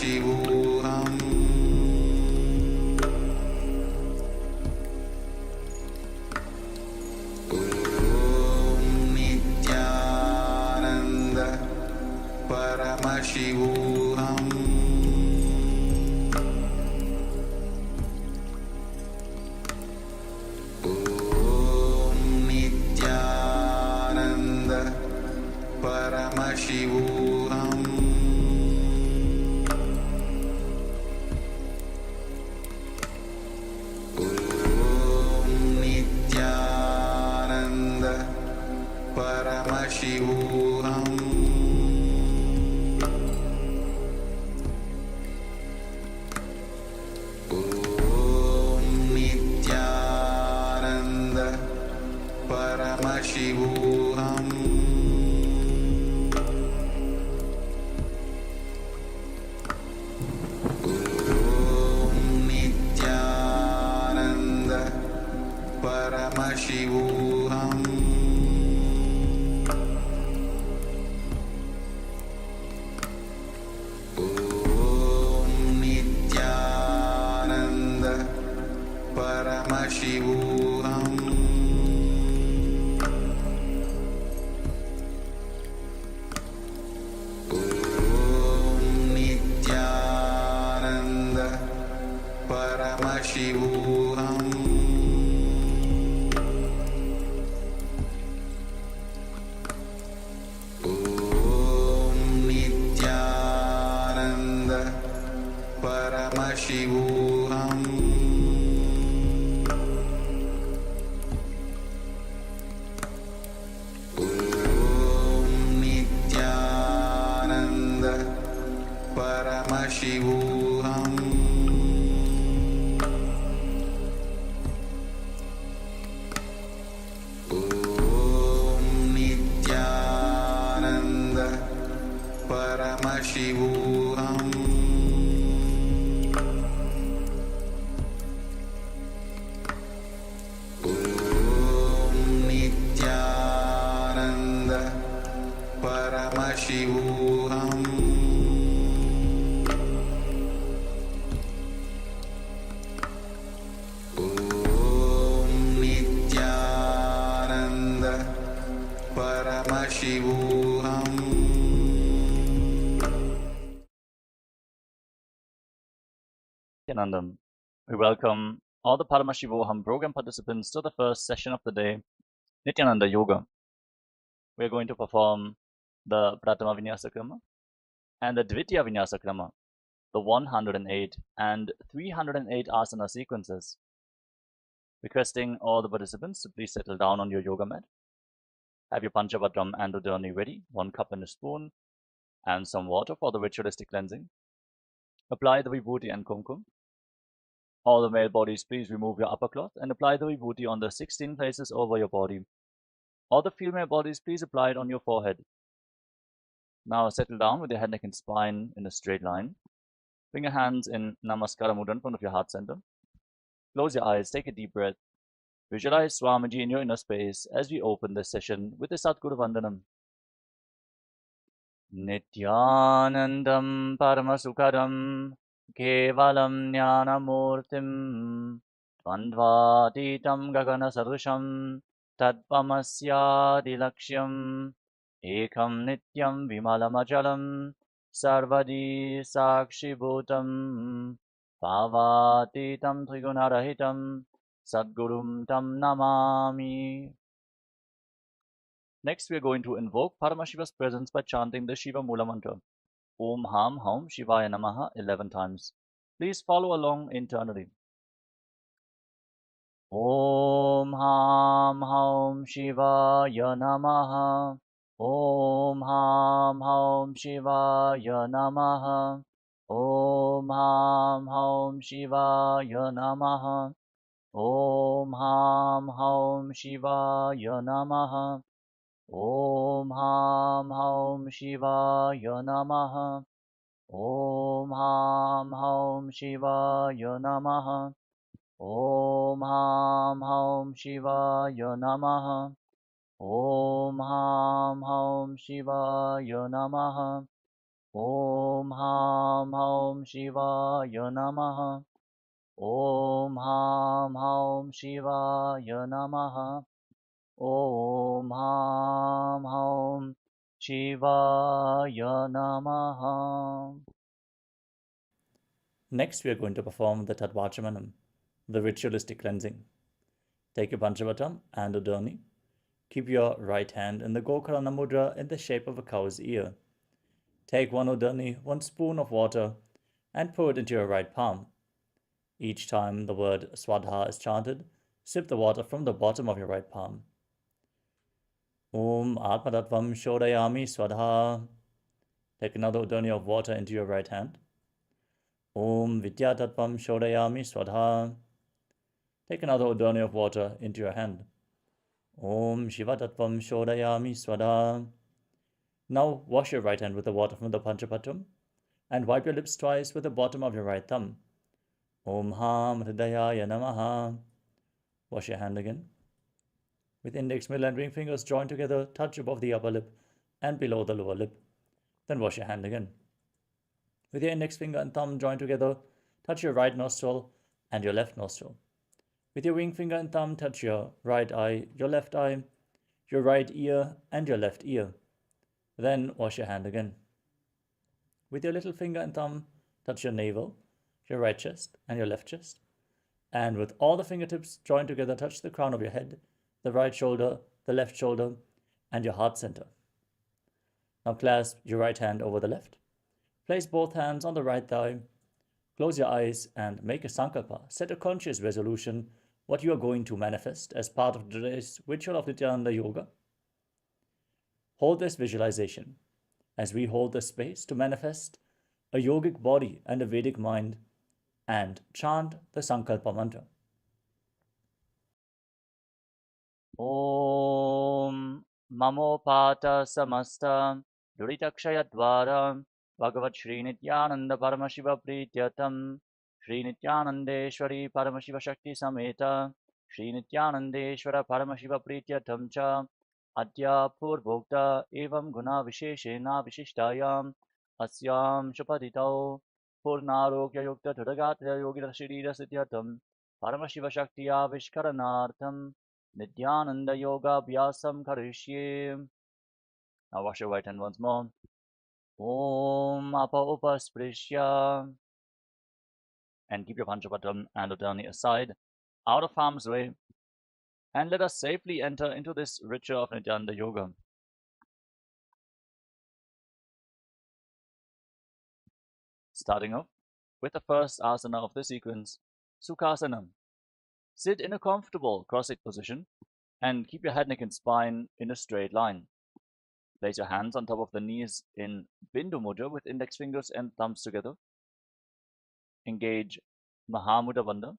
Paramashivoham. Om Nityananda Paramashivoham. Om Nityananda Paramashivoham. Om Nityananda Paramashivoham. Om Nityananda Paramashivoham. Om Nityananda Paramashivoham. Om Nityananda Paramashivoham. Om Nityananda Paramashivoham. Om Nityananda Paramashivoham. Om Nityananda Paramashivoham. Om Nityananda Paramashivoham. Om Nityananda Paramashivoham. Om Nityananda Paramashivoham. Nityanandam. We welcome all the Paramashivoham program participants to the first session of the day, Nityananda Yoga. We are going to perform the Pratama Vinyasa Krama and the Dvitiya Vinyasa Krama, the 108 and 308 asana sequences. Requesting all the participants to please settle down on your yoga mat. Have your Panchabhatram and Udani ready, 1 cup and a spoon, and some water for the ritualistic cleansing. Apply the Vibhuti and Kumkum. All the male bodies, please remove your upper cloth and apply the Vibhuti on the 16 places over your body. All the female bodies, please apply it on your forehead. Now settle down with your head, neck and spine in a straight line. Bring your hands in Namaskara Mudra in front of your heart center. Close your eyes, take a deep breath. Visualize Swamiji in your inner space as we open this session with the Satguru Vandanam. Nityanandam Paramasukharam Kevalam Jnanamurtim Dvandvatitam Gagana Sarusham Tadpamasyadilaksham Ekam Nityam Vimalamajalam Sarvadi Sakshibhutam Bhavatitam Trigunarahitam Sadgurum Tam Namami. Next, we are going to invoke Paramashiva's presence by chanting the Shiva Mula mantra, Om Ham Haum Shivaya Namaha 11 times. Please follow along internally. Om Ham Haum Shivaya Namaha. Om Ham Haum Shivaya Namaha. Om Ham Haum Shivaya Namaha. Om Ham Haum Shivaya Namaha. Om Ham Haum Shivaya Namaha. Om Ham Haum Shivaya Namaha. Om Ham Haum Shivaya Namaha. Om Ham Haum Shivaya Namaha. Om Ham Haum Shivaya Namaha. Om Ham Haum Shivaya Namaha. Om Ham Haum Shivaya Namaha. Next, we are going to perform the Tattvachamanam, the ritualistic cleansing. Take your Panchavatam and Udani. Keep your right hand in the Gokarana Mudra in the shape of a cow's ear. Take one Udani, 1 spoon of water, and pour it into your right palm. Each time the word Swadha is chanted, sip the water from the bottom of your right palm. Om Atmatattvam Shodayami Swadha. Take another Udani of water into your right hand. Om Vidyatattvam Shodayami Swadha. Take another Udani of water into your hand. Om Shivatattvam Shodayami Swadha. Now wash your right hand with the water from the Panchapatam and wipe your lips twice with the bottom of your right thumb. Om Ham Hridayaya Namaha. Wash your hand again. With index, middle and ring fingers joined together, touch above the upper lip and below the lower lip. Then wash your hand again. With your index finger and thumb joined together, touch your right nostril and your left nostril. With your ring finger and thumb, touch your right eye, your left eye, your right ear, and your left ear. Then wash your hand again. With your little finger and thumb, touch your navel, your right chest, and your left chest. And with all the fingertips joined together, touch the crown of your head, the right shoulder, the left shoulder, and your heart center. Now clasp your right hand over the left. Place both hands on the right thigh. Close your eyes and make a sankalpa. Set a conscious resolution what you are going to manifest as part of today's ritual of Nityananda Yoga. Hold this visualization as we hold the space to manifest a yogic body and a Vedic mind and chant the Sankalpa mantra. Om Mamopata Samasta Duritakshayadvara Bhagavat Shri Nityananda Paramashiva Prityatam Shri Nityanandeshwari Paramashiva Shakti Sameta Shri Nityanandeshwara Paramashiva Prityatam Cha Adya Purvokta Evam Guna Visheshena Vishishtayam Asyam Shupaditau Purnarokya Yukta Tudagatra Yogita Shirira Sityatam Paramashiva Shakti Avishkaranartham Nityananda Yoga Abhyasam Karishye. Now wash your right hand once more. Om Apa Upasprishya. And keep your Panchapatam and Udani aside, out of harm's way. And let us safely enter into this ritual of Nityananda Yoga. Starting off with the first asana of the sequence, Sukhasana. Sit in a comfortable cross-legged position and keep your head, neck, and spine in a straight line. Place your hands on top of the knees in Bindu Mudra with index fingers and thumbs together. Engage Mahamudra Bandha,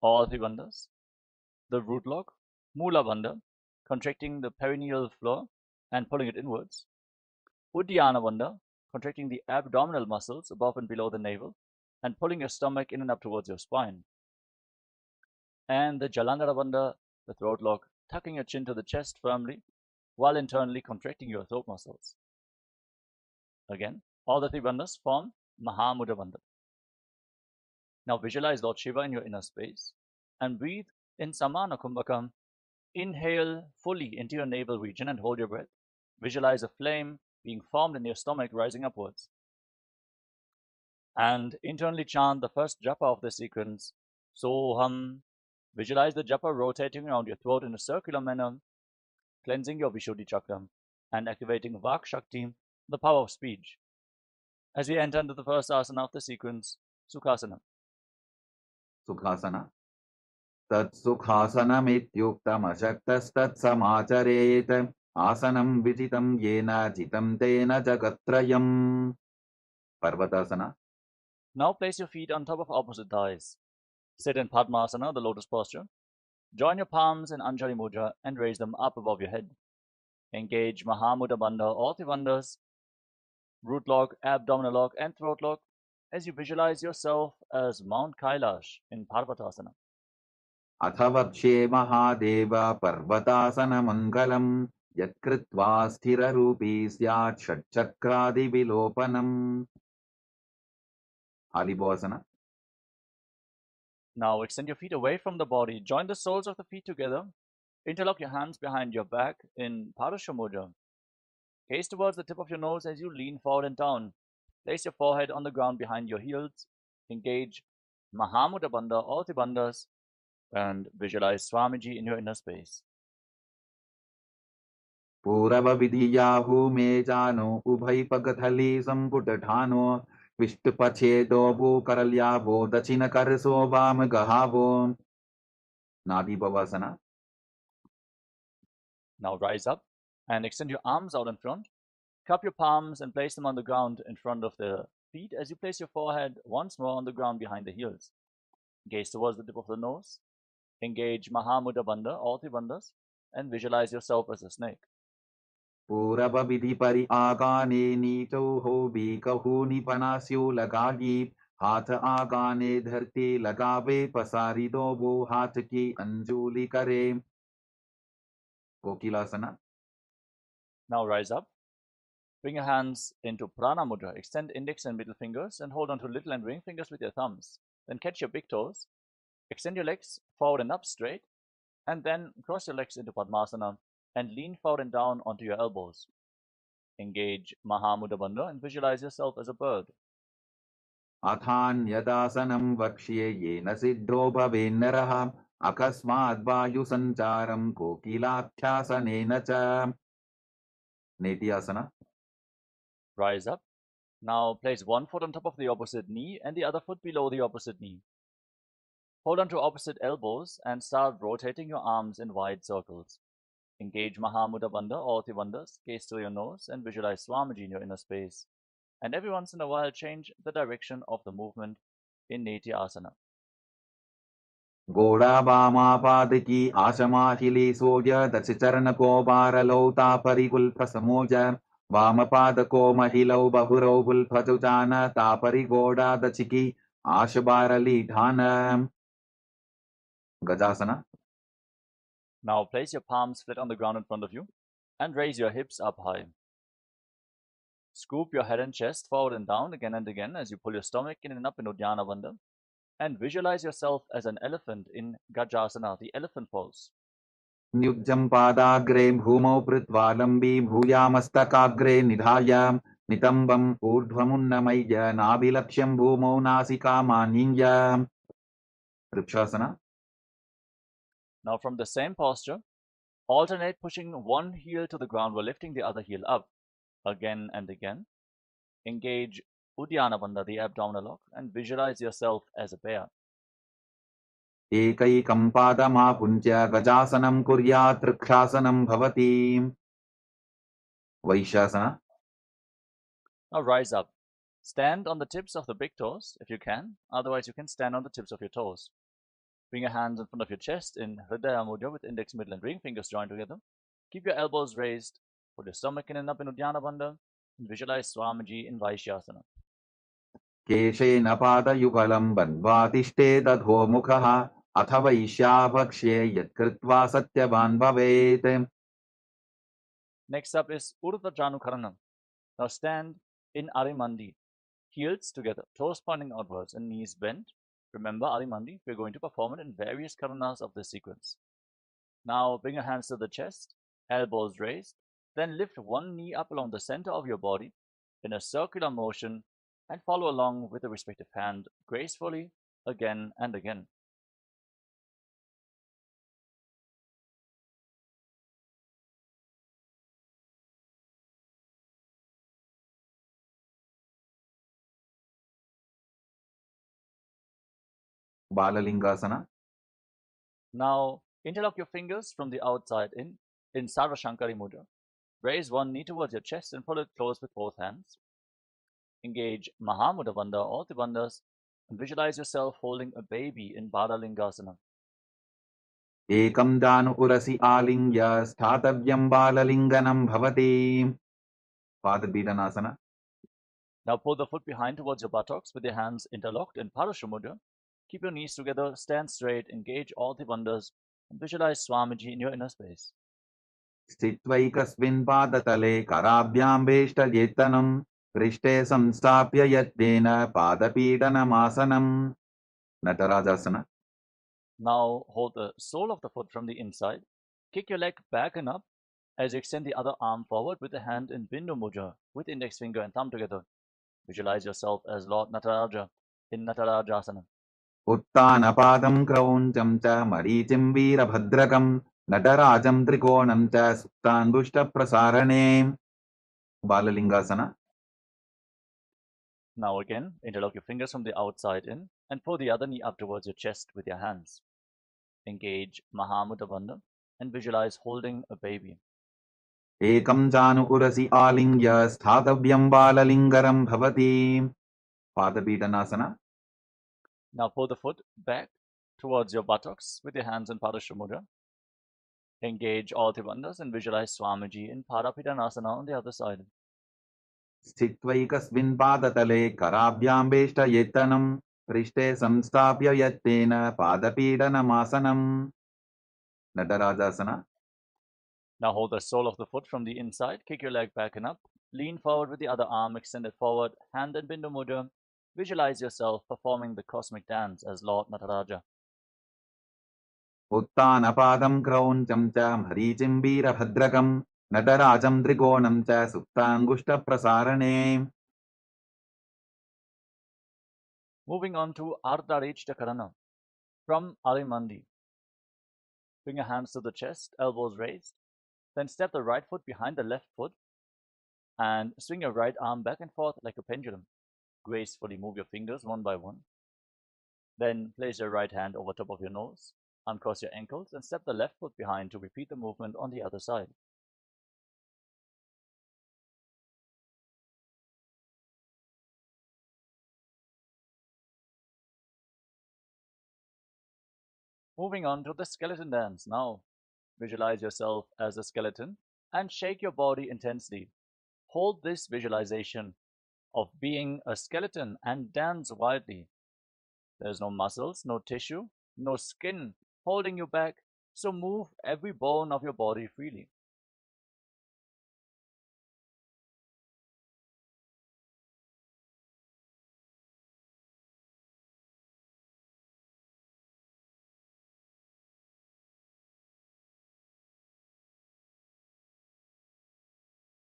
all 3 bandhas. The root lock, Mula Bandha, contracting the perineal floor and pulling it inwards. Uddiyana Bandha, contracting the abdominal muscles above and below the navel and pulling your stomach in and up towards your spine. And the Jalandhara Bandha, the throat lock, tucking your chin to the chest firmly while internally contracting your throat muscles. Again, all the 3 bandhas form Mahamudra Bandha. Now visualize Lord Shiva in your inner space and breathe in Samana Kumbhakam. Inhale fully into your navel region and hold your breath. Visualize a flame being formed in your stomach rising upwards. And internally chant the first japa of the sequence, Soham. Visualize the japa rotating around your throat in a circular manner, cleansing your Vishuddhi chakra and activating Vak Shakti, the power of speech. As we enter into the first asana of the sequence, Sukhasana. Sukhasana. Tat sukhasanamityuktam ashaktastat samacharet asanam vijitam yena jitam tena jagatrayam. Parvatasana. Now place your feet on top of opposite thighs. Sit in Padmasana, the lotus posture. Join your palms in Anjali Mudra and raise them up above your head. Engage Mahamudra Bandha, all 3 bandhas, root lock, abdominal lock, and throat lock as you visualize yourself as Mount Kailash in Parvatasana. Athavakshe Mahadeva Parvatasana Mangalam Yatkritva sthira rupi syat षट्चक्रादि vilopanam. Halibhasana. Now extend your feet away from the body. Join the soles of the feet together. Interlock your hands behind your back in Parasha Mudra. Gaze towards the tip of your nose as you lean forward and down. Place your forehead on the ground behind your heels. Engage Mahamudra Bandha, all the bandhas, and visualize Swamiji in your inner space. Purava vidhiyahu me jano ubhai pagathali samputatano Vishtupachedo bu karalyavo dachina karso vam gahavo. Nadi Bhavasana. Now rise up and extend your arms out in front. Cup your palms and place them on the ground in front of the feet as you place your forehead once more on the ground behind the heels. Gaze towards the tip of the nose. Engage Mahamudra Bandha, all the bandhas, and visualize yourself as a snake. Purava vidhi pari agane nito ho bikahu nipanasyo lagagi हाथ आगाने धरती लगावे पसारी दो वो हाथ की अंजुली करे. Kokilasana. Now rise up. Bring your hands into Prana Mudra. Extend index and middle fingers and hold on to little and ring fingers with your thumbs. Then catch your big toes. Extend your legs forward and up straight. And then cross your legs into Padmasana and lean forward and down onto your elbows. Engage Mahamudra Bandha and visualize yourself as a bird. अथान्यदासनं वक्ष्ये येन सिद्धो भवेन्नरः अकस्माद् वायुसञ्चारं कोकिलाभ्यासनेन च. Netyasana. Rise up. Now place one foot on top of the opposite knee and the other foot below the opposite knee. Hold on to opposite elbows and start rotating your arms in wide circles. Engage Mahamudra Bandha, all the bandhas, gaze to your nose and visualize Swamiji in your inner space. And every once in a while change the direction of the movement in Netyasana. घोड़ा वामापाद की आशमाहिली सोज दश चरण को बारलौता परिकुल्फ समोज वामपाद को महिलौ बहुरौ बुल्फजुजान तापरि घोड़ा दचिकी आश बारली ढान. Gajasana. Now place your palms flat on the ground in front of you and raise your hips up high. Scoop your head and chest forward and down again and again as you pull your stomach in and up in Uddiyana Bandha. And visualize yourself as an elephant in Gajasana, the elephant pose. Nyujjam padagre bhumau pritvalambi bhuyamastakaagre nidhaya nitambam urdhvamunnamaya nabilaksham bhumau nasika maninya. Vrikshasana. Now from the same posture, alternate pushing one heel to the ground while lifting the other heel up again and again. Engage Uddiyana Bandha, the abdominal lock, and visualize yourself as a bear. एकैकं पादमापुञ्ज्य गजासनं कुर्यात् वृक्षासनं भवति. Vaishasana. Now rise up. Stand on the tips of the big toes if you can. Otherwise, you can stand on the tips of your toes. Bring your hands in front of your chest in Hridaya Mudra with index, middle, and ring fingers joined together. Keep your elbows raised. Put your stomach in and up in Uddiyana Bandha. And visualize Swamiji in Vaishyasana. केशेन पादयुगलं बन्ध्वातिष्ठे दधोमुखः अथ वैश्याभक्ष्ये यत्कृत्वा सत्यवान् भवेत्. Next up is Urdhva Janukarana. Now stand in Arimandi, heels together, toes pointing outwards and knees bent. Remember Arimandi, we're going to perform it in various karanas of this sequence. Now bring your hands to the chest, elbows raised, then lift one knee up along the center of your body in a circular motion and follow along with the respective hand gracefully again and again. Balalingasana. Now interlock your fingers from the outside in Sarva Shankari Mudra. Raise one knee towards your chest and pull it close with both hands. Engage Mahamudra Bandha, all the bandhas, and visualize yourself holding a baby in Balalingasana. एकं दानु उरसि आलिङ्ग्य स्थातव्यं बाललिङ्गनं भवति. Padabidhanasana. Now pull the foot behind towards your buttocks with your hands interlocked in Parasha Mudra. Keep your knees together, stand straight, engage all the bandhas, and visualize Swamiji in your inner space. स्थित्वैकस्मिन् पादतले कराभ्याम्बेष्टयेत्तनम् पृष्ठे संस्थाप्य यत्नेन पादपीडनमासनम् Natarajasana. Now hold the sole of the foot from the inside. Kick your leg back and up as you extend the other arm forward with the hand in Bindu Mudra with index finger and thumb together. Visualize yourself as Lord Nataraja in Natarajasana. उत्तानपादं क्रौञ्चं च मरीचिं वीरभद्रकं नटराजं त्रिकोणं च सुप्ताङ्गुष्टप्रसारणे Balalingasana. Now again, interlock your fingers from the outside in and pull the other knee up towards your chest with your hands. Engage Mahamudra Bandha and visualize holding a baby. एकं चानुपुरसि आलिङ्ग्य स्थातव्यं बाललिङ्गरं भवति Padapidhanasana. Now pull the foot back towards your buttocks with your hands in Padashra Mudra. Engage all three bandhas and visualize Swamiji in Padapidhanasana on the other side. स्थित्वैकस्मिन् पादतले कराभ्याम्बेष्टयेत्तनं पृष्ठे संस्थाप्य यत्तेन पादपीडनमासनम् Natarajasana. Now hold the sole of the foot from the inside, kick your leg back and up, lean forward with the other arm extended forward, hand in Bindu Mudra. Visualize yourself performing the cosmic dance as Lord Nataraja. उत्तानपादं क्रौञ्चं च मरीचिं वीरभद्रकं नटराजं त्रिकोणं च सुप्ताङ्गुष्टप्रसारणे Moving on to Ardharishta Karana. From Arimandi. Bring your hands to the chest, elbows raised. Then step the right foot behind the left foot and swing your right arm back and forth like a pendulum. Gracefully move your fingers one by one. Then place your right hand over top of your nose, uncross your ankles, and step the left foot behind to repeat the movement on the other side. Moving on to the skeleton dance. Now, visualize yourself as a skeleton and shake your body intensely. Hold this visualization of being a skeleton and dance wildly. There's no muscles, no tissue, no skin holding you back, so move every bone of your body freely.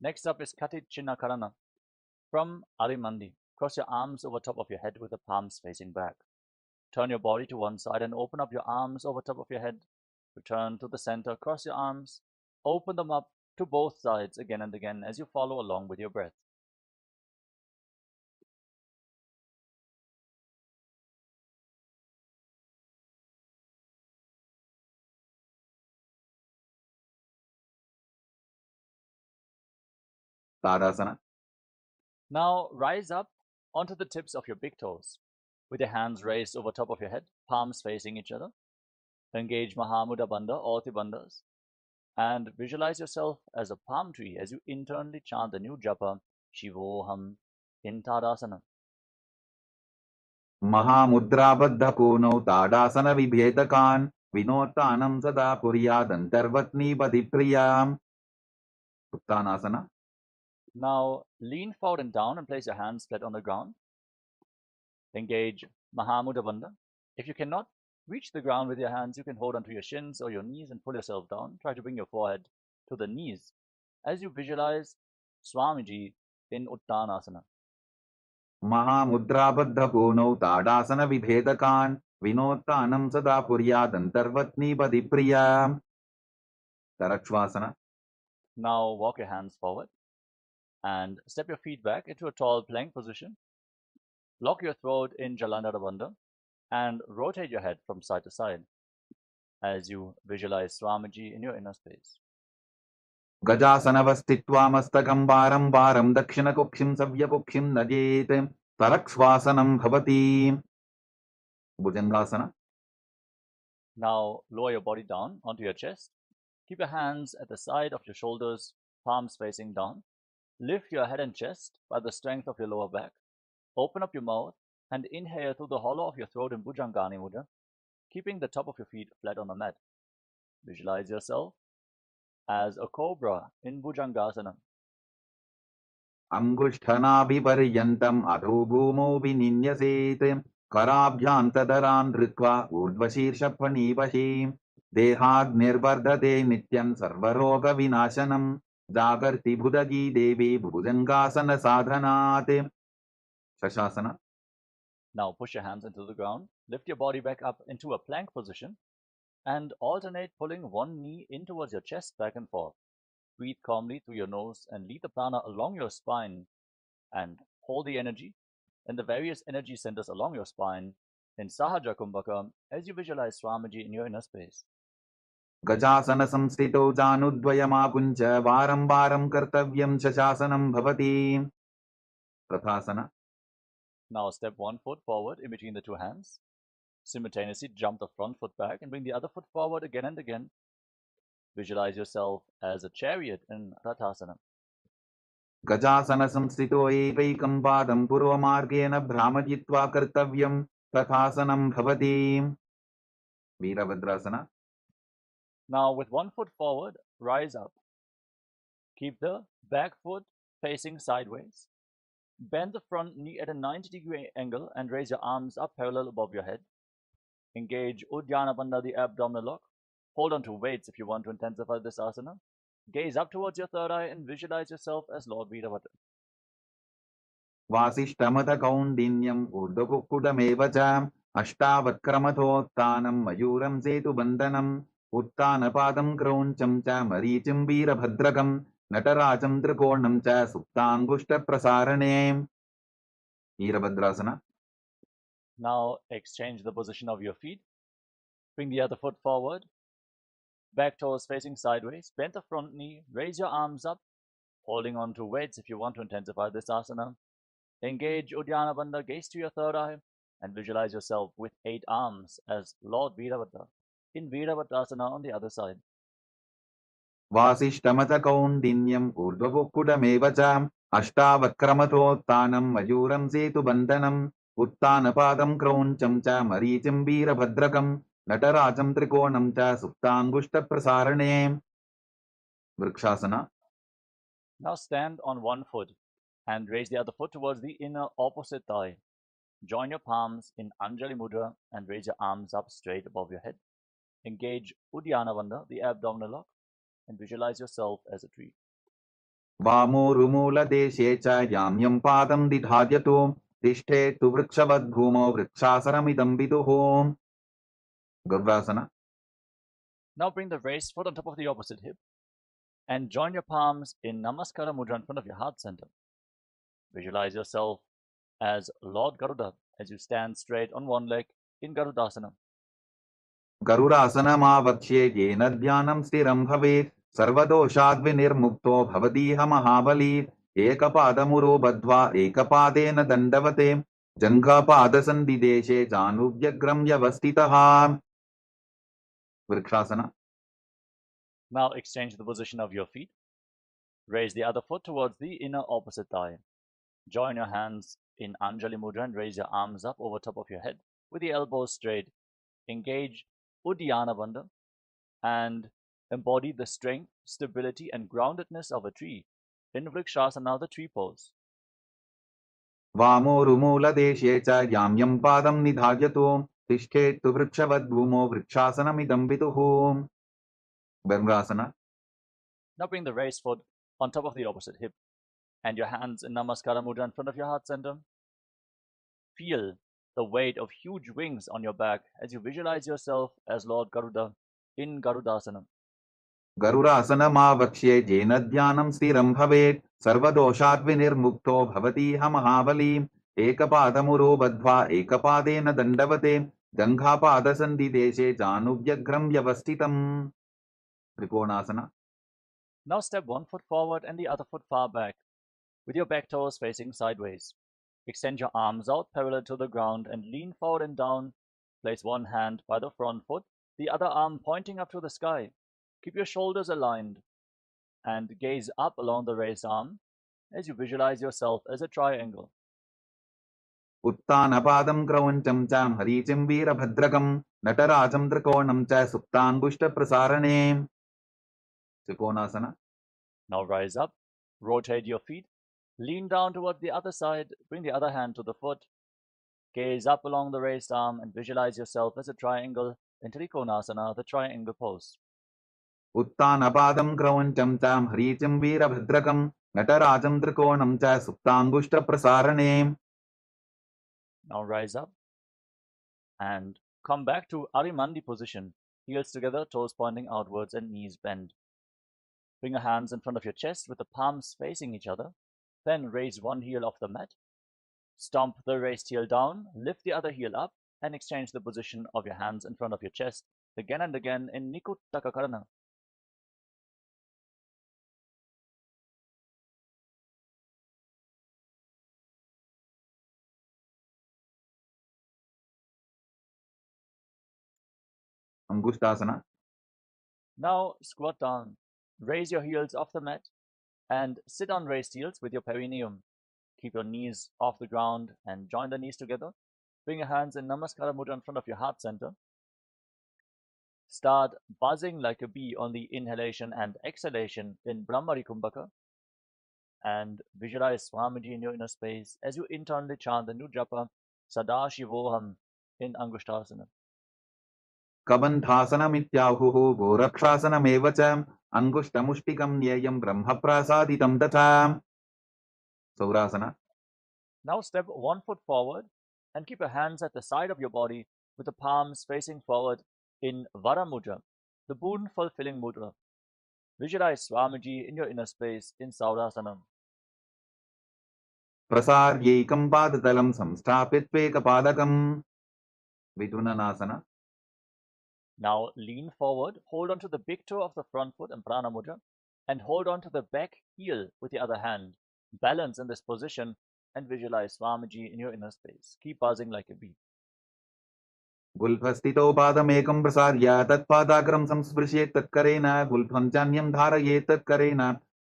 Next up is Kati Chinna Karana. From Arimandi, cross your arms over top of your head with the palms facing back. Turn your body to one side and open up your arms over top of your head. Return to the center, cross your arms, open them up to both sides again and again as you follow along with your breath. Tadasana. Now rise up onto the tips of your big toes with your hands raised over top of your head, palms facing each other. Engage Mahamudra Bandha, all three bandhas, and visualize yourself as a palm tree as you internally chant the new japa Shivoham in Tadasana. महामुद्राबद्धपूनौ ताडासनविभेदकान् विनोत्तानं सदा कुर्यादन्तर्वत्नीपतिप्रियाम् Uttanasana. Now lean forward and down and place your hands flat on the ground. Engage Mahamudra Bandha. If you cannot reach the ground with your hands, you can hold onto your shins or your knees and pull yourself down. Try to bring your forehead to the knees as you visualize Swamiji in Uttanasana. महामुद्राबद्धपूनौ ताडासनविभेदकान् विनोत्तानं सदा कुर्यादन्तर्वत्नीपतिप्रियाम् Tarakshvasana. Now walk your hands forward and step your feet back into a tall plank position. Lock your throat in Jalandhara Bandha and rotate your head from side to side as you visualize Swamiji in your inner space. गजासनवस्थित्वा मस्तकं वारं वारं दक्षिणकुक्षिं सव्यकुक्षिं नजेत् तरक्ष्वासनं भवति Bhujangasana. Now lower your body down onto your chest. Keep your hands at the side of your shoulders, palms facing down. Lift your head and chest by the strength of your lower back. Open up your mouth and inhale through the hollow of your throat in Bhujangani Mudra, keeping the top of your feet flat on the mat. Visualize yourself as a cobra in Bhujangasana. अंगुष्ठनाभिपर्यन्तम् अधो भूमौ विनिन्यसेत् कराभ्यान्तदरान् धृत्वा ऊर्ध्वशीर्षफणीवशी देहाग्निर्वर्धते नित्यं सर्वरोगविनाशनम् जागर्ति भुदगी देवी भुजङ्गासन साधनात् शशासन. Now push your hands into the ground, lift your body back up into a plank position, and alternate pulling one knee in towards your chest back and forth. Breathe calmly through your nose and lead the prana along your spine, and hold the energy in the various energy centers along your spine in Sahaja Kumbhaka as you visualize Swamiji in your inner space. गजासन संस्थितौ जानुद्वयमापुञ्च वारं वारं कर्तव्यं शशासनं भवति प्रथासन. Now step one foot forward in between the two hands. Simultaneously jump the front foot back and bring the other foot forward again and again. Visualize yourself as a chariot in Rathasana. गजासन संस्थितो एकैकं पादं पूर्वमार्गेण भ्रामयित्वा कर्तव्यं तथासनं भवति Virabhadrasana. Now with one foot forward, rise up. Keep the back foot facing sideways. Bend the front knee at a 90-degree angle and raise your arms up parallel above your head. Engage Uddiyana Bandha, the abdominal lock. Hold on to weights if you want to intensify this asana. Gaze up towards your third eye and visualize yourself as Lord Veerabhadra. वासिष्ठमथ कौण्डिन्यम् ऊर्ध्वकुक्कुटमेव च अष्टावक्रमथोत्थानं मयूरं सेतुबन्धनम् उत्थानपादं क्रौञ्चं च मरीचिं वीरभद्रकं नटराजं त्रिकोणं च सुप्ताङ्गुष्ठप्रसारणे Virabhadrasana. Now exchange the position of your feet. Bring the other foot forward. Back toes facing sideways. Bend the front knee. Raise your arms up, holding on to weights if you want to intensify this asana. Engage Uddiyana Bandha, gaze to your third eye, and visualize yourself with 8 arms as Lord Veerabhadra in Veerabhadrasana on the other side. वासिष्ठमथ कौण्डिन्यम् ऊर्ध्वकुक्कुटमेव च अष्टावक्रमथोत्थानं मयूरं सेतुबन्धनम् उत्थानपादं क्रौञ्चं च मरीचिं वीरभद्रकं नटराजं त्रिकोणं च सुप्ताङ्गुष्ठप्रसारणे vrikshasana. Now stand on one foot and raise the other foot towards the inner opposite thigh. Join your palms in Anjali Mudra and raise your arms up straight above your head. Engage Uddiyana Bandha, the abdominal lock, and visualize yourself as a tree. वामोरुमूलदेशे च याम्यं पादं दिधार्यतो तिष्ठेत्तु वृक्षवद्भूमौ वृक्षासनमिदं विदुः गर्वासन. Now bring the raised foot on top of the opposite hip and join your palms in Namaskara Mudra in front of your heart center. Visualize yourself as Lord Garuda as you stand straight on one leg in Garudasana. गरुडासनमावक्ष्ये येन ध्यानं स्थिरं भवेत् सर्वदोषाद्विनिर्मुक्तो भवतीह महाबली एकपादमुरो बद्ध्वा एकपादेन दण्डवते जङ्घापादसन्धिदेशे जानुभ्यग्रं व्यवस्थितः vrikshasana. Now exchange the position of your feet. Raise the other foot towards the inner opposite thigh. Join your hands in Anjali Mudra and raise your arms up over top of your head with the elbows straight. Engage Uddiyana Bandha and embody the strength, stability, and groundedness of a tree in Vrikshasana, the tree pose. वामोरुमूलदेशे च याम्यं पादं निधार्यतो तिष्ठेत्तु वृक्षवद्भूमौ वृक्षासनमिदं विदुः ब्रह्मासन. Now bring the raised foot on top of the opposite hip and your hands in Namaskara Mudra in front of your heart center. Feel the weight of huge wings on your back as you visualize yourself as Lord Garuda in Garudasana. गरुडासनमावक्ष्ये येन ध्यानं स्थिरं भवेत् सर्वदोषाद्विनिर्मुक्तो भवतीह महाबली एकपादमुरो बद्ध्वा एकपादेन दण्डवते जङ्घापादसन्धिदेशे जानुभ्यग्रं व्यवस्थितम् trikonasana. Now step one foot forward and the other foot far back with your back toes facing sideways. Extend your arms out parallel to the ground and lean forward and down. Place one hand by the front foot, the other arm pointing up to the sky. Keep your shoulders aligned and gaze up along the raised arm as you visualize yourself as a triangle. उत्थानपादं क्रौञ्चं च मरीचिं वीरभद्रकं नटराजं त्रिकोणं च सुप्ताङ्गुष्ठप्रसारणे Trikonasana. Now rise up, rotate your feet, lean down towards the other side, bring the other hand to the foot, gaze up along the raised arm and visualize yourself as a triangle in Trikonasana, the triangle pose. Uttanapadam kravancham cham hricham veerabhadrakam natarajam trikonam cha suptangushta prasarane. Now rise up and come back to Arimandi position, heels together, toes pointing outwards and knees bend. Bring your hands in front of your chest with the palms facing each other. Then raise one heel off the mat. Stomp the raised heel down, lift the other heel up, and exchange the position of your hands in front of your chest again and again in Nikuttaka Karana. Angushtasana. Now squat down, raise your heels off the mat, and sit on raised heels with your perineum. Keep your knees off the ground and join the knees together. Bring your hands in Namaskara Mudra in front of your heart center. Start buzzing like a bee on the inhalation and exhalation in Brahmari Kumbhaka. And visualize Swamiji in your inner space as you internally chant the new japa Sadashivoham in Angushtasana. Kabandhasanamityāhuः गोरक्षासनमेव च अंगुष्टमुष्टिकं न्येयं ब्रह्मप्रासादितं तथा. Saurasana. Now step one foot forward and keep your hands at the side of your body with the palms facing forward in Vara Mudra, the boon fulfilling mudra. Visualize Swamiji in your inner space in Saurasana. प्रसार्यैकं पादतलं संस्थाप्यत्वेकपादकं विदुननासना. Now lean forward, hold on to the big toe of the front foot in Prana Mudra, and hold on to the back heel with the other hand. Balance in this position and visualize Swamiji in your inner space. Keep buzzing like a bee. गुल्फस्थितो पादमेकं प्रसार्य तत्पादाग्रं संस्पृशेत् तत्करेण गुल्फं चान्यं धारयेत् तत्करेण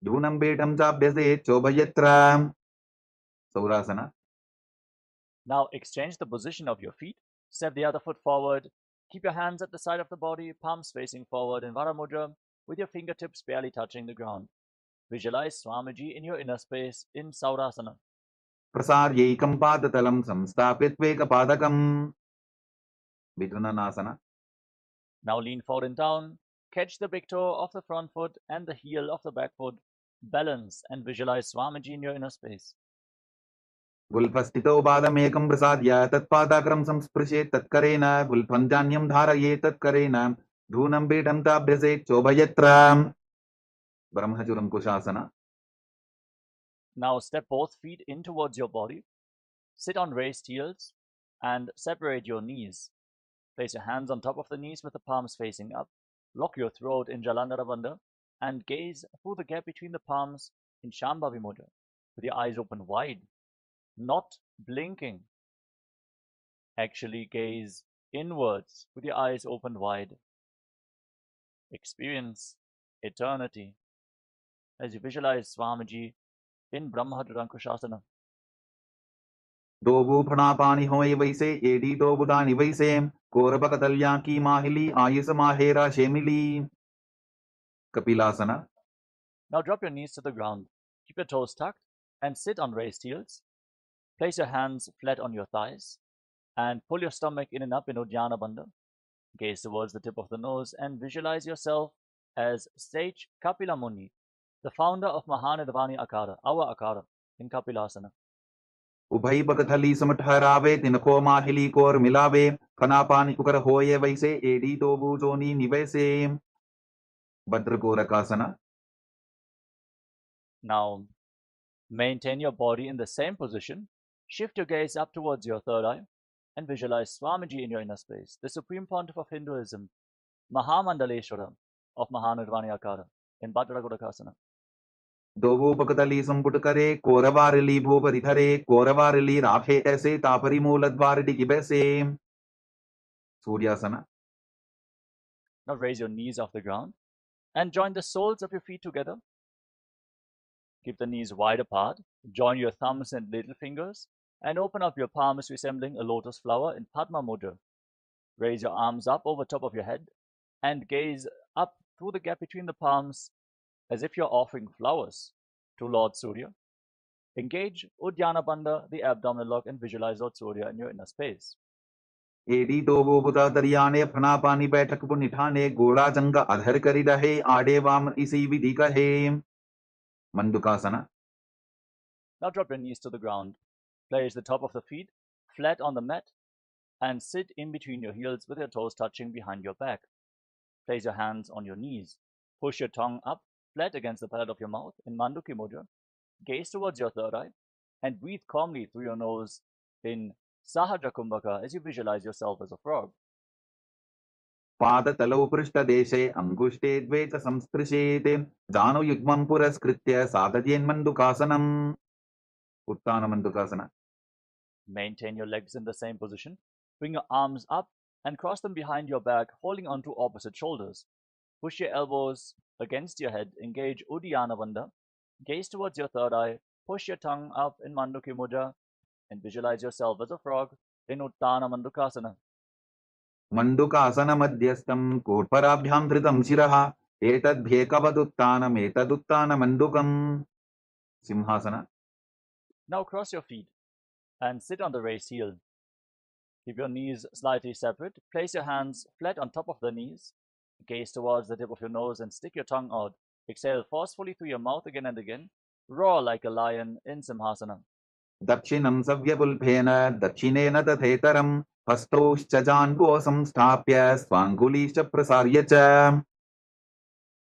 धूनं पीठं चाभ्यसेत् चोभयत्र. Saurasana. Now exchange the position of your feet. Step the other foot forward. Keep your hands at the side of the body, palms facing forward in Vara Mudra, with your fingertips barely touching the ground. Visualize Swamiji in your inner space in Saurasana. प्रसार्यैकं पादतलं संस्थाप्यत्वेकपादकं विदुननासना. Now lean forward and down. Catch the big toe of the front foot and the heel of the back foot. Balance and visualize Swamiji in your inner space. गुल्फस्थितो पादमेकं प्रसाद्य तत्पादाग्रं संस्पृशेत् तत्करेण गुल्फं जान्यं धारयेत् तत्करेण धूनं पीठं चाभ्यसेत् चोभयत्र. ब्रह्मचुरं कुशासना. Now step both feet in towards your body. Sit on raised heels and separate your knees. Place your hands on top of the knees with the palms facing up. Lock your throat in Jalandhara Bandha and gaze through the gap between the palms in Shambhavi Mudra with your eyes open wide, not blinking. Actually gaze inwards with your eyes open wide. Experience eternity as you visualize Swamiji in Brahmadradankushasana. दोबू फणापानि होय वैसे AD दोबुदानि वैसे कोरबकतल्या की माहिली Ayush माहेरा शेमिली. कपिलासना. Now drop your knees to the ground. Keep your toes tucked and sit on raised heels. Place your hands flat on your thighs and pull your stomach in and up in Uddiyana Bandha. Gaze towards the tip of the nose and visualize yourself as sage Kapila Muni, the founder of Mahanidvani Akara, our Akara, in Kapilasana. उभय बकथली समठहरावे तिनको माहिली core मिलावे फनापानि कुकर होय वैसे एडी दोबू जोनी निवैसे. भद्रकोरकासना. Now maintain your body in the same position. Shift your gaze up towards your third eye and visualize Swamiji in your inner space, the supreme pontiff of Hinduism, Mahamandaleshwara of Mahanidvani Akara in Bhadrakodakasana. दोबू बकथली संपुट करे कोरवारिली भूपरि धरे कोरवारिली Rafe ऐसे तापरी मूलद्वार डिगिबैसे. सूर्यासना. Now raise your knees off the ground and join the soles of your feet together. Keep the knees wide apart. Join your thumbs and little fingers and open up your palms resembling a lotus flower in Padma Mudra. Raise your arms up over top of your head and gaze up through the gap between the palms as if you're offering flowers to Lord Surya. Engage Uddiyana Bandha, the abdominal lock, and visualize Lord Surya in your inner space. एडी तो वो बुता दरियाने फना पानी बैठक पुन निठाने गोड़ा जंगा अधर करी रहे आडे वाम इसी विधि कहे मंडुकासना. Now drop your knees to the ground. Place the top of the feet flat on the mat and sit in between your heels with your toes touching behind your back. Place your hands on your knees. Push your tongue up flat against the palate of your mouth in Manduki Mudra. Gaze towards your third eye and breathe calmly through your nose in Sahaja Kumbhaka as you visualize yourself as a frog. पादतलौ पृष्ठदेशे अङ्गुष्ठे द्वे च संस्पृशेत् जानुयुग्मं पुरस्कृत्य साधयेन्मण्डुकासनम्. उत्तानमण्डुकासना. Maintain your legs in the same position. Bring your arms up and cross them behind your back, holding onto opposite shoulders. Push your elbows against your head. Engage Uddiyana Bandha. Gaze towards your third eye. Push your tongue up in Manduki Mudra and visualize yourself as a frog in Uttana Mandukasana. मण्डुकासनमध्यस्थं कोट्पराभ्यां धृतं शिरः एतद्भ्येकवदुत्तानमेतदुत्तानमण्डुकम्. सिंहासना. Now cross your feet and sit on the raised heel. Keep your knees slightly separate. Place your hands flat on top of the knees. Gaze towards the tip of your nose and stick your tongue out. Exhale forcefully through your mouth again and again. Roar like a lion in Simhasana. दक्षिणं सव्यपुल्भेन दक्षिणेन तथेतरं हस्तौश्च जान्वो संस्थाप्य स्वाङ्गुलीश्च प्रसार्य च.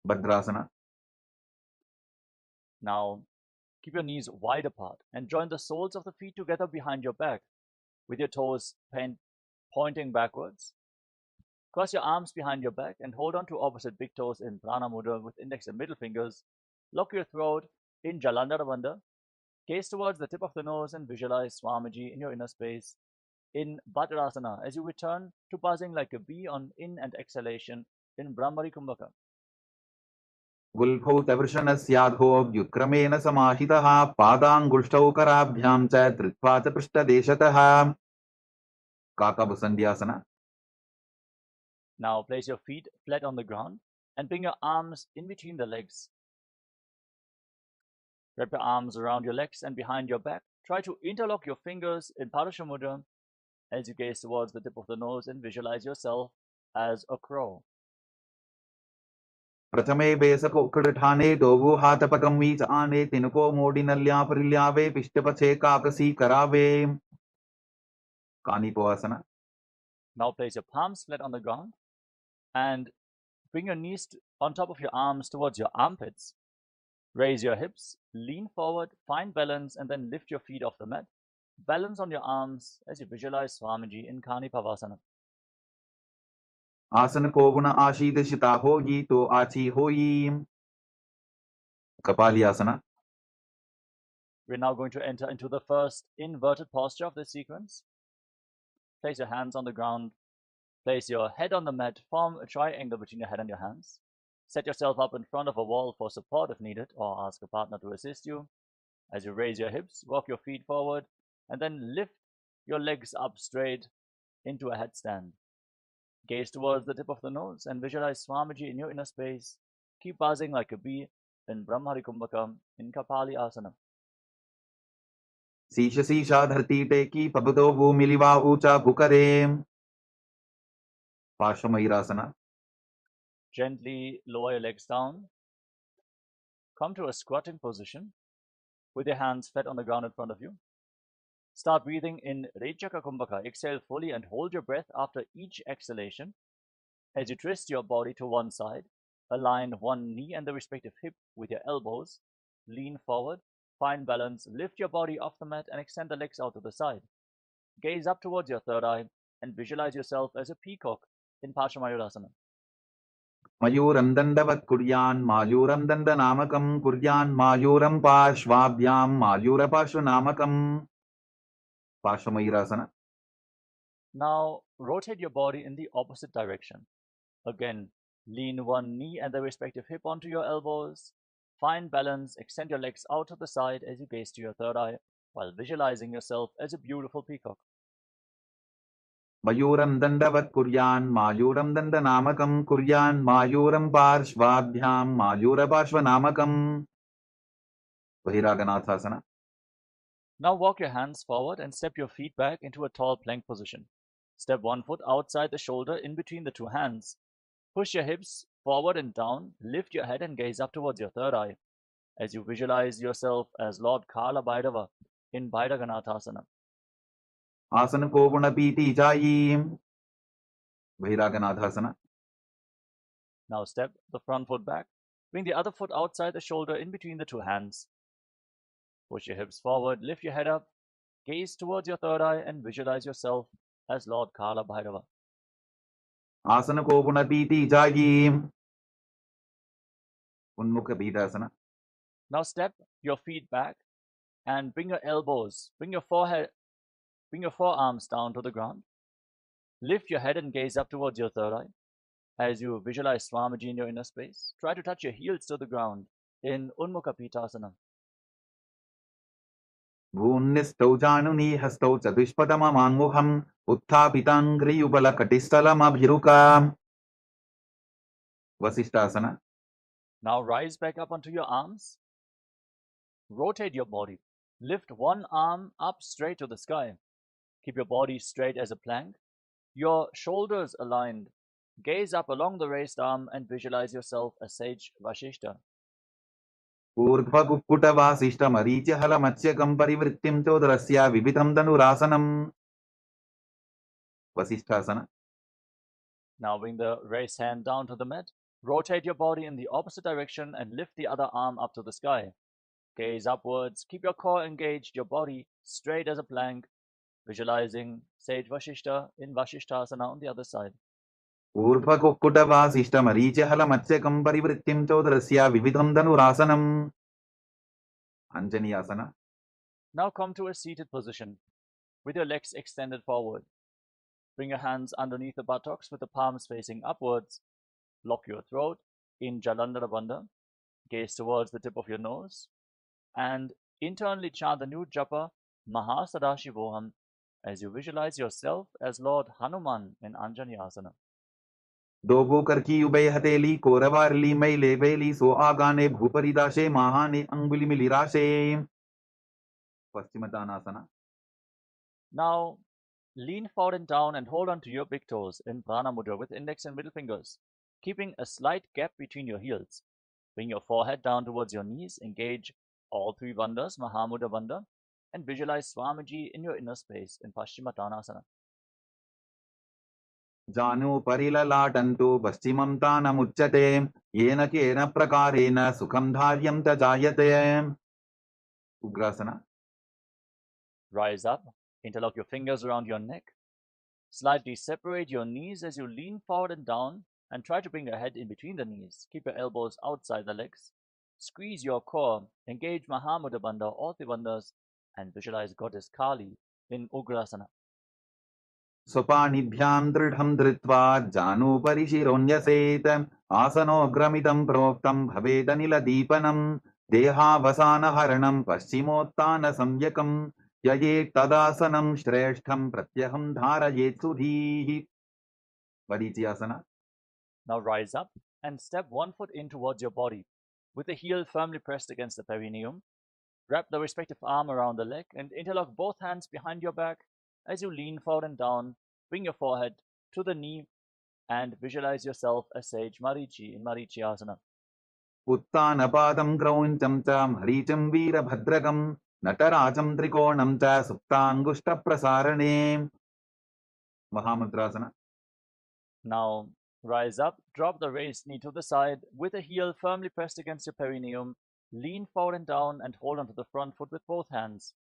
भद्रासना. Now, keep your knees wide apart and join the soles of the feet together behind your back with your toes pointing backwards. Cross your arms behind your back and hold on to opposite big toes in Prana Mudra with index and middle fingers. Lock your throat in Jalandhara Bandha. Gaze towards the tip of the nose and visualize Swamiji in your inner space in Bhadrasana as you return to buzzing like a bee on in and exhalation in Brahmari Kumbhaka. गुल्फौ तवृषणस्याधो व्युत्क्रमेण समाहितः पादाङ्गुष्ठौ कराभ्यां च धृत्वा च पृष्ठदेशतः. काकभुसन्ध्यासना. Now place your feet flat on the ground and bring your arms in between the legs. Wrap your arms around your legs and behind your back. Try to interlock your fingers in Padasha Mudra as you gaze towards the tip of the nose and visualize yourself as a crow. प्रथमे बेसकोक्कड़ठाने Dogu हाथपकं वीच आने तिनको मोडिनल्यापरिल्यावे पिष्टपछे काकसी करावे. कानिपोआसना. Now place your palms flat on the ground and bring your knees on top of your arms towards your armpits. Raise your hips, lean forward, find balance, and then lift your feet off the mat. Balance on your arms as you visualize Swamiji in Kanipavasana. आसन को गुण आशीर्षिता होगी तो आची होई. कपालियासना. We're now going to enter into the first inverted posture of this sequence. Place your hands on the ground. Place your head on the mat. Form a triangle between your head and your hands. Set yourself up in front of a wall for support if needed, or ask a partner to assist you. As you raise your hips, walk your feet forward, and then lift your legs up straight into a headstand. Gaze towards the tip of the nose and visualize Swamiji in your inner space. Keep buzzing like a bee in Brahmari Kumbhaka in Kapali Asana. शीश शीशा धरती टेकी पबतो भूमिलिवा ऊंचा भुकरे. पार्श्वमयूरासना. Gently lower your legs down. Come to a squatting position with your hands flat on the ground in front of you. Start breathing in Rechaka Kumbhaka. Exhale fully and hold your breath after each exhalation. As you twist your body to one side, align one knee and the respective hip with your elbows. Lean forward, find balance, lift your body off the mat and extend the legs out to the side. Gaze up towards your third eye and visualize yourself as a peacock in Paramashivoham. मयूरं दण्डवत् कुर्यान् मायूरं दण्डनामकं कुर्यान् मायूरं पार्श्वाभ्यां मायूरपार्श्वनामकं. पार्श्वमयूरासना. Now rotate your body in the opposite direction. Again, lean one knee and the respective hip onto your elbows. Find balance, extend your legs out to the side as you gaze to your third eye while visualizing yourself as a beautiful peacock. मयूरं दण्डवत् कुर्यान् मायूरं दण्डनामकं कुर्यान् मायूरं पार्श्वाभ्यां मायूरपार्श्वनामकम् Bahiraganathasana. Now walk your hands forward and step your feet back into a tall plank position. Step one foot outside the shoulder in between the two hands. Push your hips forward and down, lift your head and gaze up towards your third eye as you visualize yourself as Lord Kala Bhairava in Bhairaganathasana. Asana Kovuna Piti Jayim. Bahiraganathasana. Now step the front foot back. Bring the other foot outside the shoulder in between the two hands. Push your hips forward, lift your head up, gaze towards your third eye and visualize yourself as Lord Kala Bhairava. Asana Kovuna Piti Jayim. Unmukha Bidasana. Now step your feet back and bring your elbows, bring your forehead, bring your forearms down to the ground. Lift your head and gaze up towards your third eye. As you visualize Swamiji in your inner space, try to touch your heels to the ground in Unmukha Pitasana. Bhunnistau Januni Hastau Chatushpadama Manmuham Utthapitan Griyubala Katistalam Abhiruka. Vasishtasana. Now rise back up onto your arms. Rotate your body. Lift one arm up straight to the sky. Keep your body straight as a plank. Your shoulders aligned. Gaze up along the raised arm and visualize yourself as Sage Vashishta. ऊर्ध्वकुक्कुटवासिष्ठमरीचिहलमत्स्यकं परिवृत्तिं चोदरस्य विविधं धनुरासनम् Vasishtasana. Now bring the raised hand down to the mat. Rotate your body in the opposite direction and lift the other arm up to the sky. Gaze upwards. Keep your core engaged, your body straight as a plank. Visualizing Sage Vashishta in Vashishtasana on the other side. ऊर्ध्वकुक्कुटवासिष्ठमरीचिहलमत्स्यकं परिवृत्तिं चोदरस्य विविधं धनुरासनम् Anjaniyasana. Now come to a seated position with your legs extended forward. Bring your hands underneath the buttocks with the palms facing upwards. Lock your throat in Jalandhara Bandha. Gaze towards the tip of your nose. And internally chant the new japa Mahasadashivoham as you visualize yourself as Lord Hanuman in Anjaniyasana. दोबो करकी ube हथेली कोरवारली मैले बेली सो आगाने भूपरिदाशे महाने अंगुली मिलिराशे Paschimottanasana. Now lean forward and down and hold on to your big toes in Prana Mudra with index and middle fingers, keeping a slight gap between your heels. Bring your forehead down towards your knees, engage all three bandhas, Mahamudra Bandha, and visualize Swamiji in your inner space in Paschimottanasana. जानु परिललाटन्तु पश्चिमं तानमुच्यते येन केन प्रकारेण सुखं धार्यं च जायते Ugrasana. Rise up, interlock your fingers around your neck. Slightly separate your knees as you lean forward and down and try to bring your head in between the knees. Keep your elbows outside the legs. Squeeze your core, engage Mahamudra Bandha, all three bandhas, and visualize Goddess Kali in Ugrasana. स्वपाणिभ्यां दृढं धृत्वा जानुभरि शिरोन्यसेत् आसनोग्रमिदं प्रोक्तं भवेदनिलदीपनं देहावसानहरणं पश्चिमोत्तानसंज्ञकं ययेत् तदासनं श्रेष्ठं प्रत्यहं धारयेत् सुधीः Varichiyasana. Now rise up and step one foot in towards your body with the heel firmly pressed against the perineum. Wrap the respective arm around the leg and interlock both hands behind your back as you lean forward and down. Bring your forehead to the knee and visualize yourself as Sage Marichi in Marichiyasana. उत्तानपादं क्रौञ्चं च मरीचिं वीरभद्रकं नटराजं त्रिकोणं च सुप्ताङ्गुष्ठप्रसारणे Mahamudrasana. Now rise up, drop the raised knee to the side with the heel firmly pressed against your perineum. Lean forward and down and hold onto the front foot with both hands.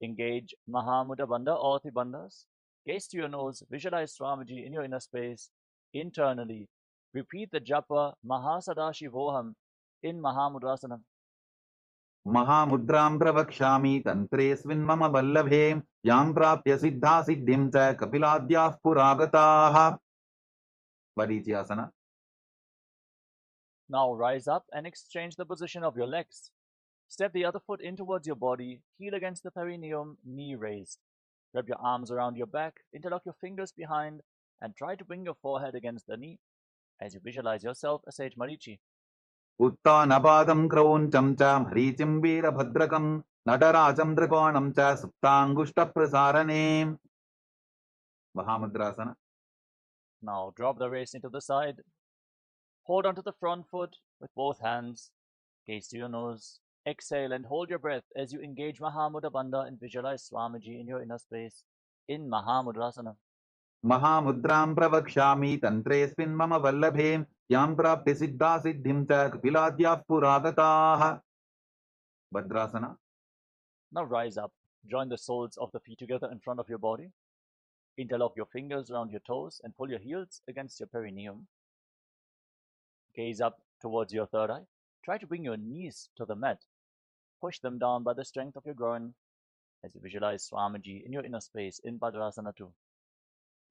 Engage Mahamudra Bandha, all three bandhas. Gaze to your nose, visualize Swamiji in your inner space. Internally, repeat the japa Mahasadashivoham in Mahamudrasana. महामुद्रां प्रवक्ष्यामि तन्त्रेऽस्मिन् मम वल्लभे यां प्राप्य सिद्धा सिद्धिं च कपिलाद्याः पुरागताः Varichiyasana. Now rise up and exchange the position of your legs. Step the other foot in towards your body, heel against the perineum, knee raised. Wrap your arms around your back, interlock your fingers behind, and try to bring your forehead against the knee as you visualize yourself as Sage Marichi. उत्तानपादं क्रौञ्चं च मरीचिं वीरभद्रकं नटराजं त्रिकोणं च सुप्ताङ्गुष्ठप्रसारणे Mahamudrasana. Now drop the wrist into the side. Hold onto the front foot with both hands. Gaze to your nose. Exhale and hold your breath as you engage Mahamudra Bandha and visualize Swamiji in your inner space in Mahamudrasana. Mahamudram pravakshami tantresmin mama vallabhe yam prapti siddha siddhim cha kapiladhyah puragataah. Bhadrasana. Now rise up. Join the soles of the feet together in front of your body. Interlock your fingers around your toes and pull your heels against your perineum. Gaze up towards your third eye. Try to bring your knees to the mat. Push them down by the strength of your groin as you visualize Swamiji in your inner space in Bhadrasana 2.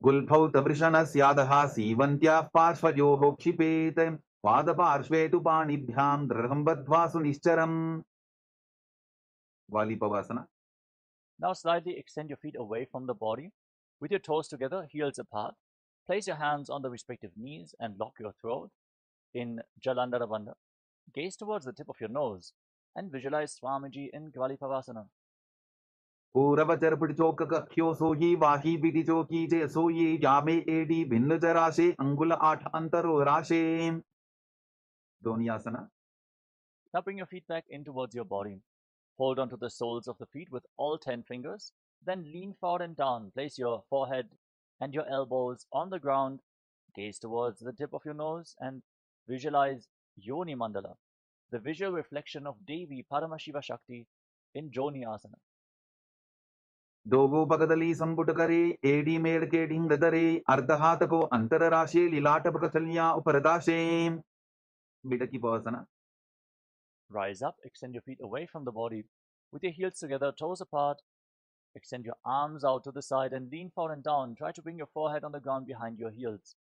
Gulbhau tabrishanasyadah sivantyah parshvayoho kshipet padaparshve tu panibhyam draham badhva sunischaram. Valipavasana. Now slightly extend your feet away from the body. With your toes together, heels apart. Place your hands on the respective knees and lock your throat in Jalandhara Bandha. Gaze towards the tip of your nose and visualize Swamiji in Gvalipavasana. Puravachar pidchokakakyo soyi vahi vidichoki je soyi yame edi bhinnajarashe angula ath antaro rashe. Donyasana. Now bring your feet back in towards your body. Hold onto the soles of the feet with all 10 fingers. Then lean forward and down. Place your forehead and your elbows on the ground. Gaze towards the tip of your nose and visualize Yoni Mandala, the visual reflection of Devi Paramashiva Shakti in Joni Asana. Dogo pagadali samputakare edi medke dingdadare ardhatako antararashe lilata pakasalya uparadashe. Bidaki Pavasana. Rise up, extend your feet away from the body. With your heels together, toes apart. Extend your arms out to the side and lean forward and down. Try to bring your forehead on the ground behind your heels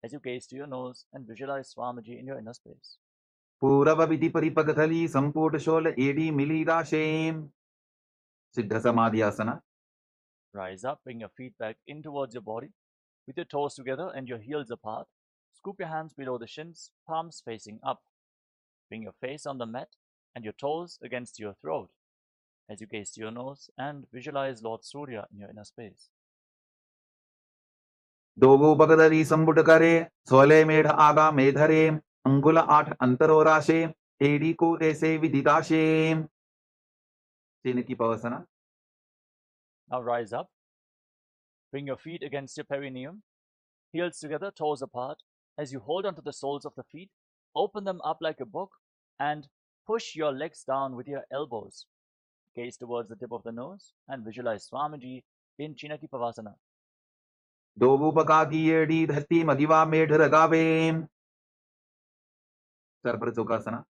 as you gaze to your nose and visualize Swamiji in your inner space. Purava vidhi paripagathali sampurtashola edi milirashe. Siddha Samadhyasana. Rise up, bring your feet back in towards your body. With your toes together and your heels apart, scoop your hands below the shins, palms facing up. Bring your face on the mat and your toes against your throat as you gaze to your nose and visualize Lord Surya in your inner space. Dogo pagadali samputakare swale medha aga medhare angula ath antaro rashe edi ko ese vididashe. Chinaki Pavasana. Now rise up. Bring your feet against your perineum, heels together, toes apart. As you hold onto the soles of the feet, open them up like a book and push your legs down with your elbows. Gaze towards the tip of the nose and visualize Swamiji in Chinaki Pavasana. Dogu pakaki edi dhati magiva medharagave. Sarprachokasana.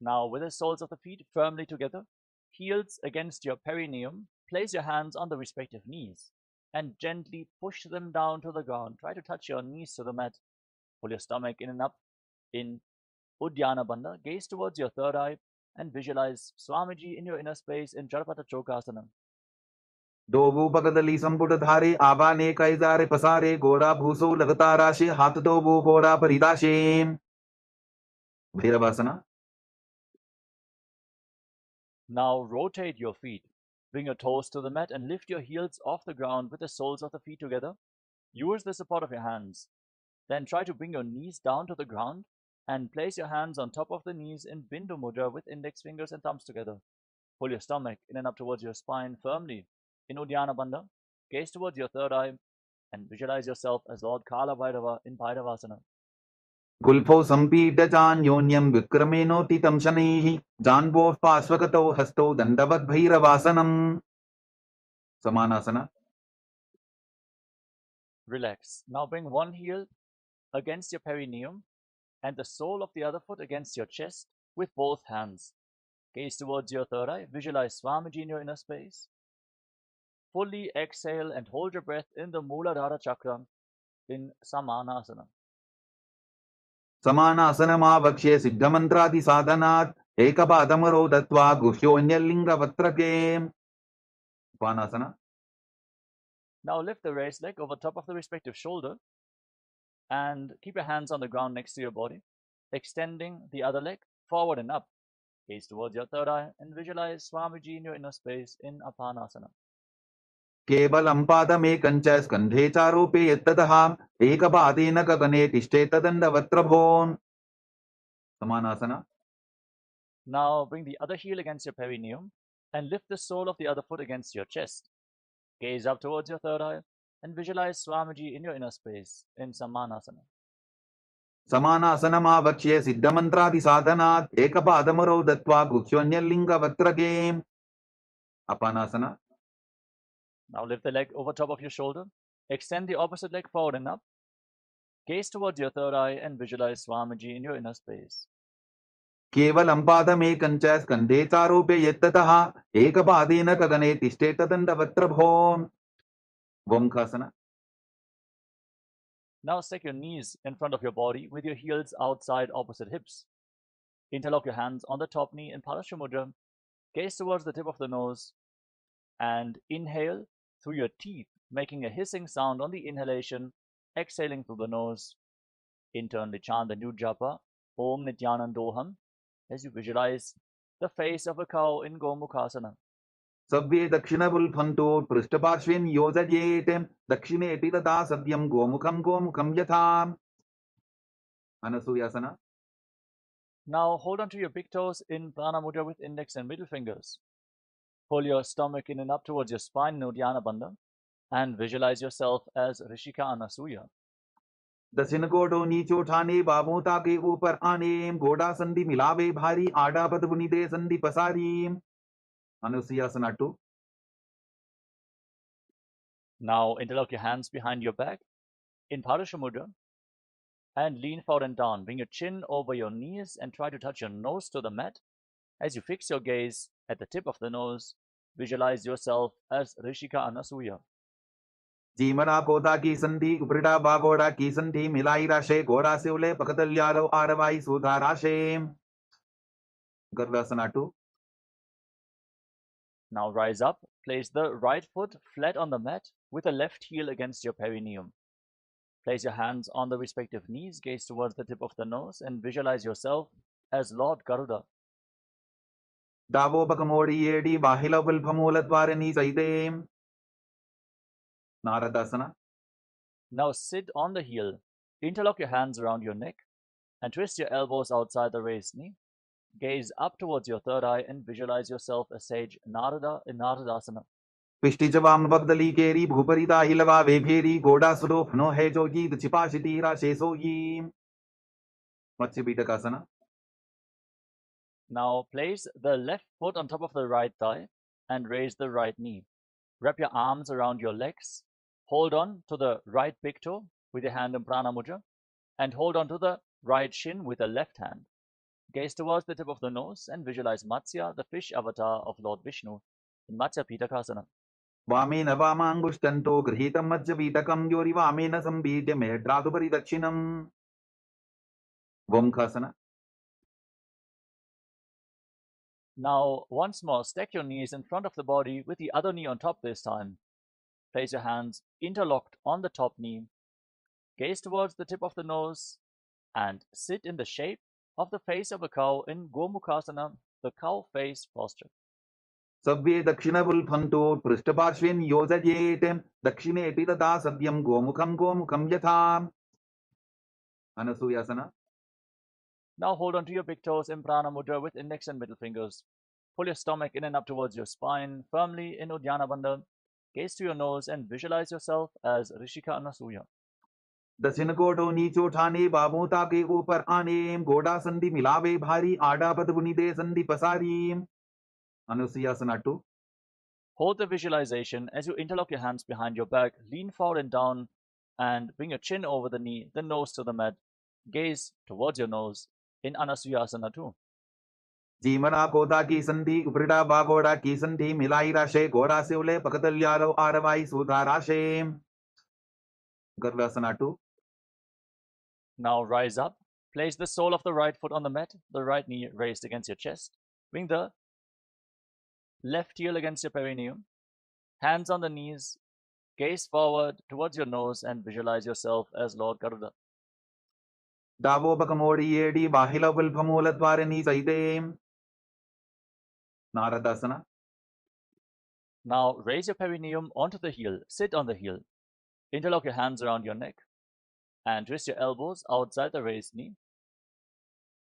Now with the soles of the feet firmly together, heels against your perineum, place your hands on the respective knees and gently push them down to the ground. Try to touch your knees to the mat. Pull your stomach in and up in Uddiyana Bandha. Gaze towards your third eye and visualize Swamiji in your inner space in Jarpata Chokasana. Dogu pagadali samputadhare avane kaizare pasare gora bhuso lagatarashe hath dogu gora paridashe. Bhairavasana. Now rotate your feet. Bring your toes to the mat and lift your heels off the ground with the soles of the feet together. Use the support of your hands. Then try to bring your knees down to the ground and place your hands on top of the knees in Bindu Mudra with index fingers and thumbs together. Pull your stomach in and up towards your spine firmly in Uddiyana Bandha. Gaze towards your third eye and visualize yourself as Lord Kala Bhairava in Bhairavasana. Gulpho sampita janyonyam vikrameno titam shanihi janvo pasvakato hasto dandavad bhairavasanam. Samanasana. Relax. Now bring one heel against your perineum and the sole of the other foot against your chest with both hands. Gaze towards your third eye. Visualize Swamiji in your inner space. Fully exhale and hold your breath in the Mooladhara Chakra in Samanasana. Samanasana siddhamantrati sadhanat ekapadamaro datva guhyonyalingavatrake. Upanasana. Now lift the raised leg over top of the respective shoulder and keep your hands on the ground next to your body, extending the other leg forward and up. Gaze towards your third eye and visualize Swamiji in your inner space in Apanasana. केवलं पादमेकं च स्कन्धे चारोपे यत्ततः एकपादेन गगने तिष्ठेतदण्डवत्रभोन्. Samanasana. Now bring the other heel against your perineum and lift the sole of the other foot against your chest. Gaze up towards your third eye and visualize Swamiji in your inner space in Samanasana. समानासनमावक्ष्य सिद्धमन्त्रादिसाधनात् एकपादमरौ दत्त्वा गुह्योऽन्यलिङ्गवत्रके. Apanasana. Now lift the leg over top of your shoulder, extend the opposite leg forward and up. Gaze towards your third eye and visualize Swamiji in your inner space. केवलं पादमेकं च स्कन्धे चारोपे यत्ततः एकपादेन गगने तिष्ठेतदण्डवत्रभोन्. Vomkhasana. Now stack your knees in front of your body with your heels outside opposite hips. Interlock your hands on the top knee in Paramashivoham. Gaze towards the tip of the nose and inhale through your teeth, making a hissing sound on the inhalation, exhaling through the nose. Internally chant the new japa, Om Nityanandoham, as you visualize the face of a cow in Gomukhasana. सव्ये दक्षिणवुल्फन्तो पृष्ठपार्श्वेन योजयेत् दक्षिणेऽपि तथा सव्यं गोमुखं यथा. Anasuyasana. Now hold on to your big toes in Prana Mudra with index and middle fingers. Pull your stomach in and up towards your spine in Uddiyana Bandha and visualize yourself as Rishika Anasuya. दक्षिण गोडो नीचो ठाने बाबों ताके ऊपर आने गोडा संधि मिलावे भारी आडा पदपुनि दे संधि पसारी. Anusuyasana 2. Now interlock your hands behind your back in Parasha Mudra and lean forward and down. Bring your chin over your knees and try to touch your nose to the mat. As you fix your gaze at the tip of the nose, visualize yourself as Rishika Anasuya. जीमना कोदा की संधि उपरिटा बागोड़ा की संधि मिलाई राशे गोरा से उले पकतल्यालो आरवाई सुधा राशे. Garvasana 2. Now rise up, place the right foot flat on the mat with the left heel against your perineum. Place your hands on the respective knees, gaze towards the tip of the nose and visualize yourself as Lord Garuda. दावो बकमोड़ी येडी बाहिला विल्फमूलद्वारनी सैते. Naradasana. Now sit on the heel, interlock your hands around your neck and twist your elbows outside the raised knee. Gaze up towards your third eye and visualize yourself as sage Narada in Naradasana. पिष्टिजवाम बगदली केरी भूपरिता हिलवा वेभेरी गोडा सुरोफनो है जोगी छिपाशिटी राशे सोगी. Matsya-Pitakasana. Now place the left foot on top of the right thigh and raise the right knee. Wrap your arms around your legs. Hold on to the right big toe with your hand in Prana Mudra and hold on to the right shin with the left hand. Gaze towards the tip of the nose and visualize Matsya, the fish avatar of Lord Vishnu, in Matsya-Pitakasana. वामेन वामाङ्गुष्टन्तो गृहीतं मज्जपीठकं योरि वामेन संबीड्य मेढ्रातुपरि दक्षिणम्. Vomkhasana. Now, once more, stack your knees in front of the body with the other knee on top this time. Place your hands interlocked on the top knee. Gaze towards the tip of the nose and sit in the shape of the face of a cow in Gomukhasana, the cow face posture. सव्ये दक्षिणवुल्फन्तो पृष्ठपार्श्वेन योजयेत् दक्षिणेऽपि तथा सव्यं गोमुखं यथा. Anasuyasana. Now hold on to your big toes in Prana Mudra with index and middle fingers. Pull your stomach in and up towards your spine, firmly in Uddiyana Bandha. Gaze to your nose and visualize yourself as Rishika Anasuya. दक्षिण कोटो नीचो ठाने बाबों ताके ऊपर आने गोडा संधि मिलावे भारी आडा पदपुनि दे संधि पसारी. Anusuyasana 2. Hold the visualization as you interlock your hands behind your back, lean forward and down, and bring your chin over the knee, the nose to the mat. Gaze towards your nose in Anasuyasana 2. जीमना कोदा की संधि उपरिटा बागोड़ा की संधि मिलाई राशे गोरा से उले पकतल्यालो आरवाई सुधा राशे. Garvasana 2. Now rise up, place the sole of the right foot on the mat, the right knee raised against your chest. Bring the left heel against your perineum. Hands on the knees, gaze forward towards your nose and visualize yourself as Lord Garuda. Davobakamodigedi Bahilapulpamooladwarani Saite. Naradasana. Now raise your perineum onto the heel, sit on the heel. Interlock your hands around your neck and twist your elbows outside the raised knee.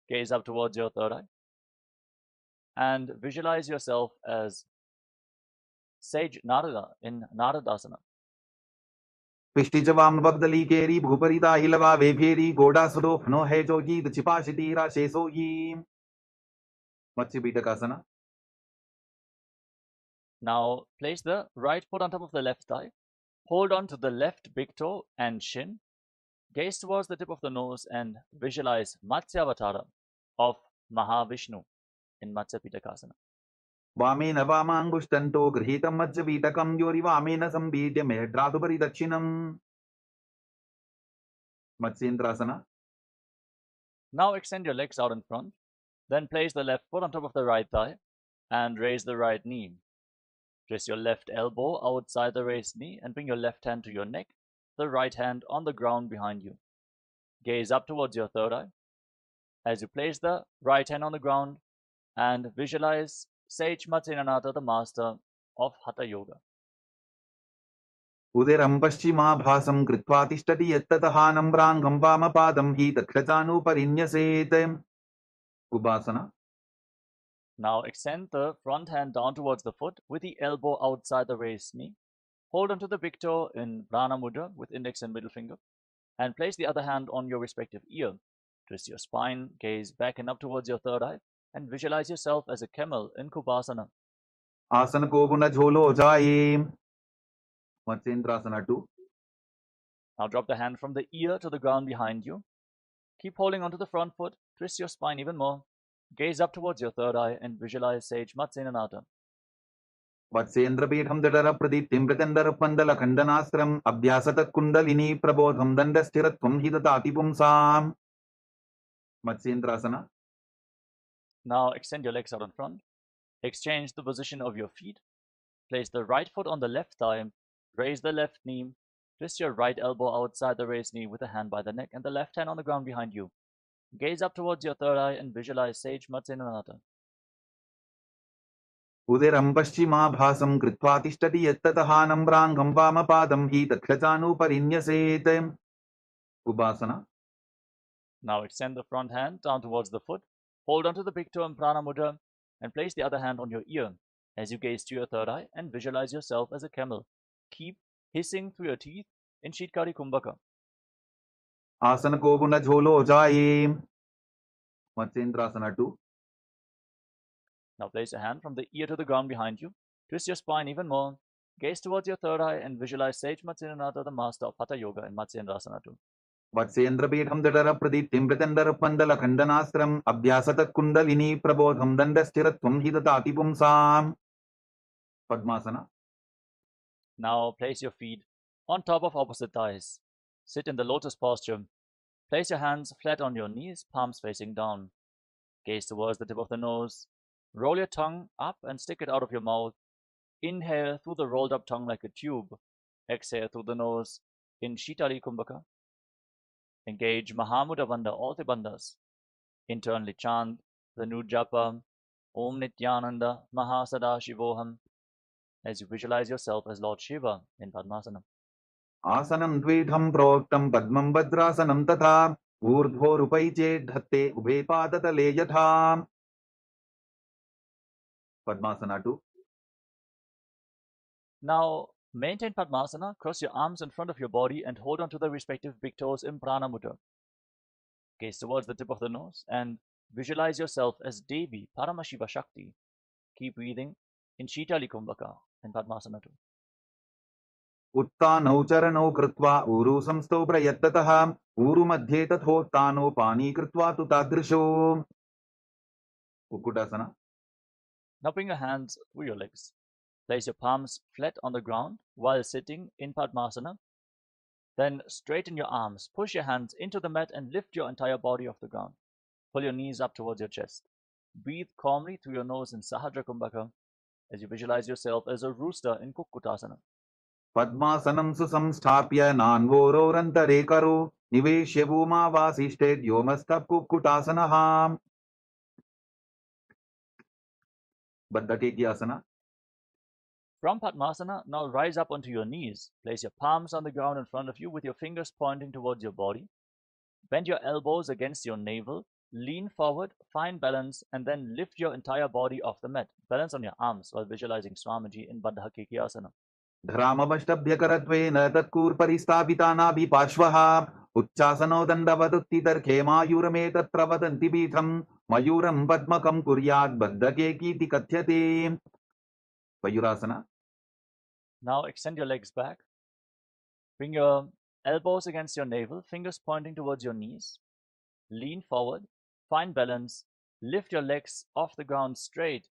Gaze up towards your third eye and visualize yourself as Sage Narada in Naradasana. Pishtijavam Bagdali Keri Bhuparita Hilava Veperi Godasuro No Hejogi the Chipashitira Shesoyi. Matsibhitakasana. Now place the right foot on top of the left thigh. Hold on to the left big toe and shin. Gaze towards the tip of the nose and visualize Matsyavatara of Mahavishnu in Matsyapitakasana. Vamena Vamangushtanto Grihitam Matsabhitakam Yori Vamena Sambhidya Mehdrathupari Dakshinam. Matsyendrasana. Now extend your legs out in front. Then place the left foot on top of the right thigh and raise the right knee. Twist your left elbow outside the raised knee and bring your left hand to your neck, the right hand on the ground behind you. Gaze up towards your third eye. As you place the right hand on the ground and visualize Sage Matsyendrasana, the master of Hatha Yoga. Uderam Paschimabhasam Kritva Tishtati Yattatahanam Brangam Vamapadam Hi Takshachanu Parinyaset. Ubhasana. Now extend the front hand down towards the foot with the elbow outside the raised knee. Hold onto the big toe in Prana Mudra with index and middle finger and place the other hand on your respective ear. Twist your spine, gaze back and up towards your third eye and visualize yourself as a camel in Kubhasana. Asana Koguna Jholo Jaye. Matsyendrasana 2. Now drop the hand from the ear to the ground behind you. Keep holding onto the front foot, twist your spine even more. Gaze up towards your third eye and visualize Sage Matsyendrasana. Vatsendrapitham Dadara Pradiptim Pratendara Pandala Khandanastram Abhyasata Kundalini Prabodham Dandasthiratvam Hidatati Pumsam. Matsyendrasana. Now extend your legs out in front. Exchange the position of your feet. Place the right foot on the left thigh. Raise the left knee. Twist your right elbow outside the raised knee with a hand by the neck and the left hand on the ground behind you. Gaze up towards your third eye and visualize Sage Matsyendrasana. Uderam Paschimabhasam Kritva Tishtati Yattatahanam Brangam Vamapadam Hi Takshachanu Parinyaset. Ubhasana. Now extend the front hand down towards the foot. Hold onto the big toe in Prana Mudra and place the other hand on your ear as you gaze to your third eye and visualize yourself as a camel. Keep hissing through your teeth in Shitkari Kumbhaka. Asana Koguna Jholo Jaye. Matsyendrasana 2. Now place your hand from the ear to the ground behind you. Twist your spine even more. Gaze towards your third eye and visualize Sage Matsyendrasana, the master of Hatha Yoga in Matsyendrasana 2. Vatsendrapitham Dadara Pradiptim Pratendara Pandala Khandanastram Abhyasata Kundalini Prabodham Dandasthiratvam Hidatati Pumsam. Padmasana. Now place your feet on top of opposite thighs. Sit in the lotus posture. Place your hands flat on your knees, palms facing down. Gaze towards the tip of the nose. Roll your tongue up and stick it out of your mouth. Inhale through the rolled up tongue like a tube. Exhale through the nose in Shitali Kumbhaka. Engage Mahamudra Bandha, all the bandhas. Internally chant the new japa, Om Nityananda Mahasadashivoham, as you visualize yourself as Lord Shiva in Padmasana. Asanam Dvedham Proktam Padmam Bhadrasanam Tatha Urdhvo Rupaiche Dhatte Ubhe Padatale Yatha. Padmasana 2. Now maintain Padmasana, cross your arms in front of your body and hold on to the respective big toes in Prana Mudra. Gaze towards the tip of the nose and visualize yourself as Devi, Paramashiva Shakti. Keep breathing in Shitali Kumbhaka in Padmasana 2. Uttanau charanau kritva uru samsto prayattataha uru madhye tathottano pani kritva tu tadrisho. Ukkutasana. Now bring your hands through your legs. Place your palms flat on the ground while sitting in Padmasana. Then straighten your arms, push your hands into the mat and lift your entire body off the ground. Pull your knees up towards your chest. Breathe calmly through your nose in Sahadra Kumbhaka as you visualize yourself as a rooster in Kukkutasana. पद्मासनं सुसंस्थाप्य नान्वोरोरन्तरे करो निवेश्य भूमावासिष्ठे व्योमस्तः कुक्कुटासनः बद्धकेट्यासना. From Padmasana, now rise up onto your knees. Place your palms on the ground in front of you with your fingers pointing towards your body. Bend your elbows against your navel. Lean forward, find balance, and then lift your entire body off the mat. Balance on your arms while visualizing Swamiji in Baddha Kekiasana. धरामवष्टभ्यकरत्वेन तत्कूर्परिस्थापितानाभिपार्श्वः उच्चासनो दण्डवदुत्तितर्खे तत्र वदन्ति पीठम् मयूरं पद्मकं कुर्यात् बद्धकेकीति कथ्यते. Mayurasana. Now extend your legs back. Bring your elbows against your navel, fingers pointing towards your knees. Lean forward, find balance, lift your legs off the ground straight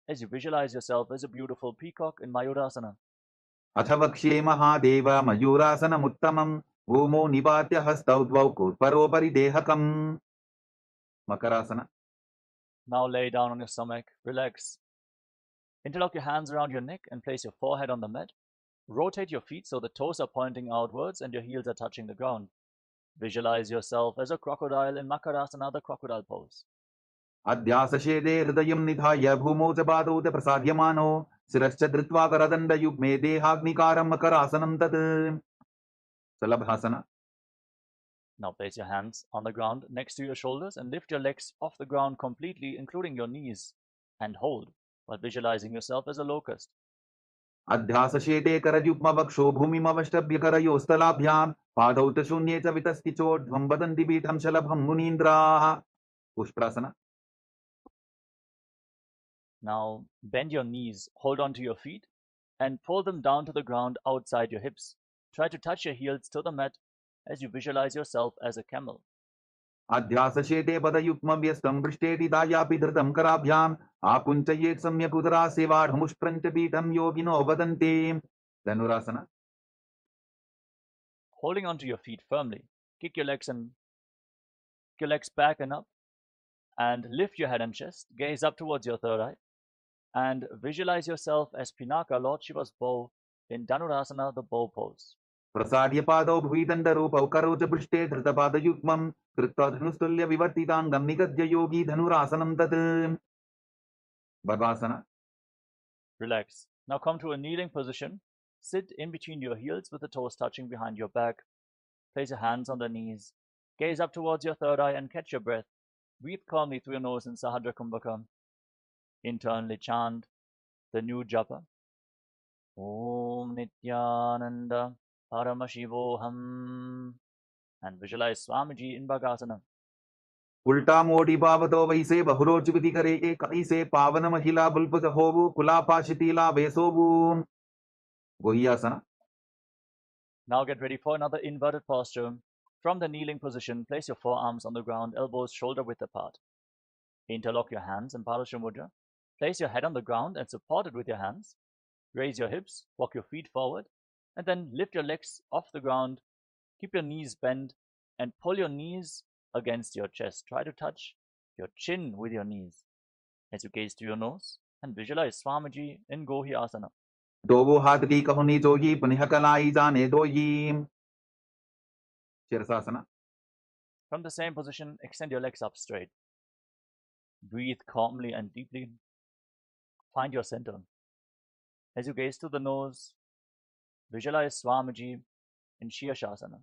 as you visualize yourself as a beautiful peacock in Mayurasana. अथ वक्ष्ये महादेव मयूरासनमुत्तमं भूमौ निपात्य हस्तौ द्वौ कूर्परोपरि देहकम्. Makarasana. Now lay down on your stomach, relax. Interlock your hands around your neck and place your forehead on the mat. Rotate your feet so the toes are pointing outwards and your heels are touching the ground. Visualize yourself as a crocodile in Makarasana, the crocodile pose. अध्यासशेदे हृदयं निधाय भूमौ च पादौ च प्रसाद्यमानो शिरश्च धृत्वा करदण्डयुग्मे देहाग्निकारं मकरासनं तत्. Salabhasana. Now place your hands on the ground next to your shoulders and lift your legs off the ground completely, including your knees, and hold while visualizing yourself as a locust. अध्यासशेटे करयुग्मवक्षो भूमिमवष्टभ्यकरयोस्तलाभ्यां पादौ च शून्ये च वितस्ति चोर्ध्वं वदन्ति पीठं शलभं मुनीन्द्राः. पुष्प्रासना. Now bend your knees, hold on to your feet, and pull them down to the ground outside your hips. Try to touch your heels to the mat as you visualize yourself as a camel. अध्यासशेटे पदयुग्मव्यस्तं पृष्ठेति दायापि धृतं कराभ्याम् आकुञ्चयेत् सम्यक् उदरासेवाढमुष्प्रञ्च पीठं योगिनो वदन्ति. Dhanurasana. Holding onto your feet firmly, kick your legs back and up, and lift your head and chest. Gaze up towards your third eye, and visualize yourself as Pinaka, Lord Shiva's bow, in Dhanurasana, the bow pose. प्रसाद्य पादौ भुविदण्डरूपौ करौ च पृष्ठे धृतपादयुग्मं कृत्वा धनुस्तुल्य विवर्तिताङ्गं निगद्य योगी धनुरासनं तत्. Bhavasana. Relax. Now come to a kneeling position. Sit in between your heels with the toes touching behind your back. Place your hands on the knees. Gaze up towards your third eye and catch your breath. Breathe calmly through your nose in Sahadra Kumbhaka. Internally chant the new japa. Om Nityananda Paramashivoham. And visualize Swamiji in Bhagasana. उल्टा मोड़ी बावतो वैसे बहुरोचुति करे कैसे पावन महिला बुल्प होबु कुलापाशितीला वेसोबु. गोहियासना. Now get ready for another inverted posture. From the kneeling position, place your forearms on the ground, elbows shoulder width apart. Interlock your hands in Padasha Mudra. Place your head on the ground and support it with your hands. Raise your hips, walk your feet forward, and then lift your legs off the ground. Keep your knees bent and pull your knees against your chest. Try to touch your chin with your knees as you gaze to your nose and visualize Swamiji in Gohi Asana. दोवो हाथ की कहुनी जोगी पुनिह कलाई जाने दोयी. Shirasasana. From the same position, extend your legs up straight. Breathe calmly and deeply. Find your center. As you gaze to the nose, visualize Swamiji in Shirshasana.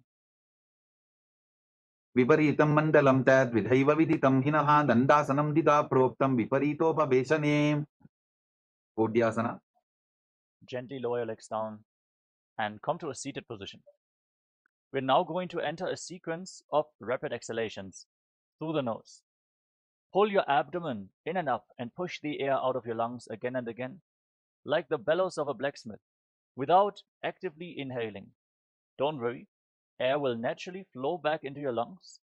विपरीतं मण्डलं तद्विधैव विदितं हिनः दण्डासनं दिदा प्रोक्तं विपरीतोपवेशने. कोड्यासना. Gently lower your legs down and come to a seated position. We're now going to enter a sequence of rapid exhalations through the nose. Pull your abdomen in and up and push the air out of your lungs again and again, like the bellows of a blacksmith, without actively inhaling. Don't worry, air will naturally flow back into your lungs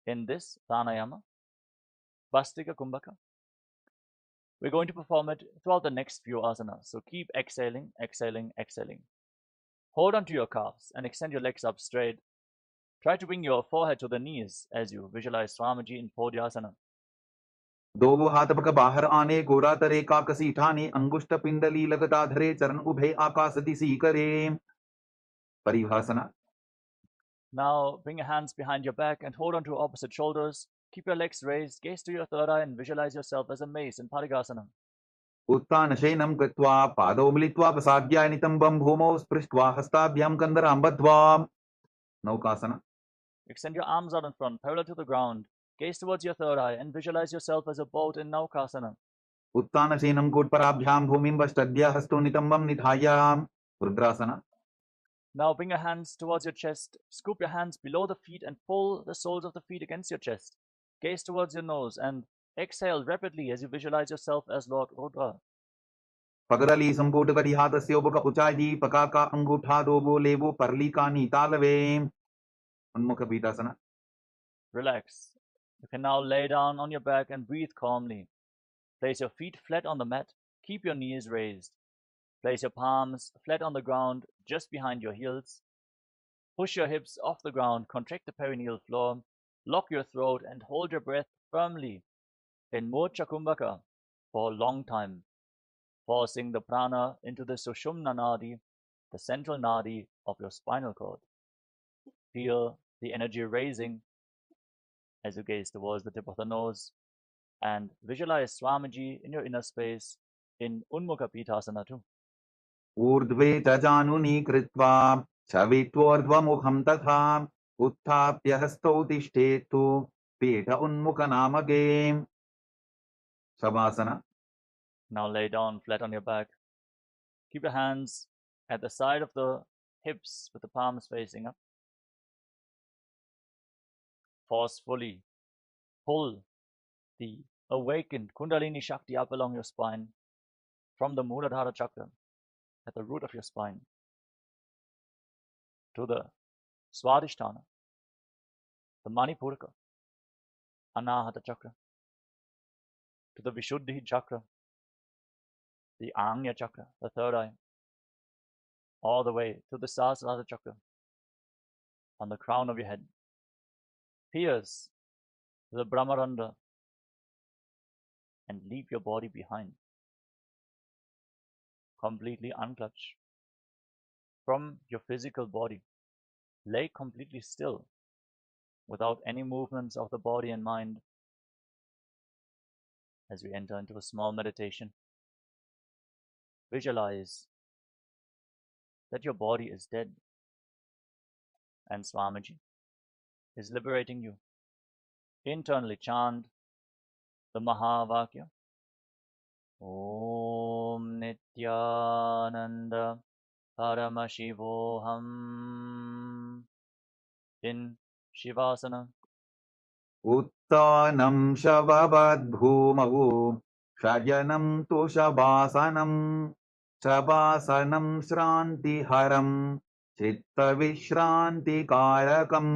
in this pranayama, Vastika Kumbhaka. We're going to perform it throughout the next few asanas, so keep exhaling, exhaling, exhaling. Hold onto your calves and extend your legs up straight. Try to bring your forehead to the knees as you visualize Swamiji in Podyasana. दो हाथ पक बाहर आने, गोरा तरे काकसी ठाने, अंगुष्ठ पिंडली लगता धरे, चरण उभे आकाश दिसी करे. परिभाषना. Now bring your hands behind your back and hold on to opposite shoulders. Keep your legs raised, gaze to your third eye and visualize yourself as a mace in Parigasana. उत्थान शयनं कृत्वा पादौ मिलित्वा प्रसाद्य नितम्बं भूमौ स्पृष्ट्वा हस्ताभ्यां कन्दरां बद्ध्वा. नौकासना. Extend your arms out in front, parallel to the ground. Gaze towards your third eye and visualize yourself as a boat in Naukasana. उत्थान शयनं कोट्पराभ्यां भूमिं पश्चाद्य हस्तो नितम्बं निधाय. रुद्रासना. Now bring your hands towards your chest, scoop your hands below the feet and pull the soles of the feet against your chest. Gaze towards your nose and exhale rapidly as you visualize yourself as Lord Rudra. पगरली संपुट कटिहातस्य उपक उचाई पकाका अंगूठा दोबो लेबो परलिकानी तालवे. उन्मुख पीठासना. Relax. You can now lay down on your back and breathe calmly. Place your feet flat on the mat. Keep your knees raised. Place your palms flat on the ground just behind your heels. Push your hips off the ground, contract the perineal floor, lock your throat and hold your breath firmly in Murcha Kumbhaka for a long time, forcing the prana into the Sushumna Nadi, the central nadi of your spinal cord. Feel the energy raising as you gaze towards the tip of the nose and visualize Swamiji in your inner space in Unmukha Pithasana too. ऊर्ध्वे तजानुनी कृत्वा छवित्वोर्ध्वमुखं तथा उत्थाप्य हस्तौ तिष्ठेतु पीठ उन्मुखनामके. शवासना. Now lay down flat on your back. Keep your hands at the side of the hips with the palms facing up. Forcefully pull the awakened Kundalini Shakti up along your spine from the Muladhara Chakra at the root of your spine to the Swadhisthana, the Manipuraka, Anahata Chakra, to the Vishuddhi Chakra, the Anya Chakra, the third eye, all the way to the Sahasrara Chakra on the crown of your head. Pierce the Brahmarandha and leave your body behind. Completely unclutch from your physical body. Lay completely still without any movements of the body and mind as we enter into a small meditation. Visualize that your body is dead and Swamiji is liberating you. Internally chant the Mahavakya. Om Nityananda Paramashivoham in Shivasana. उत्थानं शववद्भूमौ शयनं तु शवासनं शवासनं श्रान्तिहरं चित्तविश्रान्तिकारकम्.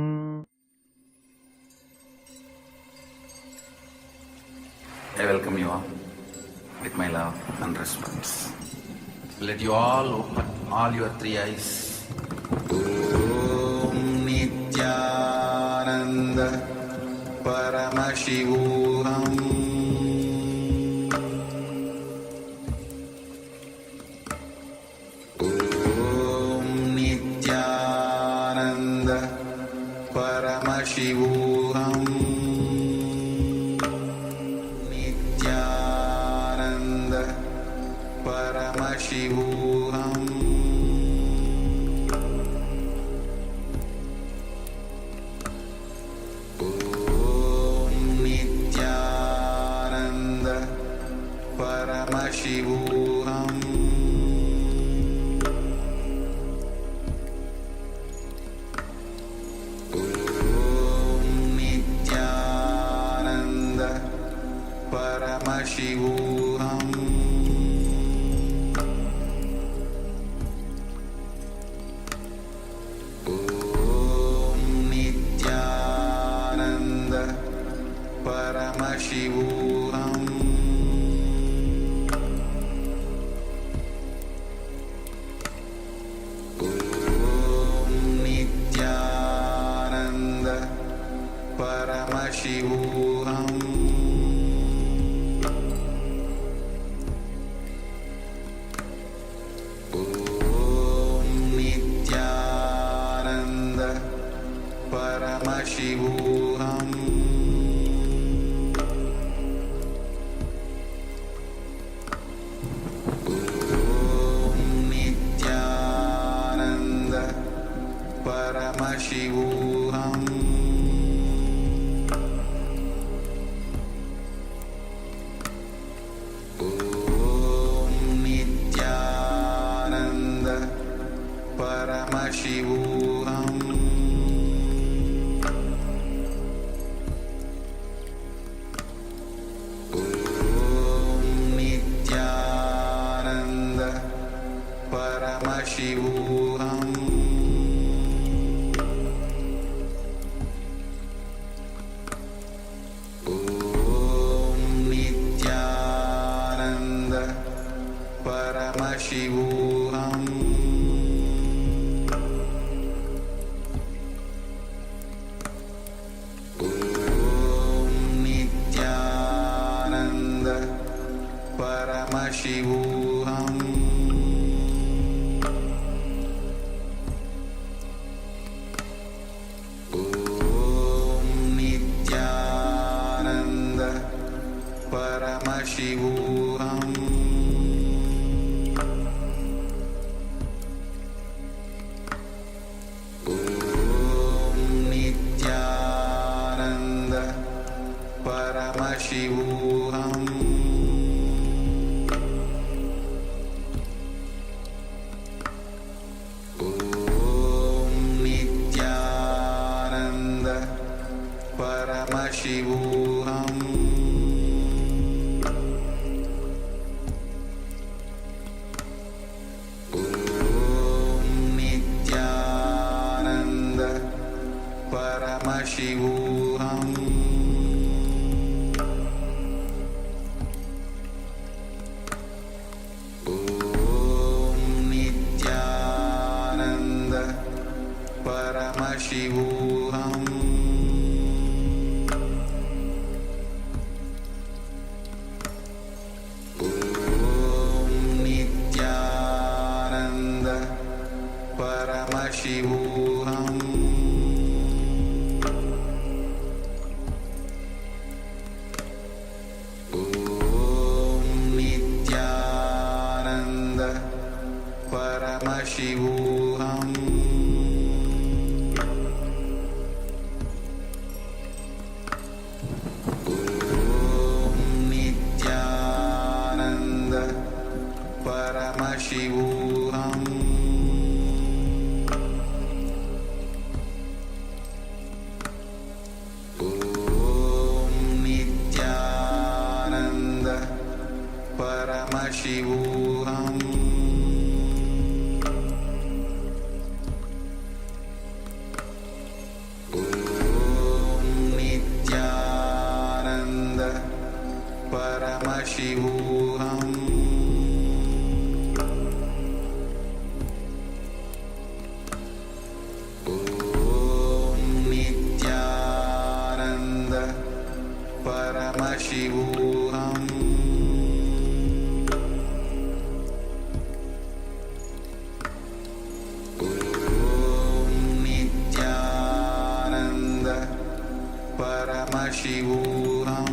I welcome you all with my love and respect. Let you all open all your three eyes. Om Nityananda Paramashivoham. Om Nityananda Paramashivoham. Paramashivoham. Om Nityananda Paramashivoham. Om Nityananda Paramashivoham. Paramashivoham. Paramashivoham. Om Nityananda Paramashivoham. Om Nityananda Paramashivoham. Paramashivoham. Om Nityananda Paramashivoham. Om Nityananda Paramashivoham. Paramashivoham. Om Nityananda Paramashivoham. Om Nityananda Paramashivoham. Paramashivoham. Om Nityananda Paramashivoham. Om Nityananda Paramashivoham. Paramashivoham. Om Nityananda Paramashivoham. Om Nityananda Paramashivoham. Paramashivoham. Om Nityananda Paramashivoham. Om Nityananda Paramashivoham.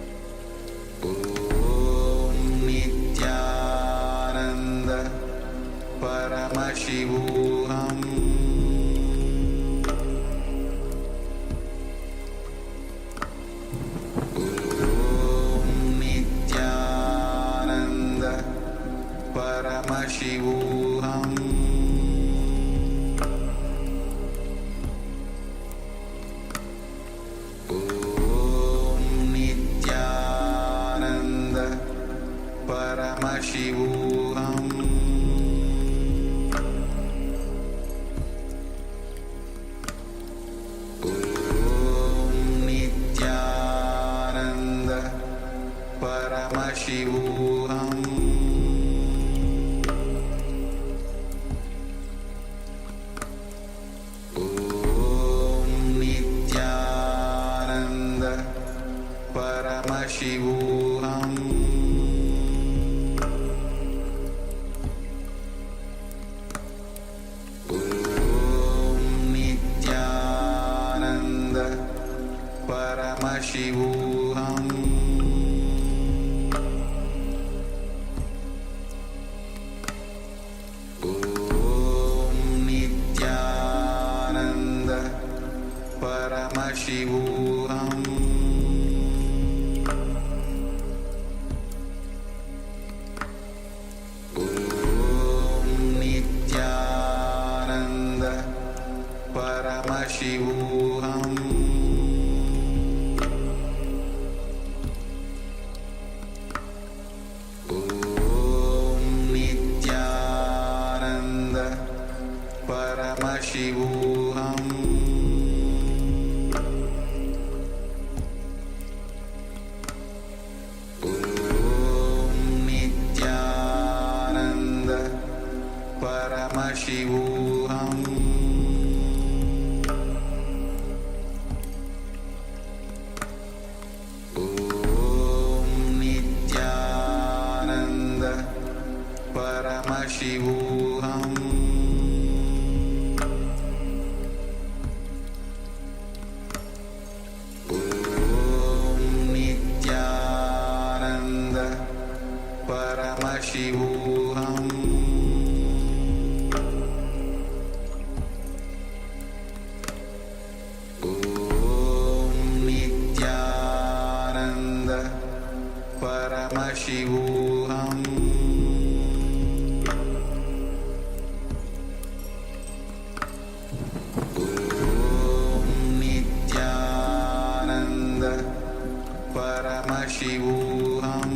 Paramashivoham. Om Nityananda Paramashivoham. Om Nityananda Paramashivoham. Paramashivoham. Paramashivoham. Om Nityananda Paramashivoham. Paramashivoham. Om Nityananda Paramashivoham. Om Nityananda Paramashivoham. Paramashivoham. Om Nityananda Paramashivoham.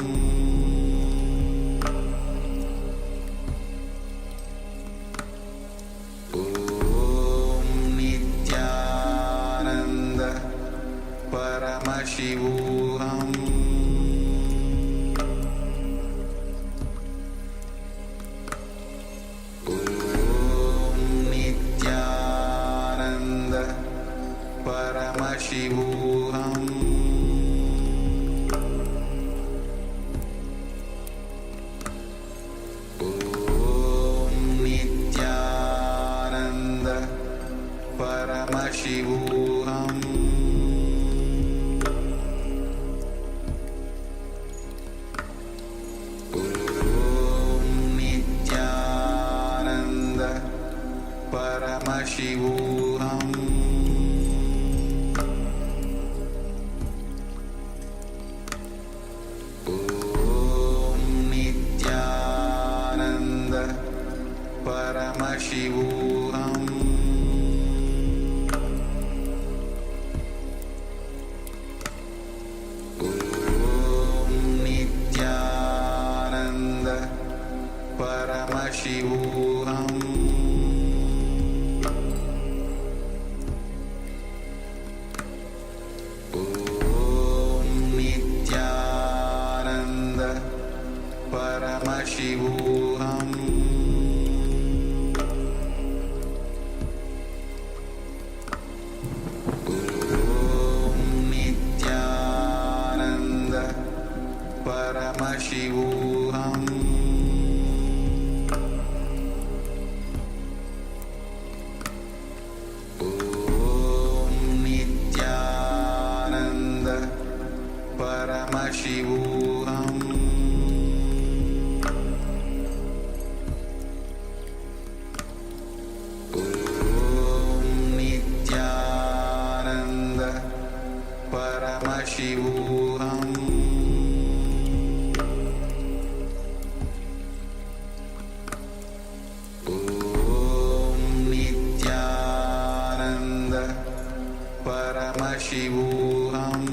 Om Nityananda Paramashivoham. Paramashivoham. Om Nityananda Paramashivoham. Om Nityananda Paramashivoham. Paramashivoham. Om Nityananda Paramashivoham. Om Nityananda Paramashivoham. Paramashivoham. Om Nityananda Paramashivoham. Om Nityananda Paramashivoham. Paramashivoham. Om Nityananda Paramashivoham.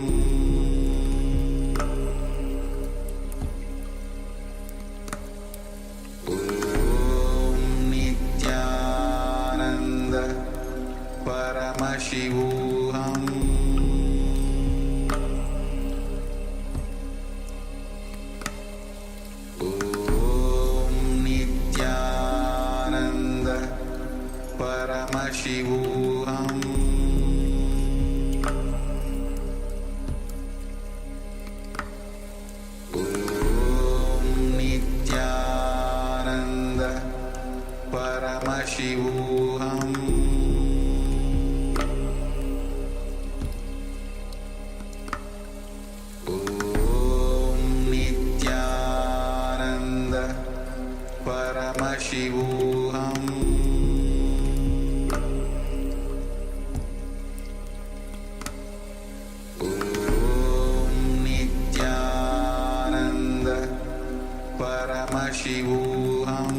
Om Nityananda Paramashivoham. Paramashivoham. Om Nityananda Paramashivoham. Om Nityananda Paramashivoham.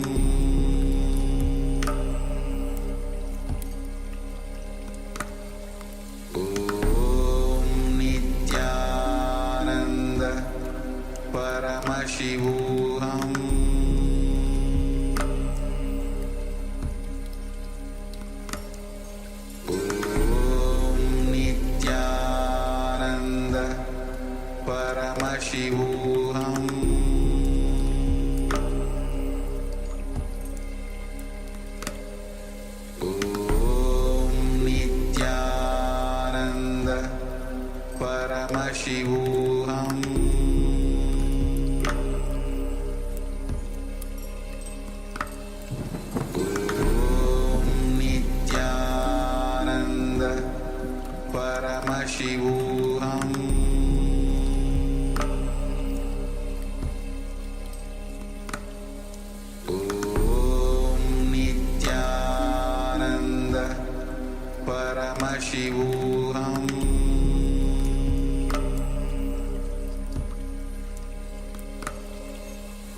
Paramashivoham.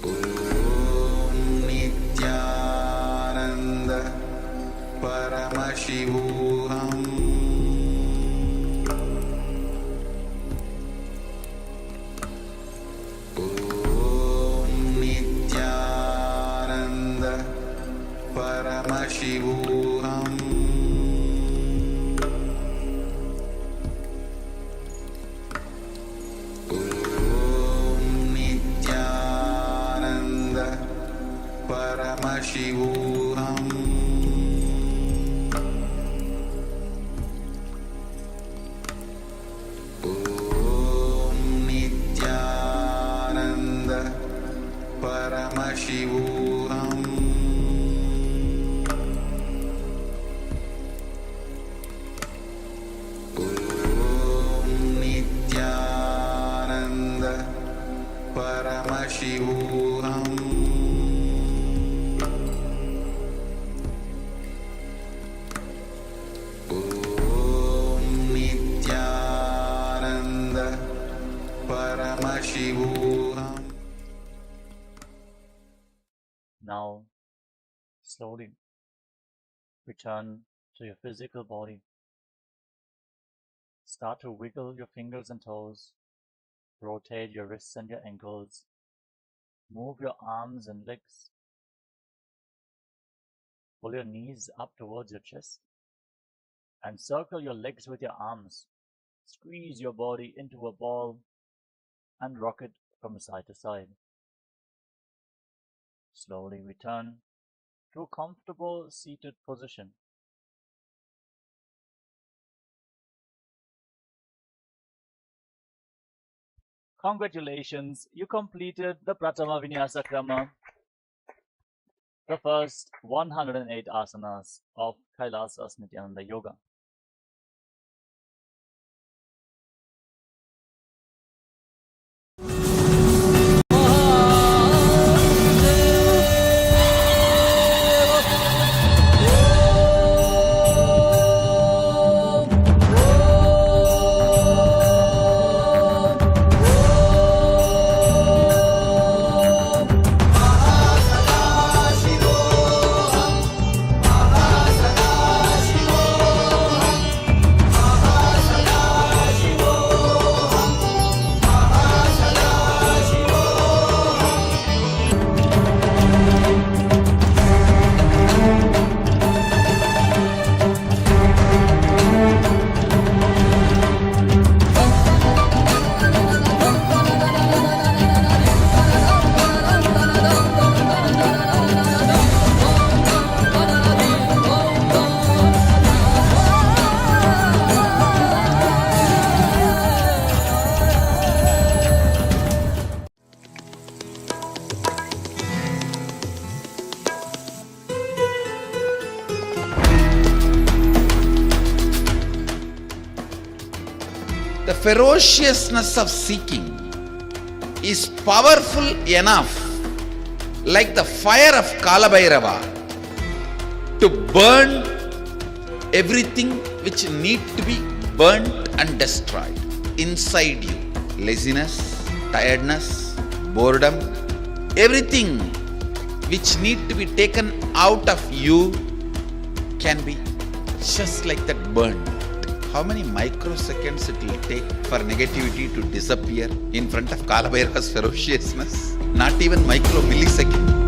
Om Nityananda Paramashivoham. Om Nityananda Paramashivoham. Om Nityananda Paramashivoham. Om Nityananda Paramashivoham. Om Nityananda Paramashivoham. Om Nityananda Paramashivoham. Now, slowly return to your physical body. Start to wiggle your fingers and toes. Rotate your wrists and your ankles. Move your arms and legs. Pull your knees up towards your chest. And circle your legs with your arms. Squeeze your body into a ball and rock it from side to side. Slowly return to a comfortable seated position. Congratulations, you completed the Pratama Vinyasa Krama, the first 108 asanas of Kailasas Nityananda Yoga. The ferociousness of seeking is powerful enough, like the fire of Kalabhairava, to burn everything which need to be burnt and destroyed inside you. Laziness, tiredness, boredom, everything which need to be taken out of you can be just like that burned. How many microseconds it will take for negativity to disappear in front of Kalabhairava's ferociousness? Not even micro millisecond.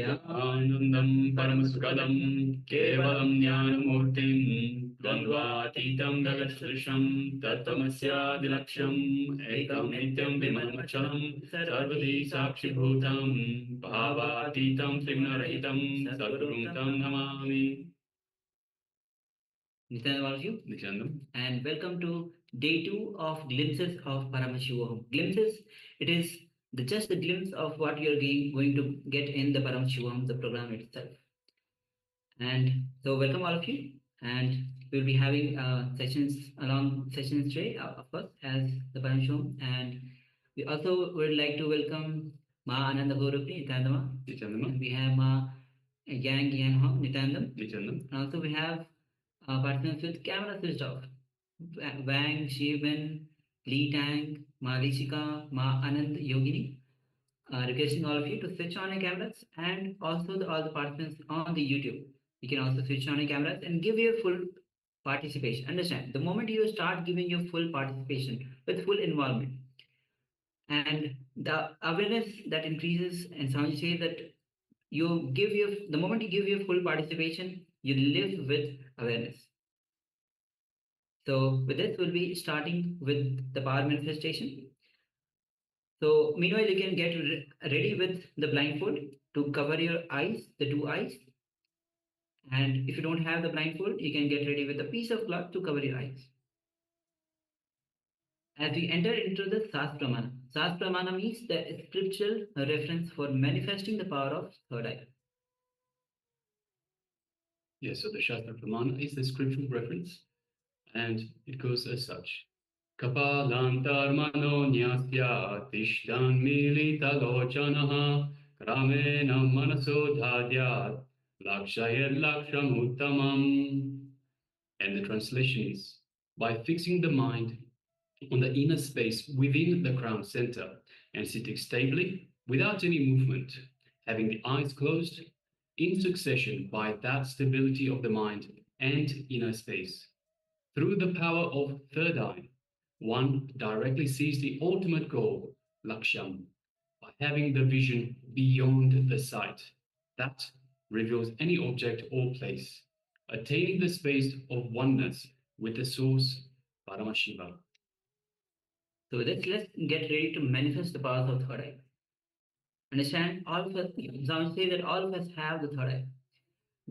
Nityanandam Paramasukadam Kevalam Jnanamurtim Dvandvatitam Gagashrisham Tattamasya Dilaksham Ekam Nityam Vimalmachalam Sarvadi Sakshi Bhutam Bhavatitam Signarahitam Sadgurum Tam Namami. Nityananda, all of you. Nityanandam. And welcome to day 2 of Glimpses of Paramashivoham. Glimpses, it is just the glimpse of what you're going to get in the Paramashivoham, the program itself. And so welcome all of you. And we'll be having sessions today, of course, as the Paramashivoham. And we also would like to welcome Ma Ananda Gaurupni, Nityanandama. And we have Ma Yang Yanhong, Nityanandam. And also we have participants with camera switched off. Wang, Shivan, Lee Tang, Ma Lishika, Ma Anand Yogini. Requesting all of you to switch on your cameras, and also all the participants on the YouTube. You can also switch on your cameras and give your full participation. Understand, the moment you start giving your full participation with full involvement, and the awareness that increases, and Swami says that the moment you give your full participation, you live with awareness. So with this, we'll be starting with the power manifestation. So meanwhile, you can get ready with the blindfold to cover your eyes, the two eyes. And if you don't have the blindfold, you can get ready with a piece of cloth to cover your eyes. As we enter into the Sastramana. Sastramana means the scriptural reference for manifesting the power of third eye. Yes, so the Shastra Pramana is the scriptural reference, and it goes as such. Kapalantar mano nyasya tishtan milita lochanaha kramena manaso dhadyat lakshayat laksham uttamam. And the translation is, by fixing the mind on the inner space within the crown center and sitting stably without any movement, having the eyes closed in succession by that stability of the mind and inner space. Through the power of third eye, one directly sees the ultimate goal, Laksham, by having the vision beyond the sight. That reveals any object or place, attaining the space of oneness with the source, Paramashiva. So let's get ready to manifest the powers of third eye. Understand, all of us, Swami says that all of us have the third eye.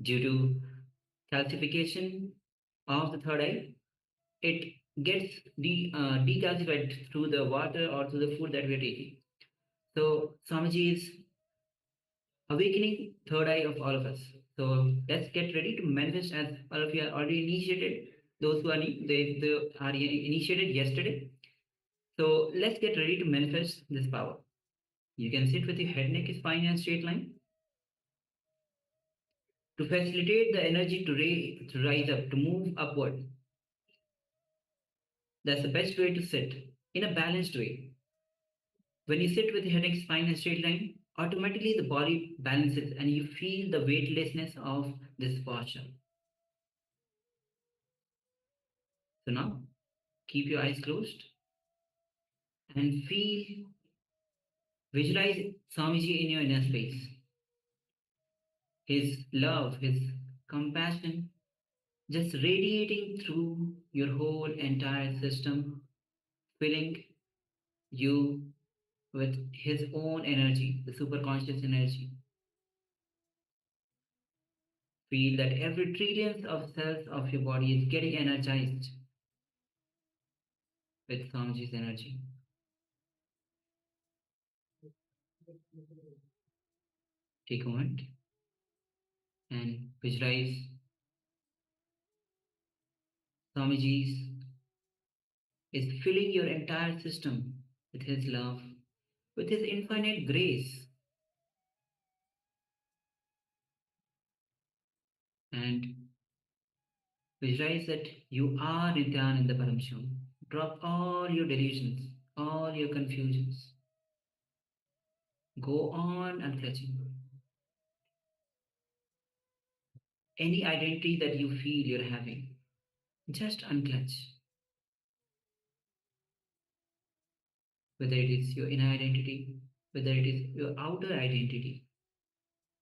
Due to calcification of the third eye, it gets decalcified through the water or through the food that we are taking. So Swamiji is awakening third eye of all of us. So let's get ready to manifest, as all of you are already initiated. Those who are new, they are initiated yesterday. So let's get ready to manifest this power. You can sit with your head, neck, spine, and straight line. To facilitate the energy to rise up, to move upward. That's the best way to sit, in a balanced way. When you sit with your head, neck, spine, and straight line, automatically the body balances and you feel the weightlessness of this posture. So now, keep your eyes closed and visualize Swamiji in your inner space. His love, his compassion, just radiating through your whole entire system, filling you with his own energy, the superconscious energy. Feel that every trillion of cells of your body is getting energized with Swamiji's energy. Take a moment and visualize Swamiji's is filling your entire system with his love, with his infinite grace. And visualize that you are Nityananda Paramasham. Drop all your delusions, all your confusions. Go on unclutching. Any identity that you feel you're having, just unclutch. Whether it is your inner identity, whether it is your outer identity,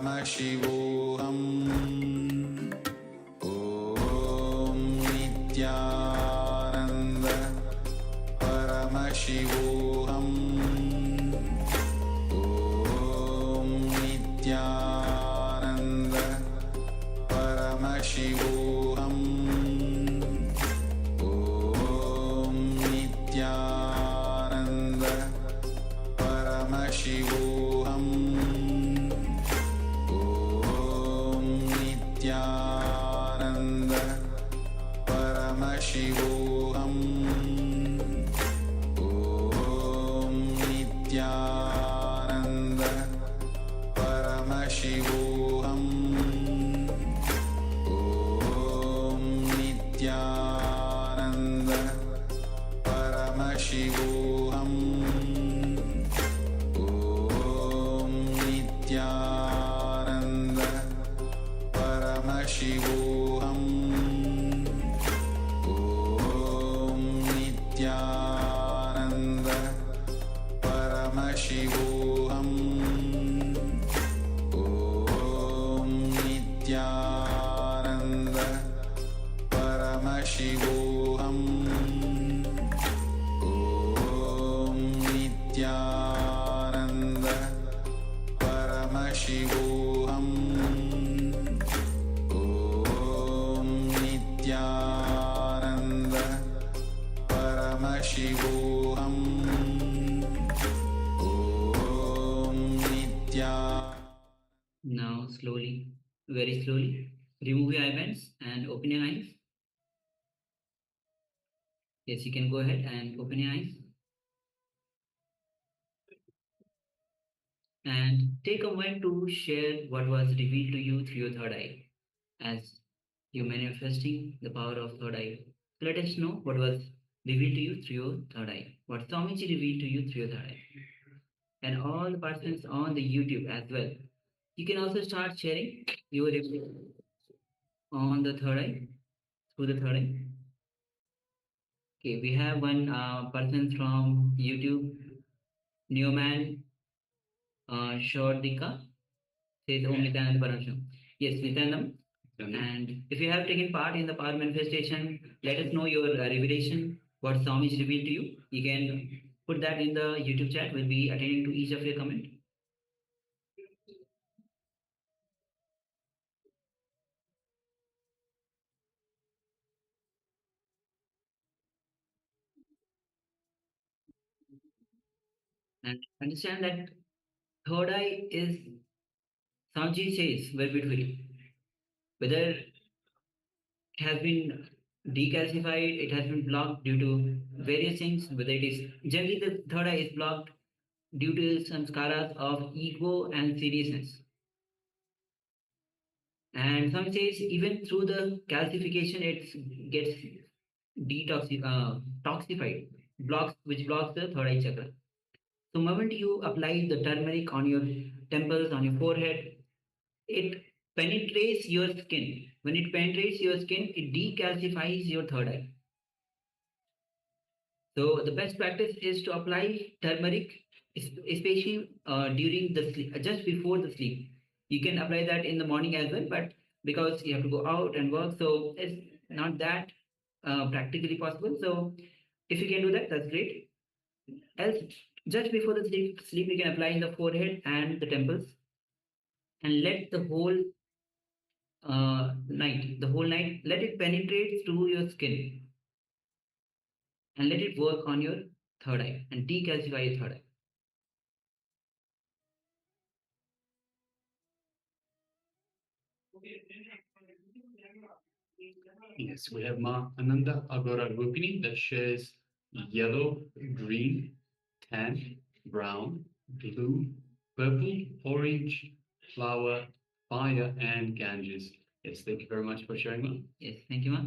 Paramashivoham. Om Nityananda Paramashivoham. Om Nityananda Paramashivoham. Om Nityananda Paramashivoham. Om Nityananda Paramashivoham. Om Nityananda Paramashivoham. Om Nityananda Paramashivoham. Om Nityananda Paramashivoham. Om Nityananda Paramashivoham. Om Nityananda Paramashivoham. Om Nityananda Paramashivoham. Om Nityananda Paramashivoham. Om Nityananda. Now, slowly, very slowly, remove your eyebands and open your eyes. Yes, you can go ahead and open your eyes. And take a moment to share what was revealed to you through your third eye as you manifesting the power of third eye. Let us know what was revealed to you through your third eye. What Swamiji revealed to you through your third eye. And all the participants on the YouTube as well. You can also start sharing your reveal on the third eye, through the third eye. Okay, we have one person from YouTube, Newman Shordika, says Om Nityananda Paramasham. Yes, Nityanandam. And if you have taken part in the power manifestation, let us know your revelation, what Swami is revealed to you. You can put that in the YouTube chat. We'll be attending to each of your comment. And understand that third eye is, Swamiji says very beautifully, whether it has been decalcified, it has been blocked due to various things, whether it is, generally the third eye is blocked due to some scaras of ego and seriousness. And some says even through the calcification, it gets toxified, which blocks the third eye chakra. So moment you apply the turmeric on your temples, on your forehead, it penetrates your skin. When it penetrates your skin, it decalcifies your third eye. So the best practice is to apply turmeric, especially during the sleep, just before the sleep. You can apply that in the morning as well, but because you have to go out and work, so it's not that practically possible. So if you can do that, that's great. Else, just before the sleep, you can apply in the forehead and the temples, and let the whole night, let it penetrate through your skin, and let it work on your third eye and decalcify your third eye. Yes, we have Ma Ananda Agora Rupini that shares yellow, green, tan, brown, blue, purple, orange, flower, fire, and Ganges. Yes, thank you very much for sharing, Ma. Yes, thank you, Ma.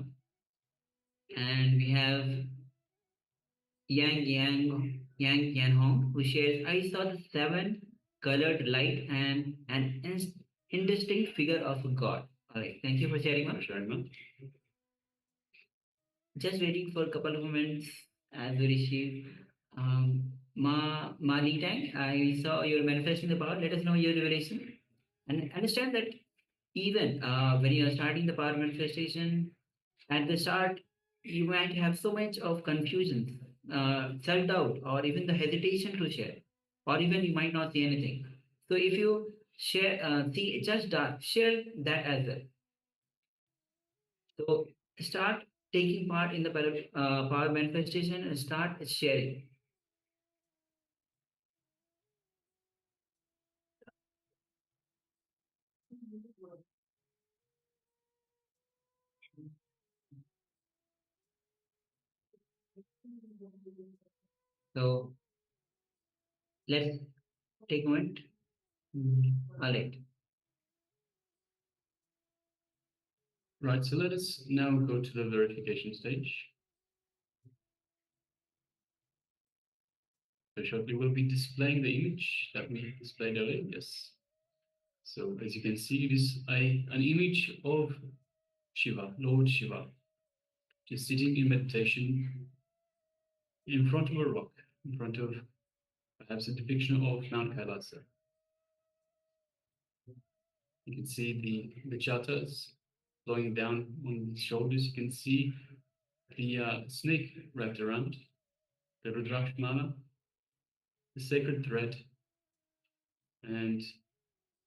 And we have Yang Yan Hong, who shares, I saw the 7 colored light and an indistinct figure of a god. All right, thank you for sharing, Ma. Just waiting for a couple of moments as we receive Ma Li Tang. I saw your manifesting the power. Let us know your revelation. And understand that even when you are starting the power manifestation, at the start, you might have so much of confusion, self-doubt, or even the hesitation to share, or even you might not see anything. So if you share, see just that, share that as well. So start taking part in the power manifestation and start sharing. So let's take a moment. All right. Right, so let us now go to the verification stage. So shortly we'll be displaying the image that we displayed earlier. Yes. So as you can see, it is an image of Shiva, Lord Shiva, just sitting in meditation in front of a rock, in front of perhaps a depiction of Mount Kailasa. You can see the jatas flowing down on his shoulders. You can see the snake wrapped around, the Rudrakshmala, the sacred thread, and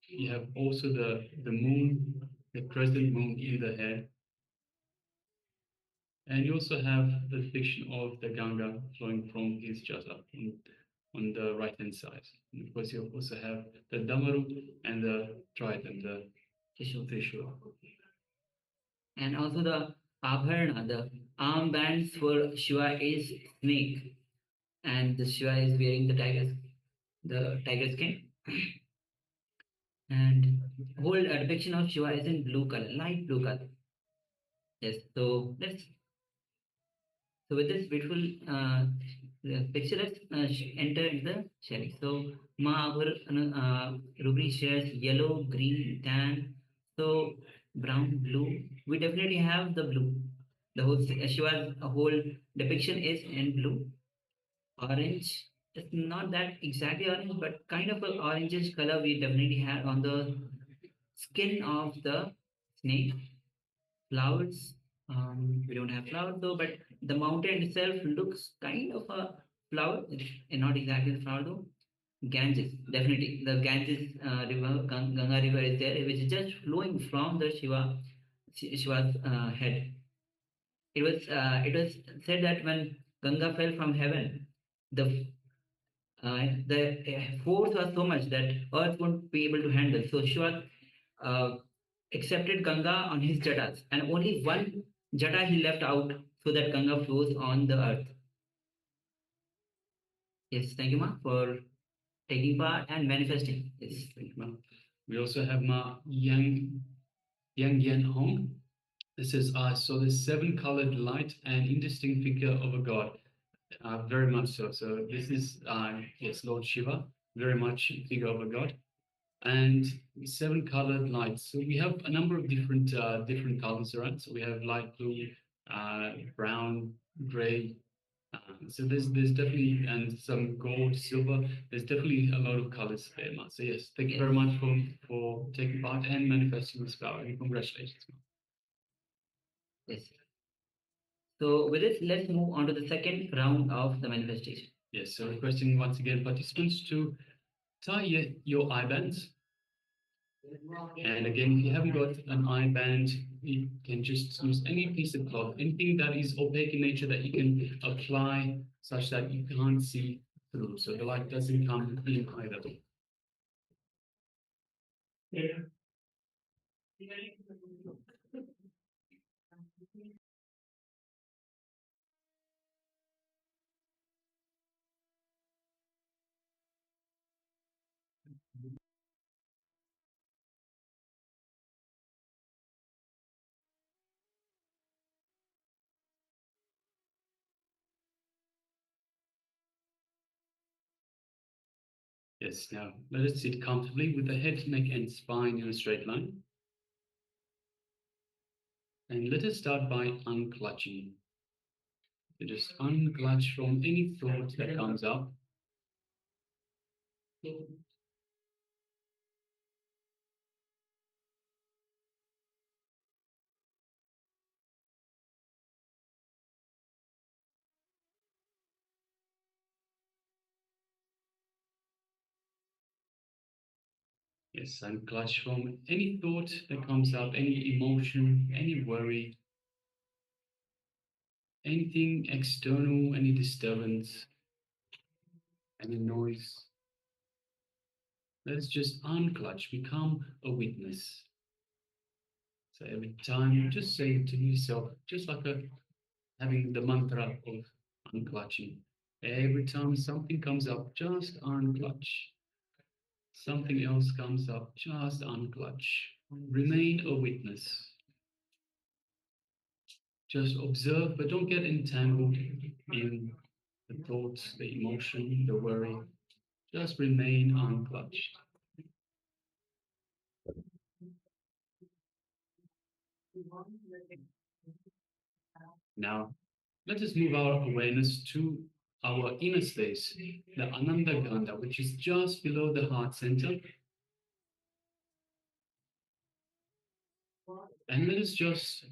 you have also the moon, the crescent moon in the hair. And you also have the depiction of the Ganga flowing from his jata on the right-hand side. And of course, you also have the Damaru and the trident, the Trishula. And also the abharana, the armbands for Shiva is snake, and the Shiva is wearing the tiger skin. And whole depiction of Shiva is in blue color, light blue color. Yes, so with this beautiful picture, let's enter into the sharing. So Ruby shares yellow, green, tan, so brown, blue. We definitely have the blue. The whole Shiva's whole depiction is in blue. Orange, it's not that exactly orange, but kind of an orangish color we definitely have on the skin of the snake. Clouds, we don't have clouds though, but the mountain itself looks kind of a flower. It's not exactly the flower though. Ganges, definitely the Ganges river, Ganga river is there, which is just flowing from the Shiva's head. It was said that when Ganga fell from heaven, the force was so much that earth wouldn't be able to handle. So Shiva uh, accepted Ganga on his jatas, and only one jata he left out so that Ganga flows on the earth. Yes, thank you, Ma, for taking part and manifesting. Yes, Thank you, Ma. We also have Ma Yang Yan Hong. This is so the seven-colored light and indistinct figure of a god. Very much so. So this is yes, Lord Shiva, very much figure of a god, and seven-colored lights. So we have a number of different colors around. So we have light blue, brown, gray. So there's definitely, and some gold, silver. There's definitely a lot of colors there, Ma. So yes, thank you very much for taking part and manifesting this power, and congratulations, Ma. yes. So with this, let's move on to the second round of the manifestation. Yes, so requesting once again participants to tie your eye bands. And again, if you haven't got an eye band, you can just use any piece of cloth, anything that is opaque in nature that you can apply such that you can't see through. So the light doesn't come in either. Yes, now let us sit comfortably with the head, neck, and spine in a straight line. And let us start by unclutching. So just unclutch from any thought that comes up. Yes, unclutch from any thought that comes up, any emotion, any worry, anything external, any disturbance, any noise. Let's just unclutch, become a witness. So every time, just say it to yourself, just like having the mantra of unclutching. Every time something comes up, just unclutch. Something else comes up, just unclutch. Remain a witness. Just observe, but don't get entangled in the thoughts, the emotion, the worry. Just remain unclutched. Now, let us move our awareness to our inner space, the Ananda Gandha, which is just below the heart center. And let us just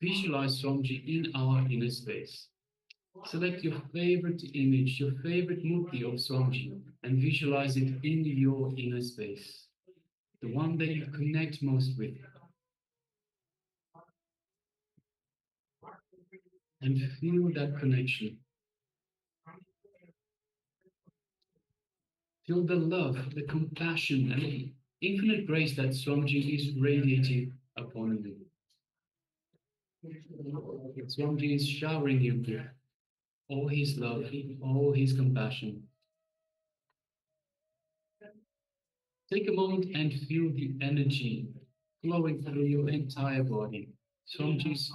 visualize Swamiji in our inner space. Select your favorite image, your favorite murti of Swamiji, and visualize it in your inner space, the one that you connect most with. And feel that connection. Feel the love, the compassion, and the infinite grace that Swamiji is radiating upon you. Swamiji is showering you with all his love, all his compassion. Take a moment and feel the energy flowing through your entire body. Swamiji's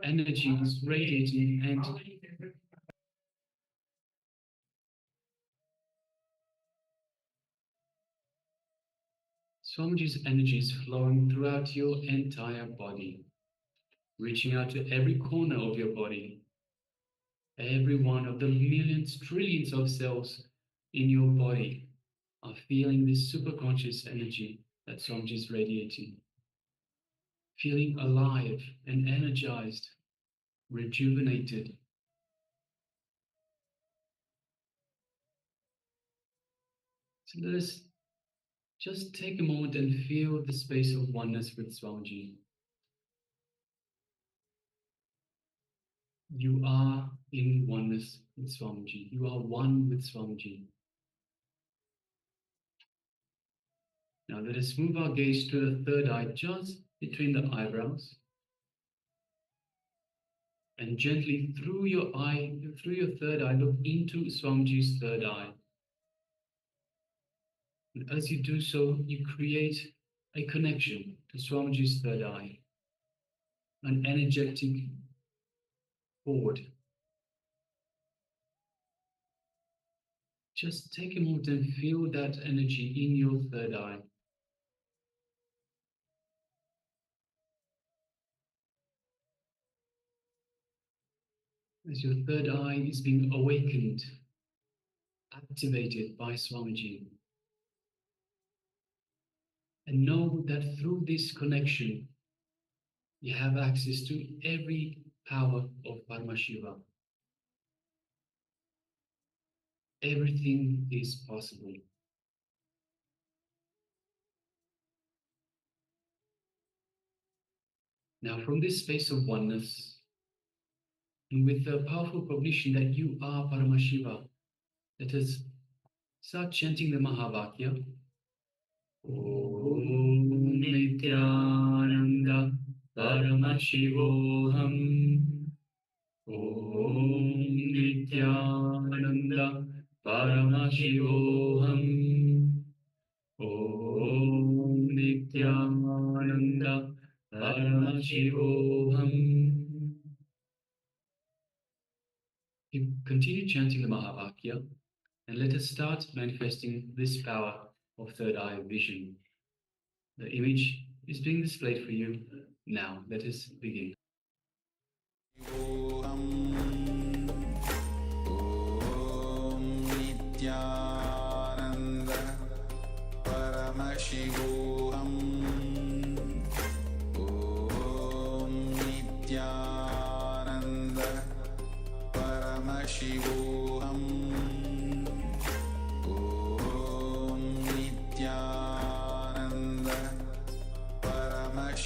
energy is radiating, and Swamiji's energy is flowing throughout your entire body, reaching out to every corner of your body, every one of the millions, trillions of cells in your body are feeling this superconscious energy that Swamiji is radiating, feeling alive and energized, rejuvenated. So let us just take a moment and feel the space of oneness with Swamiji. You are in oneness with Swamiji. You are one with Swamiji. Now let us move our gaze to the third eye, just between the eyebrows. And gently through your third eye, look into Swamiji's third eye. And as you do so, you create a connection to Swamiji's third eye, an energetic cord. Just take a moment and feel that energy in your third eye. As your third eye is being awakened, activated by Swamiji. And know that through this connection, you have access to every power of Paramashiva. Everything is possible. Now, from this space of oneness, and with the powerful cognition that you are Paramashiva, let us start chanting the Mahavakya. Om Nityananda Paramashivoham. Om Nityananda Paramashivoham. Om Nityananda Paramashivoham. Continue chanting the Mahavakya, and let us start manifesting this power of third eye vision. The image is being displayed for you now. Let us begin. Om Nityananda Paramashivoham. Om Nityananda Paramashivoham. Om Nityananda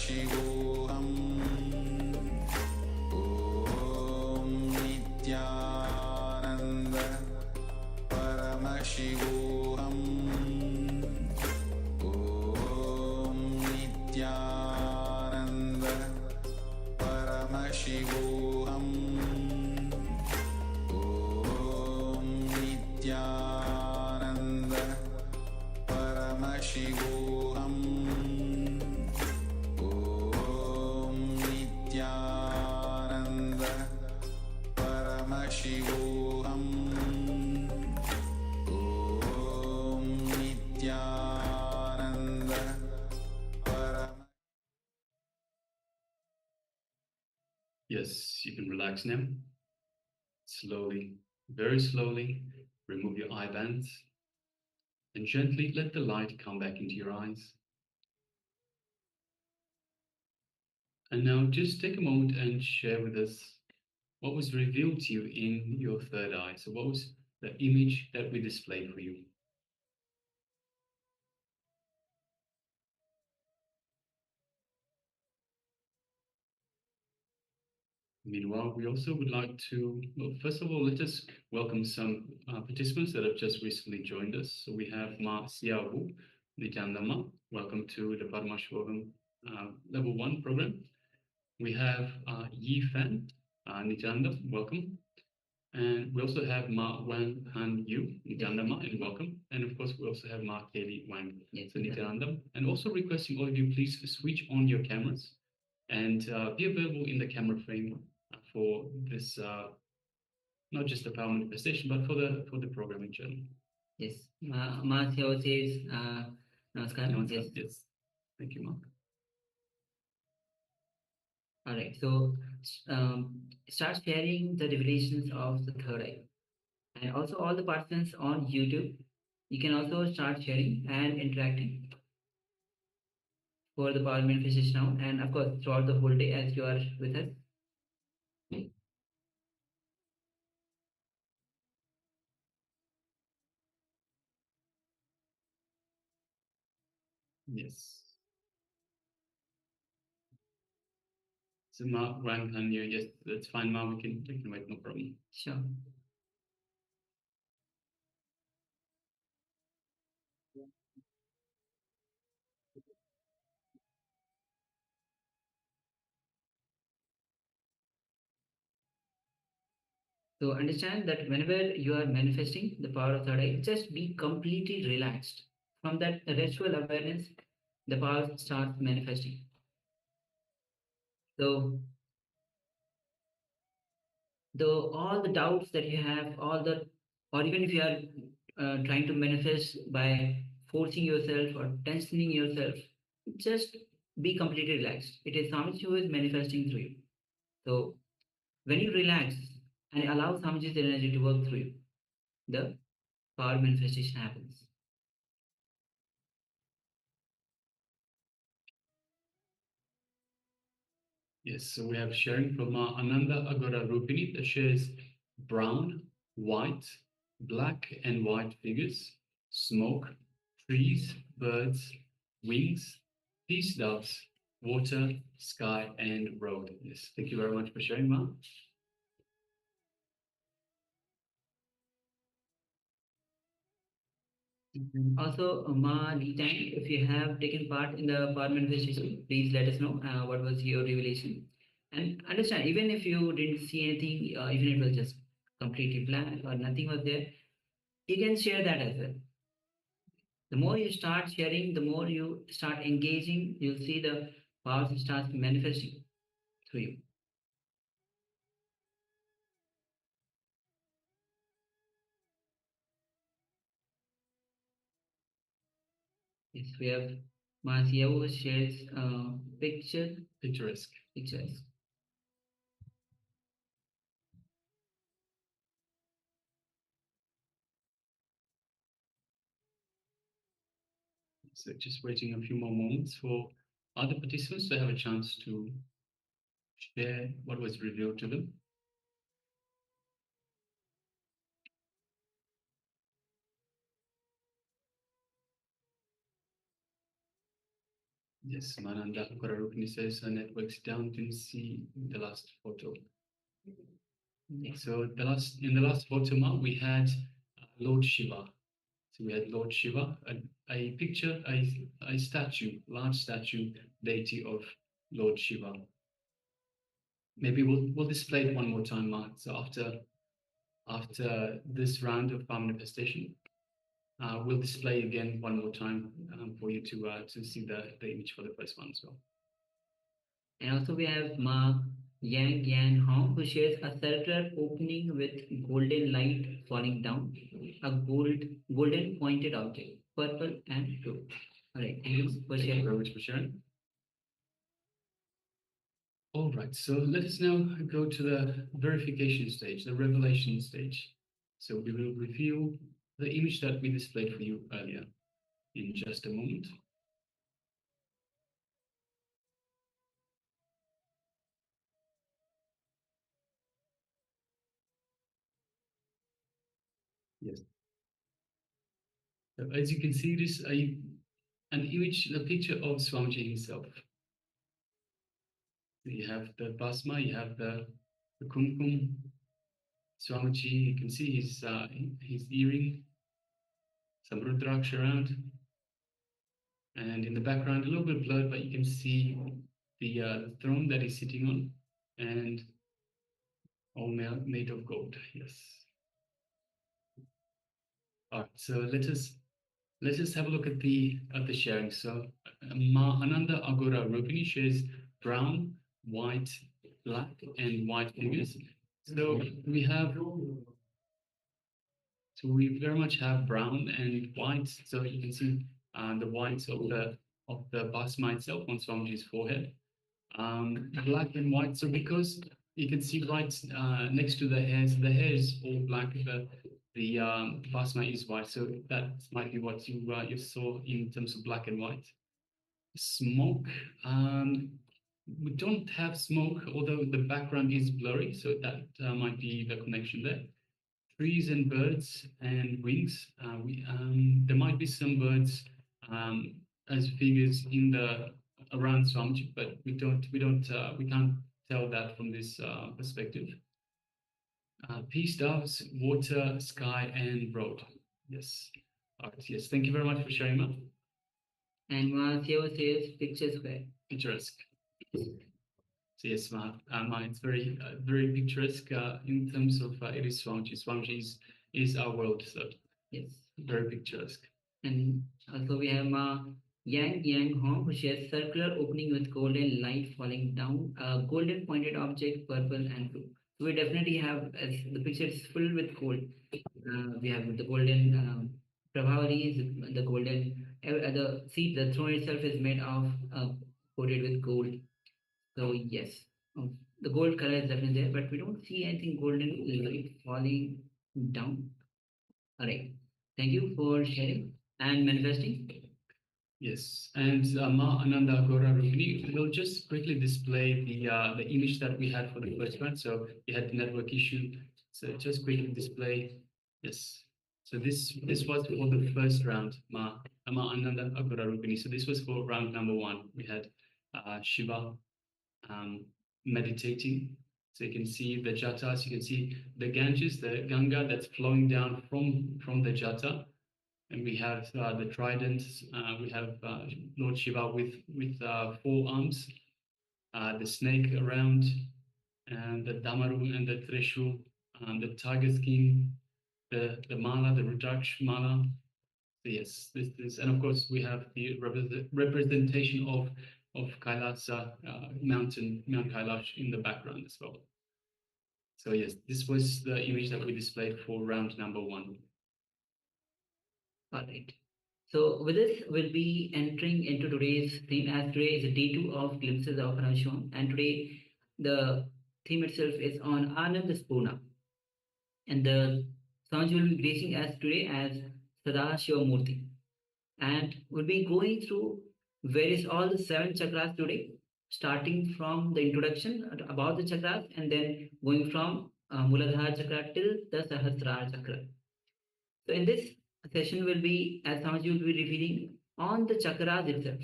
Paramashivoham. Om Nityananda Paramashivoham. Om Nityananda Paramashivoham. Om Nityananda Paramashivoham. Om Nityananda Paramashivoham. Om Nityananda Param. Yes, you can relax now. Slowly, very slowly, remove your eye bands and gently let the light come back into your eyes. And now just take a moment and share with us what was revealed to you in your third eye. So what was the image that we displayed for you? Meanwhile, we also would like to, well, first of all, let us welcome some participants that have just recently joined us. So we have Ma Siawu Nityanama. Welcome to the Paramashivoham Level 1 program. We have Yi Fan Nityananda, welcome. And we also have Ma Wang Han Yu Nityanama, and welcome. And of course, we also have Ma Kelly Wang, Yes, so Nityananda. And also requesting all of you, please switch on your cameras and be available in the camera frame for this, not just the power manifestation, but for the program in general. Yes. Ma Xiao says, Namaskar. Yes. Yes. Thank you, Mark. All right. So start sharing the revelations of the third eye. And also all the participants on YouTube, you can also start sharing and interacting for the power manifestation now. And of course, throughout the whole day as you are with us. Yes. So Ma Wang Han Yu, yes, that's fine, Ma. We can wait, no problem. Sure. So understand that whenever you are manifesting the power of third eye, just be completely relaxed. From that ritual awareness, the power starts manifesting. So all the doubts that you have, or even if you are trying to manifest by forcing yourself or tensioning yourself, just be completely relaxed. It is Swamiji who is manifesting through you. So when you relax and allow Swamiji's energy to work through you, the power manifestation happens. Yes, so we have sharing from Ananda Agora Rupini that shares brown, white, black and white figures, smoke, trees, birds, wings, peace doves, water, sky, and road. Yes, thank you very much for sharing, Ma. Also, Ma Litang, if you have taken part in the power manifestation, please let us know what was your revelation. And understand, even if you didn't see anything, even if it was just completely blank or nothing was there, you can share that as well. The more you start sharing, the more you start engaging, you'll see the power starts manifesting through you. Yes, we have Masiao shares Picturesque. pictures. So just waiting a few more moments for other participants to have a chance to share what was revealed to them. Yes, Mananda Korarupini says her network's down. Didn't see the last photo. So in the last photo, we had Lord Shiva. So we had Lord Shiva, a picture, a statue, large statue, deity of Lord Shiva. Maybe we'll display it one more time, Mark. So after this round of palm manifestation, we'll display again one more time for you to see the image for the first one as well. And also we have Ma Yang Yan Hong, who shares a circular opening with golden light falling down, a golden pointed object, purple and blue. All right, thank you for Thank you sharing. very much for sharing. All right, so let us now go to the verification stage, the revelation stage. So we will reveal the image that we displayed for you earlier in just a moment. Yes. So as you can see, it is an image, a picture of Swamiji himself. You have the Bhasma, you have the Kumkum. Swamiji, you can see his earring, some Rudraksha around. And in the background, a little bit blurred, but you can see the throne that he's sitting on, and all made of gold. Yes. All right. So let us have a look at the sharing. So Ma Ananda Agora Rupini shares brown, white, black, and white figures. So we have. So we very much have brown and white. So you can see the white of the Bhasma itself on Swamiji's forehead. Black and white. So because you can see right next to the hair is all black. The Bhasma is white. So that might be what you saw in terms of black and white. Smoke. We don't have smoke, although the background is blurry. So that might be the connection there. Trees and birds and wings. There might be some birds as figures in the around Swamiji, but we can't tell that from this perspective. Peace, doves, water, sky, and road. Yes. All right. Yes. Thank you very much for sharing that. And Ma Seo says picture square. Picturesque. So yes, it's very picturesque in terms of it is Swamiji. Swamiji is our world, so yes, very picturesque. And also we have Ma Yang Hong, who shares circular opening with golden light falling down, a golden pointed object, purple and blue. So we definitely have, as the picture is filled with gold. We have the golden Prabhavaris, the golden, the seat, the throne itself is made of coated with gold. So yes, the gold color is definitely there, but we don't see anything golden light falling down. All right. Thank you for sharing and manifesting. Yes, and Ma Ananda Gora Rupini will just quickly display the image that we had for the first one. So we had the network issue. So just quickly display. Yes. So this was for the first round, Ma Ananda Agora Rupini. So this was for round number 1. We had Shiva meditating. So you can see the jatas, you can see the Ganges, the Ganga that's flowing down from the jata. And we have the tridents. We have Lord Shiva with 4 arms, the snake around, and the Damaru and the Trishul, the tiger skin, the mala, the Rudraksh mala. So yes, this is, and of course we have the representation of Kailasa Mount Kailash in the background as well. So yes, this was the image that we displayed for round number 1. All right. So with this, we'll be entering into today's theme, as today is day 2 of Glimpses of Paramashivoham, and today the theme itself is on Ananda Spurna. And the Swamiji will be gracing us today as Sadashiva Murti. And we'll be going through various all the 7 chakras today, starting from the introduction about the chakras and then going from Muladhara chakra till the Sahasrara chakra. So in this session will be, as Swamiji will be revealing on the chakras itself.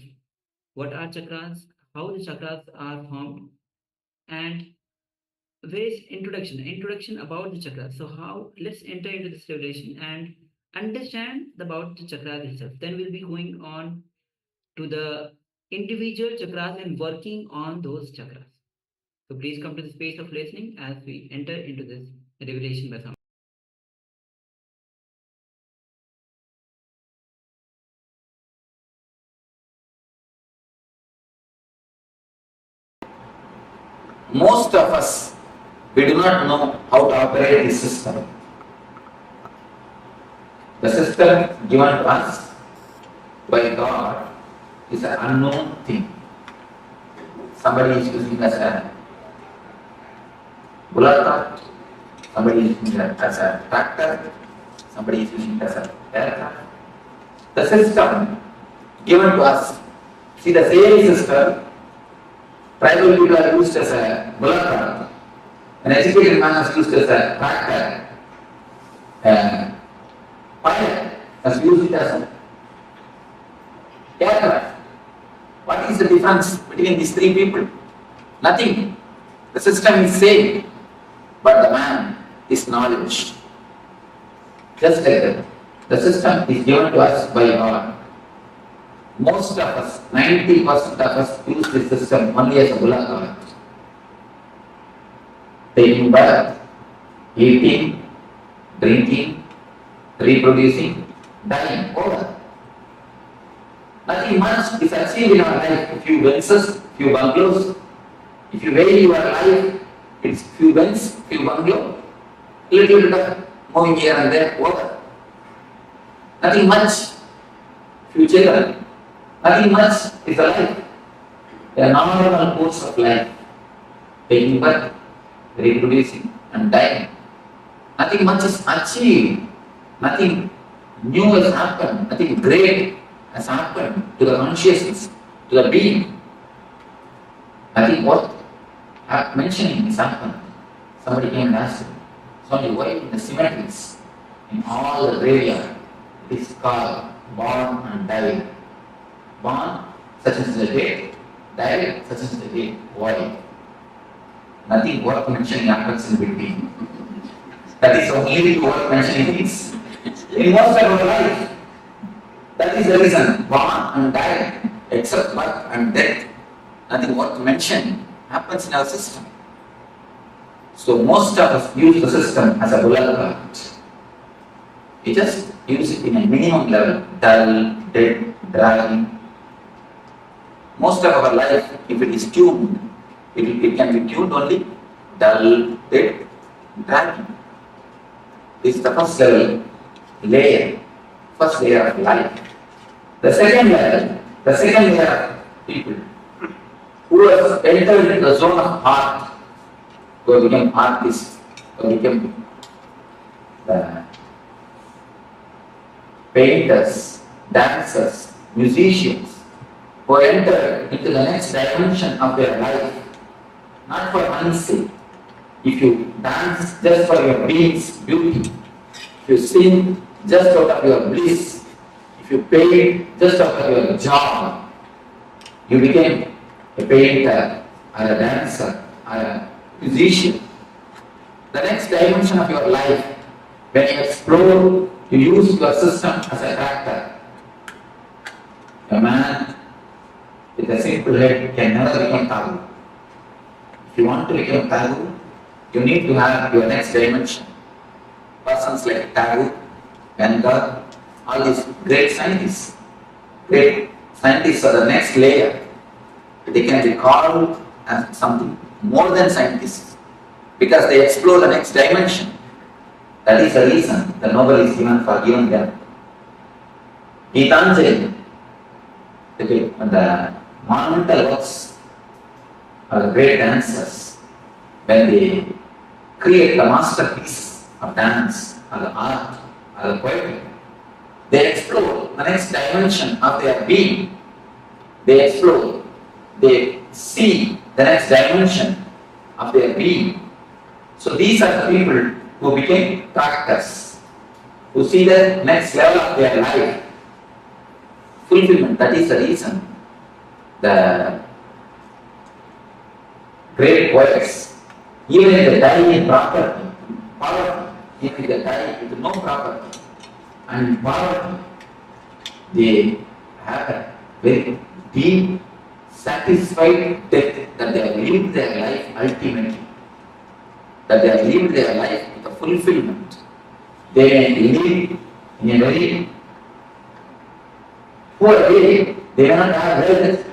what are chakras, how the chakras are formed, and various introduction about the chakra. So how, let's enter into this revelation and understand about the chakra itself. Then we'll be going on to the individual chakras and working on those chakras. So please come to the space of listening as we enter into this revelation by Swami. Most of us, we do not know how to operate this system. The system given to us by God is an unknown thing. Somebody is using it as a bullock, somebody is using it as a tractor, somebody is using it as an aircraft. The system given to us, see the same system, tribal people are used as a bullock, an educated man is used as a tractor, pilot has used it as an aircraft. What is the difference between these three people? Nothing. The system is same, but the man is knowledge. Just like that. The system is given to us by God. Most of us, 90% of us use this system only as a bullock. Taking birth, eating, drinking, reproducing, dying, over. Nothing much is achieved in our life. A few Benzes, few bungalows. If you weigh your life, it's few Benz, few bungalow, little bit of moving here and there, over. Nothing much. Few children. Nothing much is a life. A normal course of life. Taking birth, reproducing, and dying. Nothing much is achieved. Nothing new has happened. Nothing great has happened to the consciousness, to the being. Nothing worth mentioning has happened. Somebody came and asked, Swami, why in the cemeteries, in all the graveyard, it is called born and died? Born, such as the date, died, such as the date. Why? Nothing worth mentioning happens in between. That is only worth mentioning is in most of our life. That is the reason, born and died, except birth and death. Nothing worth mentioning happens in our system. So most of us use the system as a bullock. We just use it in a minimum level, dull, dead, dry. Most of our life, if it is tuned, it can be tuned only dull, dead, dry. This is the first level, first layer of life. The second layer of people who have entered into the zone of art, who have become artists, who have become painters, dancers, musicians, who enter into the next dimension of their life, not for money's sake. If you dance just for your being's beauty, if you sing just out of your bliss, if you paint just out of your joy, you became a painter, or a dancer, or a musician. The next dimension of your life, when you explore, you use your system as a tractor. A man with a simple head can never become Tagu. If you want to become Tagu, you need to have your next dimension. Persons like Tagu, Ganga, all these great scientists are the next layer. They can be called as something more than scientists because they explore the next dimension. That is the reason the Nobel is given for giving them. Gitanjali, the monumental works are the great dancers. When they create the masterpiece of dance, or the art, or the poetry, they explore the next dimension of their being. They explore, they see the next dimension of their being. So these are the people who became tractors, who see the next level of their life. Fulfillment, that is the reason. the great poets, even if they die in poverty, even if they die with no property and in poverty, they have a very deep, satisfied death that they have lived their life ultimately, that they have lived their life with a fulfillment. They live in a very poor way. They may not have wealth,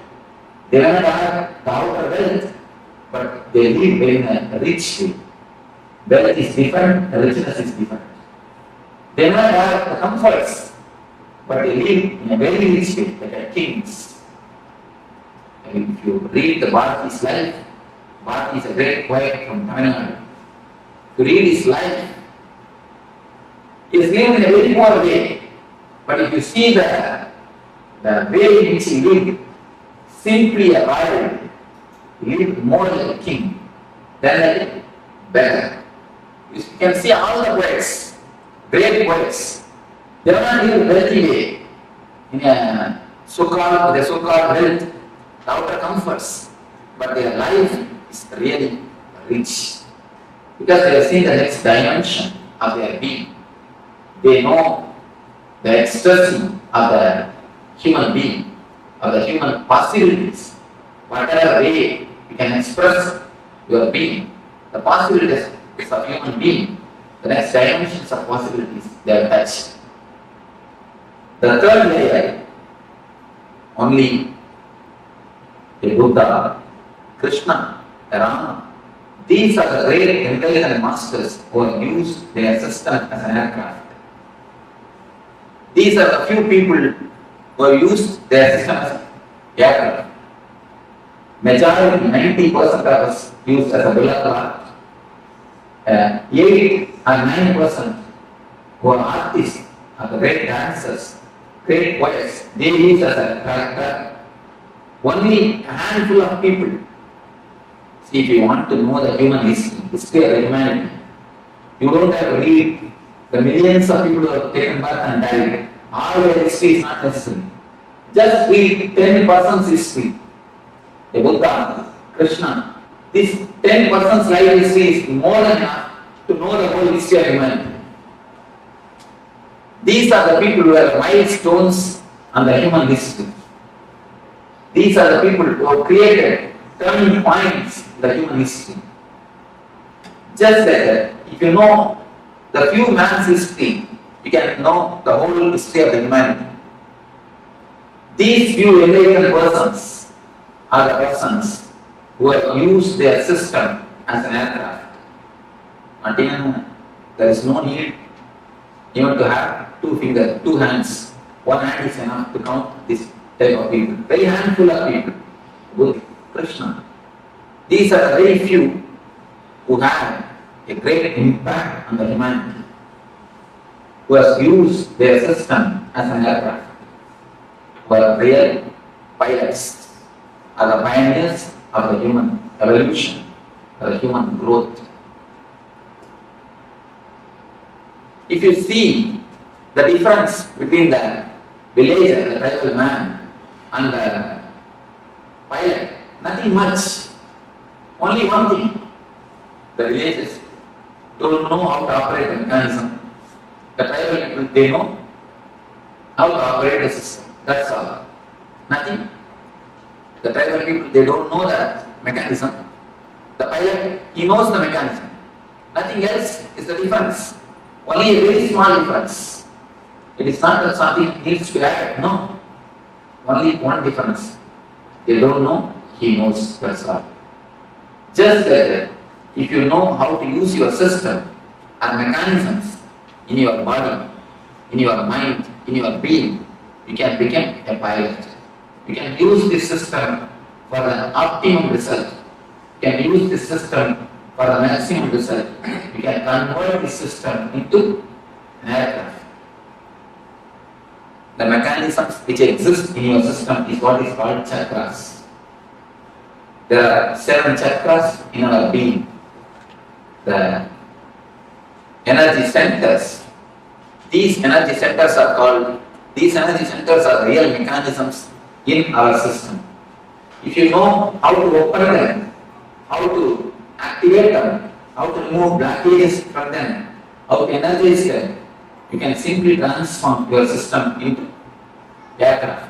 they may not have the outer wealth, but they live in a rich way. Wealth is different, richness is different. They may not have the comforts, but they live in a very rich way, like a kings. And if you read the Bharati's life, Bharati is a great poet from Tamil Nadu. To read his life, he is lived in a very poor way. But if you see the way in which he lived, simply a royal, he lived more like a king than a beggar. You can see all the poets, great poets, they are not lived wealthy way, in a so-called wealth, the outer comforts, but their life is really rich. Because they have seen the next dimension of their being. They know the ecstasy of the human being, of the human possibilities. Whatever way you can express your being, the possibilities of human being, the next dimensions of possibilities, they have touched. The third layer, only a Buddha, Krishna, Rama, these are the great intelligent masters who have used their system as an aircraft. These are the few people who have used their system as an aircraft. Majority, 90% of us used as a bullock. 8 or 9% who are artists, are the great dancers, great poets, they use as a character. Only a handful of people. See, if you want to know the human history of the humanity, you don't have to read the millions of people who have taken birth and died. All their history is not necessary. Just read 10% history. The Buddha, Krishna, this 10% life history is more than enough to know the whole history of humanity. These are the people who are milestones on the human history. These are the people who have created turning points in the human history. Just like that, if you know the few man's history, you can know the whole history of the humanity. These few enlightened persons are the persons who have used their system as an aircraft. Until there is no need even to have 2 fingers, 2 hands. 1 hand is enough to count this type of people. Very handful of people. Buddha, Krishna. These are the very few who have a great impact on the humanity, who has used their system as an aircraft, who are real pilots, are the pioneers of the human evolution, of the human growth. If you see the difference between the villager, the tribal man, and the pilot, nothing much. Only one thing, the villagers don't know how to operate the mechanism. The tribal people, they know how to operate the system. That's all. Nothing. The tribal people, they don't know that mechanism. The pilot, he knows the mechanism. Nothing else is the difference. Only a very small difference. It is not that something needs to be added. No. Only one difference. They don't know, he knows. That's all. Just like that, if you know how to use your system and mechanisms in your body, in your mind, in your being, you can become a pilot. You can use this system for the optimum result. You can use this system for the maximum result. You can convert this system into an aircraft. The mechanisms which exist in your system is what is called chakras. There are 7 chakras in our being. The energy centers. These energy centers are real mechanisms in our system. If you know how to open them, how to activate them, how to remove blockages from them, how to energize them, you can simply transform your system into aircraft.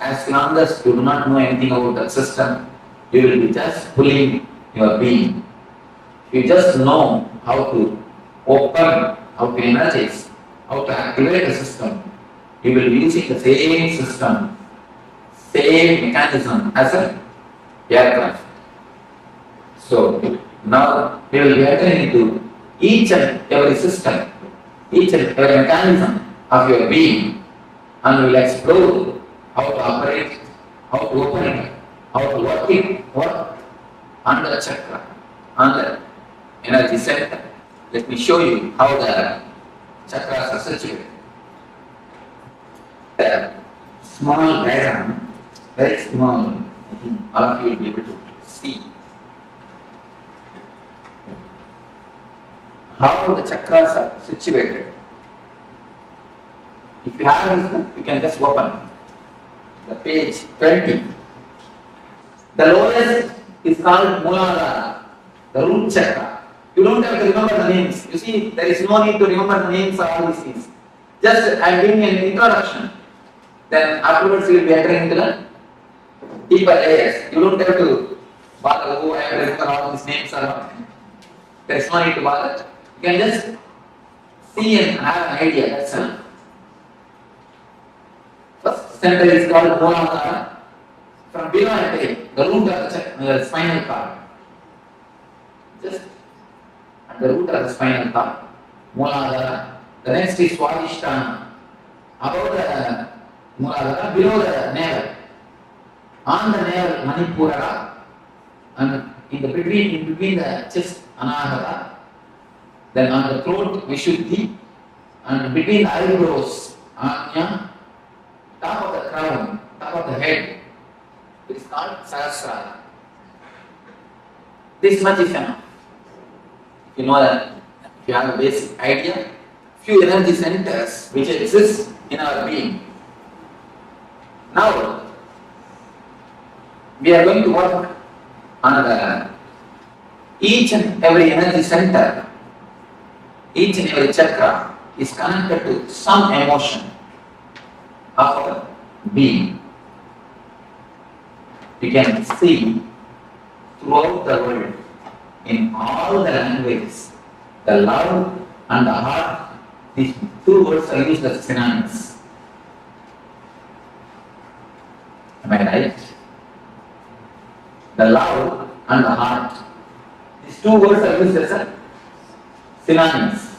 As long as you do not know anything about that system, you will be just pulling your being. You just know how to open, how to energize, how to activate the system. You will be using the same system, same mechanism as an aircraft. So now we will be entering into each and every system, each and every mechanism of your being, and we will explore how to operate, how to open it, how to work on the chakra, on the energy center. Let me show you how the chakras are situated. The small diagram, very small, I think all of you will be able to see how the chakras are situated. If you have this book, you can just open the page 20. The lowest is called Muladhara, the root chakra. You don't have to remember the names. You see, there is no need to remember the names of all these things. Just I am giving an introduction. Then afterwards you will be entering into the deeper layers. You don't have to bother, oh, I have to remember all these names or not. There is no need to bother. You can just see and have an idea. That's enough. First center is called Muladhara. From below I take the root of the spinal cord. Just at the root of the spinal cord, Muladhara. The next is Swadhisthana. Above the Muladhara, below the navel. On the navel, Manipurara. And in between the chest, Anahata. Then on the throat, Vishuddhi. And between the eyebrows, Anya. Top of the crown, top of the head, it is called Sahasrara. This much is enough. You know that, if you have a basic idea, few energy centers which exist in our being. Now, we are going to work on each and every energy center, each and every chakra is connected to some emotion of our being. You can see throughout the world, in all the languages, the love and the heart, these two words are used as synonyms. Am I right? The love and the heart, these two words are used as synonyms.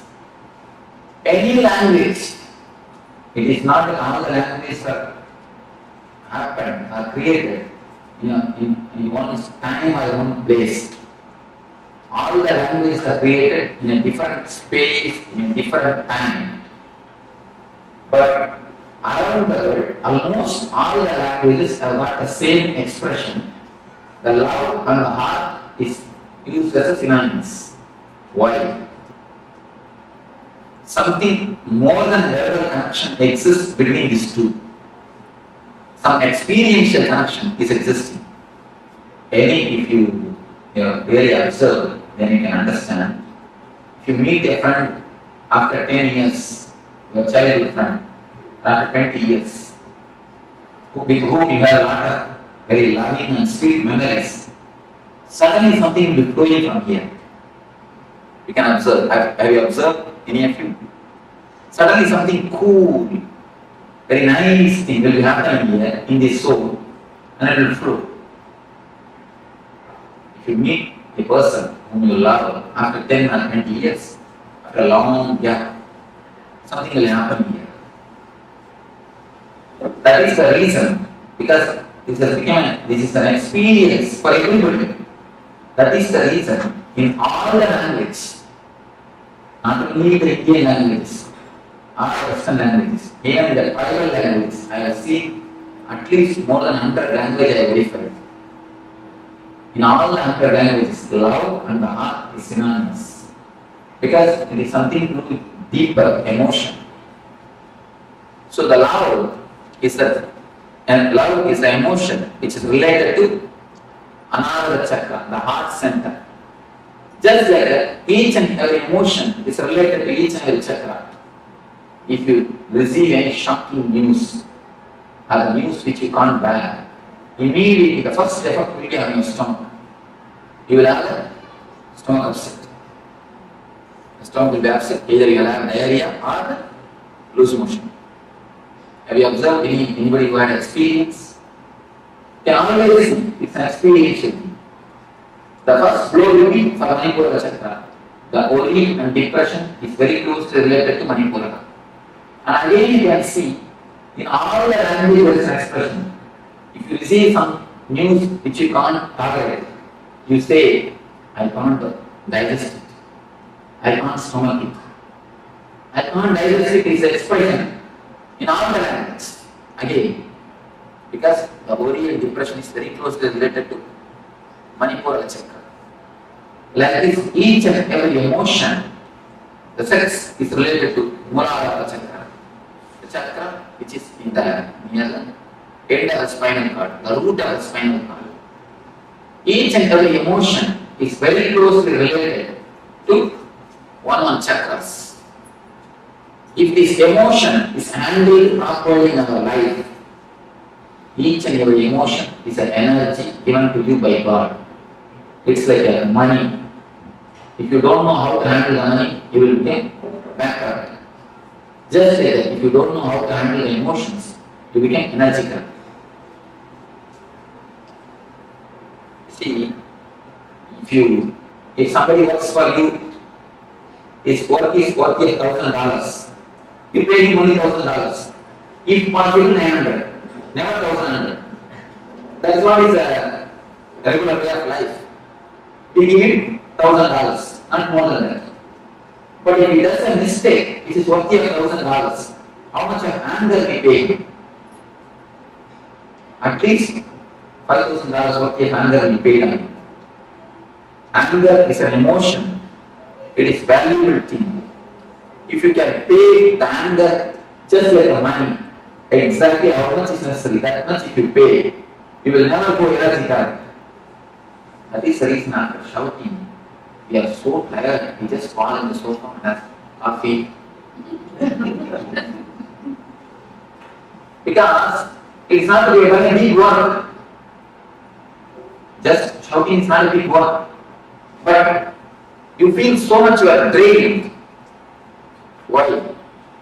Any language, it is not that all the languages are happened, are created in one time or one place. All the languages are created in a different space, in a different time. But around the world, almost all the languages have got the same expression. The love and the heart is used as a synonyms. Why? Something more than verbal connection exists between these two. Some experiential connection is existing. If you really observe, then you can understand. If you meet a friend after 10 years, your childhood friend, after 20 years, with whom you have a lot of very loving and sweet memories, suddenly something will be flowing from here. You can observe. Have you observed any of you? Suddenly something cool, very nice thing will be happening here in this soul, and it will flow. If you meet a person whom you love after 10 or 20 years, after a long gap, something will happen here. That is the reason, because this is an experience for everybody. That is the reason in all the languages, not only the Indian languages, or Western languages, even the tribal languages, I have seen at least more than 100 languages I have verified. In all the 100 languages, the love and the heart is synonymous. Because it is something to do with deeper emotion. So the love is that And love is the emotion which is related to another chakra, the heart center. Just like each and every emotion is related to each and every chakra. If you receive any shocking news, or the news which you can't bear, immediately the first effect will be on your stomach. You will have a stomach upset. The stomach will be upset, either you will have diarrhea or loose motion. Have you observed anybody who had experience? You can always listen, it's an experiential thing. The first blow will be for Manipura chakra. The worry and depression is very closely related to Manipura. And again you can see, in all the language there is an expression. If you receive some news which you can't tolerate, you say, I can't digest it. I can't stomach it. I can't digest it is the expression in all the languages. Again, because the worry and depression is very closely related to Manipura chakra. Like this, each and every emotion, the sex is related to Muladhara chakra. The chakra which is in the near the end of the spinal cord, the root of the spinal cord. Each and every emotion is very closely related to one chakras. If this emotion is handled properly in our life, each and every emotion is an energy given to you by God. It's like a money. If you don't know how to handle the money, you will become bankrupt. Just like that, if you don't know how to handle the emotions, you become energetic. See, if somebody works for you, his work is worth $1,000. You pay him only $1,000. If possible, 900, never 1,100. That's what is a regular way of life. We give him $1,000, not more than that. But if he does a mistake, which is worth $1,000, how much of anger we pay? At least $5,000 worth of anger we pay on him. Anger is an emotion. It is valuable thing. If you can pay the anger just like the money, exactly how much is necessary, that much if you pay, you will never go energy card. That is the reason after shouting, we are so tired, we just fall on the sofa and have coffee. Because it's not a very big work. Just shouting is not a big work. But you feel so much you are drained. Why?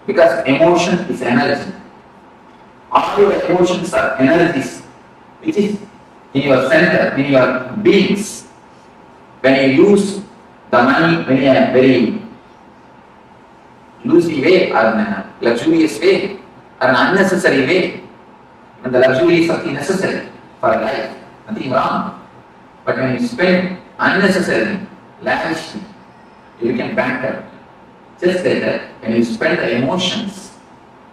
Because emotion is energy. All your emotions are energies, which is in your center, in your beings. When you use the money in a very loosey way, or in a luxurious way, or an unnecessary way, and the luxury is something necessary for life, nothing wrong. But when you spend unnecessarily, lavishly, you become bankrupt. Just like that, when you spend the emotions,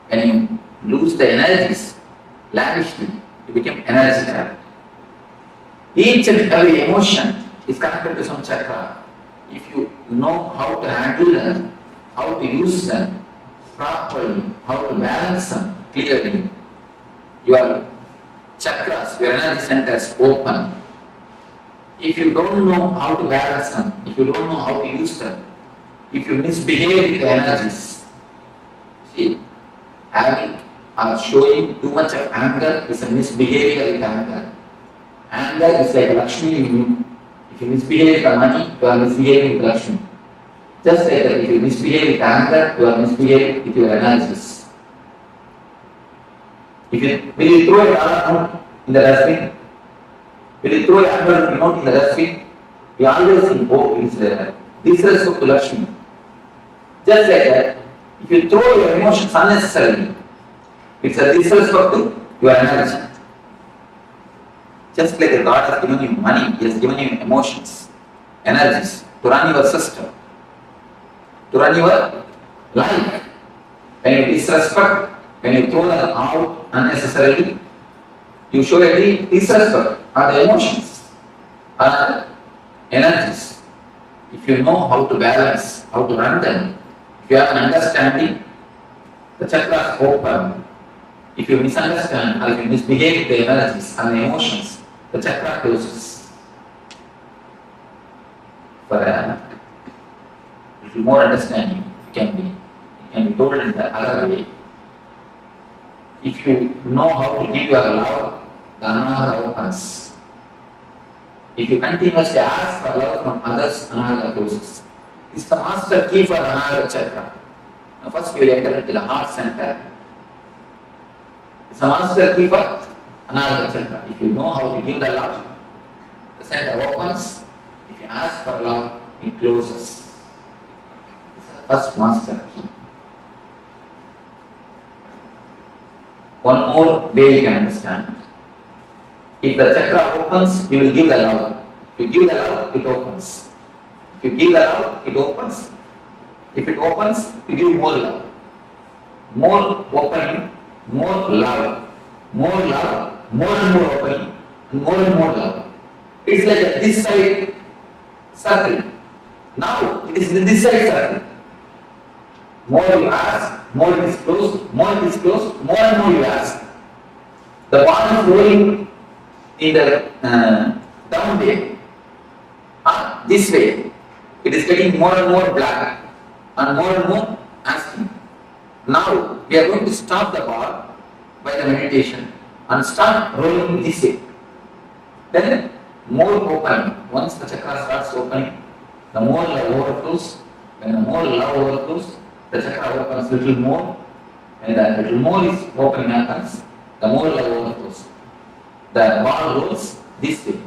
when you lose the energies, lavishly, you become energetic. Each and every emotion is connected to some chakra. If you know how to handle them, how to use them properly, how to balance them clearly, your chakras, your energy centers open. If you don't know how to balance them, if you don't know how to use them, if you misbehave with the energies, see, having or showing too much of anger is a misbehavior with anger. Anger is like Lakshmi in you. If you misbehave with the money, you are misbehaving with Lakshmi. Just like that, if you misbehave with anger, you are misbehaving with your energies. Will you throw a dollar note in the dustbin? Will you throw a $100 note in the dustbin? We always think, oh, it's disrespect to Lakshmi. Just like that, if you throw your emotions unnecessarily, it's a disrespect to your energy. Just like God has given you money, He has given you emotions, energies to run your system, to run your life. When you disrespect, when you throw them out unnecessarily, you show a disrespect on the emotions, on the energies. If you know how to balance, how to run them, if you have an understanding, the chakras open. If you misunderstand or if you misbehave with the energies and the emotions, the chakra closes. For a little more understanding, it can be told in the other way. If you know how to give your love, the anahata opens. If you continuously ask for love from others, anahata closes. It's the master key for anahata chakra. Now first you will enter into the heart center. It's a master key for anahata chakra. If you know how to give the love, the center opens. If you ask for love, it closes. It's the first master key. One more way you can understand. If the chakra opens, you will give the love. If you give the love, it opens. If you give the love, it opens. If it opens, you give more love. More opening, more love. More love, more and more opening, and more love. It's like a this side circle. Now it is this side circle. More you ask, more it is closed, more it is closed, more and more you ask. The ball is rolling in the down way, this way. It is getting more and more black and more asking. Now we are going to stop the ball by the meditation and start rolling this way. Then more opening. Once the chakra starts opening, the more love overflows. When the more love overflows, the chakra opens a little more. When the little more is opening happens, the more love overflows. The ball rolls this way.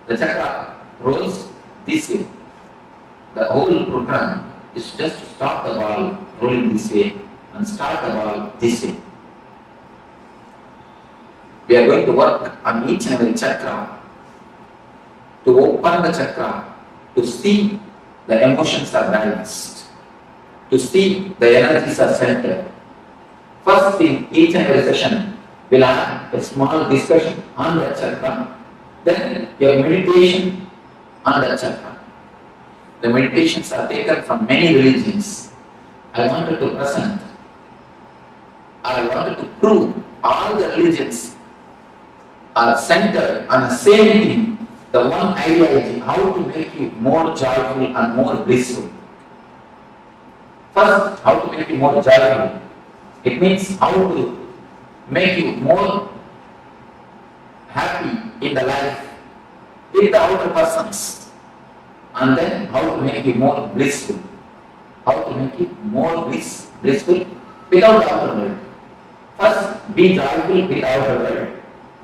The chakra rolls this way. The whole program is just to stop the ball rolling this way and start the ball this way. We are going to work on each and every chakra to open the chakra, to see the emotions are balanced, to see the energies are centered. First, in each and every session, we'll have a small discussion on the chakra, then your meditation on the chakra. The meditations are taken from many religions. I wanted to present, I wanted to prove all the religions are centered on the same thing, the one ideology, how to make you more joyful and more blissful. First, how to make you more joyful. It means how to make you more happy in the life with the outer persons. And then how to make you more blissful. How to make you more blissful without the outer world. First, be joyful with the outer world.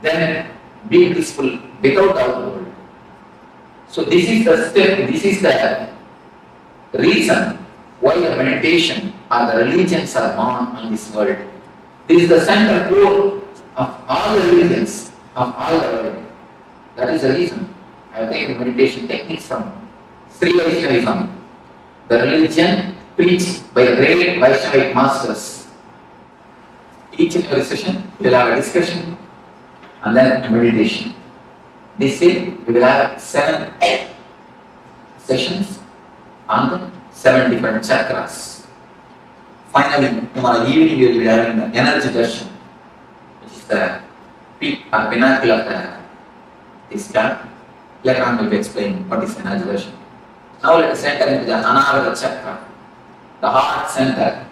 Then be blissful without the outer world. So this is the step, this is the reason why the meditation or the religions are born on this world. This is the central core of all the religions of all the world. That is the reason I have taken meditation techniques from Sri Vaishnavism, the religion preached by great Vaishnavic masters. Each and every session we will have a discussion and then a meditation. This way we will have 7 sessions on the 7 different chakras. Finally, tomorrow evening we will be having the energy darshan, which is the peak or pinnacle of this chakra. Later on we will be explaining what is energy darshan. Now let us enter into the Anahata chakra, the heart center.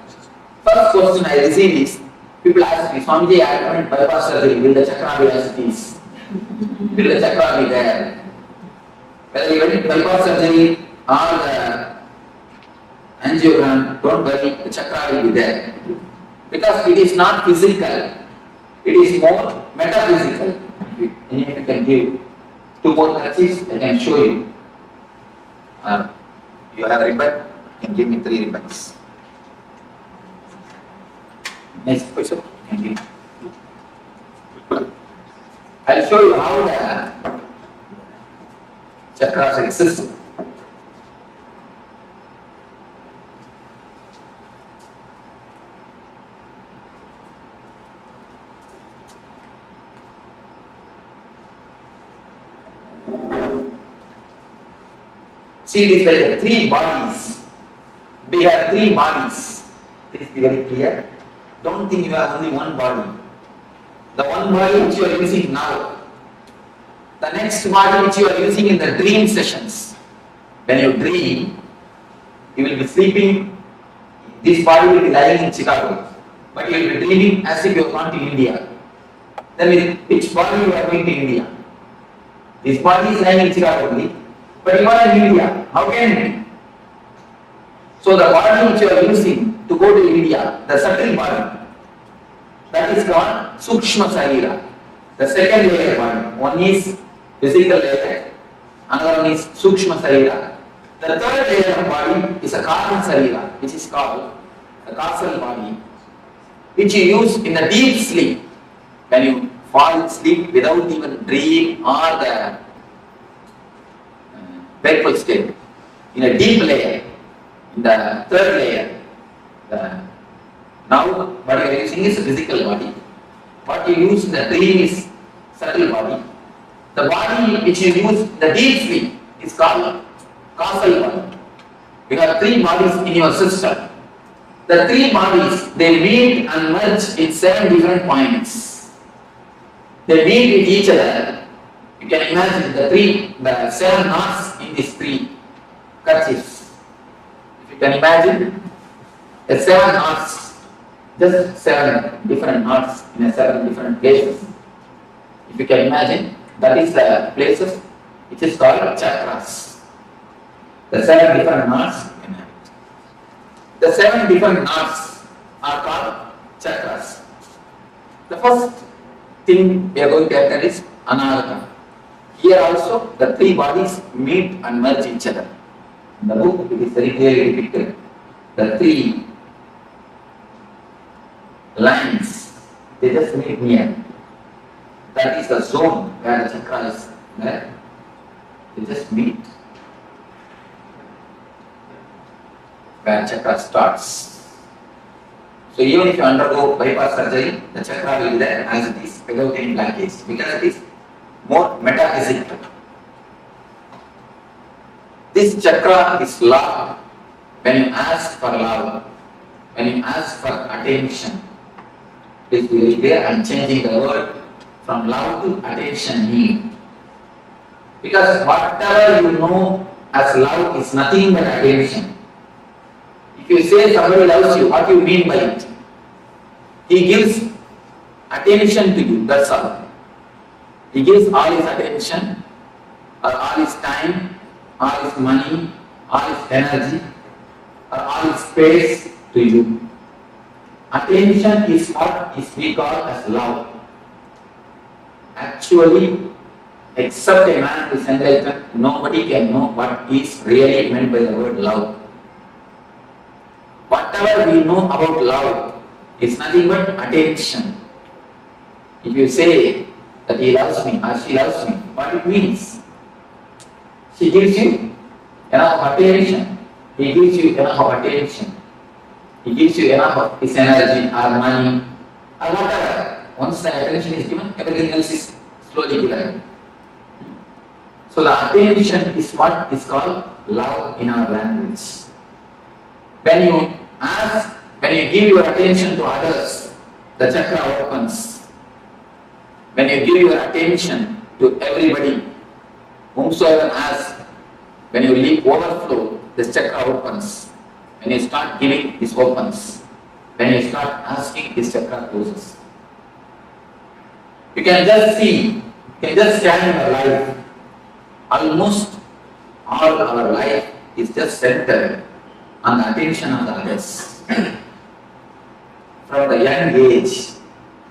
First question I receive is, people ask me, Swamiji, I haven't bypass surgery, will the chakra be as it is? Will the chakra be there? Whether you went bypass surgery or the angiogram, don't worry, the chakra will be there. Because it is not physical, it is more metaphysical. If you can give 2 more touches, I can show you. You have a ribbon, you can give me 3 ribbons. Next question, can give. I'll show you how the chakras exist. See, it is like 3 bodies. We have 3 bodies. Please be very clear. Don't think you have only one body. the one body which you are using now, the next body which you are using in the dream sessions. When you dream, you will be sleeping, this body will be lying in Chicago, but you will be dreaming as if you are not in India. Then with which body you are going to India? This body is lying in Chicago only, but you are in India. How can it be? So the body which you are using to go to India, the subtle body, that is called Sukshma Sarira, the second layer body. One is physical layer, another one is Sukshma Sarira. The third layer of body is a Karma Sarira, which is called the causal body, which you use in the deep sleep. When you fall asleep without even dream or the wakeful state, in a deep layer, in the third layer, now what you are using is physical body. What you use in the dream is subtle body. The body which you use in the deep sleep is called causal body. You have three bodies in your system. The three bodies, they meet and merge in 7 different points. They meet with each other. You can imagine the 7 knots in these 3 kerchiefs. If you can imagine the 7 knots, just 7 different knots in 7 different places. If you can imagine, that is the places which is called chakras. The 7 different knots. The 7 different knots are called chakras. The first thing we are going to enter is anahata. Here also the 3 bodies meet and merge each other. In the book it is very clearly depicted. The 3 lines, they just meet near. That is the zone where the chakra is there. They just meet. Where chakra starts. So even if you undergo bypass surgery, the chakra will be there as it is without any blockage, because it is more metaphysical. This chakra is love. When you ask for love, when you ask for attention, please be very clear. I am changing the word from love to attention need. Because whatever you know as love is nothing but attention. If you say somebody loves you, what do you mean by it? He gives attention to you, that's all. He gives all his attention, or all his time, all his money, all his energy, or all his space to you. Attention is what we call as love. Actually, except a man who is enlightened, nobody can know what is really meant by the word love. Whatever we know about love is nothing but attention. If you say that he loves me or she loves me, what it means? She gives you enough attention. He gives you enough of attention. He gives you enough of his energy or money or whatever. Once the attention is given, everything else is slowly given. So the attention is what is called love in our language. When you give your attention to others, the chakra opens. When you give your attention to everybody, whomsoever asks, when you leave overflow, the chakra opens. When you start giving, this opens. When you start asking, this chakra closes. You can just see, you can just scan your life. Almost all our life is just centered on the attention of the others. From the young age,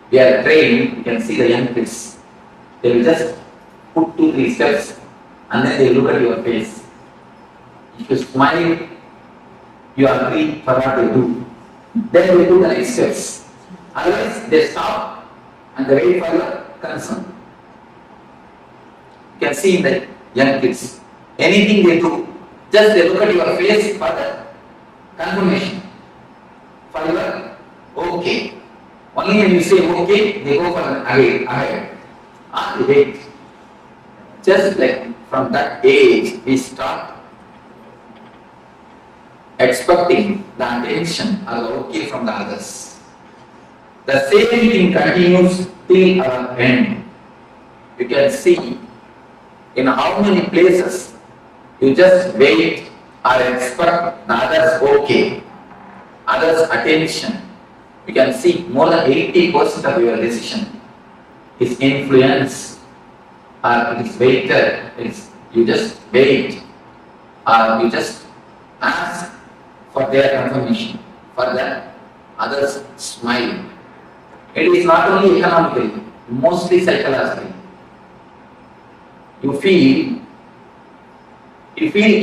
we are trained, you can see the young kids. They will just put 2-3 steps and then they look at your face. If you smile, you agree for what they do. Then they do the next steps. Otherwise, they stop and they wait for your concern. You can see in the young kids, anything they do, just they look at your face for the confirmation. For your okay. Only when you say okay, they go for an ahead. They wait. Just like from that age, we start expecting the attention or the okay from the others. The same thing continues till our end. You can see in how many places you just wait or expect the others okay, others attention. You can see more than 80% of your decision is influenced or it is waited. You just wait or you just ask for their confirmation, for that others smile. It is not only economically, mostly psychologically. You feel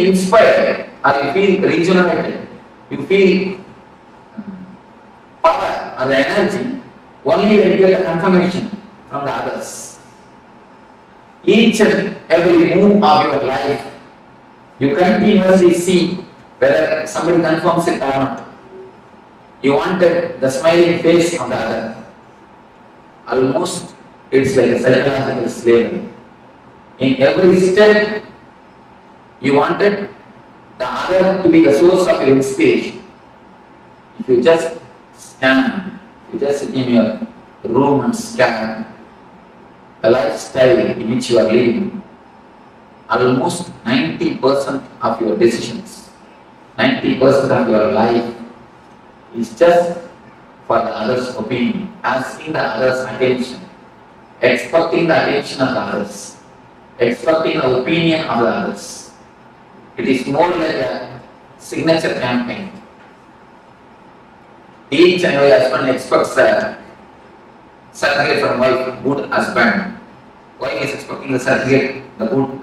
inspired or you feel regenerated. You feel power or energy only when you get a confirmation from the others. Each and every move of your life, you continuously see whether somebody confirms it or not. You wanted the smiling face of the other. Almost it's like a psychological slavery. In every step, you wanted the other to be the source of your inspiration. If you just stand, you just sit in your room and scan the lifestyle in which you are living, almost 90% of your decisions, 90% of your life is just for the other's opinion, asking the other's attention, expecting the attention of the others, expecting the opinion of the others. It is more like a signature campaign. Each and every husband expects a certificate from wife, good husband. Wife is expecting the certificate, the good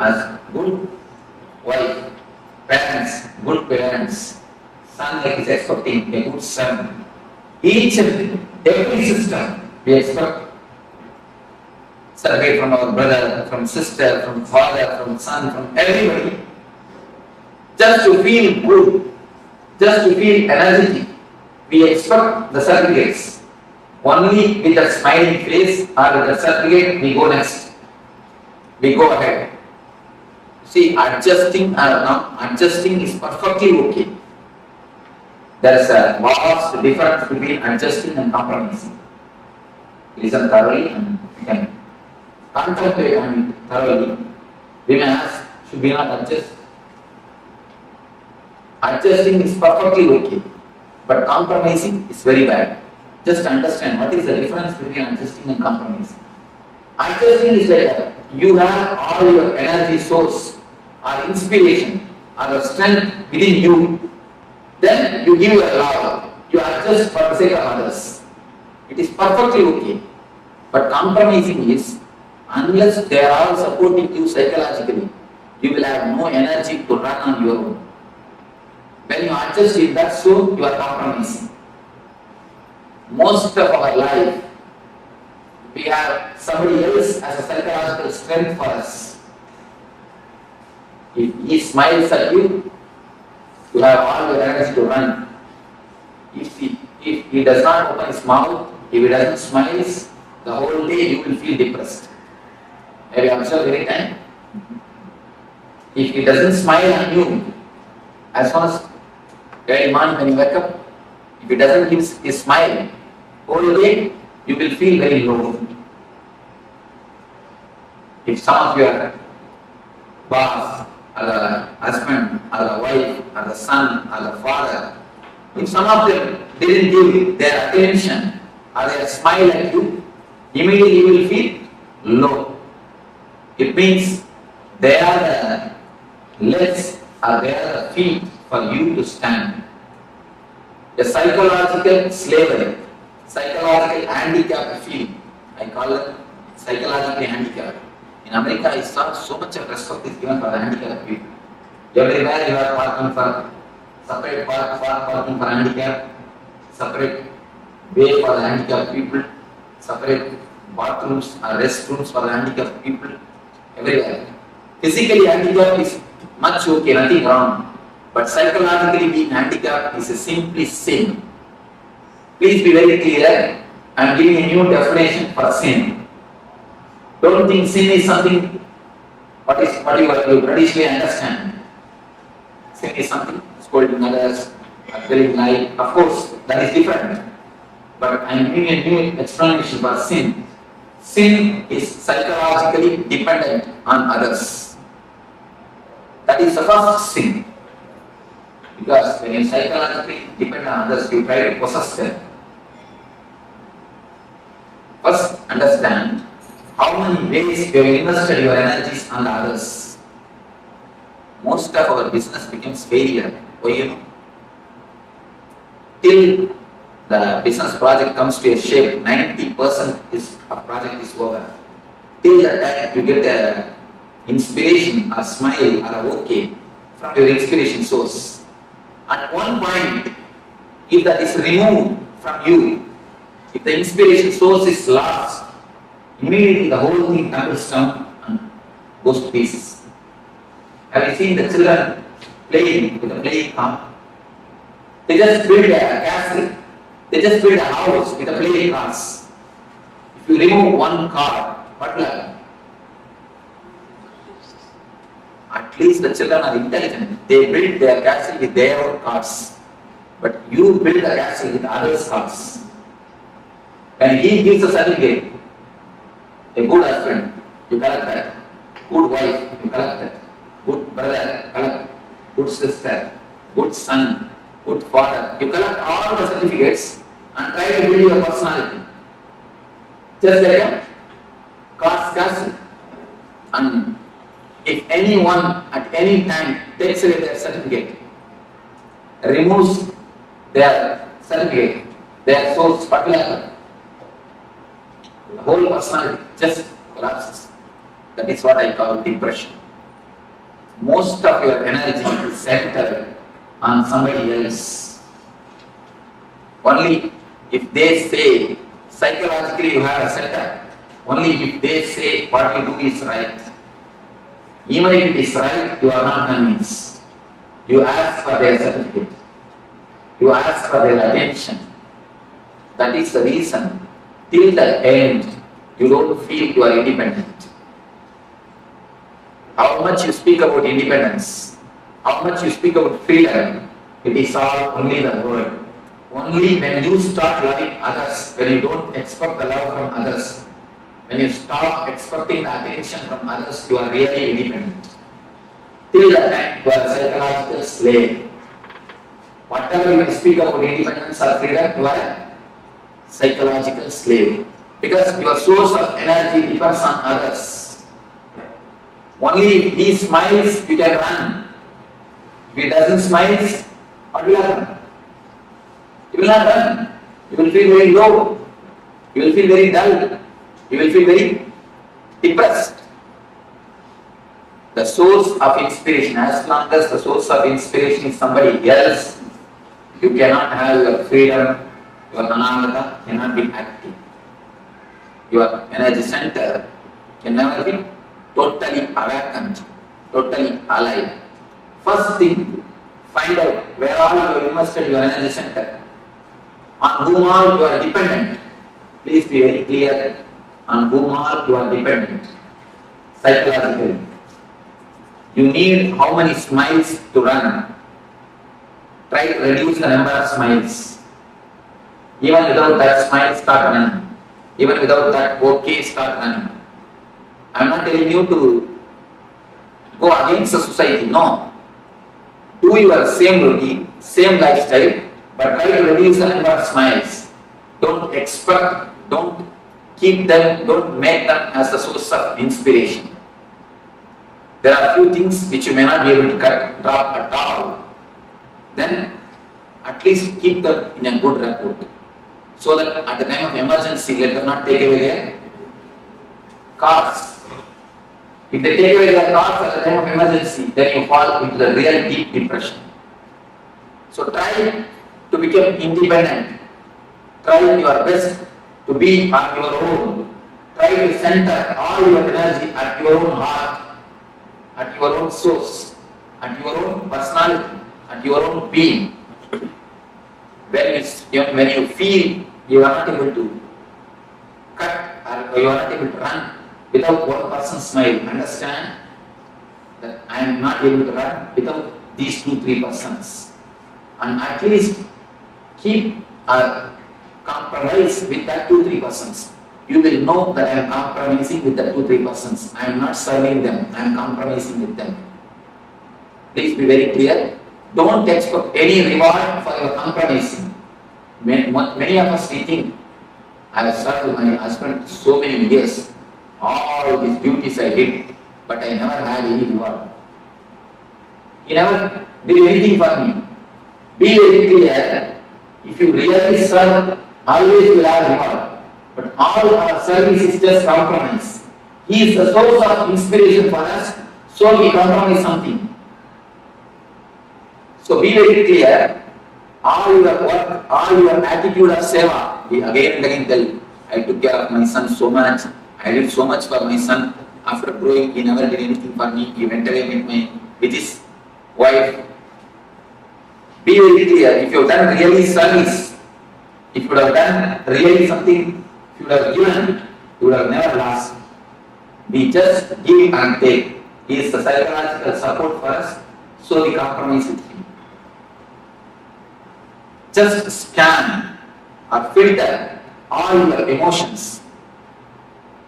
wife. Parents, good parents. Son is expecting a good son. Each and every system we expect certificate from our brother, from sister, from father, from son, from everybody. Just to feel good, just to feel energetic, we expect the certificates. Only with a smiling face or with the certificate, we go next. We go ahead. See, adjusting or not adjusting is perfectly okay. There is a vast difference between adjusting and compromising. Listen thoroughly and you can contemplate on it thoroughly. We may ask, should we not adjust? Adjusting is perfectly okay, but compromising is very bad. Just understand what is the difference between adjusting and compromising. Adjusting is like you have all your energy source or inspiration or the strength within you. Then you give your love. You adjust for the sake of others. It is perfectly okay. But compromising is, unless they are all supporting you psychologically, you will have no energy to run on your own. When you adjust in that zone, you are compromising. Most of our life, we have somebody else as a psychological strength for us. If he smiles at you, you have all your energy to run. If he does not open his mouth, if he doesn't smile, the whole day you will feel depressed. Have you observed any time? If he doesn't smile on you, as soon as every morning when you wake up, if he doesn't give his smile, whole day you will feel very low. If some of your boss, or the husband, or the wife, or the son, or the father, if some of them didn't give their attention or their smile at you, immediately you will feel low. It means they are the legs or they are the feet for you to stand. A psychological slavery, psychological handicap feel. I call it psychologically handicapped. In America, I saw so much of respect is given for the handicapped people. Everywhere you are parking for separate parking for handicapped, separate way for the handicapped people, separate bathrooms or restrooms for the handicapped people. Everywhere. Physically handicapped is much okay, nothing wrong. But psychologically being handicapped is a simply sin. Please be very clear. I am giving a new definition for sin. Don't think sin is something what you traditionally understand. Sin is something scolding others, telling lie. Of course, that is different. But I am giving a new explanation for sin. sin is psychologically dependent on others. That is the first sin. Because when you psychologically depend on others, you try to possess them. First, understand how many ways you have invested your energies on the others. Most of our business becomes failure. Why you know? Till the business project comes to a shape, 90% of project is over. Till that time you get a inspiration, a smile, or a okay from your inspiration source. At one point, if that is removed from you, if the inspiration source is lost, immediately the whole thing tumbles down and goes to pieces. Have you seen the children playing with a playing car? They just build a castle, they just build a house with a playing cars. If you remove one car, what will happen? At least the children are intelligent. They build their castle with their own cars. But you build a castle with others' cars. When he gives a certificate, a good husband, you collect that. Good wife, you collect that. Good brother, collect. Good sister, good son, good father. You collect all the certificates and try to build your personality. Just like a car's castle. And if anyone at any time takes away their certificate, removes their certificate, their soul's particular, the whole personality just collapses. That is what I call depression. Most of your energy is centered on somebody else. Only if they say, psychologically you have a center, only if they say what you do is right. Even if it is right, you are not convinced. You ask for their certificate. You ask for their attention. That is the reason. Till the end, you don't feel you are independent. How much you speak about independence, how much you speak about freedom, it is all only the word. Only when you start loving others, when you don't expect the love from others, when you stop expecting the attention from others, you are really independent. Till the time you are a psychological slave. Whatever you speak about independence or freedom, you are a psychological slave. Because your source of energy depends on others. Only if he smiles, you can run. If he doesn't smile, what will happen? You will not run. You will feel very low. You will feel very dull. You will feel very depressed. The source of inspiration, as long as the source of inspiration is somebody else, you cannot have your freedom, your anamata cannot be active. Your energy center can never be totally awakened, totally alive. First thing, find out where all you have invested your energy center, on whom all you are dependent. Please be very clear on whom all you are dependent psychologically. You need how many smiles to run. Try to reduce the number of smiles. Even without that smile, start running. Even without that okay, start running. I am not telling you to go against the society, no. Do your same routine, same lifestyle, but try to reduce the number of smiles. Don't expect, don't keep them, don't make them as the source of inspiration. There are few things which you may not be able to drop at all. Then at least keep them in a good rapport. So that at the time of emergency, let them not take away their cars. If they take away their cars at the time of emergency, then you fall into the real deep depression. So try to become independent. Try your best to be on your own. Try to center all your energy at your own heart, at your own source, at your own personality, at your own being. When you feel you are not able to cut or you are not able to run without one person's smile, understand that I am not able to run without these 2-3 persons. And at least keep a compromise with that 2-3 persons. you will know that I am compromising with the 2-3 persons. I am not serving them, I am compromising with them. Please be very clear. Don't expect any reward for your compromising. Many of us we think, I have served my husband so many years, all these duties I did, but I never had any reward. He never did anything for me. Be very clear. If you really serve, always you will have reward. But all our service is just compromise. He is the source of inspiration for us, so we compromise something. So be very clear. All your work, all your attitude of seva. We again and again tell, I took care of my son so much. I did so much for my son. After growing, he never did anything for me. He went away with his wife. Be very clear. If you have done really service, if you would have done really something, if you would have given, you would have never lost. We just give and take. He is the psychological support for us, so we compromise with him. Just scan or filter all your emotions,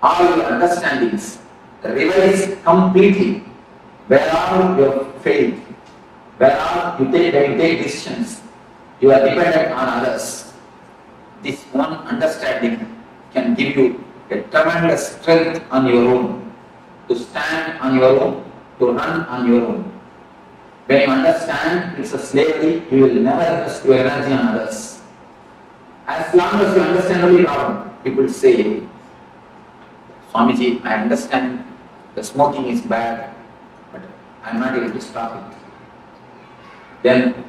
all your understandings, revise completely where are you have failed, where are you take decisions, you are dependent on others. This one understanding can give you a tremendous strength on your own, to stand on your own, to run on your own. When you understand it's a slavery, you will never invest your energy on others. As long as you understand only problem, people say, Swamiji, I understand the smoking is bad, but I am not able to stop it. Then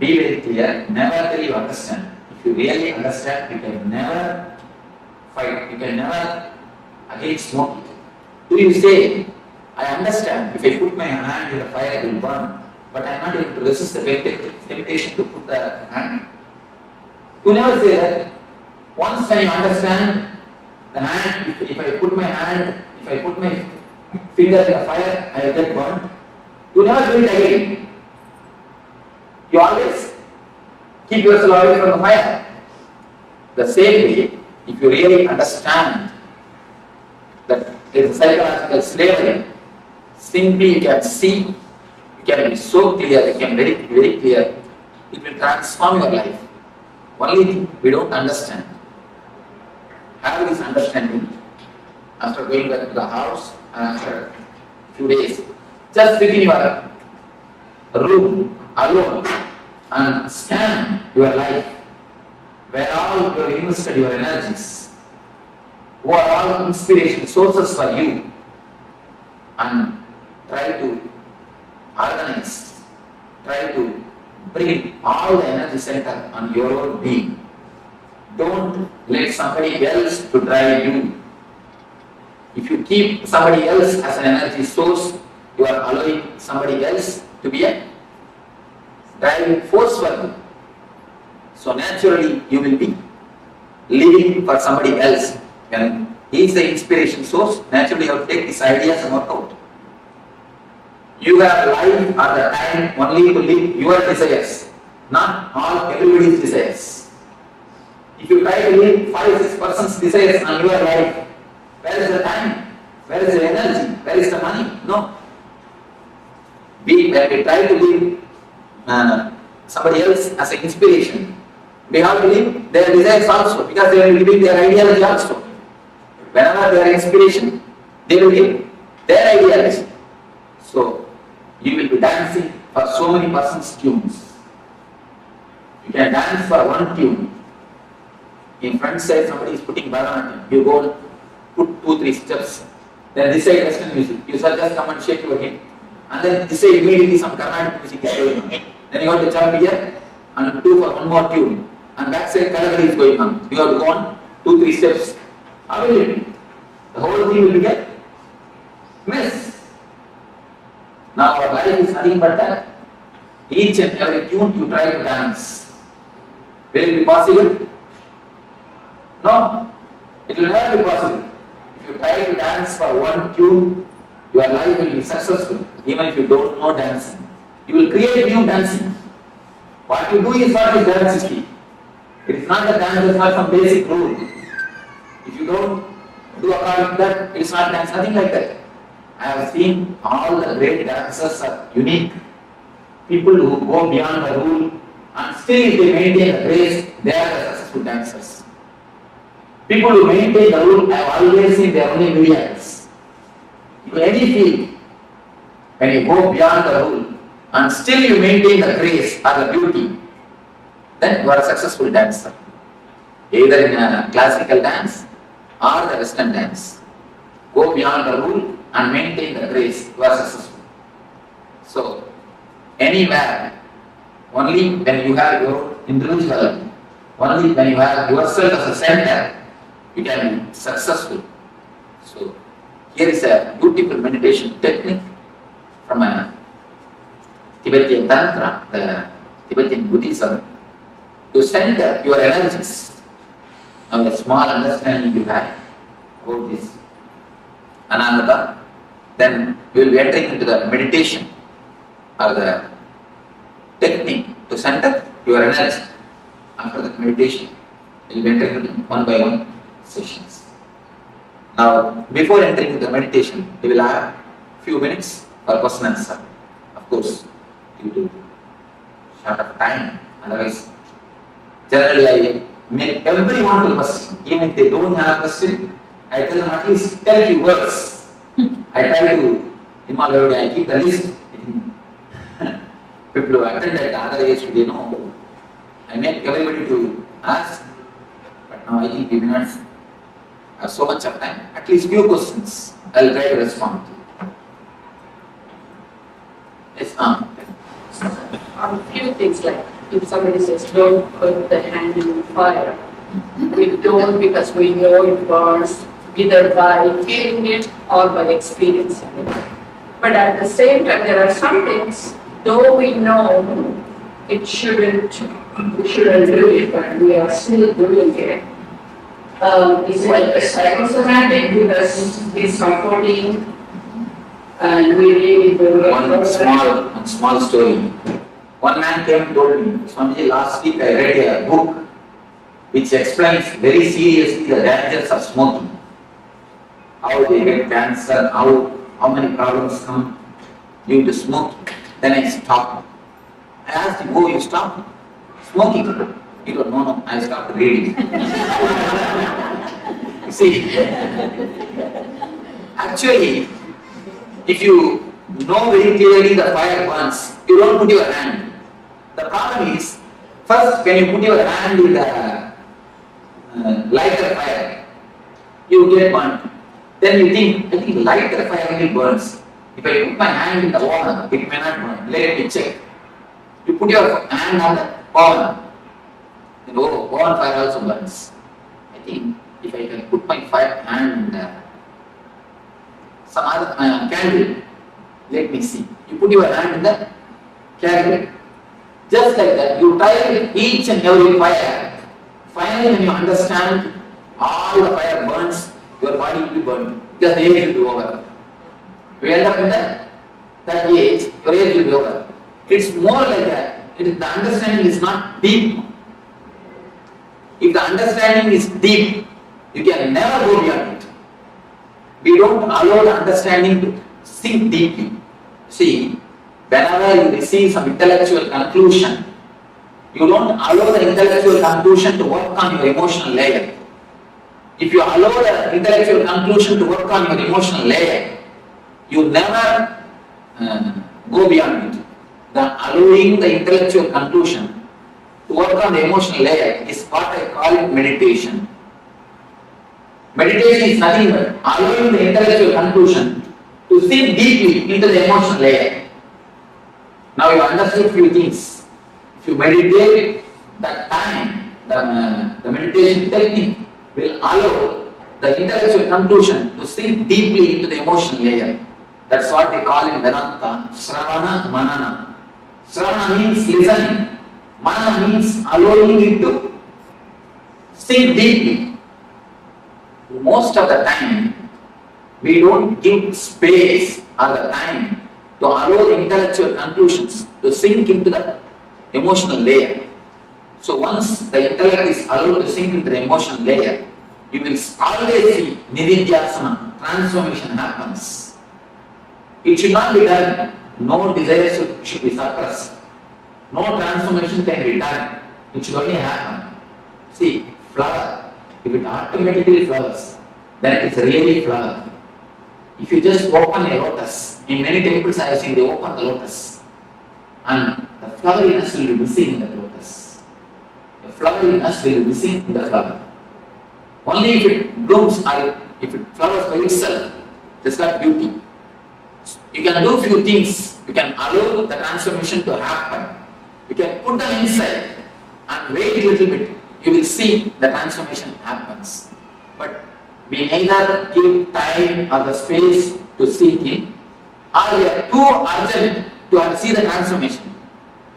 be very clear, never till you understand. If you really understand, you can never fight, you can never again smoke it. Do you say, I understand, if I put my hand in the fire, it will burn, but I am not able to resist the temptation to put the hand. You never say that. Once when you understand the hand, if I put my hand, if I put my finger in the fire, I will get burned. You never do it again. You always keep yourself away from the fire. The same way, if you really understand that there is a psychological slavery, simply you can see, you can be so clear, you can be very clear, it will transform your life. Only thing we don't understand. Have this understanding after going back to the house and after a few days. Just sit in your room alone and scan your life, where all you have invested your energies, who are all inspiration sources for you, and try to organize, try to bring all the energy center on your own being. Don't let somebody else to drive you. If you keep somebody else as an energy source, you are allowing somebody else to be a driving force for you. So naturally you will be living for somebody else. When he is the inspiration source, naturally you have to take these ideas and work out. You have life or the time only to live your desires, not all everybody's desires. If you try to live 5-6 persons' desires on your life, where is the time? Where is the energy? Where is the money? No. When we try to live somebody else as an inspiration, we have to live their desires also, because they will live their ideology also. Whenever they are inspiration, they will give their ideology. So, you will be dancing for so many persons' tunes. You can dance for one tune. In front side, somebody is putting Bharatanatyam. You go and put 2-3 steps. Then this side Western music. You shall just come and shake your head. And then this side immediately some Carnatic music is going on. Then you have to jump here and do for one more tune. And back side Karagari is going on. You have to go on 2-3 steps. How will it be? The whole thing will be a mess. Now our life is nothing but that. Each and every tune you try to dance. Will it be possible? No. It will never be possible. If you try to dance for one tune, your life will be successful, even if you don't know dancing. You will create new dancing. What you do is what is dance is key. It is not the dance, it is not some basic rule. If you don't do according to that, it's not dance, nothing like that. I have seen all the great dancers are unique. People who go beyond the rule and still if they maintain the grace, they are the successful dancers. People who maintain the rule, I have always seen they are only millions. In any field, when you go beyond the rule and still you maintain the grace or the beauty, then you are a successful dancer. Either in a classical dance or the Western dance. Go beyond the rule and maintain the grace, you are successful. So, anywhere, only when you have your individual, only when you have yourself as a center, you can be successful. So, here is a beautiful meditation technique from a Tibetan Tantra, the Tibetan Buddhism, to center your energies. Now, the small understanding you have about this ananda, then we will be entering into the meditation or the technique to center your energy. After the meditation, we will be entering into one by one sessions. Now, before entering into the meditation, we will have few minutes for question and answer. Of course, due to short of time, otherwise, generally I make everyone to question. Even if they don't have a question, I tell them at least tell few words. I try to, I keep the list. People who attend at the other age, they know. I make everybody to ask, but now I think we may not have so much of time. At least few questions, I will try to respond to. Yes, few things like if somebody says don't put the hand in the fire, we don't because we know it burns either by feeling it or by experiencing it. But at the same time, there are some things, though we know it shouldn't, we shouldn't do it, but we are still doing it. It's like a psychosomatic because it's comforting and we really do it. One small story. One man came and told me, Swamiji, last week I read a book which explains very seriously the dangers of smoking. How they get cancer, how many problems come due to smoking. Then I stopped. I asked him, oh, you stopped smoking? He goes, no, I stopped reading. See, actually, if you know very clearly the fire burns, you don't put your hand. The problem is, first when you put your hand in the lighter fire, you get burnt. Then you think, I think lighter fire only burns. If I put my hand in the oven, it may not burn. Let me check. You put your hand on the oven, then oven fire also burns. I think if I can put my hand in some other candle, let me see. You put your hand in the candle. Just like that, you try with each and every fire. Finally, when you understand all the fire burns, your body will be burned because the age will be over. You end up in that age, your age will be over. It's more like that. The understanding is not deep. If the understanding is deep, you can never go beyond it. We don't allow the understanding to sink deeply. See, whenever you receive some intellectual conclusion, you don't allow the intellectual conclusion to work on your emotional layer. If you allow the intellectual conclusion to work on your emotional layer, you never go beyond it. Allowing the intellectual conclusion to work on the emotional layer is what I call it meditation. Meditation is nothing but allowing the intellectual conclusion to sink deeply into the emotional layer. Now you understood few things. If you meditate, that time, the meditation technique will allow the intellectual conclusion to sink deeply into the emotional layer. That's what they call in Vedanta, Sravana Manana. Sravana means listening. Manana means allowing it to sink deeply. Most of the time, we don't give space or the time to allow the intellectual conclusions to sink into the emotional layer. So once the intellect is allowed to sink into the emotional layer, you will always see nididhyasana, transformation happens. It should not be done. No desire should be suppressed. No transformation can be done. It should only happen. See, flower, if it automatically flowers, then it's really flower. If you just open a lotus, in many temples I have seen they open the lotus, and the floweriness will be missing in the lotus. The floweriness will be missing in the flower. Only if it blooms or if it flowers by itself, there's got beauty. You can do few things. You can allow the transformation to happen. You can put them inside and wait a little bit. You will see the transformation happens. But we neither give time or the space to seek it, or we are too urgent to see the transformation.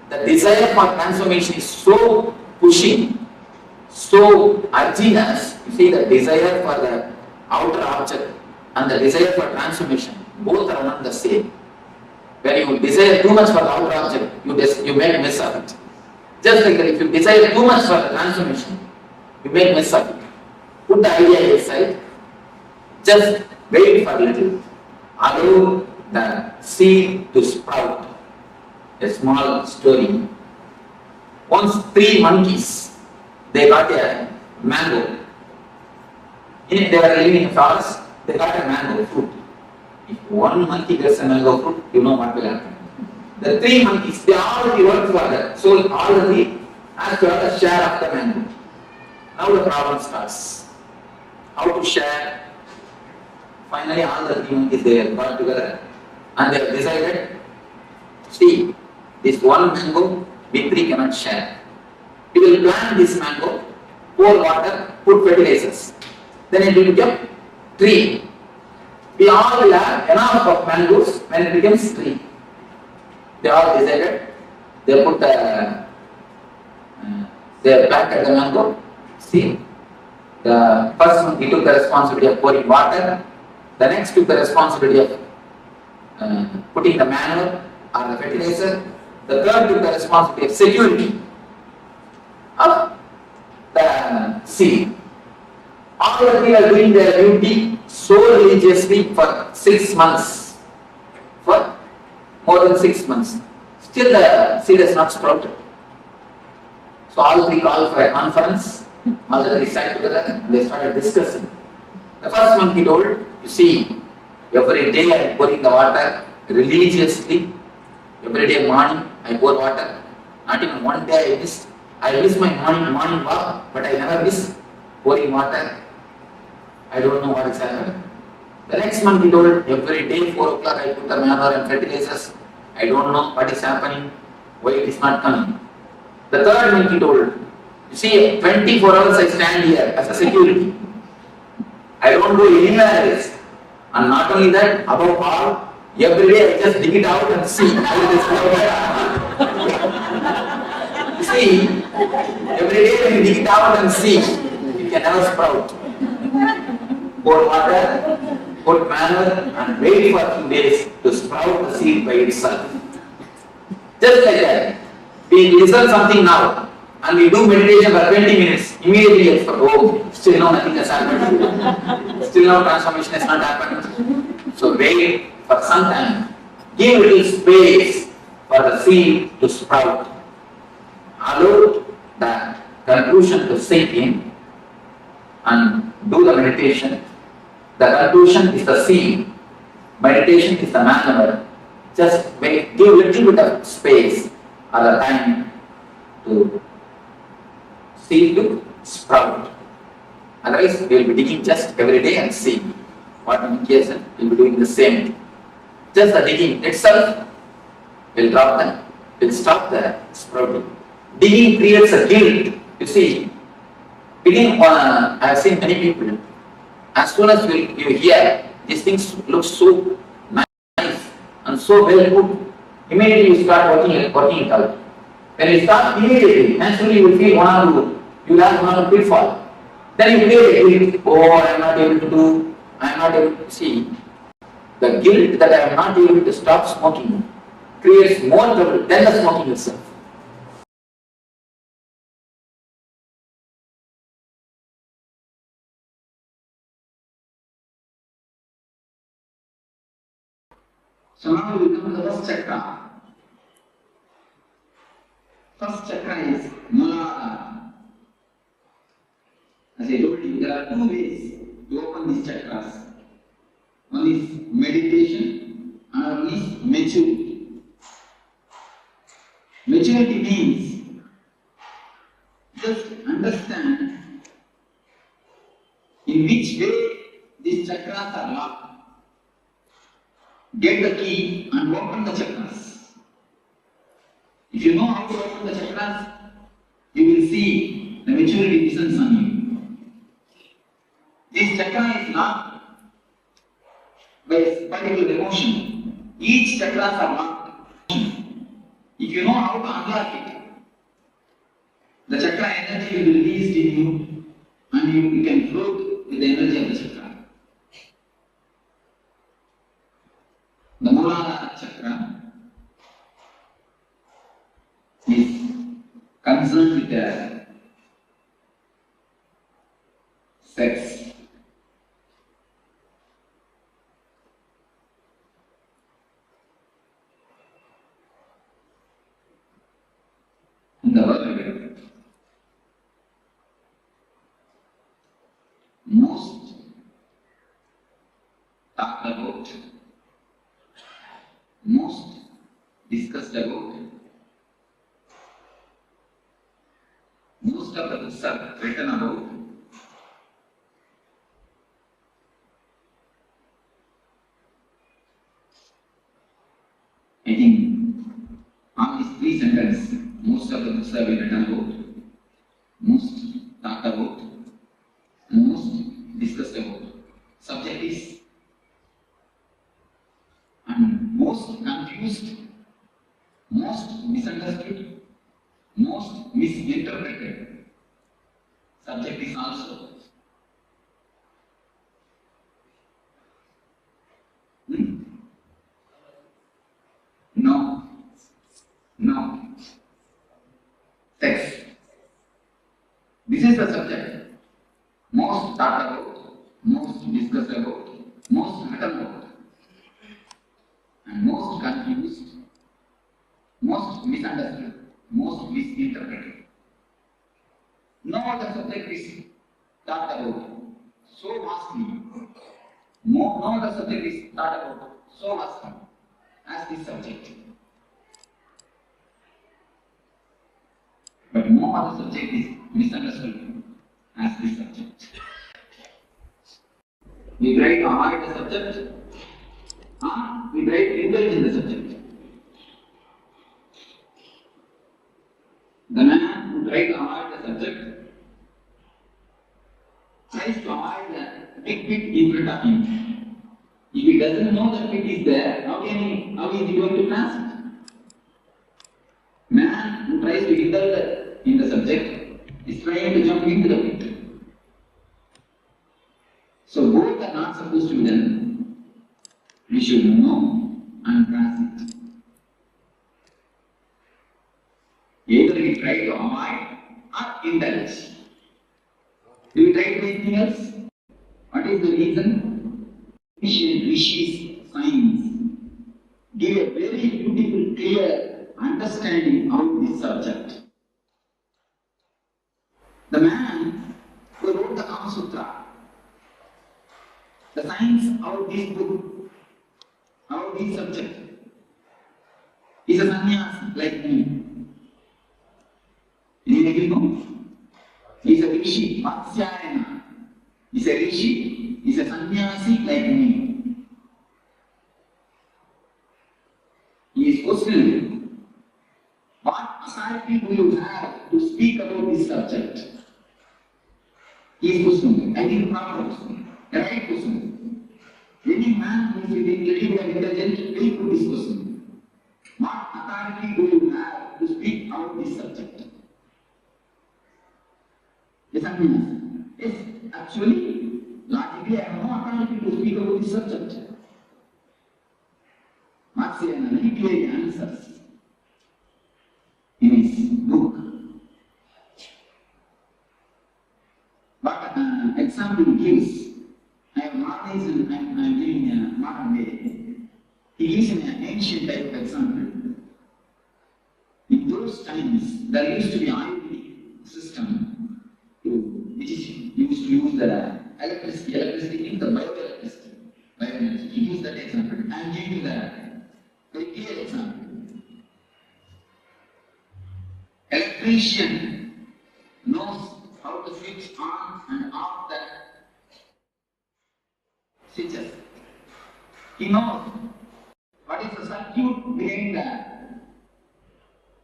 The desire for transformation is so pushing, so urging us. You see, the desire for the outer object and the desire for transformation, both are not the same. When you desire too much for the outer object, you make miss of it. Just like that, if you desire too much for the transformation, you make miss of it. Put the idea aside. Just wait for a little. Allow the seed to sprout. A small story. Once 3 monkeys, they got a mango. They were living in a forest, they got a mango fruit. If one monkey gets a mango fruit, you know what will happen. The 3 monkeys, they already worked for that. So already asked to have a share of the mango. Now the problem starts. How to share? Finally all the 3 monkeys, they got together and they have decided, see, this one mango, we 3 cannot share. We will plant this mango, pour water, put fertilizers. Then it will become tree. We all will have enough of mangoes when it becomes tree. They all decided, they put they planted the mango. See, the first one, he took the responsibility of pouring water. The next took the responsibility of putting the manure or the fertilizer. The third took the responsibility of security of the seed. All of them are doing their duty so religiously for 6 months. For more than 6 months. Still the seed has not sprouted. So all 3 called for a conference. All the 3 sat together and they started discussing. The first monkey told, you see, every day I am pouring the water religiously. Every day morning I pour water. Not even one day I missed. I miss my morning walk, but I never miss pouring water. I don't know what is happening. The next month he told, every day 4 o'clock I put the manure and fertilizers. I don't know what is happening, why it is not coming. The third month he told, you see, 24 hours I stand here as a security. I don't go anywhere else. And not only that, above all, every day I just dig it out and see how it is going. You see, every day when you dig it out and see, it can never sprout. Pour water, put manure and wait for a few days to sprout the seed by itself. Just like that, we listen something now and we do meditation for 20 minutes, immediately it's for, oh, still no, nothing has happened. Still no transformation has not happened. So wait for some time. Give little space for the seed to sprout. Allow the conclusion to sink in and do the meditation. The conclusion is the seed. Meditation is the maneuver. Just wait, give a little bit of space or the time to seed to sprout. Otherwise, we will be digging just every day and see what invocation we will be doing the same. Just the digging itself will drop them, will stop the sprouting. Digging creates a guilt. You see, digging I have seen many people. As soon as you hear these things look so nice and so well put, immediately you start working it out. When you start immediately, naturally you will feel you will have one pitfall. Then you feel, oh, I am not able to do, I am not able to see. The guilt that I am not able to stop smoking creates more trouble than the smoking itself. So now we will come to the first chakra. First chakra is Muladhara. As I told you, there are two ways to open these chakras. One is meditation, and one is maturity. Maturity means just understand in which way these chakras are locked. Get the key and open the chakras. If you know how to open the chakras, you will see the maturity descends on you. This chakra is locked by a particular emotion. Each chakras are locked. If you know how to unlock it, the chakra energy will be released in you and you can float with the energy of the chakra. The Muladhara chakra is concerned with the sex. In the world, most talked about, most discussed about, most of the books are written about I think on these three sentences, most of the books have been written about, most talked about, and most discussed about. Subject is and most confused, most misunderstood, most misinterpreted. Subject is also. No. Sex. This is the subject. Most talked about, most discussed about, most written about, and most confused, most misunderstood, most misinterpreted. No other subject is talked about so vastly. No other subject is talked about so vastly as this subject. But no other subject is misunderstood as this subject. We try to avoid the subject, we try to indulge in the subject. The man who tries to avoid the subject tries to avoid the big pit in front of him. If he doesn't know that pit is there, how is he going to pass it? Man who tries to indulge in the subject is trying to jump into the pit. So both are not supposed to be done. We should know and pass it. Either we try to avoid or indulge. Do we try to do anything else? What is the reason? Ancient rishis, science give a very beautiful, clear understanding of this subject. The man who wrote the Kama Sutra, the science of this book, of this subject, is a sannyasi like me. You know? He is a rishi, Vatsyayana. He is a rishi, he is a sannyasi like me. He is questioning, what authority do you have to speak about this subject? He is questioning. I think proper question, the right question. Any man who is little bit intelligent will put this question. What authority do you have to speak about this subject? Yes, actually, logically, I have no authority to speak about this subject. Matsuyama very clearly answers in his book. But example he gives, I have modernized and I am giving a modern way. He gives an type of example. In those times, there used to be Ayurvedic system which is used to use the electricity. Electricity means the bioelectricity. Bioenergy. He used that example. I am giving the very clear example. Electrician knows how to switch on and off the switches. He knows what is the circuit behind the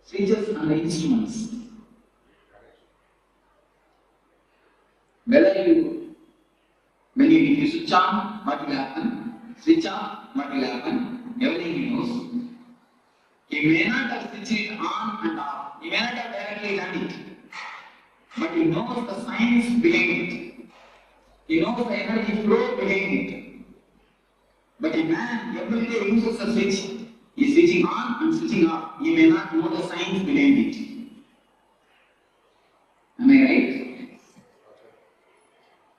switches and the instruments. When you switch on, what will happen? Switch on, what will happen? Everything he knows. He may not have switched it on and off. He may not have directly done it. But he knows the science behind it. He knows the energy flow behind it. But a man every day uses a switch. He is switching on and switching off. He may not know the science behind it. Am I right?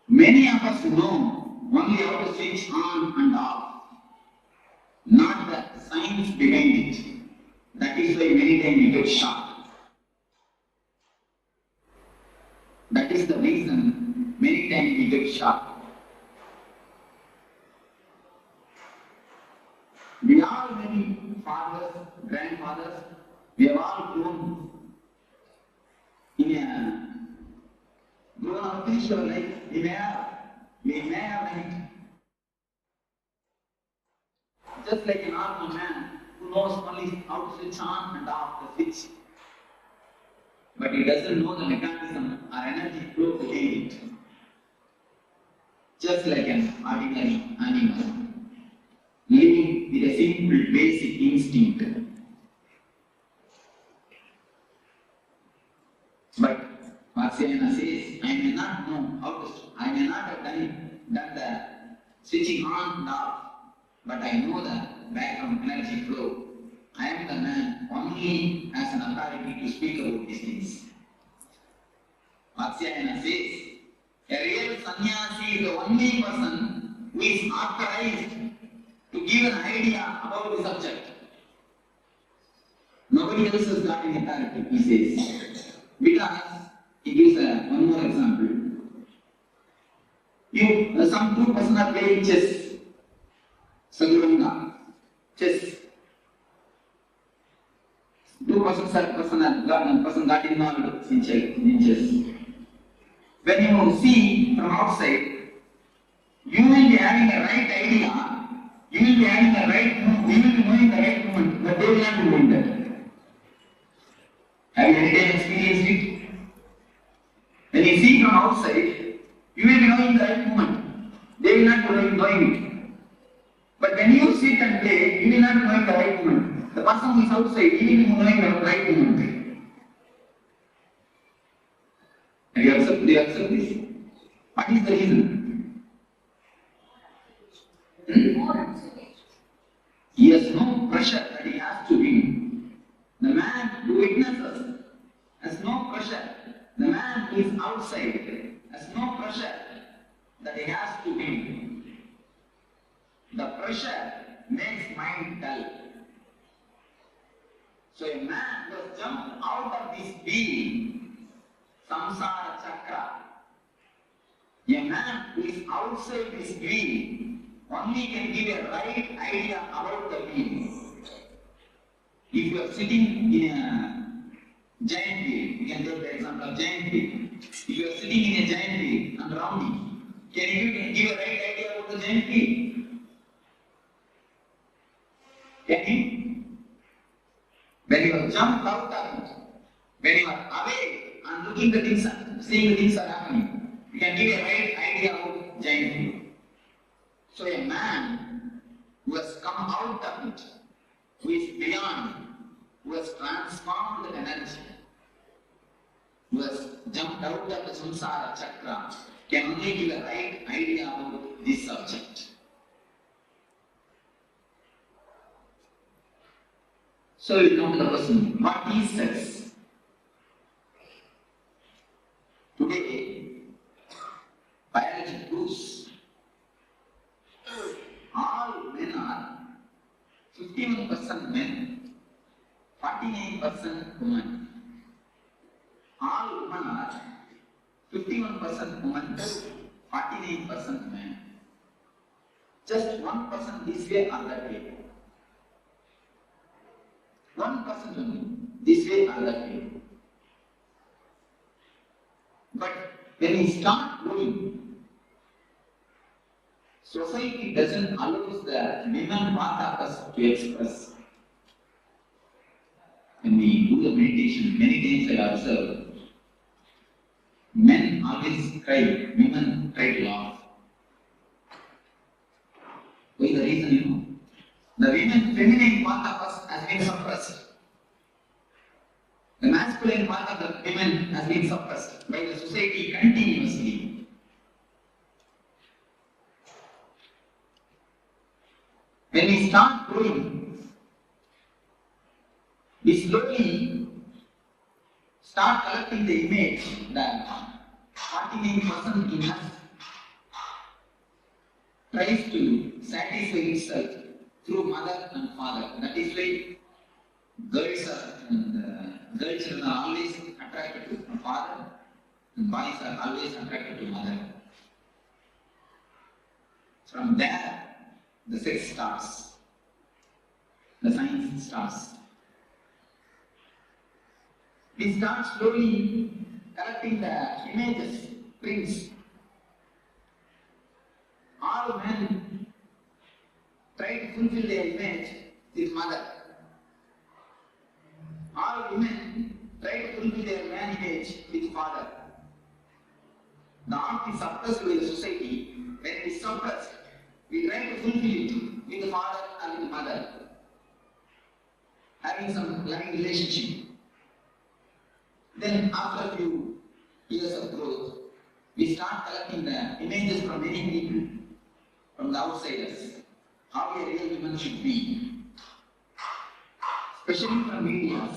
Many of us know only how to switch on and off, not the science behind it. That is why many times we get shocked. That is the reason many times we get shocked. We all many fathers, grandfathers, we have all grown up finished our life. We may have done it. Just like a normal man who knows only how to switch on and off the switch. But he doesn't know the mechanism or energy flow behind it. Just like an ordinary animal, living with a simple basic instinct. But Vatsayana says, I may not know how to, I may not have done the switching on and off, but I know the background energy flow. I am the man only as an authority to speak about these things. Vatsayana says, a real sannyasi is the only person who is authorized to give an idea about the subject. Nobody else has got any authority, he says. Because he gives one more example. Some two persons are playing chess. Sadhuranga. Chess. Two persons got involved in chess. When you see from outside, you will be having a right idea, you will be having the right move, you will be knowing the right movement, but they will not be doing that. Have you any time experienced it? When you see from outside, you will be knowing the right movement. They will not be knowing it. But when you sit and play, you will not be knowing the right movement. The person who is outside, he will be knowing the right movement. Have you accepted this? What is the reason? He has no pressure that he has to win. The man who witnesses has no pressure. The man who is outside has no pressure that he has to win. The pressure makes mind dull. So a man who has jumped out of this wheel, samsara chakra, a man who is outside this wheel only can give a right idea about the wheel. If you are sitting in a giant wheel, you can take the example of giant wheel. If you are sitting in a giant wheel and rounding, can you give a right idea about the giant wheel? Can you? When you have jumped out of it, when you are away and looking the things, seeing the things are happening, you can give a right idea about giant wheel. So a man who has come out of it, who is beyond, who has transformed the energy, who has jumped out of the samsara chakra, can only give a right idea about this subject. So we come to the question, what is sex? Today, biology proves all men are 51% men 49% women. All women are 51% women, 49% men. Just 1% this way or that way. 1% only, this way or that way. But when we start growing, society doesn't allow the women part of us to express. When we do the meditation, many times I observe, men always cry, women try to laugh. Why the reason, you know? The feminine part of us has been suppressed. The masculine part of the women has been suppressed by the society continuously. When we start growing, we slowly start collecting the image that 49% in us tries to satisfy itself through mother and father. That is why girl children are always attracted to father and boys are always attracted to mother. From there, the sex starts. The science starts. We start slowly collecting the images, prints. All men try to fulfill their image with mother. All women try to fulfill their man image with father. The art is suppressed by the society. When it is suppressed, we try to fulfill it with the father and with the mother, having some loving relationship. Then after a few years of growth, we start collecting the images from many people, from the outsiders, how a real woman should be, especially from media,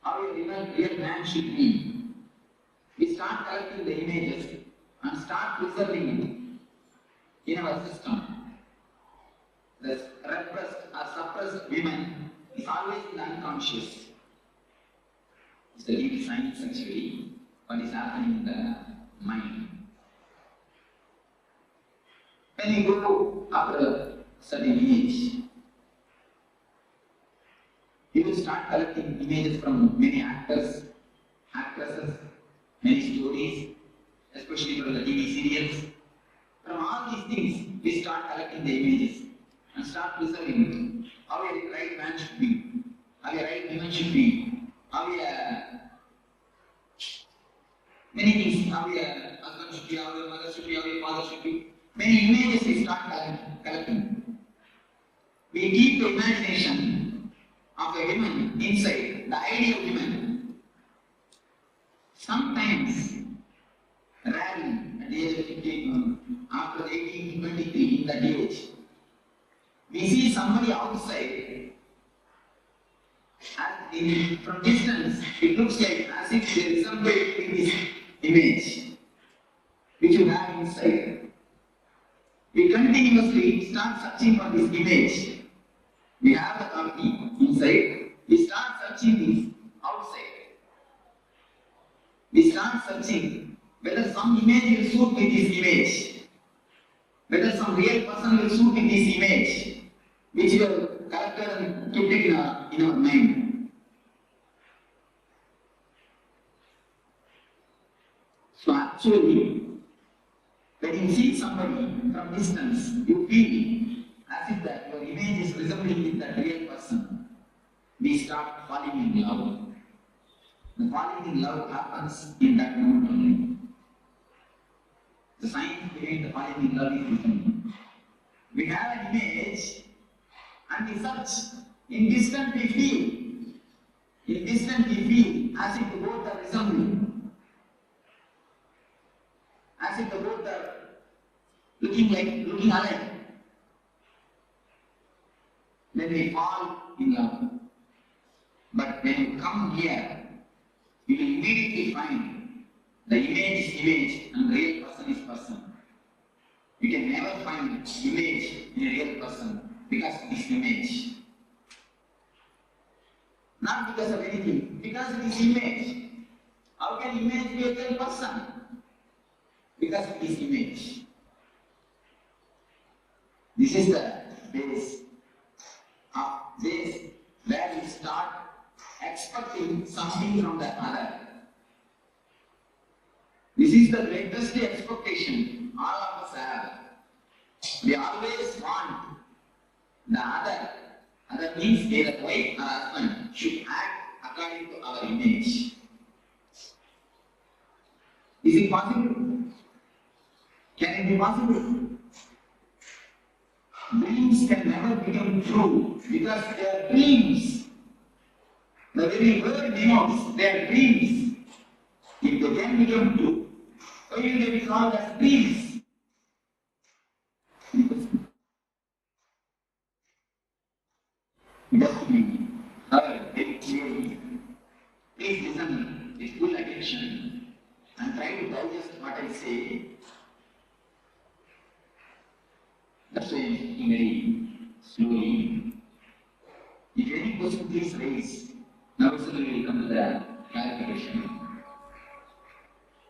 how a real man should be. We start collecting the images and start preserving it in our system. The repressed or suppressed women is always in the unconscious. It's the deep science actually, what is happening in the mind. When we go after a certain age, you will start collecting images from many actors, actresses, many stories, especially from the TV serials. From all these things, we start collecting the images and start preserving it. How a right man should be, how a right woman should be, how a many things, how a husband should be, how a mother should be, how a father should be. Many images we start collecting. We keep the imagination of a woman inside, the ideal woman. Sometimes, rarely, at the age of 15, after 18 to 23, in that age, we see somebody outside, and from distance, it looks like as if there is somebody in this image, which you have inside. We continuously start searching for this image. We have the copy inside. We start searching this outside. We start searching whether some image will suit with this image, whether some real person will suit with this image, which we have collected and kept it in our mind. So actually, when you see somebody from distance, you feel as if that your image is resembling with that real person. We start falling in love. The falling in love happens in that moment only. The science behind the falling in love is different. We have an image and we search. In distant we feel. In distant we feel as if the both are resembling. As if the both are looking alike. Then we fall in love. But when you come here, you will immediately find the image is image and the real person is person. You can never find image in a real person because of this image. Not because of anything, because it is image. How can image be a real person? Because it is image. This is the base where we start expecting something from the other. This is the greatest expectation all of us have. We always want the other. Other means either wife or husband should act according to our image. Is it possible? Can it be possible? Dreams can never become true because they are dreams. The very word denotes they are dreams. If they can become true, why will they be called as dreams? Just me. Very clearly. Please listen with full attention and try to digest what I say. That's why I'm speaking very slowly. If any question, please raise. Now we will come to the clarification.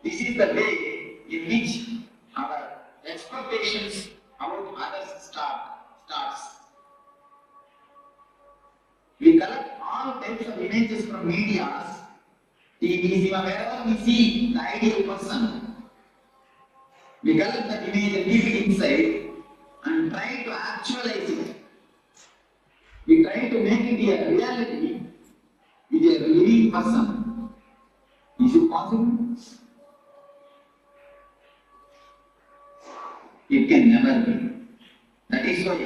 This is the way in which our expectations about others starts. We collect all types of images from media. Wherever we see the ideal person, we collect that image and keep it inside and try to actualize it. We try to make it a reality with a living person. Is it possible? It can never be. That is why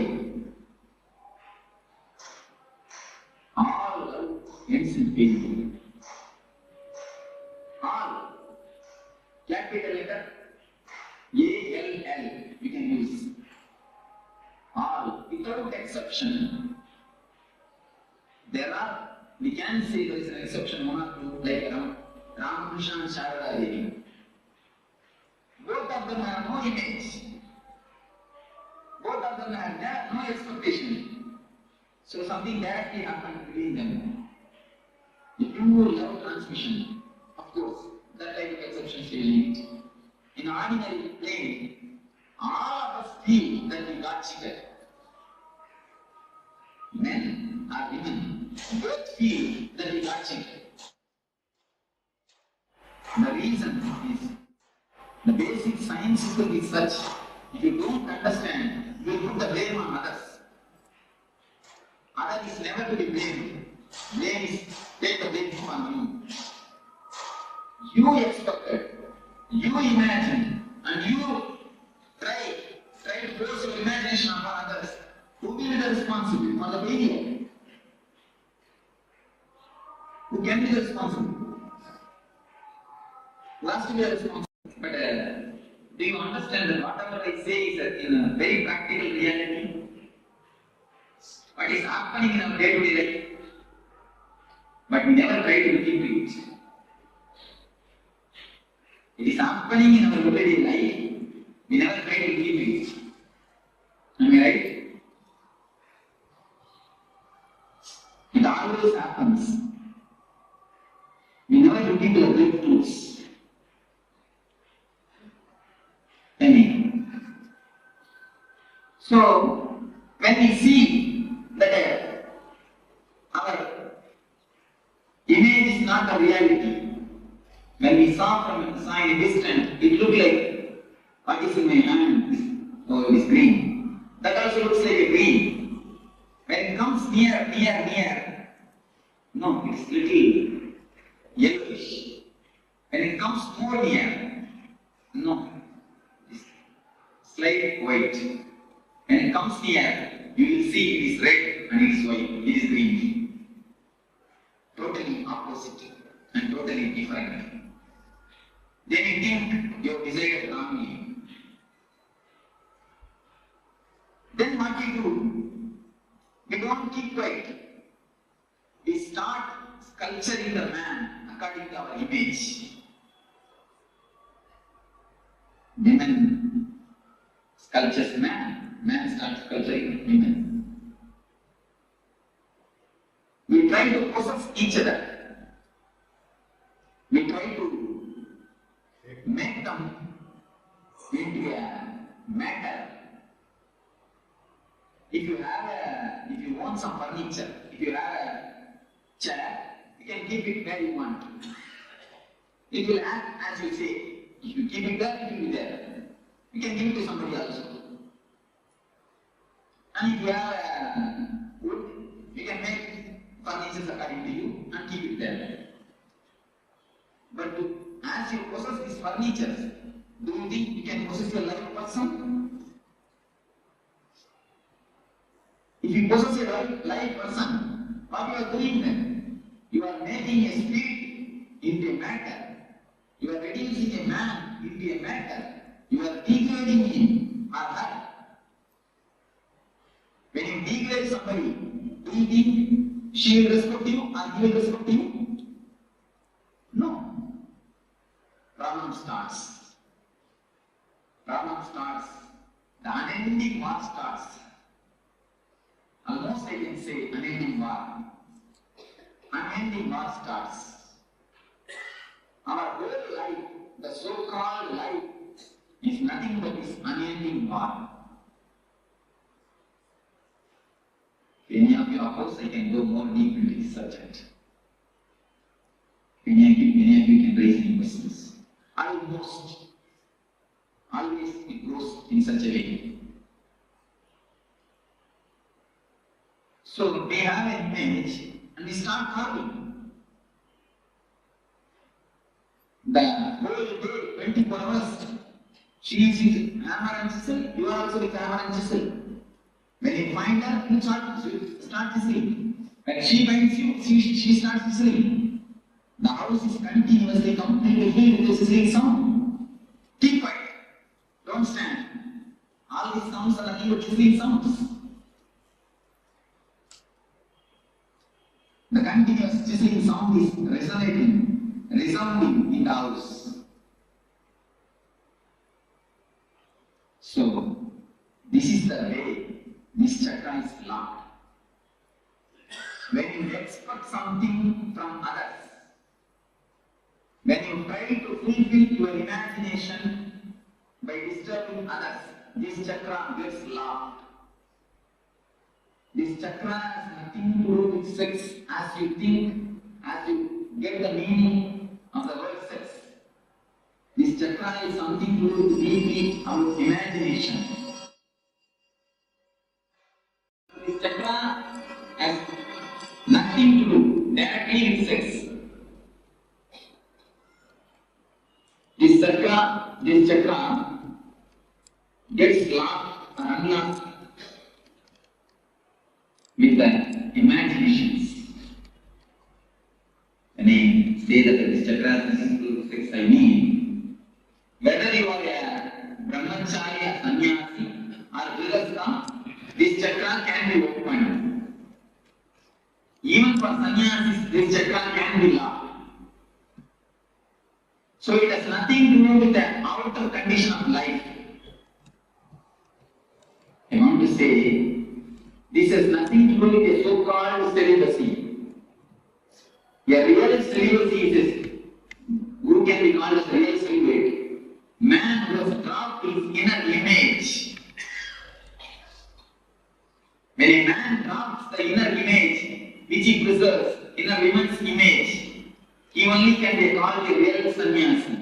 all ends in failure. All capital letter A-L-L we can use. All without exception. We can say there is an exception, one or two, like Ramakrishna and Chariot. Both of them have no image. Both of them have no expectation. So something directly happened between them. The pure love transmission, of course, that type of exception still. In ordinary plane, all of us feel that we got cheated. Men or women both feel that we got cheated. The reason is the basic science system is such, if you don't understand, you will put the blame on others. Other is never to be blamed. Blame is take the blame on you. You expected, you imagined, and you try to force your imagination upon others. Who will be the responsible for the failure? Who can be the responsible? Who has to be the responsible? But do you understand that whatever I say is in a very practical reality? What is happening in our day-to-day life? But we never try to look into it. It is happening in our everyday life. We never try to look into it. Am I right? It always happens. We never look into the great truths. So, when we see that our image is not a reality, when we saw in a distance, it looked like what is in my hand, oh, it is green. That also looks like a green. When it comes near, no, it is little yellowish. When it comes more near, no, it is slight white. When it comes near, you will see it is red and it is white, it is green. Totally opposite and totally different. Then you think you have decided wrongly. Then what we do? We don't keep quiet. We start sculpturing the man according to our image. Women sculptures man starts sculpturing women. We try try to possess each other. We try to make them into a matter. If you want some furniture, if you have a chair, you can keep it where you want. It will act as you say. If you keep it there, it will be there. You can give it to somebody else. And if you have wood, you can make furniture according to you and keep it there. But as you possess these furniture, do you think you can possess a live person? If you possess a live person, what you are doing then? You are making a spirit into a matter. You are reducing a man into a matter. You are degrading him or her. When you degrade somebody, do you think she will respect you or he will respect you? No. Problem starts. Problem starts. The unending war starts. Almost I can say unending war. Unending war starts. Our whole life, the so-called life, is nothing but this unending war. Any of you, of course, I can go more deep into this subject. Many of you can raise any questions. Always it goes in such a way. So we have an image and we start carving. The whole day, 24 hours, she is with hammer and chisel, you are also with hammer and chisel. When you find her, you start chiseling. When she finds you, she starts chiseling. The house is continuously completely filled with the sizzling sound. Keep quiet. Don't stand. All these sounds are nothing but sizzling sounds. The continuous sizzling sound is resounding in the house. So, this is the way this chakra is locked. When you expect something from others, when you try to fulfill your imagination by disturbing others, this chakra gets locked. This chakra has nothing to do with sex as you think, as you get the meaning of the word sex. This chakra is something to do with deeply our imagination. This chakra has nothing to do directly with sex. This chakra gets locked or unlocked with the imaginations. When I say that this chakra has nothing to do with sex, I mean whether you are a brahmachari, sannyasi or grihastha, this chakra can be opened. Even for sannyasis, this chakra can be locked. So it has nothing to do with the outer condition of life. I want to say, this has nothing to do with a so-called celibacy. A real celibacy is who can be called as real celibate? Man who has dropped his inner image. When a man drops the inner image, which he preserves, inner woman's image, he only can be called a real sannyasi.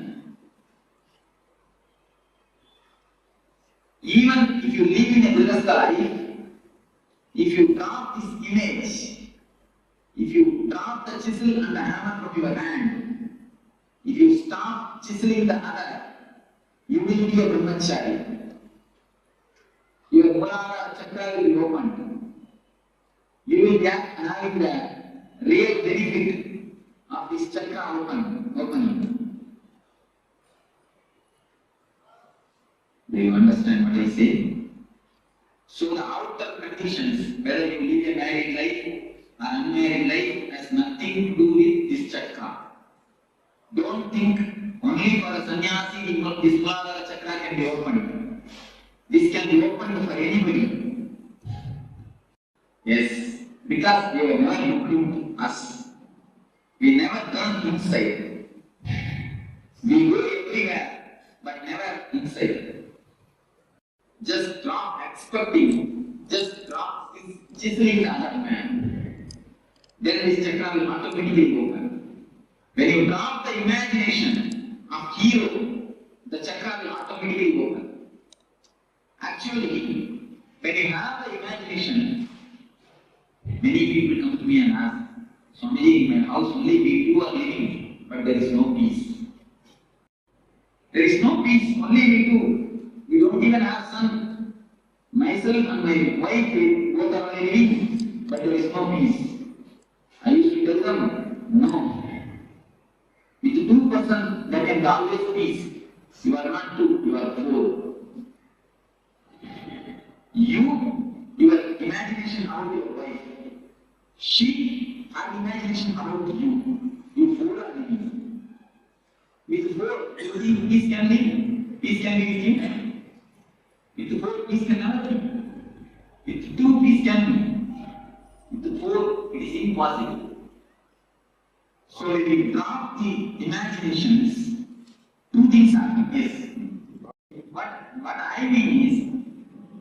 Even if you live in a grihastha life, if you drop this image, if you drop the chisel and the hammer from your hand, if you stop chiseling the other, you will be a brahmachari. Your Muladhara chakra will be opened. You will be having the real benefit of this chakra opening. Do you understand what I say? So the outer conditions, whether you live a married life or unmarried life, has nothing to do with this chakra. Don't think only for a sannyasi this Muladhara chakra can be opened. This can be opened for anybody. Yes, Because we were never looked into us. We never turn inside. We go everywhere, but never inside. Just drop expecting, just drop chiseling the other man. Then this chakra will automatically open. When you drop the imagination of hero, the chakra will automatically open. Actually, when you have the imagination, many people come to me and ask, Swamiji, in my house only we two are living, but there is no peace. There is no peace, only we two. We don't even have son. Myself and my wife, both are living, but there is no peace. I used to tell them, no. With two persons, there can be always peace. You are not two, you are four. Your imagination about your wife. She, her imagination about you. You four are living. With four, you think peace can live? Peace can be with you? With four, peace can never be. With two, peace can be. With four, it is impossible. So if we drop the imaginations, two things happen, yes. What I mean is,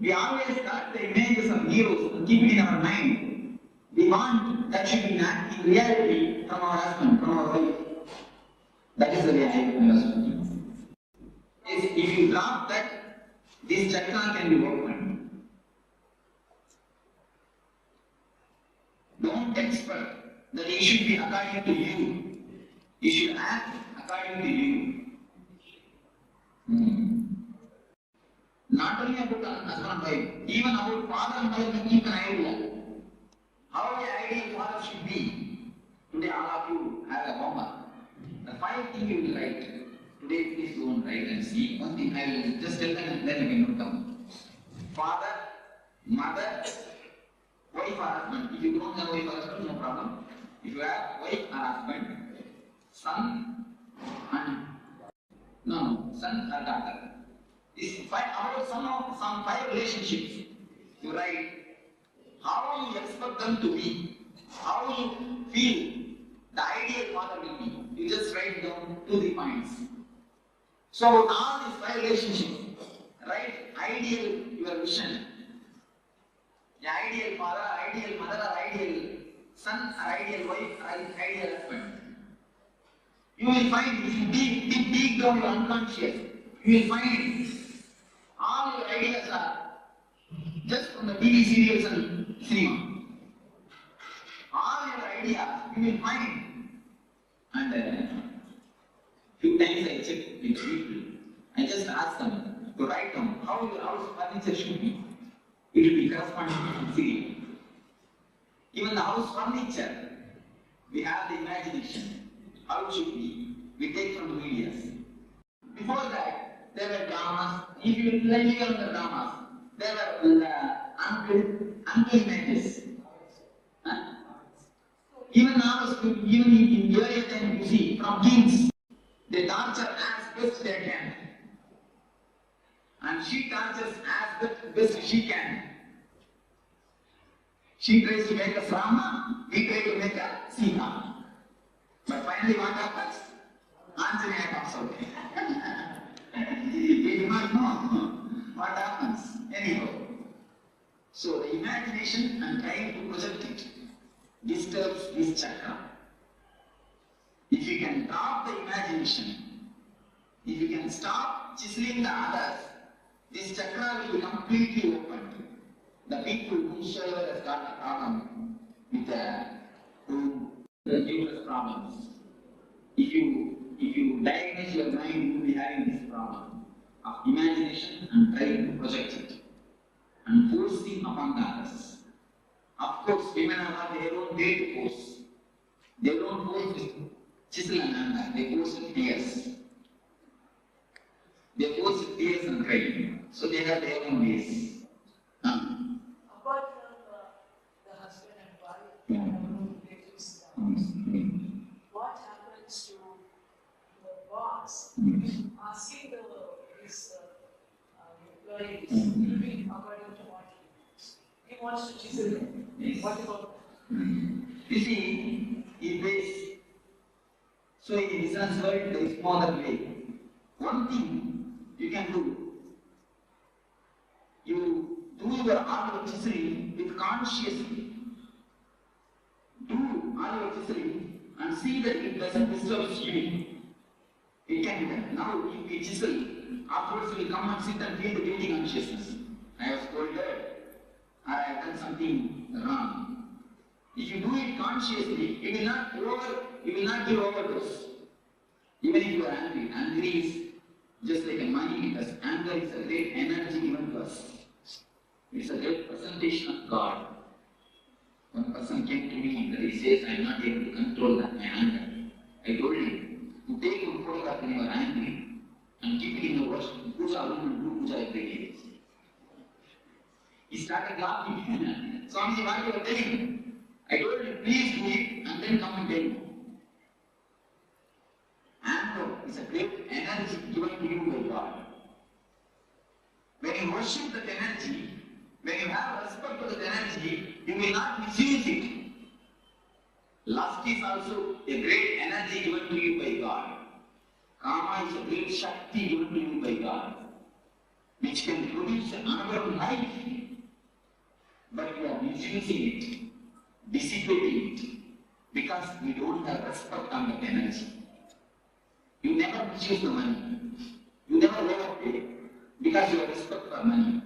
we always got the images of heroes and keep it in our mind. We want that should be in reality from our husband, from our wife. That is the way I understand. If you drop that, this chakra can be opened. Don't expect that it should be according to you. You should act according to you. Not only about husband and wife, even about father and mother can keep an idea. How the ideal father should be. Today all of you have a homework. The 5 things you will write. Today please go and write and see. One thing I will just tell them and then you can note down. Father, mother, wife or husband. If you don't have wife or husband, no problem. If you have wife or husband, son and son or daughter. This about some 5 relationships. You write how you expect them to be, how you feel the ideal father will be. You just write down 2-3 points. So all these 5 relationships, write ideal your vision. The ideal father, ideal mother, or ideal son, or ideal wife, or ideal husband. You will find, if you dig down your unconscious, you will find all your ideas are just from the TV serials and cinema. All your ideas you will find. And few times I check with people. I just ask them to write down how your house furniture should be. It will be corresponding to serial. Even the house furniture, we have the imagination. How it should be. We take from the medias. Before that, there were dramas. If you live on the dramas, there were uncle images. Even now, even in earlier time, you see, from kings, they torture as best they can. And she tortures as best she can. She tries to make a Rama, we try to make a Sita. But finally what happens? Anjaneyya comes out. We do not know what happens. Anyhow. So the imagination and trying to project it disturbs this chakra. If you can drop the imagination, if you can stop chiseling the others, this chakra will be completely opened. The people whosoever has got a problem with the uterus problems, if you diagnose your mind, you will be having this problem of imagination and trying to project it and forcing upon the others. Of course, women have their own way to force. They don't force with chisel and anger, they force with tears. They force with tears and crying. So they have their own ways. Apart from the husband and wife, relatives, what happens to the boss asking his employees, according to what he wants to chisel? What about You see, if this, so in business world, there is no other way. One thing you can do, you do your all chiseling with consciously. Do all your chiseling and see that it doesn't disturb you. It can be done. Now, if we chisel, afterwards we will come and sit and feel the guilty consciousness. I was told that I have done something wrong. If you do it consciously, you will not give overdose. Even if you are angry, anger is just like a money, because anger is a great energy given to us. It's a great presentation of God. One person came to me and he says, I am not able to control my anger. I told him, you take one photograph when you are angry and keep it in the puja room and do puja every day. He started laughing. Swamiji, what you are telling? I told him, please do it and then come and tell me. Anger is a great energy given to you by God. When you worship that energy, when you have respect for that energy, you will not misuse it. Lust is also a great energy given to you by God. Kama is a great Shakti given to you by God, which can produce another life. But you are misusing it, dissipating it, because we don't have respect on that energy. You never misuse the money. You never overpay because you have respect for money.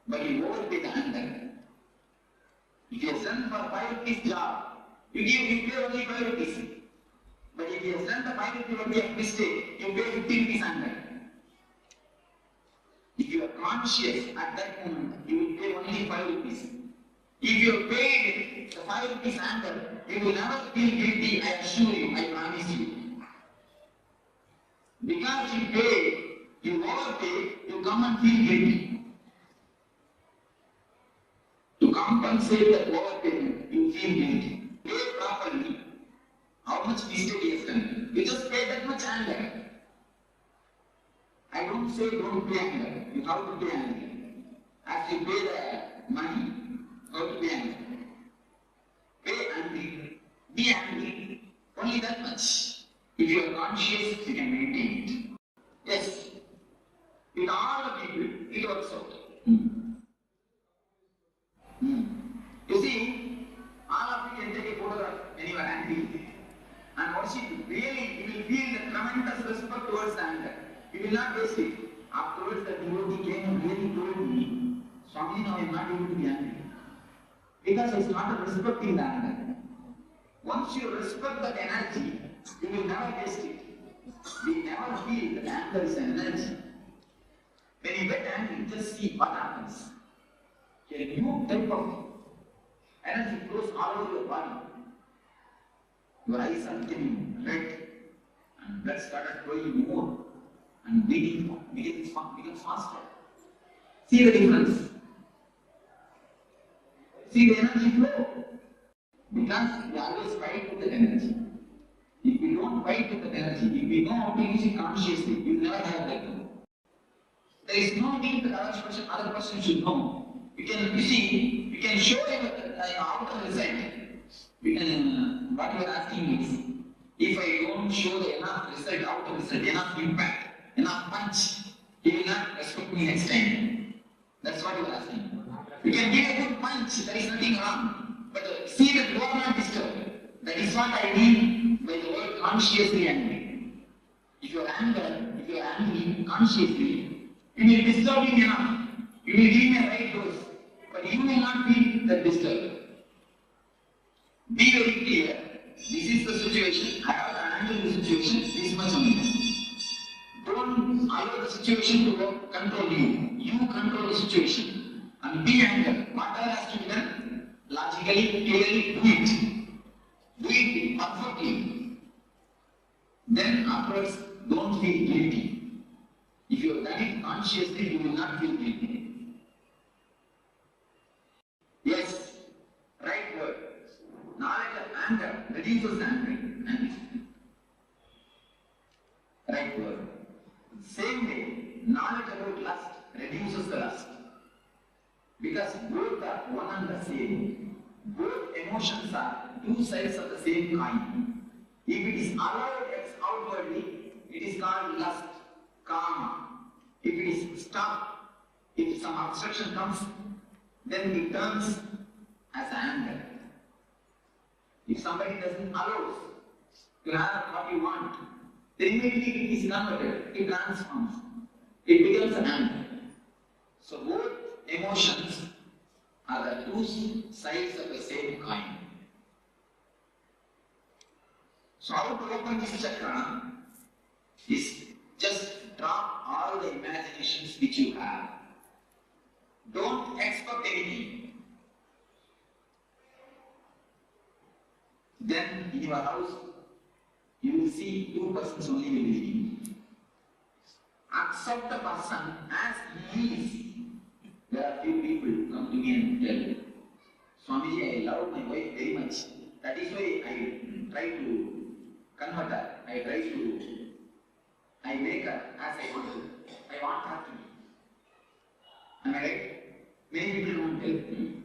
But you overpay the anger. If you have done for 5 rupees job, you pay only 5 rupees. But if you have done the 5 rupees only a mistake, you pay 15 rupees anger. If you are conscious at that moment, you will pay only 5 rupees. If you have paid the 5 rupees anger, you will never feel guilty, I assure you, I promise you. Because you pay, you overpay, you come and feel guilty. To compensate that overpayment, you feel guilty. Pay properly. How much mistake you have done? You just pay that much anger. I don't say don't pay anger. You have to pay anger. As you pay the money, how to pay anger? Pay angry. Be angry. Only that much. If you are conscious, you can maintain it. Yes. With all the people, it works out. You see, all of you can take a photograph when you are angry and worship. Really, you will feel the tremendous respect towards the anger. You will not waste it. Afterwards, the devotee came and really told me, Swami, now I am not able to be angry. Because I started respecting the anger. Once you respect that energy, you will never waste it. We never feel that anger is an energy. When you get angry, just see what happens. A new type of energy flows all over your body. Your eyes are becoming red and blood started flowing more and beating becomes faster. See the difference. See the energy flow. Because we always fight with the energy. If we don't fight with the energy, if we know how to use it consciously, we will never have that. There is no need that other person should know. You can show him the outer result. What you are asking is, if I don't show the enough result, outer result, enough impact, enough punch, he will not respect me next time. That's what you are asking. You can give a good punch, there is nothing wrong. But see that you are not disturbed. That is what I mean by the word consciously angry. If you are angry consciously, you will disturb him enough. You will give him a right dose. But you will not feel that disturbed. Be very clear. This is the situation. I have to handle the situation. This much only. Don't allow the situation to control you. You control the situation. And be angry. Whatever has to be done, logically, clearly, do it. Do it perfectly. Then afterwards, don't feel guilty. If you have done it consciously, you will not feel guilty. Yes, right word. Knowledge of anger reduces anger. Right word. Same way, knowledge about lust reduces the lust. Because both are one and the same. Both emotions are two sides of the same coin. If it is allowed outwardly, it is called lust, kama. If it is stopped, if some obstruction comes, then it turns as anger. If somebody doesn't allow to have what you want, then immediately it is converted, it transforms, it becomes anger. So both emotions are the two sides of the same coin. So how to open this chakra is just drop all the imaginations which you have. Don't expect anything. Then in your house, you will see two persons only will be living. Accept the person as he is. There are few people come to me and tell, Swamiji, I love my wife very much. That is why I try to convert her. I make her as I want to. I want her to be. Am I right? Many people don't tell me.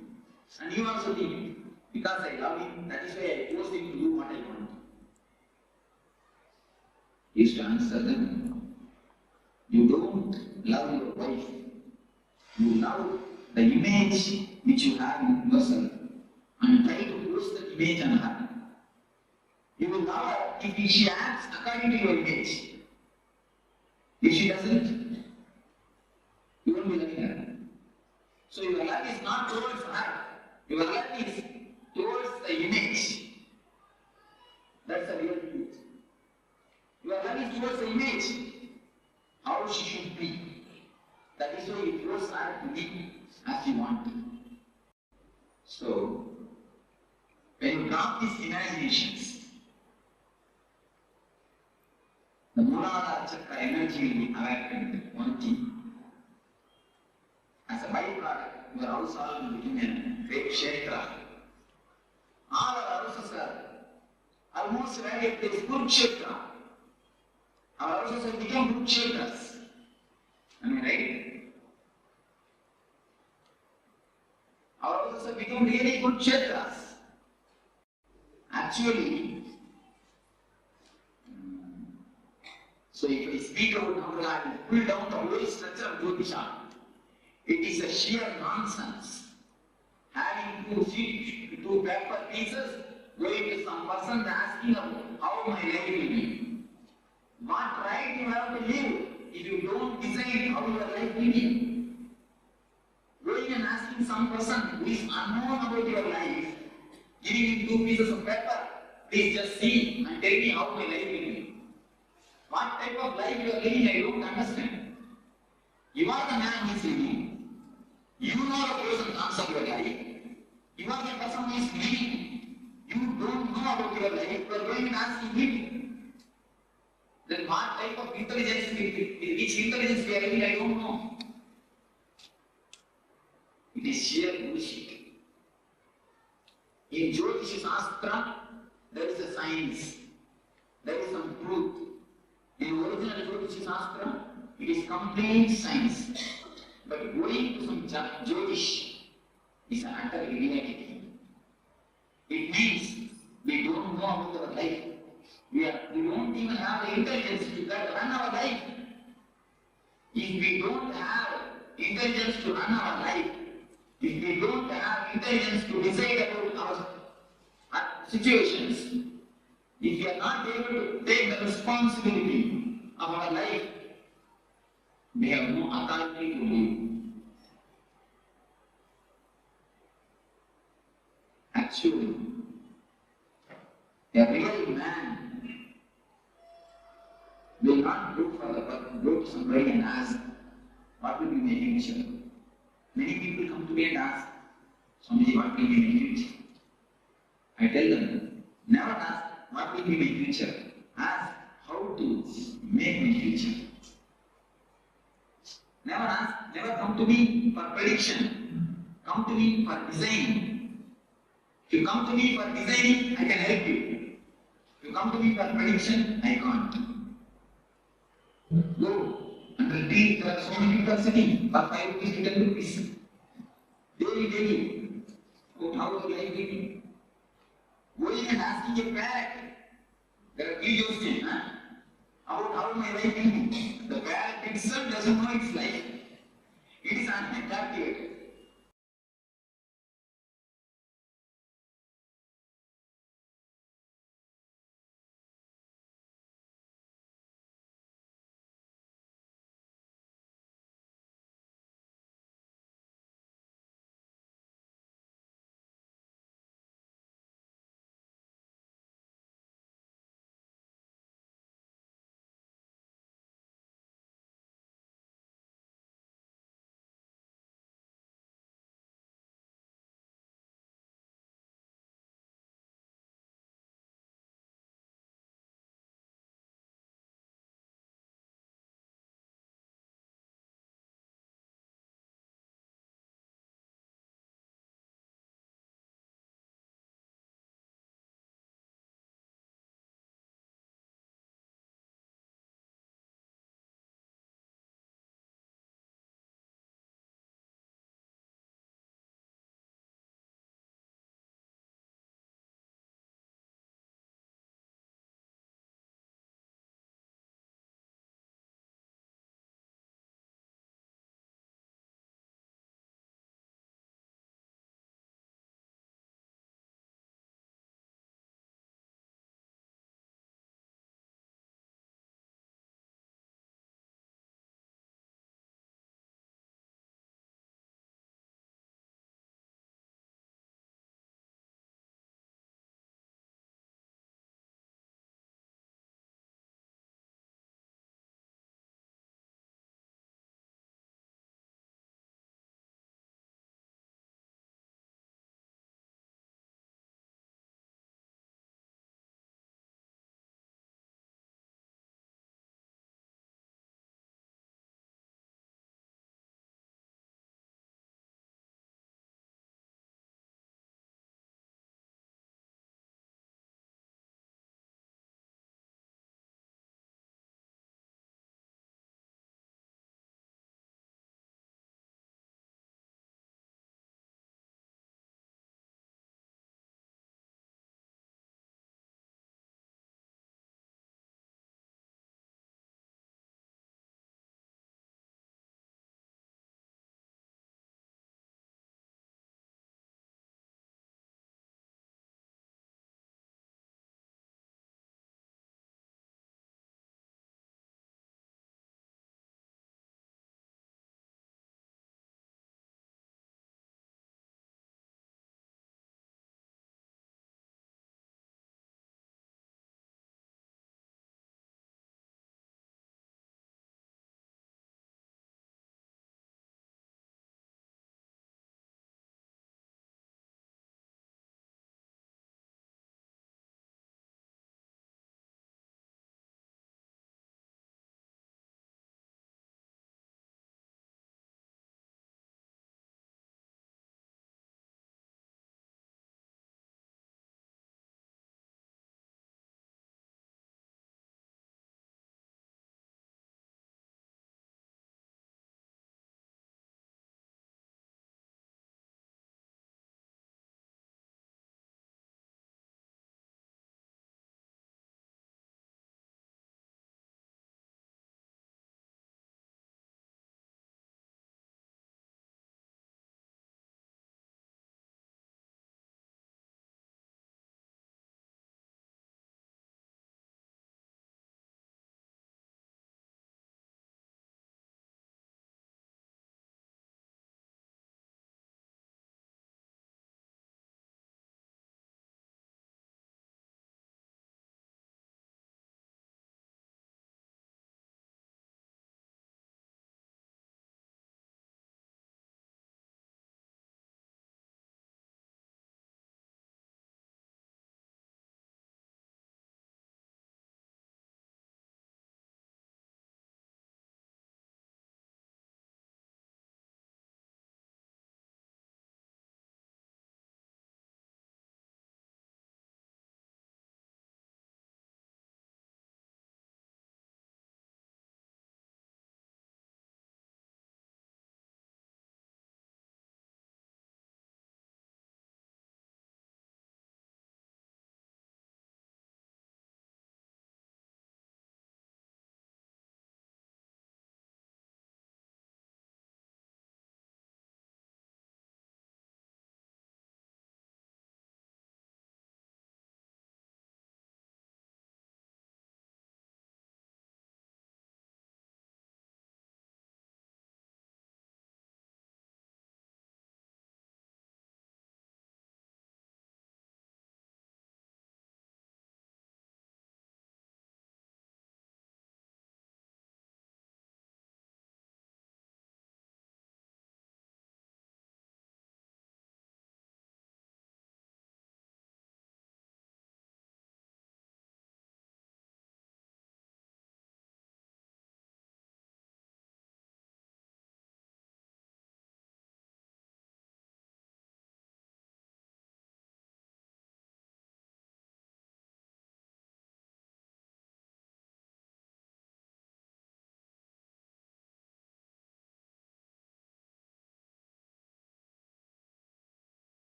And you also think, because I love him, that is why I force him to do what I want. Is to answer them. You don't love your wife. You love the image which you have in yourself and try to force that image on her. You will love her if she acts according to your image. If she doesn't, you won't be loving her. So your love is not towards her. Your love is towards the image. That's the real truth. Your love is towards the image. How she should be. That is why you force her to be as you want. So, when you drop these imaginations, the Mooladhara Chakra energy will be awakened. One thing. As a byproduct, your house all will become a great Kshetra. All our houses are almost ready to place good Kshetra. Our houses have become good Kshetras. Am I right? Our houses have become really good Kshetras. Actually, so if I speak about Chakra, I will pull down the whole structure of Jyotisha. It is a sheer nonsense. Having two paper pieces, going to some person asking how my life will be. What right you have to live if you don't decide how your life will be? Going and asking some person who is unknown about your life, giving him 2 pieces of paper, please just see and tell me how my life will be. What type of life you are living, I don't understand. You are the man who is living. You know the pros and cons of your life. You are the person who is living. You don't know about your life. You are going and asking him. Then what type of intelligence, which intelligence we are living, I don't know. It is sheer bullshit. In Jyotish Shastra, there is a science. There is some truth. In original Jyotish Shastra, it is complete science. But going to some Jyotish is an utter irrelevant. It means we don't know about our life. We don't even have the intelligence to run our life. If we don't have intelligence to run our life, if we don't have intelligence to decide about our situations, if we are not able to take the responsibility of our life, we have no authority to live. Actually, a real man will not go to somebody and ask, what will be my future? Many people come to me and ask, Swamiji, what will be my future? I tell them, never ask, what will be my future? Ask, how to make my future. Never come to me for prediction. Come to me for design. If you come to me for designing, I can help you. If you come to me for prediction, I can't. Go and repeat. There are so many people sitting for 5 rupees to 10 rupees. Daily. about how the life will be. Going and asking a parrot, there are videos still, about how my life will be. The parrot itself doesn't know its life. It is unadapted.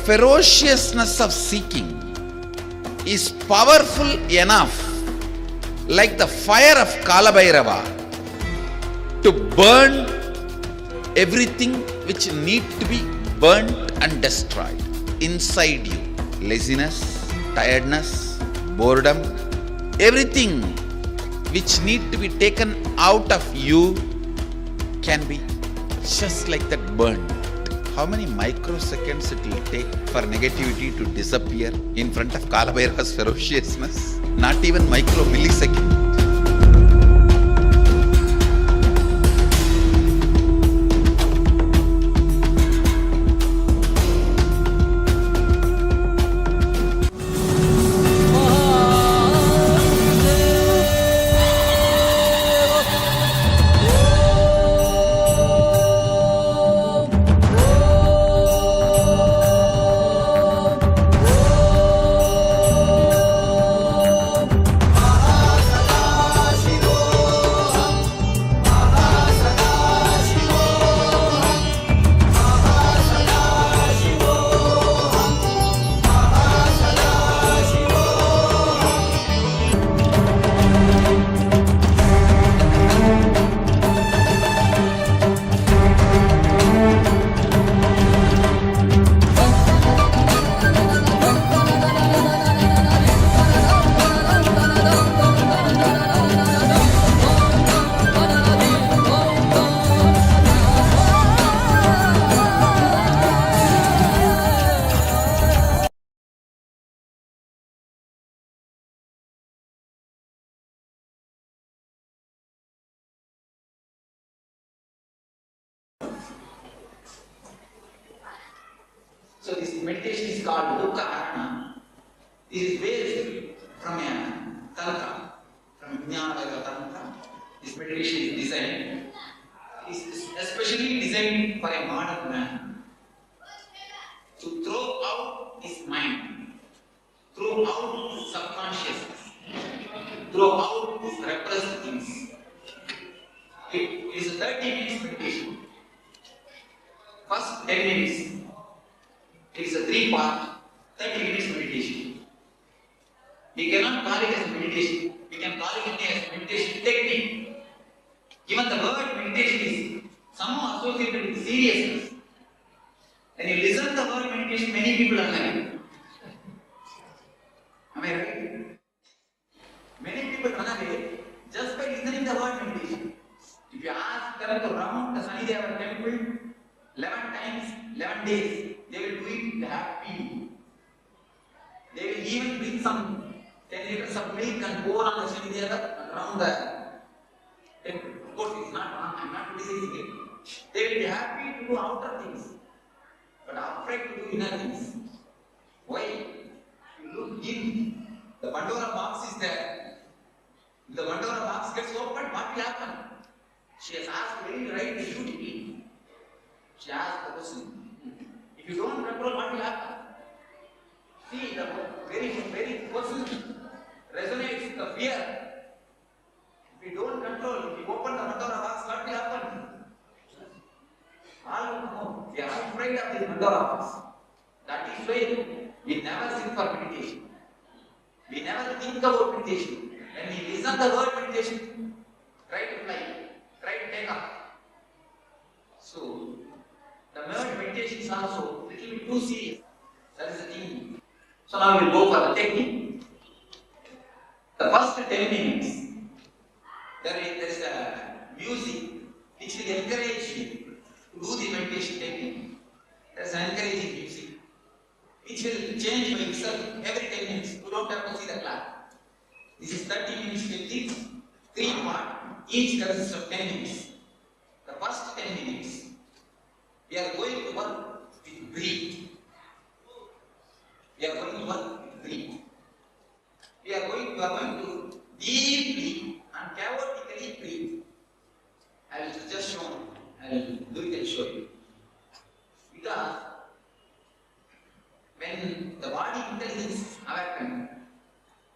ferociousness of seeking is powerful enough, like the fire of Kalabhairava, to burn everything which need to be burnt and destroyed inside you. Laziness, tiredness, boredom, everything which need to be taken out of you can be just like that burned. How many microseconds it will take for negativity to disappear in front of Kalabhairava's ferociousness? Not even micro millisecond. So this meditation is called Dukkha Arana. This is based from a Tantra, from Jnana Tantra. This meditation is designed, is especially designed for a modern man to throw out his mind, throw out his subconsciousness, throw out his repressed things. It is a 30 minutes meditation. First 10 minutes. It is a 3-part, 30 minutes meditation. We cannot call it as meditation. We can call it as meditation technique. Even the word meditation is somehow associated with seriousness. When you listen to the word meditation, many people are like, am I right? Many people run away just by listening to the word meditation. If you ask them to round the Sanideva temple 11 times, 11 days, they will do it, they have pee. They will even bring some 10 liters of milk and pour on the Sanideva around the temple. Of course, it's not wrong, I'm not criticizing it. They will be happy to do outer things, but afraid to do inner things. Why? You look in, the Pandora box is there. If the Pandora box gets opened, what will happen? She has asked very right to shoot it. She asked the question, if you don't control, what will happen? See, the very person resonates with the fear. If you don't control, if you open the Pandora box, what will happen? All know, we are afraid of this Pandora box. That is why we never sit for meditation. We never think about meditation. When we listen to the word meditation, try to fly, try to take off. So, the word meditation is also a little bit too serious. That is the thing. So now we will go for the technique. The first 10 minutes, there is a music which will encourage you to do the meditation technique. There is an encouraging music which will change by itself every 10 minutes. You don't have to see the clock. This is 30 minutes technique, 3 parts, each consists of 10 minutes. The first 10 minutes, we are going to work with breathe. We are going to work with breathe. We are going to deeply and chaotically breathe. I will just show you. I will do it and show you. Because when the body intelligence is awakened,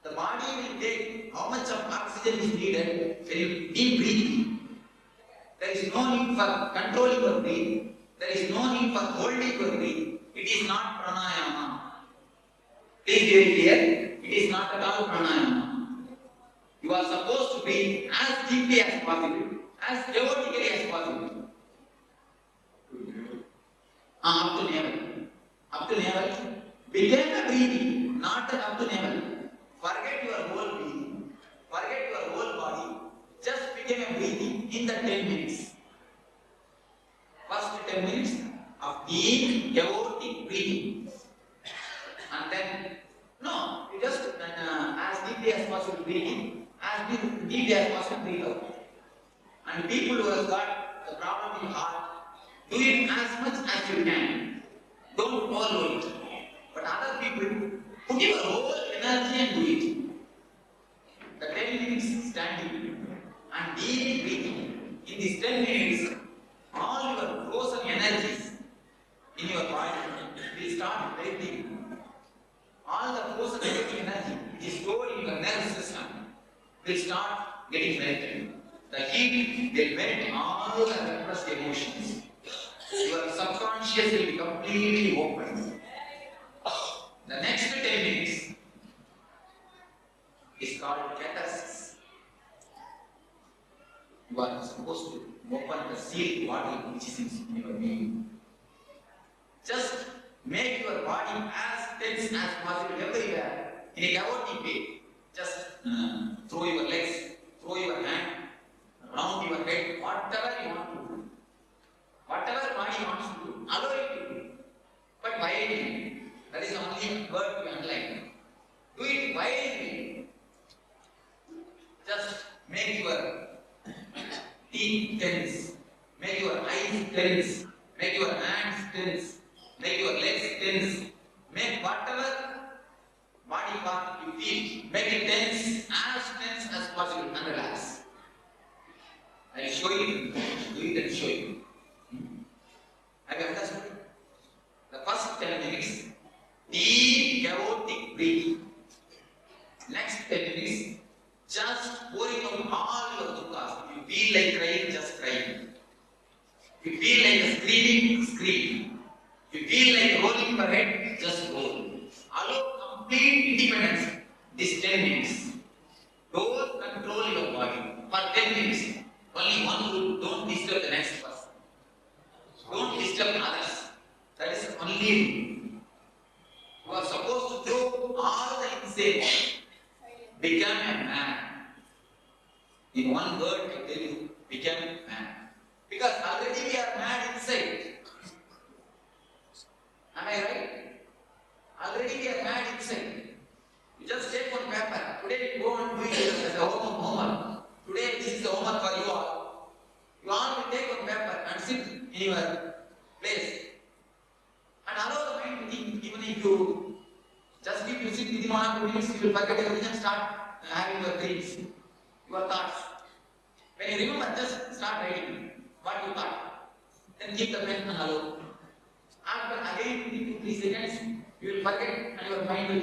the body will take how much of oxygen is needed when you deep breathe. There is no need for controlling your breath. There is no need for holding your breath. It is not pranayama. Please be very clear. It is not at all pranayama. You are supposed to breathe as deeply as possible, as devotically as possible. Up to navel. Up to navel. Begin the breathing, not up to navel. Forget your whole breathing. Forget your whole body. Just begin a breathing in the 10 minutes. First 10 minutes of deep, devotic breathing. And then, no, you just as deeply as possible breathing, as deeply as possible breathe out. And people who have got the problem in heart, do it as much as you can. Don't follow it. But other people, put your whole energy and do it. The 10 minutes standing and deep breathing. In these 10 minutes, all your frozen energies in your body will start breathing. All the frozen energy which is stored in your nervous system will start getting melted. The heat will melt all the repressed emotions. Your subconscious will be completely open. The next 10 minutes is called catharsis. You are supposed to open the sealed body which is in your being. Just make your body as tense as possible everywhere in a chaotic way. Just throw your legs, throw your hand, round your head, whatever you want to do. Whatever body wants to do, allow it to do. But wisely. That is the only word to underline. Do it wisely. Just make your teeth tense, make your eyes tense, make your hands tense, make your legs tense, make whatever body part you feel, make it tense as possible and relax. I will show you, do it and show you. Have you understood? The first 10 minutes, deep chaotic breathing. Next 10 minutes, just pouring out all your dukkha. If you feel like crying, just cry. If you feel like screaming, scream. If you feel like rolling your head, just roll. Allow complete independence. This 10 minutes. Don't control your body for 10 minutes. Only one rule, don't disturb the next person. Don't disturb others. That is the only rule. You are supposed to throw all the insane. Become a man. In one word, I tell you, become a man. Because already we are mad inside. Am I right? Already we are mad inside. You just take one paper. Today you go and do it as a homework. Today this is the homework for you all. You all will take one paper and sit in your place. And allow the mind to think. Even if you just keep you sit within 1 or 2 minutes, you will forget everything and start having your dreams, your thoughts. When you remember, just start writing what you thought. Then keep the pen and allow. After again 2-3 seconds, you will forget and your mind will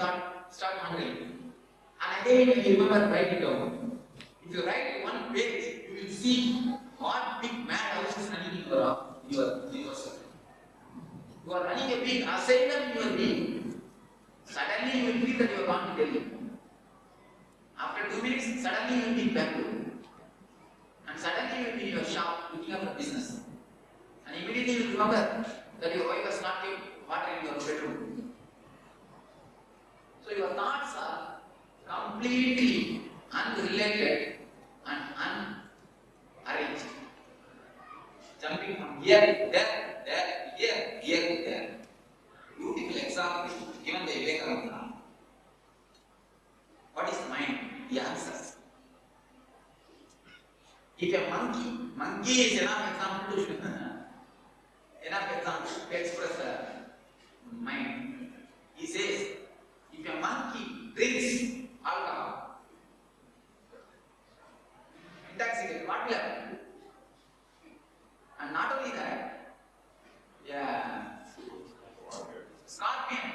start wandering. And again, when you remember, write it down. If you write one page, you will see what big mad house is running in yourself. You are running a big asylum in your being. Suddenly you will feel that you are gone to Delhi. After 2 minutes, suddenly you will be in Bangalore. And suddenly you will be in your shop looking up for business. And immediately you will remember that your wife has not given water in your bedroom. So your thoughts are completely unrelated and unarranged. Jumping from here, there, here, there. Beautiful example given by Vivekananda. What is mind? He answers. If a monkey is enough example to express mind. He says, if a monkey drinks alcohol, intoxicate, what will happen? And not only that, scorpion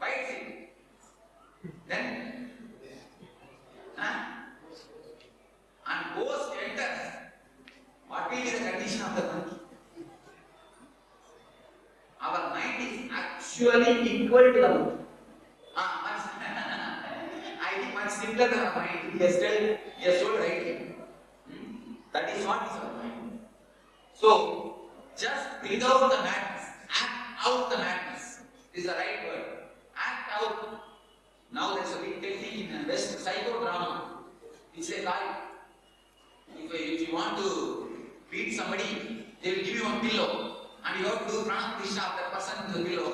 bites it. Then, and ghost enters. What will be the condition of the monkey? Our mind is equal to the moon. I think much simpler than our mind. He has told rightly. That is what is our mind. So, just bring out the madness. Act out the madness. Is the right word. Act out. Now there's a big technique in West psychodrama. It's a guy. If you want to beat somebody, they will give you one pillow and you have to do prana pratishtha of that person to the pillow.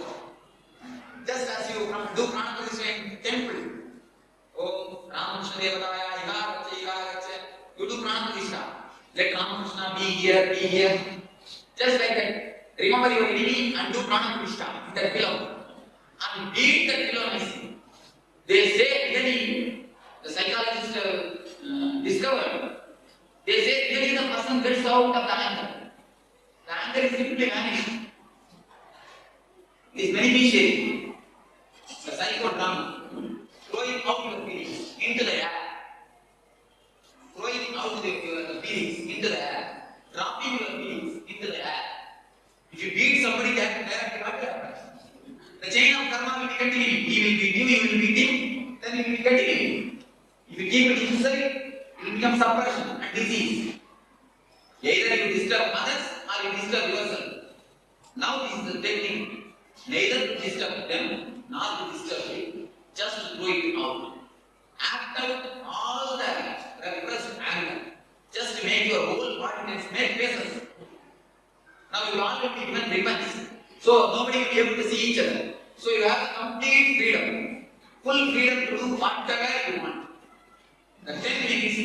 Just as you do prana pratishtha in temple. Oh, Ramakrishna Devadaya, Igaracha. You do prana pratishtha. Let Ramakrishna be here. Just like that. Remember your enemy and do prana pratishtha in that pillow. And beat that pillow nicely. They say really, the psychologists discovered, they say really the person gets out of the anger. The anger is simply vanished. It is beneficiary. The psychodrama, throwing out your feelings into the air. Throwing out the feelings into the air. Dropping your feelings into the air. If you beat somebody, that what will happen? The chain of karma will be continuing. He will beat you, he will beat him, then he will be continuing. If you keep it inside, it will become suppression and disease. Either you disturb others or you disturb yourself. Now this is the technique. Neither to disturb them nor to disturb you. Just throw it out. Act out all the repressed anger. Just to make your whole body make faces. Now you will already be given weapons. So nobody will be able to see each other. So you have complete freedom. Full freedom to do whatever you want. The 10 minutes,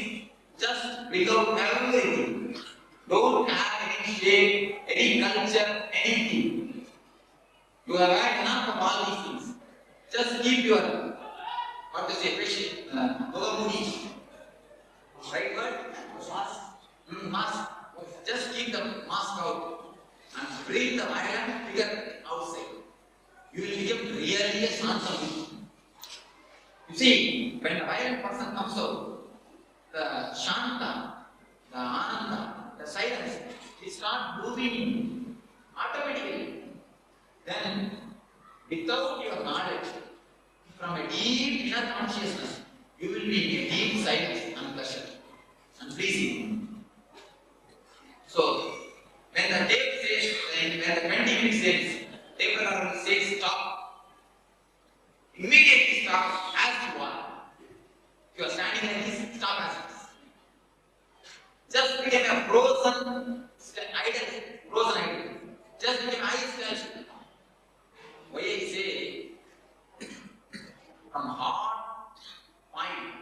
just bring out everything. Don't have any shape, any culture, anything. You have had enough of all these things. Just keep your, what to say, patient, Mogamudi. Right word? Mask. Mask. Just keep the mask out and bring the violent figure outside. You will become really a Shantam. You see, when a violent person comes out, the Shanta, the Ananda, the silence, it starts moving automatically. Then, without your knowledge, from a deep inner consciousness, you will be in a deep silence and pleasure and pleasing. So, when the tape says, when the 20 minutes says, tape recorder says stop, immediately stop as you are. If you are standing like this, stop as it is. Just become a frozen idol. Just become ice statue. Why I say, from heart, mind,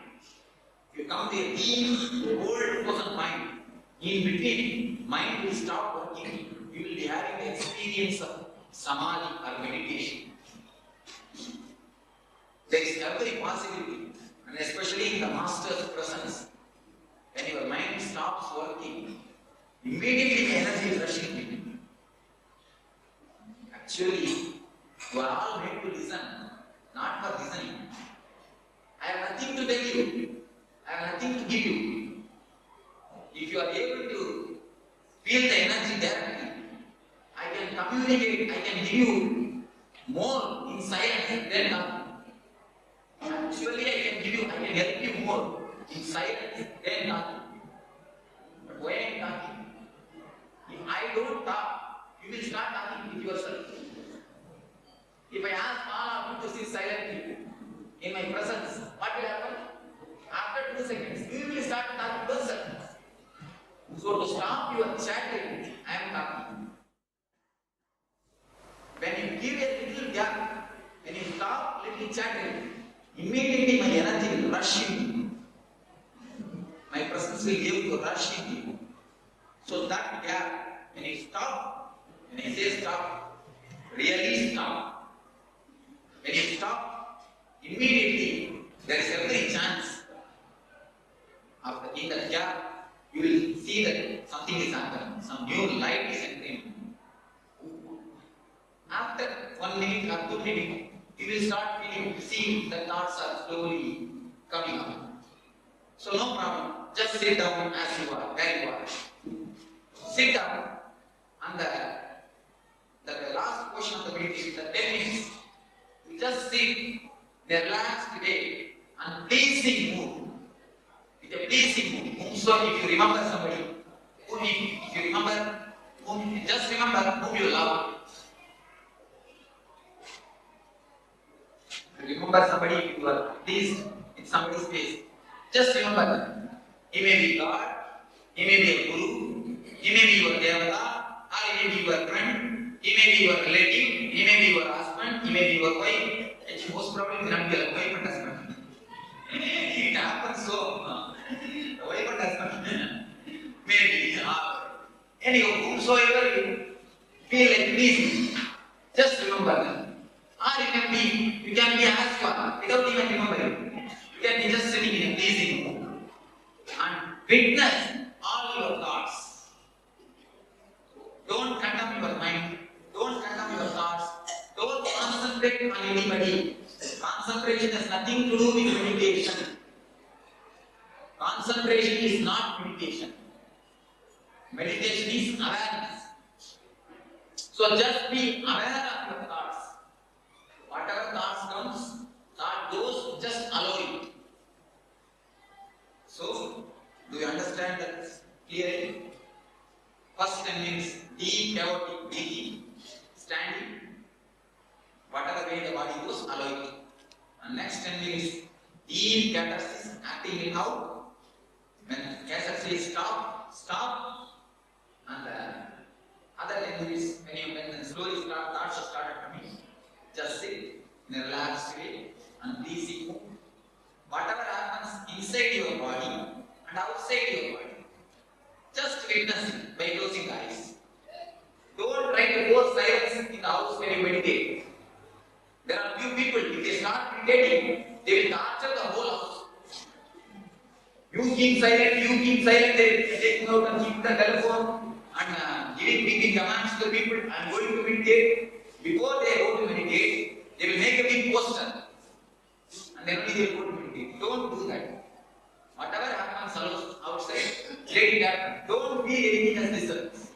if you come to a deep, old frozen mind, in between, mind will stop working. You will be having the experience of samadhi or meditation. There is every possibility, and especially in the master's presence, when your mind stops working, immediately the energy is rushing to you. Actually, you are all made to listen, not for listening. I have nothing to tell you. I have nothing to give you. If you are able to feel the energy directly, I can communicate, I can give you more in silence than talking. Actually, I can help you more in silence than talking. But why I am talking? If I don't talk, you will start talking with yourself. If I ask all of you to sit silently in my presence, what will happen? After 2 seconds, you will start talking to yourself. So to stop your chattering, I am talking. When you give a little gap, when you stop little chattering, immediately my energy will rush into you. My presence will give you rush into you. So that gap, when you stop, when I say stop, really stop. When you stop, immediately there is every chance in that gap. You will see that something is happening, some new light is entering. After 1 minute or 2 minutes, you will start seeing the thoughts are slowly coming up. So no problem, just sit down as you are, where you are. Sit down, and the last portion of the meditation, the 10 minutes, just sit in a relaxed way and pleasing mood. With a pleasing mood. So if you remember somebody, just remember whom you love. Remember somebody you are pleased in somebody's face. Just remember them. He may be God, he may be a guru, he may be your devata, or he may be your friend, he may be your relative, he may be your husband, he may be your wife. And most probably not be your wife and husband. It happens so. The wife and husband maybe. Anyhow, whomsoever you feel like pleasing, just remember them. Or you can be as you are without even remembering. You can be just sitting in a pleasing mood and witness all your thoughts. Don't condemn your mind. Don't condemn your thoughts. Don't concentrate on anybody. Concentration has nothing to do with meditation. Concentration is not meditation. Meditation is awareness. So just be aware of your thoughts. Whatever thoughts comes, those just allow it. So, do you understand that clearly? First 10 minutes, deep chaotic breathing, standing. Whatever way the body goes, allow it. And next 10 minutes, deep catharsis, acting it out. When catharsis says stop, stop. And other 10 minutes, when slowly thoughts start coming, just sit in a relaxed way and pleasing mood. Whatever happens inside your body and outside your body, just witness it by closing the eyes. Don't try to force silence in the house when you meditate. There are few people, if they start meditating, they will torture the whole house. You keep silent, they take out and keep the telephone and giving big commands to the people, I am going to meditate. Before they go to meditate, they will make a big poster and then only they will go to meditate. Don't do that. Whatever happens outside, let it happen. Don't be anything as disturbance.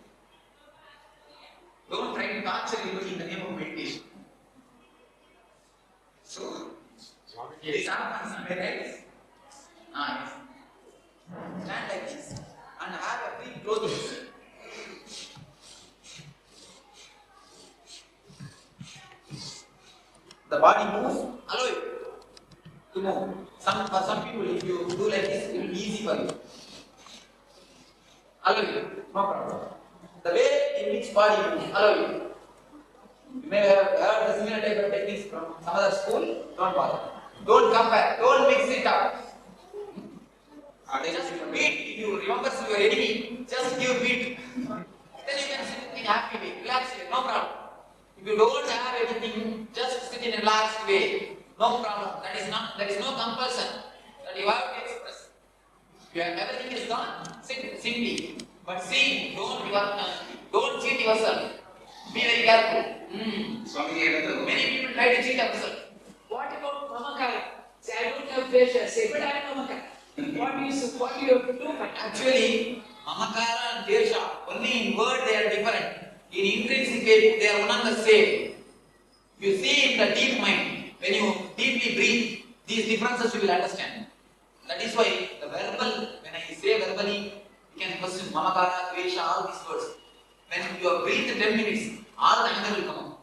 Don't try to torture anybody in the name of meditation. So, this happens somewhere else. Yes. Stand like this and have a free clothing. The body moves, allow it to move. For some people, if you do like this, it will be easy for you. Allow it, no problem. The way in which body moves, allow it. You may have heard the similar type of techniques from some other school, don't bother. Don't compare, don't mix it up. Just beat, if you remember your enemy, just give beat. Then you can sit in a happy way, relax it, no problem. If you don't have anything, just sit in a relaxed way. No problem. That is no compulsion that you have to express. If everything is done, sit simply. But see, don't cheat yourself. Be very careful. Many people try to cheat themselves. What about Mamakara? Say, I don't have pleasure. Say, but I am Mamakara. What do you have to do? Actually, Mamakara and Desha, only in word they are different. In intrinsic way, they are one and the same. You see in the deep mind, when you deeply breathe, these differences you will understand. That is why the verbal, when I say verbally, you can question Mamakara, Dvesha, all these words. When you are breathed 10 minutes, all the anger will come out.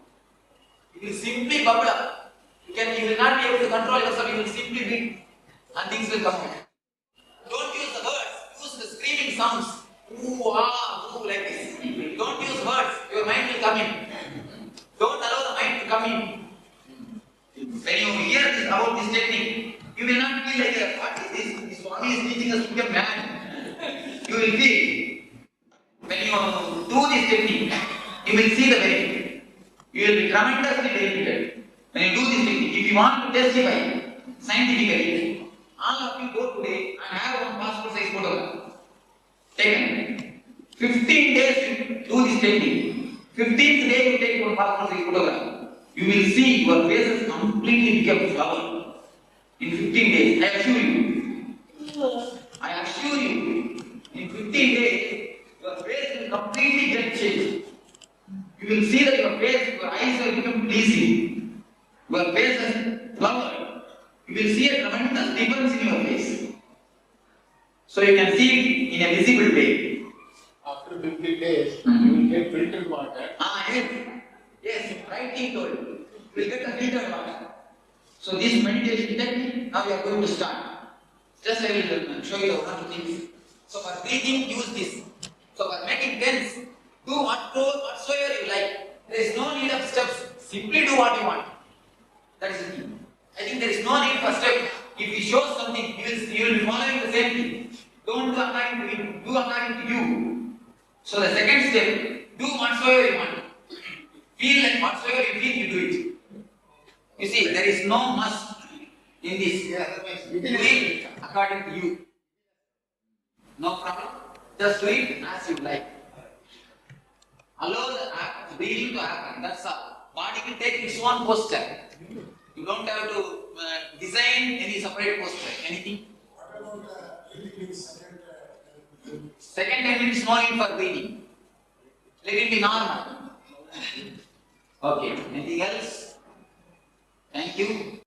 It will simply bubble up. You will not be able to control yourself, you will simply breathe and things will come out. Don't use the words, use the screaming sounds. Ooh, ah, ooh, like this. Don't use words, your mind will come in. Don't allow the mind to come in. When you hear this about this technique, you will not feel like, what is this? This Swami is teaching us to become mad. You will feel, when you do this technique, you will see the benefit. You will be tremendously benefited. When you do this technique, if you want to testify scientifically, all of you go today and have one passport size photograph. Taken. 15 days you do this technique. 15th day you take one passport size photograph. You will see your faces completely become flower. In 15 days, I assure you. I assure you. In 15 days, your face will completely get changed. You will see that your face, your eyes will become pleasing. Your face is flowered. You will see a tremendous difference in your face. So you can see it in a visible way. After 50 days, you will get filtered water. Yes. Yes, rightly told. You will get a filtered water. So this meditation technique, now we are going to start. Just I will show you the one or two things. So for breathing, use this. So for making tense, do whatsoever you like. There is no need of steps. Simply do what you want. That is the thing. I think there is no need for steps. If he shows something, you will be following the same thing. Don't do according to him. Do according to you. So the second step, do whatsoever you want. Feel like whatsoever you feel, you do it. You see, there is no must in this. Do it according to you. No problem. Just do it as you like. Allow the breathing to happen. That's all. Body will take its own posture. You don't have to design any separate posture. Anything? What about the Second 10 minutes no need for breathing. Let it be normal. Okay. Anything else? Thank you.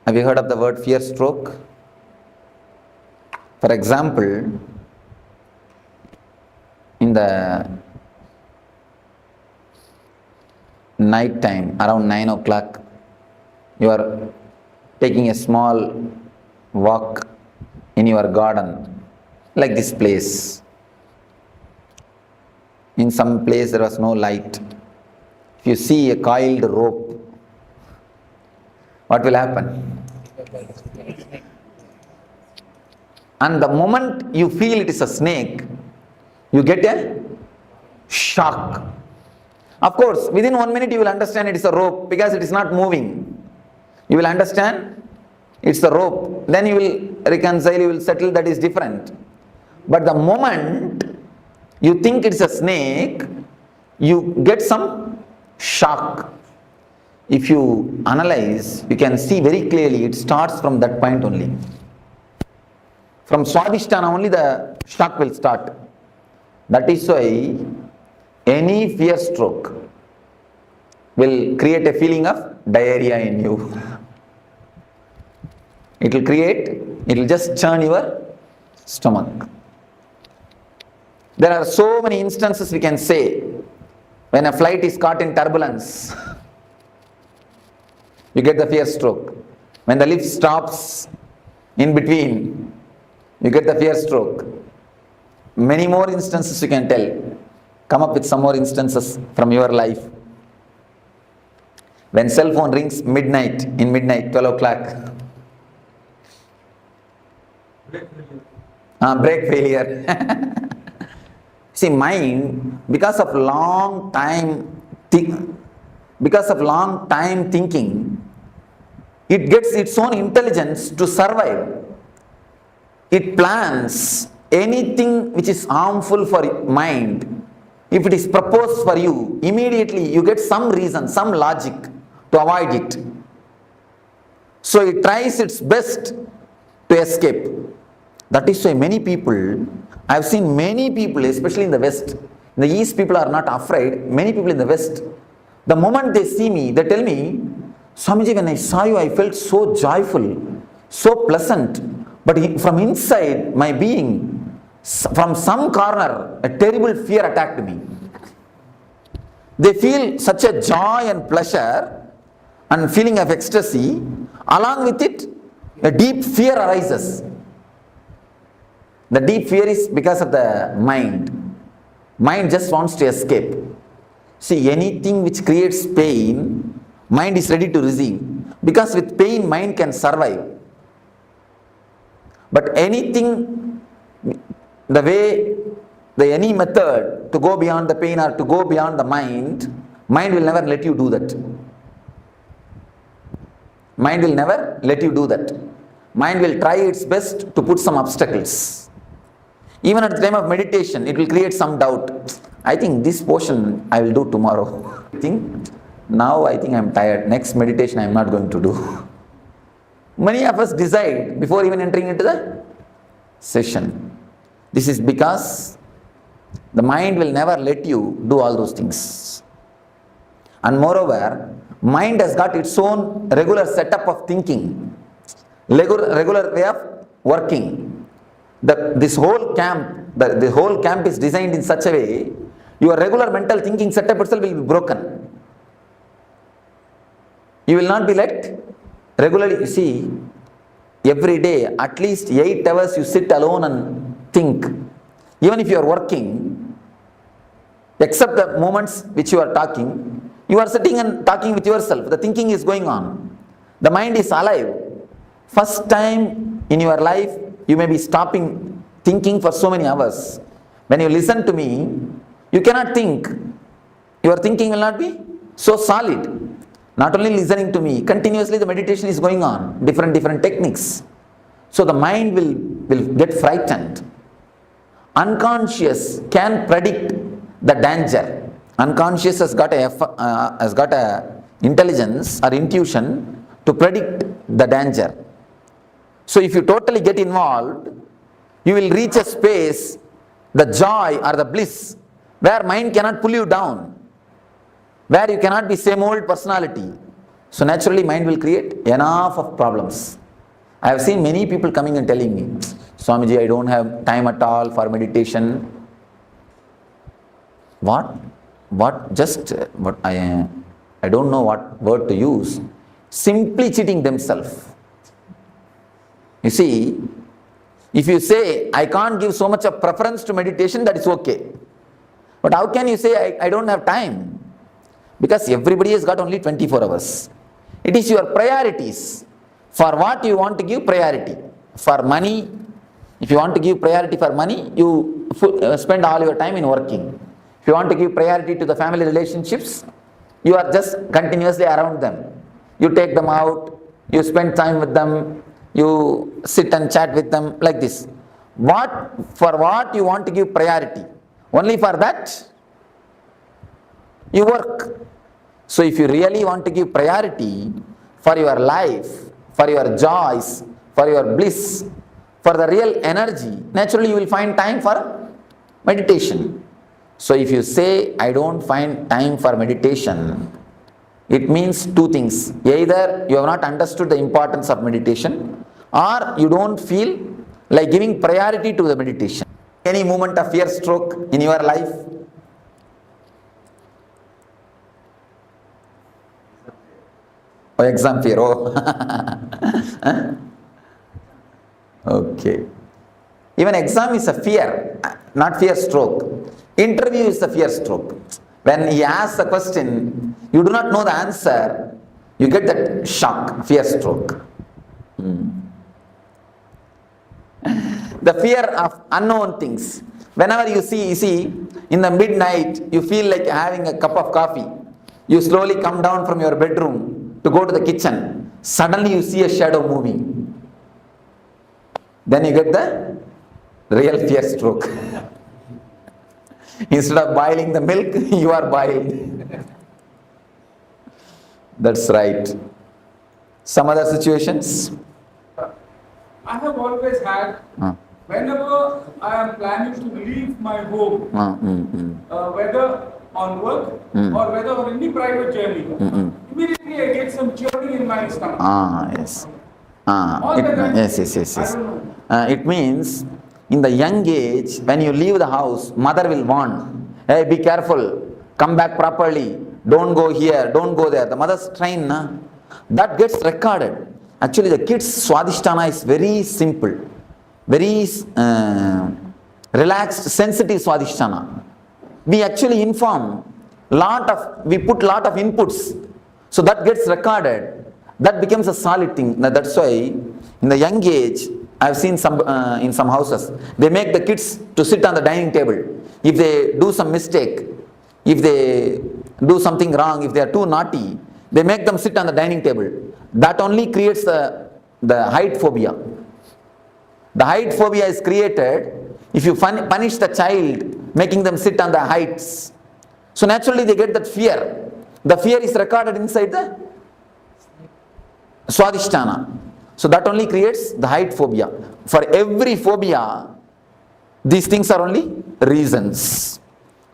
Have you heard of the word fear stroke? For example, in the night time, around 9 o'clock, you are taking a small walk in your garden, like this place. In some place there was no light. If you see a coiled rope, what will happen? And the moment you feel it is a snake, you get a shock. Of course, within 1 minute you will understand it is a rope because it is not moving. You will understand it's a rope. Then you will reconcile, you will settle, that is different. But the moment you think it's a snake, you get some shock. If you analyze, you can see very clearly it starts from that point only. From Swadhisthana only the shock will start. That is why any fear stroke will create a feeling of diarrhea in you. It will just churn your stomach. There are so many instances we can say. When a flight is caught in turbulence, you get the fear stroke. When the lift stops in between, you get the fear stroke. Many more instances you can tell. Come up with some more instances from your life. When cell phone rings midnight, 12 o'clock. Brake failure. See, mind, because of long time thinking, it gets its own intelligence to survive. It plans anything which is harmful for mind. If it is proposed for you, immediately you get some reason, some logic to avoid it. So it tries its best to escape. That is why many people, I have seen many people, especially in the West, in the East people are not afraid, many people in the West, the moment they see me, they tell me, Swamiji, when I saw you, I felt so joyful, so pleasant, but from inside my being, from some corner, a terrible fear attacked me. They feel such a joy and pleasure and feeling of ecstasy, along with it, a deep fear arises. The deep fear is because of the mind. Mind just wants to escape. See, anything which creates pain, mind is ready to receive. Because with pain, mind can survive. But anything, any method to go beyond the pain or to go beyond the mind will never let you do that. Mind will never let you do that. Mind will try its best to put some obstacles. Even at the time of meditation, it will create some doubt. I think this portion I will do tomorrow. Now I think I am tired. Next meditation I am not going to do. Many of us decide before even entering into the session. This is because the mind will never let you do all those things. And moreover, mind has got its own regular setup of thinking, regular way of working. This whole camp, the whole camp is designed in such a way, your regular mental thinking setup itself will be broken. You will not be let regularly, you see, every day, at least 8 hours you sit alone and think. Even if you are working, except the moments which you are talking, you are sitting and talking with yourself. The thinking is going on. The mind is alive. First time in your life, you may be stopping thinking for so many hours. When you listen to me, you cannot think. Your thinking will not be so solid. Not only listening to me, continuously the meditation is going on. Different techniques. So the mind will get frightened. Unconscious can predict the danger. Unconscious has got a intelligence or intuition to predict the danger. So if you totally get involved, you will reach a space, the joy or the bliss, where mind cannot pull you down, where you cannot be same old personality, So naturally mind will create enough of problems. I have seen many people coming and telling me, Swamiji, I don't have time at all for meditation. What? I don't know what word to use. Simply cheating themselves. You see, if you say, I can't give so much of preference to meditation, that is okay. But how can you say, I don't have time? Because everybody has got only 24 hours. It is your priorities. For what you want to give priority. For money, if you want to give priority for money, you spend all your time in working. If you want to give priority to the family relationships, you are just continuously around them. You take them out, you spend time with them, you sit and chat with them, like this. For what you want to give priority? Only for that, you work. So if you really want to give priority for your life, for your joys, for your bliss, for the real energy, naturally you will find time for meditation. So if you say, I don't find time for meditation, it means two things. Either you have not understood the importance of meditation, or you don't feel like giving priority to the meditation. Any moment of fear stroke in your life? Oh, exam fear. Oh. Okay. Even exam is a fear, not fear stroke. Interview is a fear stroke. When he asks a question, you do not know the answer, you get that shock, fear stroke. The fear of unknown things. Whenever you see, in the midnight, you feel like having a cup of coffee. You slowly come down from your bedroom to go to the kitchen. Suddenly you see a shadow moving. Then you get the real fear stroke. Instead of boiling the milk, you are boiled. That's right. Some other situations? I have always had, whenever I am planning to leave my home, whether on work or whether on any private journey, immediately I get some churning in my stomach. Yes. Yes. It means, in the young age, when you leave the house, mother will warn, hey, be careful, come back properly, don't go here, don't go there. The mother's train, that gets recorded. Actually, the kids' Swadhisthana is very simple, very relaxed, sensitive Swadhisthana. We actually inform, we put lot of inputs, so that gets recorded. That becomes a solid thing. That's why, in the young age, I've seen in some houses, they make the kids to sit on the dining table. If they do some mistake, if they do something wrong, if they are too naughty, they make them sit on the dining table. That only creates the height phobia. The height phobia is created if you punish the child, making them sit on the heights. So naturally they get that fear. The fear is recorded inside the Swadhisthana. So that only creates the height phobia. For every phobia, these things are only reasons.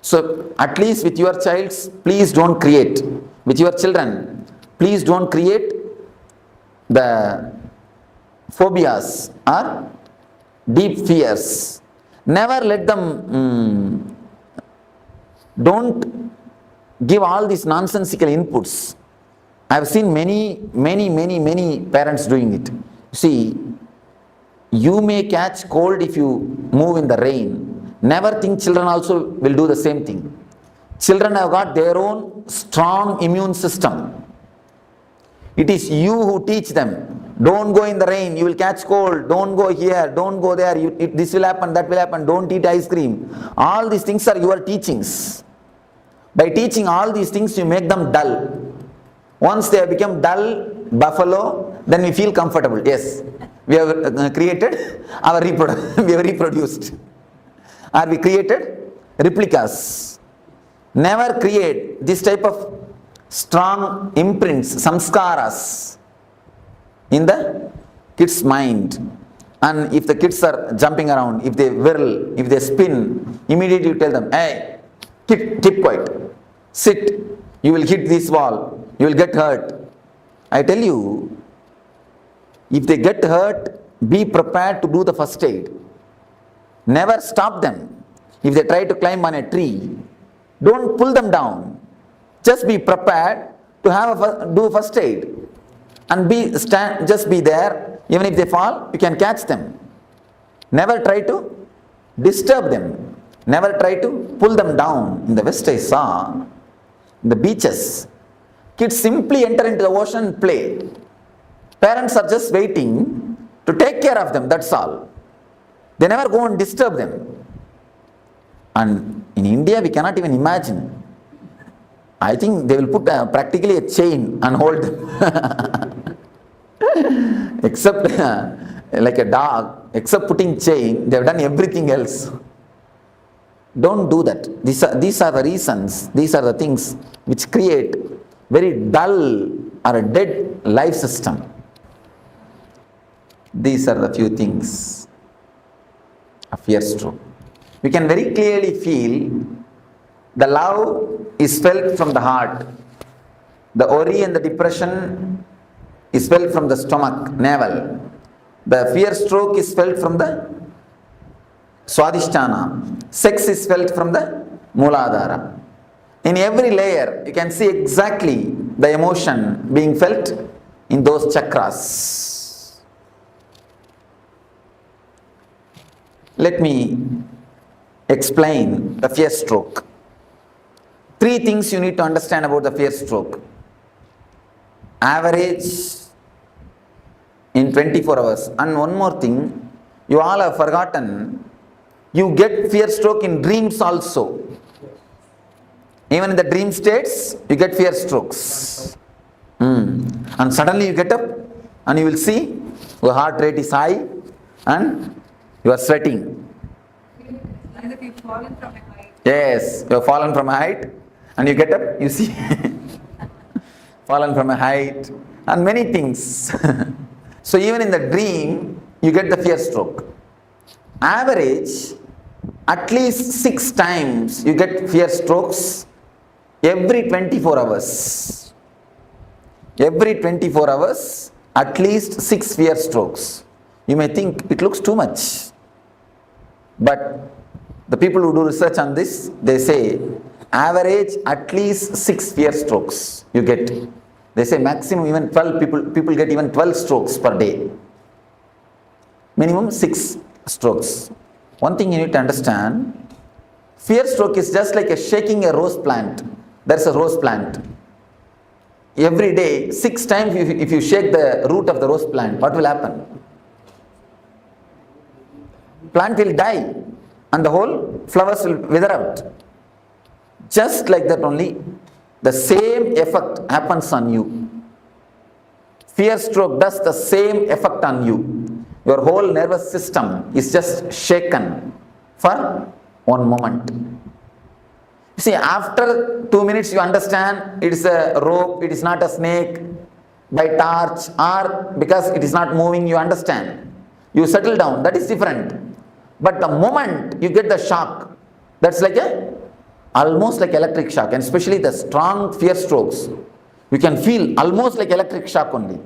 So at least with your child, please don't create. With your children, please don't create the phobias or deep fears. Never let them, don't give all these nonsensical inputs. I have seen many parents doing it. See, you may catch cold if you move in the rain. Never think children also will do the same thing. Children have got their own strong immune system. It is you who teach them. Don't go in the rain, you will catch cold. Don't go here, don't go there. This will happen, that will happen. Don't eat ice cream. All these things are your teachings. By teaching all these things, you make them dull. Once they have become dull, buffalo, then we feel comfortable. Yes, we have created our we have reproduced. Or we created replicas. Never create this type of strong imprints, samskaras in the kid's mind. And if the kids are jumping around, if they whirl, if they spin, immediately you tell them, hey, keep quiet, sit, you will hit this wall, you will get hurt. I tell you, if they get hurt, be prepared to do the first aid. Never stop them. If they try to climb on a tree, don't pull them down. Just be prepared to do first aid. And just be there. Even if they fall, you can catch them. Never try to disturb them. Never try to pull them down. In the West, I saw in the beaches, kids simply enter into the ocean and play. Parents are just waiting to take care of them, that's all. They never go and disturb them. And in India, we cannot even imagine. I think they will put practically a chain and hold them. Except like a dog, except putting chain, they have done everything else. Don't do that. These are the reasons, these are the things which create very dull or a dead life system. These are the few things of fear stroke. We can very clearly feel the love is felt from the heart. The worry and the depression is felt from the stomach, navel. The fear stroke is felt from the Swadhisthana. Sex is felt from the Mooladhara. In every layer, you can see exactly the emotion being felt in those chakras. Let me explain the fear stroke. 3 things you need to understand about the fear stroke. Average in 24 hours. And one more thing, you all have forgotten, you get fear stroke in dreams also. Even in the dream states, you get fear strokes. And suddenly you get up and you will see your heart rate is high and you are sweating. Like you've fallen from a height. Yes, you have fallen from a height and you get up, you see. Fallen from a height and many things. So even in the dream, you get the fear stroke. Average, at least 6 times you get fear strokes every 24 hours. Every 24 hours, at least 6 fear strokes. You may think it looks too much. But the people who do research on this, they say average at least 6 fear strokes you get. They say maximum even 12 people get even 12 strokes per day. Minimum 6 strokes. One thing you need to understand, fear stroke is just like shaking a rose plant. There's a rose plant. Every day, 6 times if you shake the root of the rose plant, what will happen? Plant will die and the whole flowers will wither out. Just like that only, the same effect happens on you. Fear stroke does the same effect on you. Your whole nervous system is just shaken for one moment. You see, after 2 minutes you understand it is a rope, it is not a snake, by torch, or because it is not moving, you understand. You settle down, that is different. But the moment you get the shock, that's like almost like electric shock, and especially the strong fear strokes, you can feel almost like electric shock only.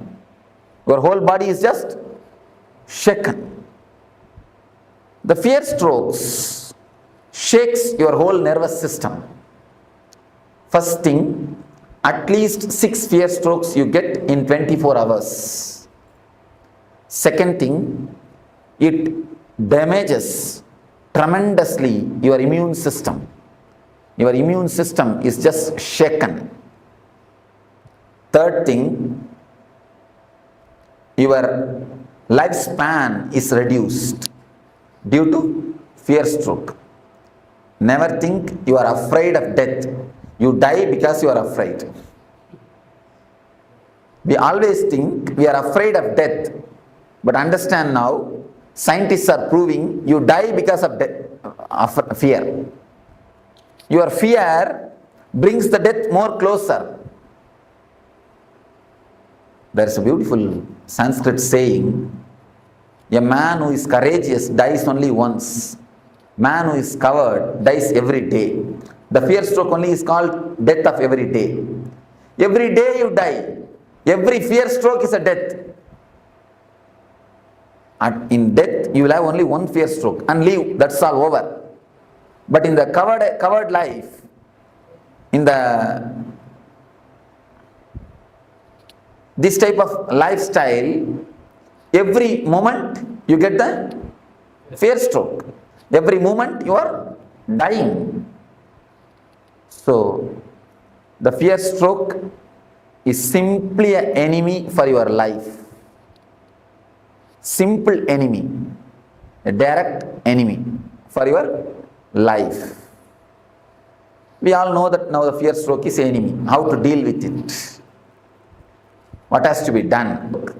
Your whole body is just shaken. The fear strokes shakes your whole nervous system. First thing, at least 6 fear strokes you get in 24 hours. Second thing, it damages tremendously your immune system. Your immune system is just shaken. Third thing, your lifespan is reduced due to fear stroke. Never think you are afraid of death. You die because you are afraid. We always think we are afraid of death. But understand now, scientists are proving you die because of death, of fear. Your fear brings the death more closer. There is a beautiful Sanskrit saying, a man who is courageous dies only once. Man who is coward dies every day. The fear stroke only is called death of every day. Every day you die. Every fear stroke is a death. And in death, you will have only one fear stroke and leave. That's all over. But in the covered life, in this type of lifestyle, every moment you get the fear stroke. Every moment you are dying. So, the fear stroke is simply an enemy for your life. Simple enemy. A direct enemy for your life. We all know that now the fear stroke is enemy. How to deal with it? What has to be done?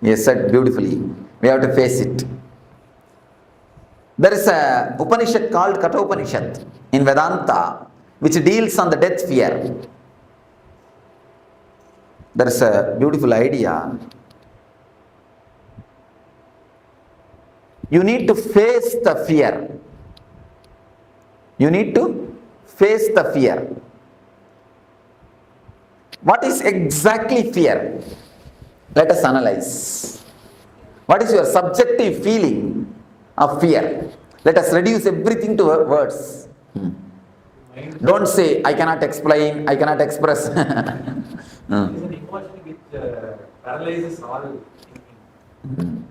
Yes, said beautifully. We have to face it. There is a Upanishad called Katha Upanishad in Vedanta which deals on the death fear. There is a beautiful idea. You need to face the fear. You need to face the fear. What is exactly fear? Let us analyze. What is your subjective feeling of fear? Let us reduce everything to words. Don't say, I cannot explain, I cannot express. It's an emotion which paralyzes all thinking.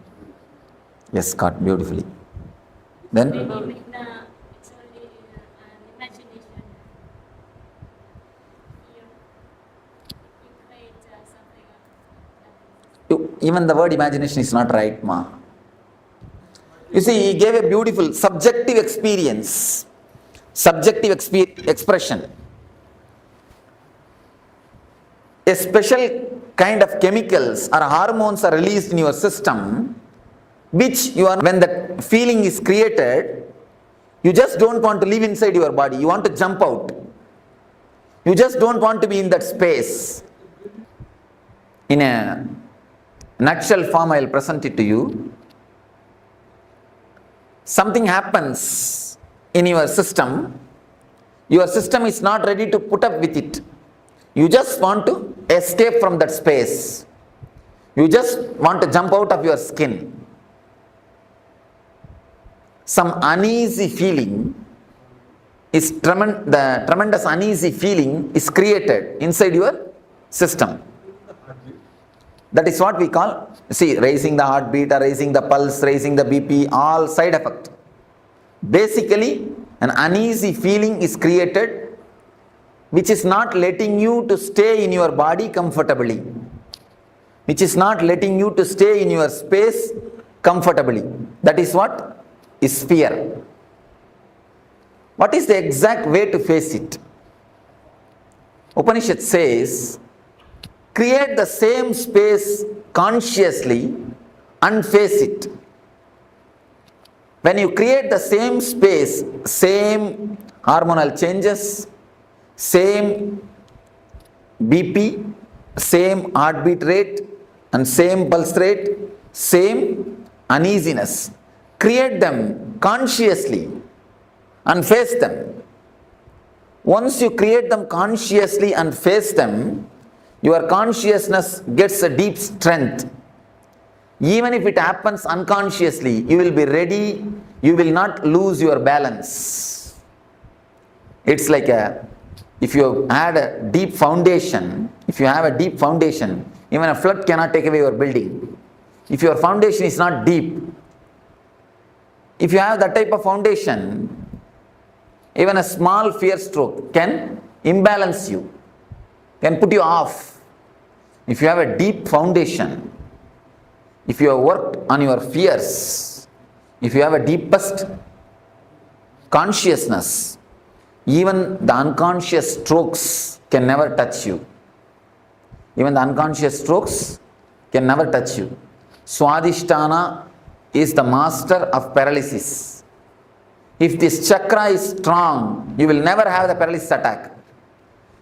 Yes, Scott, beautifully. Then? It's only imagination. You create something. Even the word imagination is not right, ma. You see, he gave a beautiful subjective experience, subjective expression. A special kind of chemicals or hormones are released in your system, which when the feeling is created, you just don't want to live inside your body. You want to jump out. You just don't want to be in that space. In a nutshell form, I will present it to you. Something happens in your system is not ready to put up with it. You just want to escape from that space. You just want to jump out of your skin. Some uneasy feeling is the tremendous uneasy feeling is created inside your system. That is what we call, see, raising the heartbeat or raising the pulse, raising the BP, all side effect. Basically, an uneasy feeling is created which is not letting you to stay in your body comfortably, which is not letting you to stay in your space comfortably. That is what is fear. What is the exact way to face it? Upanishad says, create the same space consciously and face it. When you create the same space, same hormonal changes, same BP, same heartbeat rate and same pulse rate, same uneasiness, create them consciously and face them. Once you create them consciously and face them, your consciousness gets a deep strength. Even if it happens unconsciously, you will be ready, you will not lose your balance. It's like if you had a deep foundation, even a flood cannot take away your building. If your foundation is not deep, if you have that type of foundation, even a small fear stroke can imbalance you, can put you off. If you have a deep foundation, if you have worked on your fears, if you have a deepest consciousness, even the unconscious strokes can never touch you. Even the unconscious strokes can never touch you. Swadhisthana is the master of paralysis. If this chakra is strong, you will never have the paralysis attack.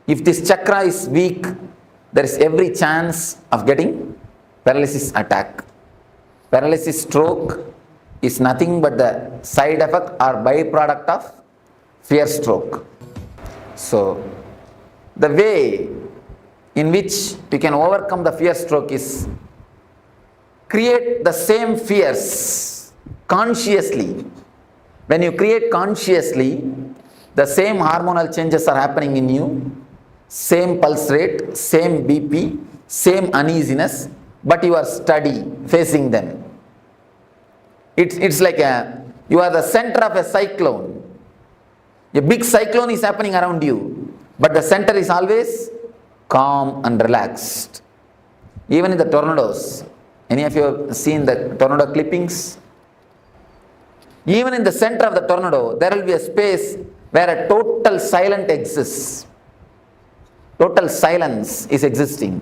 If this chakra is weak, there is every chance of getting paralysis attack. Paralysis stroke is nothing but the side effect or byproduct of fear stroke. So, the way in which you can overcome the fear stroke is create the same fears consciously. When you create consciously, the same hormonal changes are happening in you, same pulse rate, same BP, same uneasiness, but you are steady facing them. It's like you are the center of a cyclone. A big cyclone is happening around you, but the center is always calm and relaxed. Even in the tornadoes, any of you have seen the tornado clippings? Even in the center of the tornado, there will be a space where a total silence exists. Total silence is existing.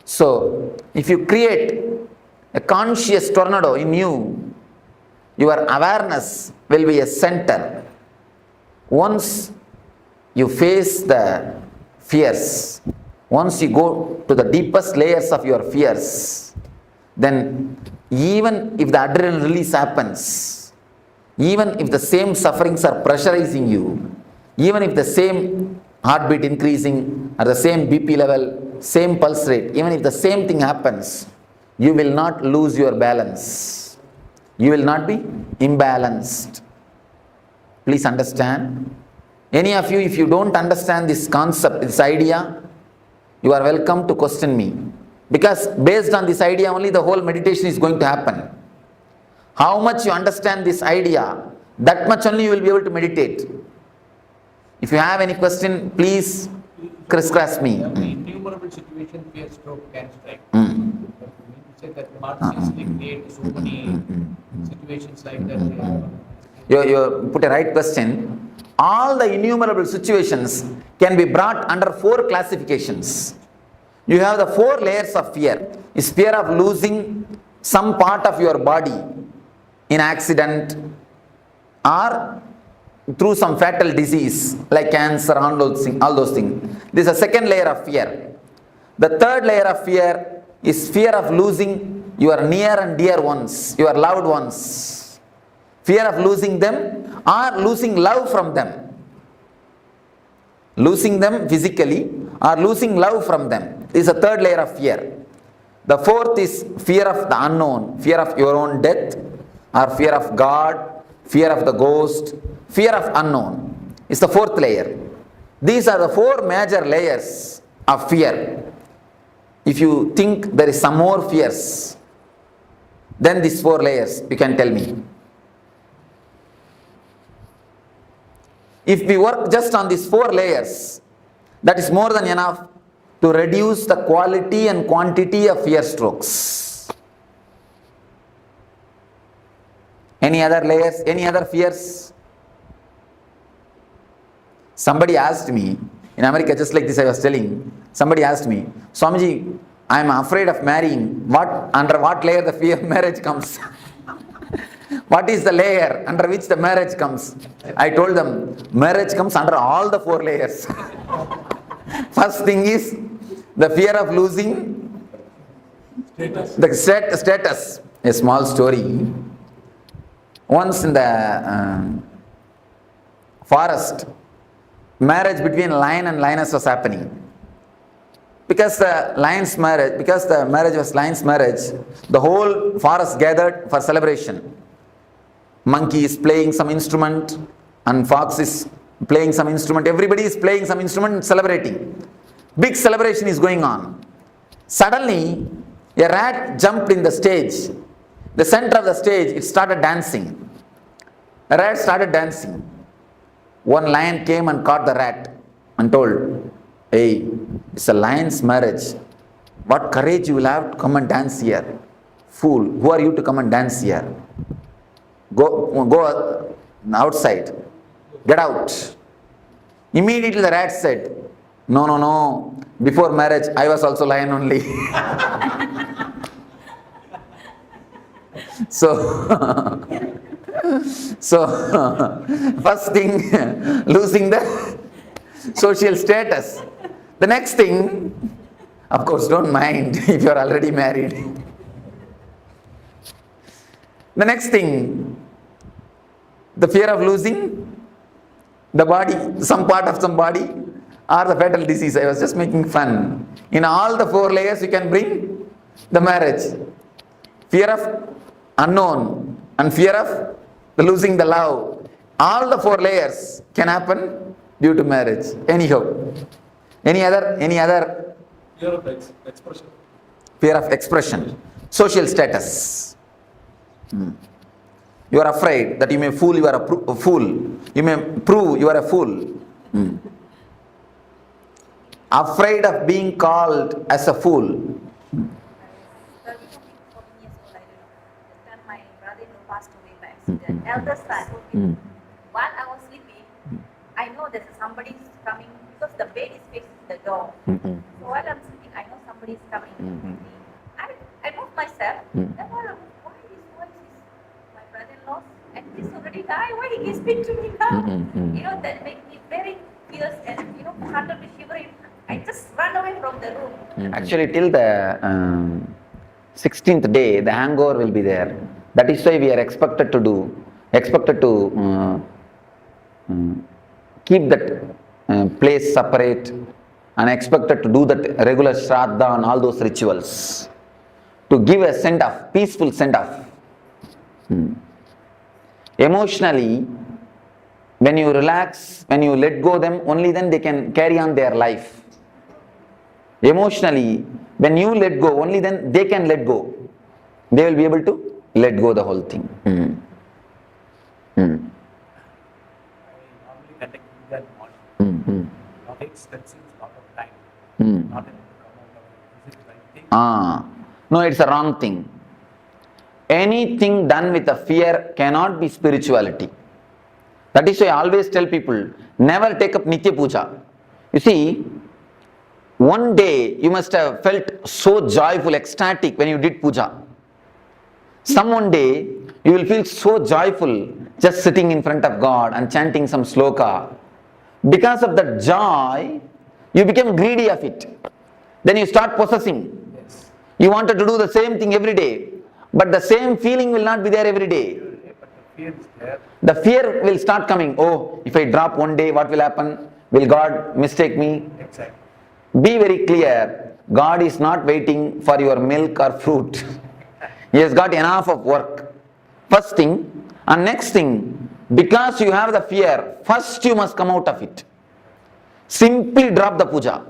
So, if you create a conscious tornado in you, your awareness will be a center. Once you face the fears, once you go to the deepest layers of your fears, then even if the adrenaline release happens, even if the same sufferings are pressurizing you, even if the same heartbeat increasing or the same BP level, same pulse rate, even if the same thing happens, you will not lose your balance. You will not be imbalanced. Please understand. Any of you, if you don't understand this concept, this idea, you are welcome to question me. Because based on this idea only the whole meditation is going to happen. How much you understand this idea, that much only you will be able to meditate. If you have any question, please crisscross me. The innumerable situation fear stroke can strike. You said that consciously create so many situations like that. You put a right question. All the innumerable situations can be brought under 4 classifications. You have the 4 layers of fear. Is fear of losing some part of your body in accident or through some fatal disease like cancer, all those things. This is a second layer of fear. The third layer of fear is fear of losing your near and dear ones, your loved ones. Fear of losing them or losing love from them. Losing them physically or losing love from them is a third layer of fear. The fourth is fear of the unknown, fear of your own death or fear of God, fear of the ghost, fear of unknown is the fourth layer. These are the 4 major layers of fear. If you think there is some more fears than these 4 layers, you can tell me. If we work just on these 4 layers, that is more than enough to reduce the quality and quantity of fear strokes. Any other layers? Any other fears? Somebody asked me, in America, just like this I was telling, somebody asked me, Swamiji, I am afraid of marrying. Under what layer the fear of marriage comes? What is the layer under which the marriage comes? I told them, marriage comes under all the 4 layers. First thing is the fear of losing the status. A small story. Once in the forest, marriage between lion and lioness was happening. Because the marriage was lion's marriage, the whole forest gathered for celebration. Monkey is playing some instrument and fox is playing some instrument. Everybody is playing some instrument and celebrating. Big celebration is going on. Suddenly, a rat jumped in the stage. The center of the stage, it started dancing. The rat started dancing. One lion came and caught the rat and told, hey, it's a lion's marriage. What courage you will have to come and dance here? Fool, who are you to come and dance here? Go outside. Get out. Immediately the rat said, no. Before marriage, I was also lion only. So, first thing, losing the social status. The next thing, of course, don't mind if you are already married. The next thing, the fear of losing the body, some part of some body, or the fatal disease. I was just making fun. In all the 4 layers you can bring the marriage. Fear of unknown and fear of losing the love. All the 4 layers can happen due to marriage. Anyhow. Any other? Fear of expression. Fear of expression. Social status. You are afraid that you may fool, you are a fool. You may prove you are a fool. Afraid of being called as a fool. My brother-in-law passed away by accident. Elder son. While I was sleeping, I know that somebody is coming because the bed is facing the door. So while I'm sleeping, I know somebody is coming. I moved myself. Then why this voice is my brother-in-law? And he's already died. Why he can speak to me now? That made me very fierce and started to shivering. I just ran away from the room. Actually, till the 16th day, the hangover will be there. That is why we are expected to keep that place separate, and expected to do that regular shraddha and all those rituals to give a send-off, peaceful send-off. Emotionally, when you relax, when you let go them, only then they can carry on their life. Emotionally, when you let go, only then they can let go. They will be able to let go the whole thing. I normally conduct that morning. Takes that seems a lot of time. Not able to come out of it. Is it the right thing? No, it's a wrong thing. Anything done with a fear cannot be spirituality. That is why I always tell people, never take up Nitya Puja. You see, one day you must have felt so joyful, ecstatic when you did puja. Some one day you will feel so joyful just sitting in front of God and chanting some sloka. Because of that joy, you become greedy of it. Then you start possessing. You wanted to do the same thing every day, but the same feeling will not be there every day. The fear will start coming. Oh, if I drop one day, what will happen? Will God mistake me? Exactly. Be very clear. God is not waiting for your milk or fruit. He has got enough of work. First thing. And next thing, because you have the fear, first you must come out of it. Simply drop the puja.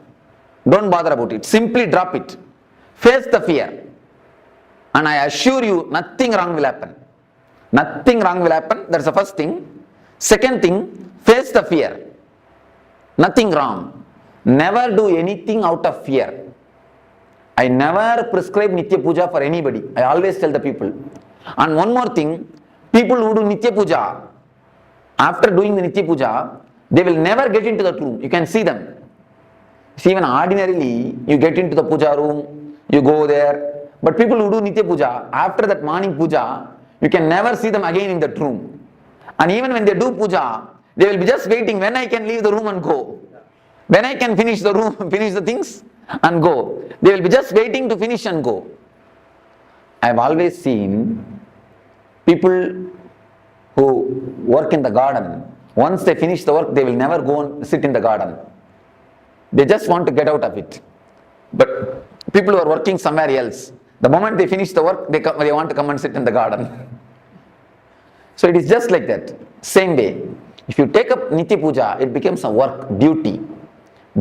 Don't bother about it. Simply drop it. Face the fear. And I assure you, nothing wrong will happen. Nothing wrong will happen. That's the first thing. Second thing, face the fear. Nothing wrong. Never do anything out of fear. I never prescribe Nitya Puja for anybody. I always tell the people. And one more thing, people who do Nitya Puja, after doing the Nitya Puja, they will never get into that room. You can see them. See, even ordinarily, you get into the puja room, you go there. But people who do Nitya Puja, after that morning puja, you can never see them again in that room. And even when they do puja, they will be just waiting when I can leave the room and go. When I can finish the room, finish the things and go. They will be just waiting to finish and go. I have always seen people who work in the garden, once they finish the work, they will never go and sit in the garden. They just want to get out of it. But people who are working somewhere else, the moment they finish the work, they want to come and sit in the garden. So it is just like that. Same way. If you take up Nitya Puja, it becomes a work, duty.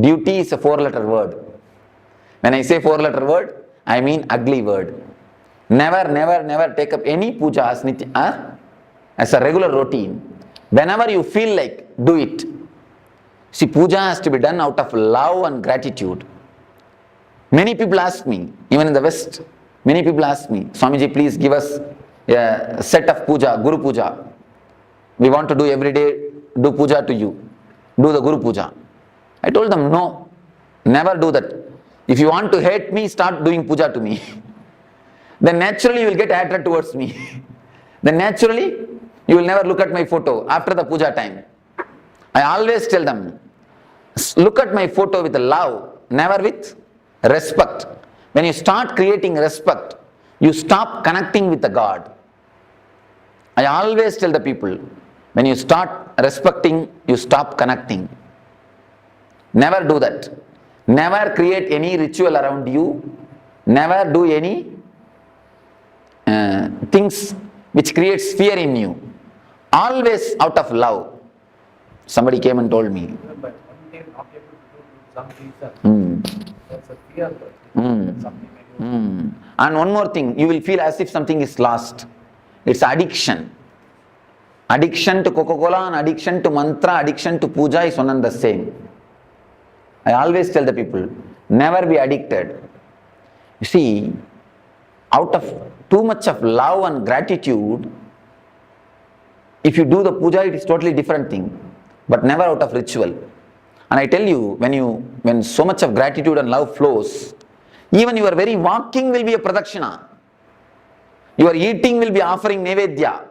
Duty is a 4-letter word. When I say 4-letter word, I mean ugly word. Never, never, never take up any puja as a regular routine. Whenever you feel like, do it. See, puja has to be done out of love and gratitude. Many people ask me, even in the West, many people ask me, Swamiji, please give us a set of puja, Guru Puja. We want to do every day, do puja to you. Do the Guru Puja. I told them, no, never do that. If you want to hate me, start doing puja to me. Then naturally you will get hatred towards me. Then naturally you will never look at my photo after the puja time. I always tell them, look at my photo with love, never with respect. When you start creating respect, you stop connecting with the God. I always tell the people, When you start respecting, you stop connecting. Never do that. Never create any ritual around you. Never do any things which creates fear in you. Always out of love. Somebody came and told me. But one day not able to do some reason. That's a fear. And one more thing, you will feel as if something is lost. It's addiction. Addiction to Coca-Cola and addiction to mantra, addiction to puja is one and the same. I always tell the people, never be addicted. You see, out of too much of love and gratitude, if you do the puja, it is totally different thing, but never out of ritual. And I tell you, when so much of gratitude and love flows, even your very walking will be a pradakshina. Your eating will be offering nevedya.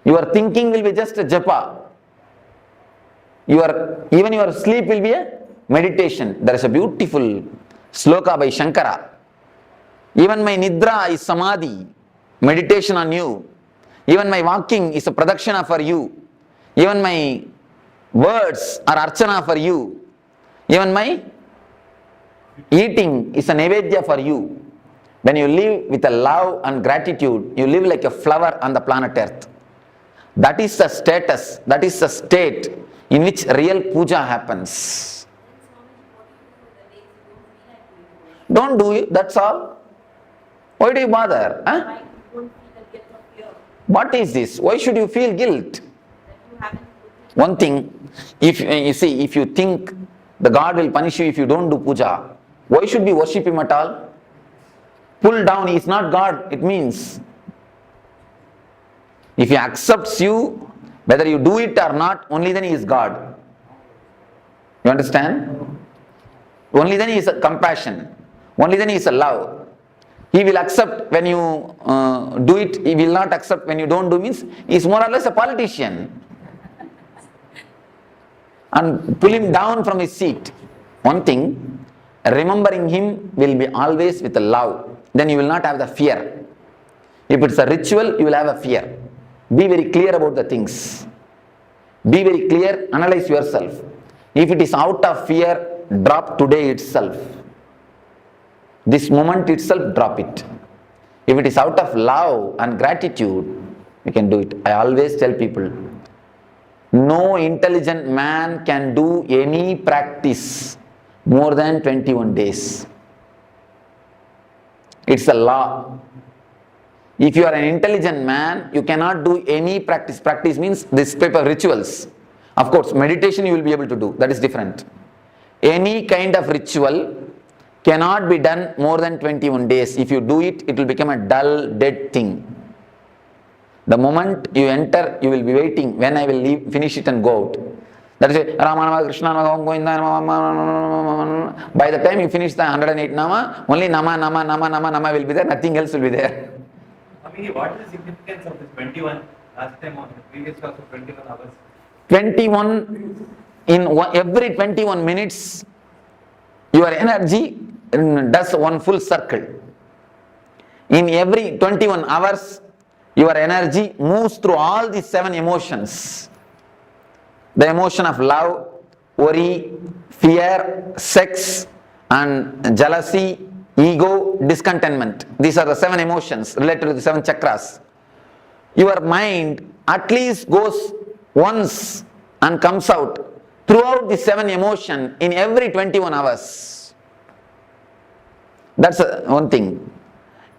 Your thinking will be just a japa. Even your sleep will be a meditation. There is a beautiful sloka by Shankara. Even my nidra is samadhi, meditation on you. Even my walking is a pradakshina for you. Even my words are archana for you. Even my eating is a nevedya for you. When you live with a love and gratitude, you live like a flower on the planet Earth. That is the status, that is the state in which real puja happens. Don't do it, that's all. Why do you bother? Huh? What is this? Why should you feel guilt? One thing, if you think the God will punish you if you don't do puja, why should we worship him at all? Pull down, he is not God, it means. If he accepts you, whether you do it or not, only then he is God. You understand? Only then he is a compassion. Only then he is a love. He will accept when you do it, he will not accept when you don't do, means he is more or less a politician. And pull him down from his seat. One thing, remembering him will be always with a love. Then you will not have the fear. If it's a ritual, you will have a fear. Be very clear about the things. Be very clear, analyze yourself. If it is out of fear, drop today itself. This moment itself, drop it. If it is out of love and gratitude, you can do it. I always tell people, no intelligent man can do any practice more than 21 days. It's a law. If you are an intelligent man, you cannot do any practice. Practice means this type of rituals. Of course, meditation you will be able to do. That is different. Any kind of ritual cannot be done more than 21 days. If you do it, it will become a dull, dead thing. The moment you enter, you will be waiting when I will leave, finish it and go out. That is why Rama, Krishna, Nama. By the time you finish the 108 Nama, only Nama will be there, nothing else will be there. What is the significance of this 21? Last time on the previous class of 21 hours. 21, every 21 minutes, your energy does one full circle. In every 21 hours, your energy moves through all these 7 emotions. The emotion of love, worry, fear, sex, and jealousy, ego, discontentment. These are the 7 emotions related to the 7 chakras. Your mind at least goes once and comes out throughout the 7 emotions in every 21 hours. That's one thing.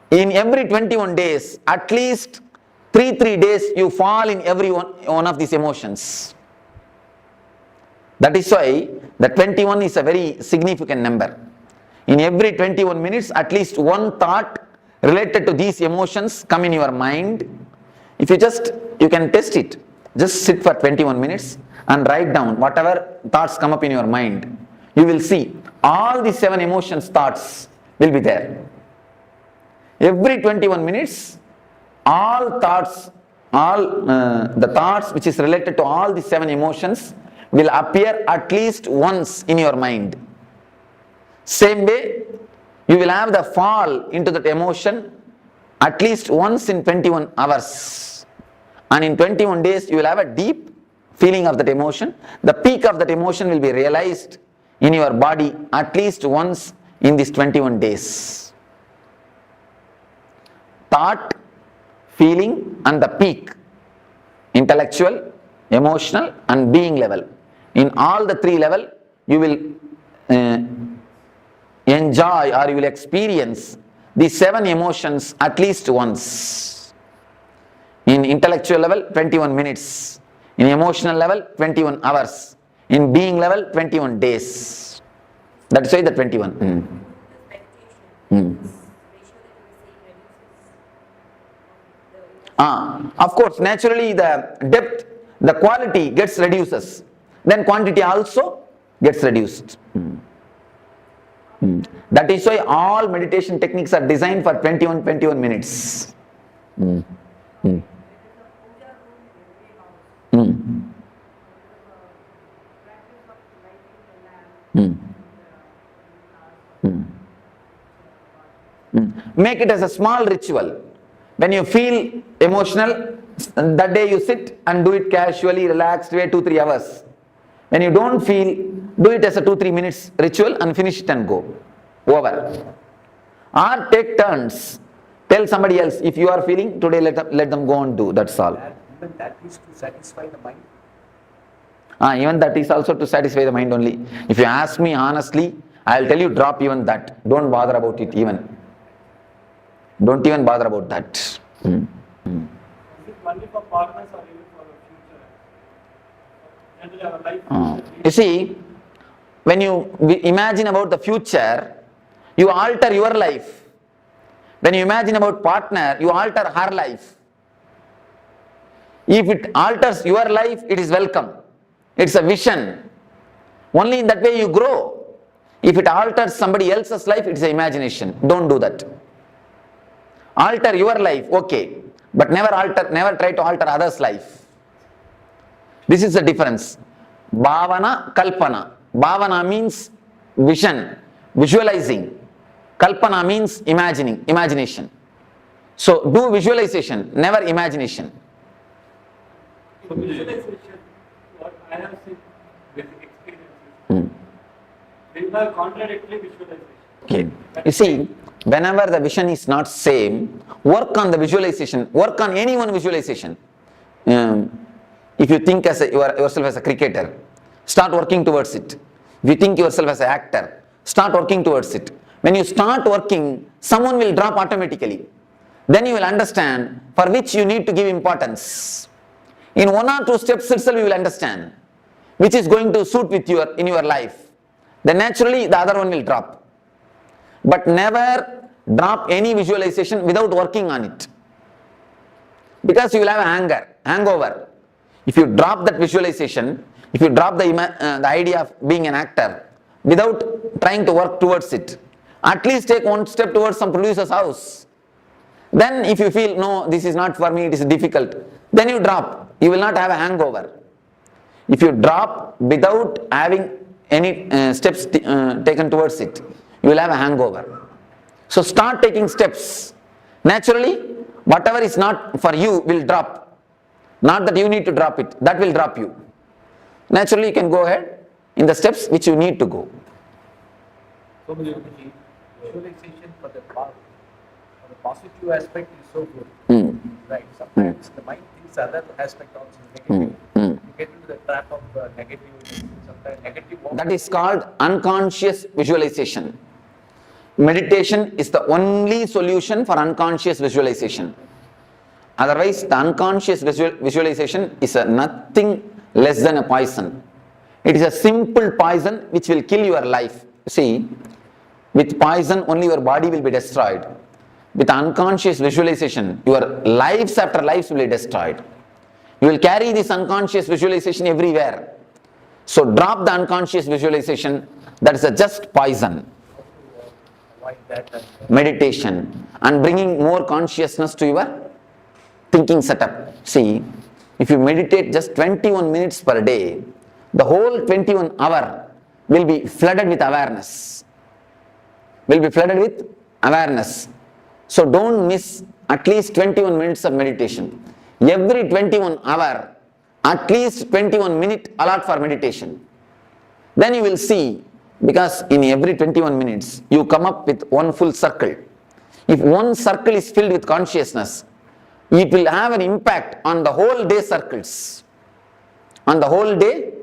In every 21 days, at least 3 days you fall in every one of these emotions. That is why the 21 is a very significant number. In every 21 minutes, at least one thought related to these emotions come in your mind. If you can test it. Just sit for 21 minutes and write down whatever thoughts come up in your mind. You will see all the 7 emotions thoughts will be there. Every 21 minutes, all thoughts, the thoughts which is related to all the 7 emotions will appear at least once in your mind. Same way, you will have the fall into that emotion at least once in 21 hours. And in 21 days, you will have a deep feeling of that emotion, the peak of that emotion will be realized in your body at least once in these 21 days. Thought, feeling and the peak, intellectual, emotional and being level. In all the three levels, you will enjoy or you will experience these 7 emotions at least once. In intellectual level, 21 minutes. In emotional level, 21 hours. In being level, 21 days. That's why the 21. Of course, naturally the depth, the quality gets reduces. Then quantity also gets reduced. That is why all meditation techniques are designed for 21 minutes. Make it as a small ritual. When you feel emotional, that day you sit and do it casually, relaxed, wait 2-3 hours. When you don't feel, do it as a 2-3 minutes ritual and finish it and go. Over. Or take turns. Tell somebody else, if you are feeling, today let them go and do, that's all. Even that is to satisfy the mind. Even that is also to satisfy the mind only. If you ask me honestly, I will tell you drop even that. Don't bother about it even. Don't even bother about that. Is it only for partners or even for the future? Generally our life. You see, when you imagine about the future, you alter your life. When you imagine about partner, you alter her life. If it alters your life, it is welcome. It's a vision. Only in that way you grow. If it alters somebody else's life, it's an imagination. Don't do that. Alter your life, okay, but never try to alter others' life. This is the difference. Bhavana, kalpana. Bhavana means vision, visualizing. Kalpana means imagination. So do visualization, never imagination. So visualization, what I have seen with experiences, they have contradictory visualization. Okay. You see, whenever the vision is not same, work on the visualization, work on any one visualization. If you think as yourself as a cricketer, start working towards it. If you think yourself as an actor, start working towards it. When you start working, someone will drop automatically. Then you will understand for which you need to give importance. In 1 or 2 steps itself you will understand which is going to suit with in your life. Then naturally the other one will drop. But never drop any visualization without working on it. Because you will have a hangover. If you drop that visualization, if you drop the idea of being an actor without trying to work towards it, at least take 1 step towards some producer's house. Then if you feel, no, this is not for me, it is difficult, then you drop. You will not have a hangover. If you drop without having any steps taken towards it, you will have a hangover. So start taking steps. Naturally, whatever is not for you will drop. Not that you need to drop it, that will drop you. Naturally, you can go ahead in the steps which you need to go. So visualization for the positive aspect is so good. Right. Sometimes the mind thinks other aspect also is negative. You get into the trap of negative, sometimes negative. That is called unconscious visualization. Meditation is the only solution for unconscious visualization. Otherwise, the unconscious visualization is nothing less than a poison. It is a simple poison which will kill your life. See, with poison only your body will be destroyed. With unconscious visualization, your lives after lives will be destroyed. You will carry this unconscious visualization everywhere. So drop the unconscious visualization, that is a just poison. Meditation and bringing more consciousness to your thinking setup. See, if you meditate just 21 minutes per day, the whole 21 hour will be flooded with awareness. So don't miss at least 21 minutes of meditation. Every 21 hour, At least 21 minutes allot for meditation. Then you will see, because in every 21 minutes, you come up with one full circle. If one circle is filled with consciousness, it will have an impact on the whole day circles, on the whole day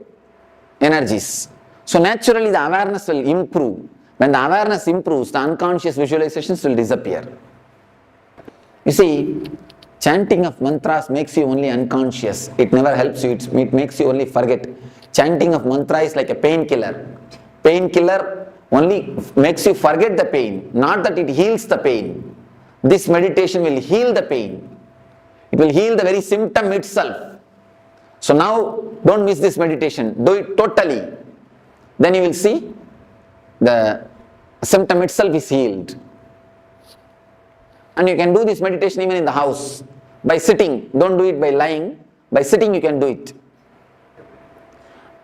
energies. So naturally the awareness will improve. When the awareness improves, the unconscious visualizations will disappear. You see, chanting of mantras makes you only unconscious. It never helps you, it makes you only forget. Chanting of mantra is like a painkiller. Painkiller only makes you forget the pain, not that it heals the pain. This meditation will heal the pain. It will heal the very symptom itself. So now, don't miss this meditation. Do it totally. Then you will see the symptom itself is healed. And you can do this meditation even in the house. By sitting. Don't do it by lying. By sitting you can do it.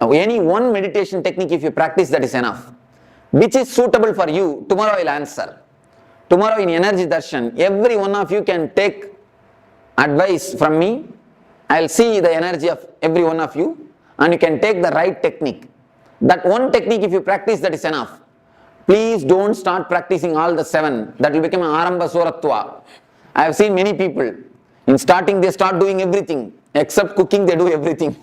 Now, any one meditation technique if you practice, that is enough. Which is suitable for you, tomorrow I will answer. Tomorrow in Energy Darshan, every one of you can take advice from me. I will see the energy of every one of you and you can take the right technique. That one technique if you practice, that is enough. Please don't start practicing all the 7. That will become an Aramba Soratva. I have seen many people, in starting they start doing everything. Except cooking, they do everything.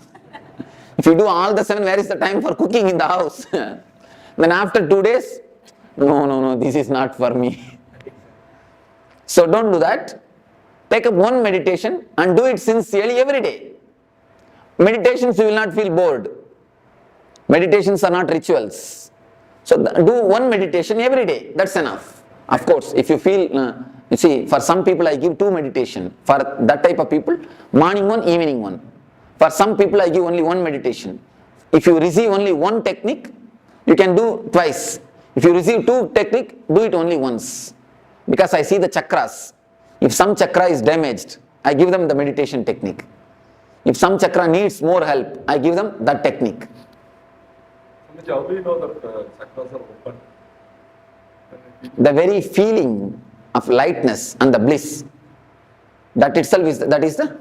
If you do all the 7, where is the time for cooking in the house? Then after 2 days, no, this is not for me. So don't do that. Take up one meditation and do it sincerely every day. Meditations you will not feel bored. Meditations are not rituals. So do one meditation every day, that's enough. Of course, if you feel, you see, for some people I give 2 meditation. For that type of people, morning one, evening one. For some people I give only one meditation. If you receive only one technique, you can do twice. If you receive 2 technique, do it only once. Because I see the chakras. If some chakra is damaged, I give them the meditation technique. If some chakra needs more help, I give them that technique. How do you know that chakras are open? The very feeling of lightness and the bliss, that itself is the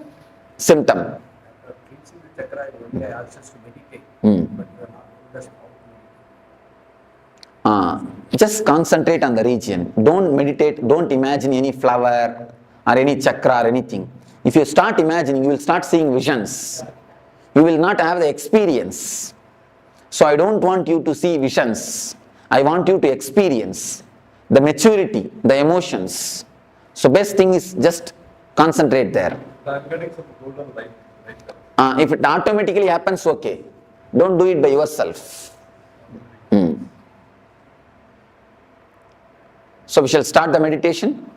symptom. Cleansing the chakra only asks us to meditate, but you are not told us how to meditate. Just concentrate on the region. Don't meditate, don't imagine any flower or any chakra or anything. If you start imagining, you will start seeing visions. You will not have the experience. So I don't want you to see visions. I want you to experience the maturity, the emotions. So best thing is just concentrate there. I'm getting some golden light. If it automatically happens, okay. Don't do it by yourself. So we shall start the meditation.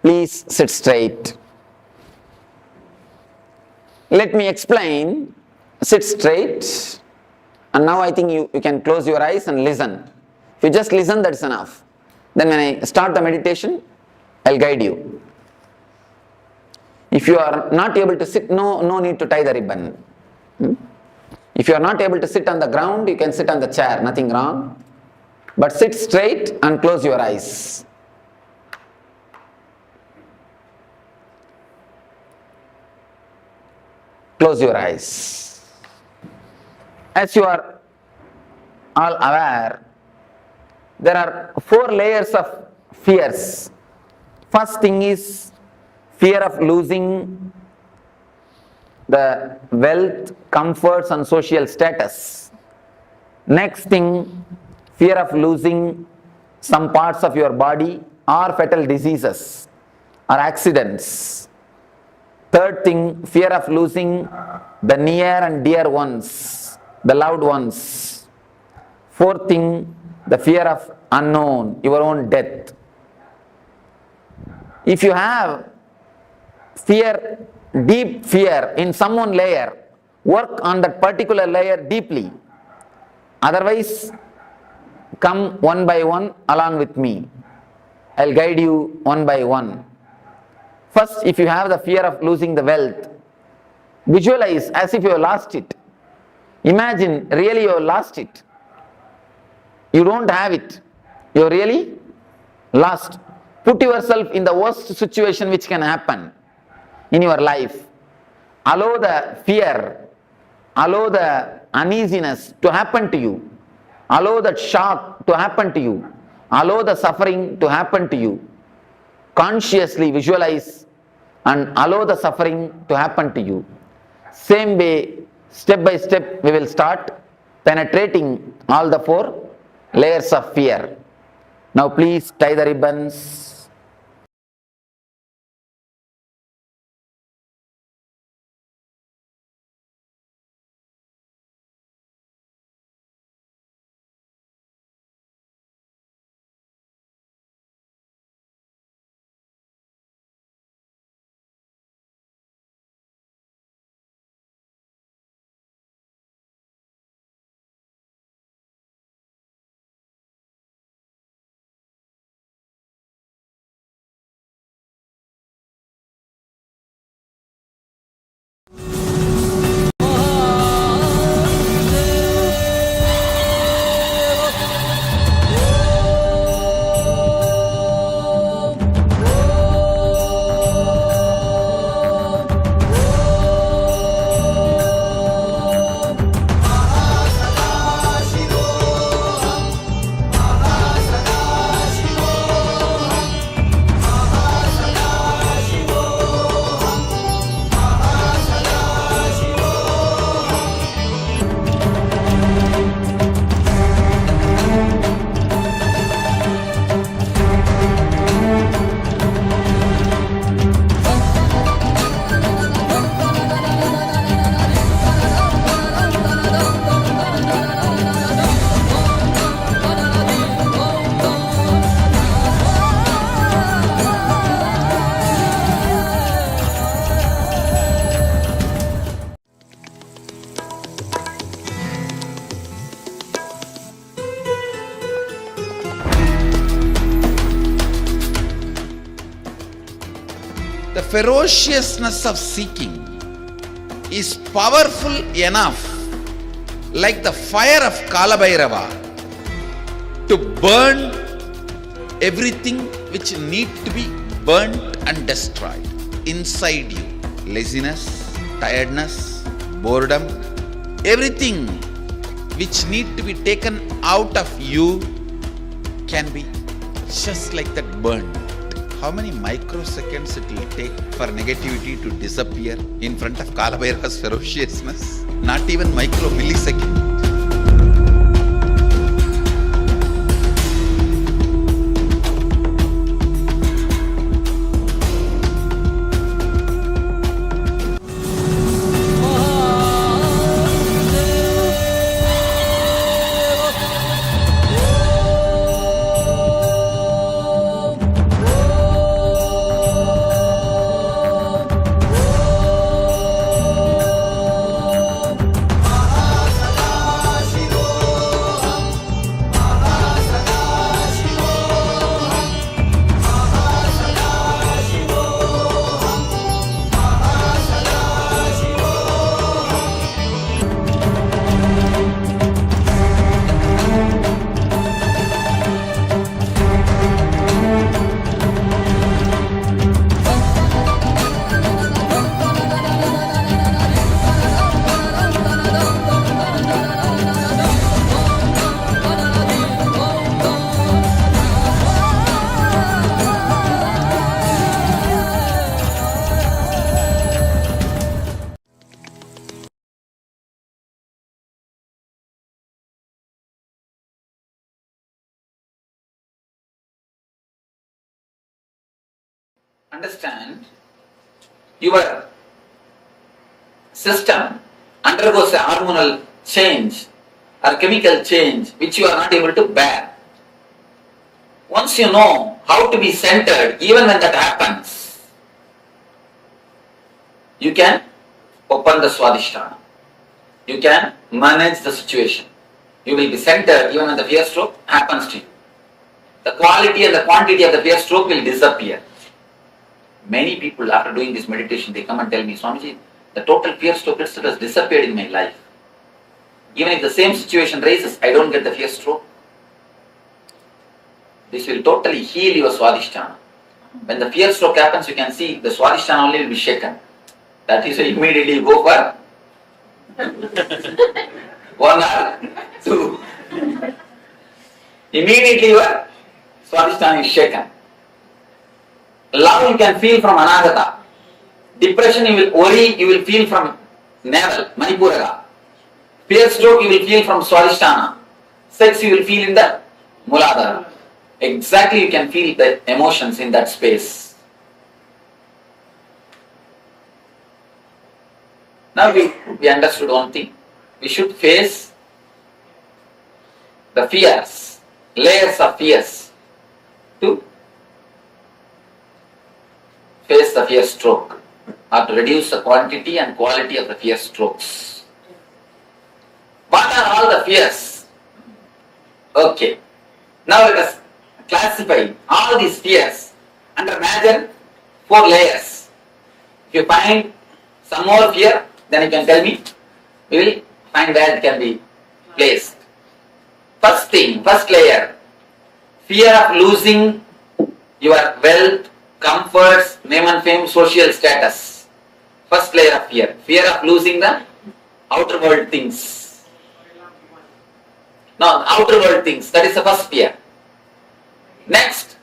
Please sit straight. Let me explain. Sit straight. And now I think you can close your eyes and listen. If you just listen, that's enough. Then when I start the meditation, I'll guide you. If you are not able to sit, no need to tie the ribbon. If you are not able to sit on the ground, you can sit on the chair, nothing wrong. But sit straight and close your eyes. Close your eyes. As you are all aware, there are 4 layers of fears. First thing is fear of losing the wealth, comforts and social status. Next thing, fear of losing some parts of your body or fatal diseases or accidents. Third thing, fear of losing the near and dear ones, the loved ones. Fourth thing, the fear of unknown, your own death. If you have fear, deep fear in some one layer, work on that particular layer deeply. Otherwise, come one by one along with me. I'll guide you one by one. First, if you have the fear of losing the wealth, visualize as if you have lost it. Imagine really you have lost it. You don't have it. You are really lost. Put yourself in the worst situation which can happen in your life. allow the fear, allow the uneasiness to happen to you, allow that shock to happen to you, allow the suffering to happen to you. Consciously visualize and allow the suffering to happen to you. Same way, step by step, we will start penetrating all the 4 layers of fear. Now please tie the ribbons. The ferociousness of seeking is powerful enough, like the fire of Kalabhairava, to burn everything which need to be burnt and destroyed inside you. Laziness, tiredness, boredom, everything which need to be taken out of you can be just like that burned. How many microseconds it will take for negativity to disappear in front of Kalabhairava's ferociousness? Not even micro millisecond. Understand, your system undergoes a hormonal change or chemical change which you are not able to bear. Once you know how to be centered, even when that happens, you can open the Swadhisthana. You can manage the situation. You will be centered even when the fear stroke happens to you. The quality and the quantity of the fear stroke will disappear. Many people, after doing this meditation, they come and tell me, Swamiji, the total fear stroke has disappeared in my life. Even if the same situation raises, I don't get the fear stroke. This will totally heal your Swadhisthana. When the fear stroke happens, you can see the Swadhisthana only will be shaken. That is why immediately you go for 1 or 2. Immediately your Swadhisthana is shaken. Love you can feel from Anagata. Depression worry you will feel from navel, Manipuraga. Fear stroke you will feel from Swadhisthana. Sex you will feel in the Muladhara. Exactly you can feel the emotions in that space. Now we understood one thing. We should face the fears, layers of fears to face the fear stroke or to reduce the quantity and quality of the fear strokes. What are all the fears? Okay. Now let us classify all these fears under major 4 layers. If you find some more fear, then you can tell me. We will find where it can be placed. First thing, first layer, fear of losing your wealth, comforts, name and fame, social status. First layer of fear. Fear of losing the outer world things. No, outer world things. That is the first fear. Next,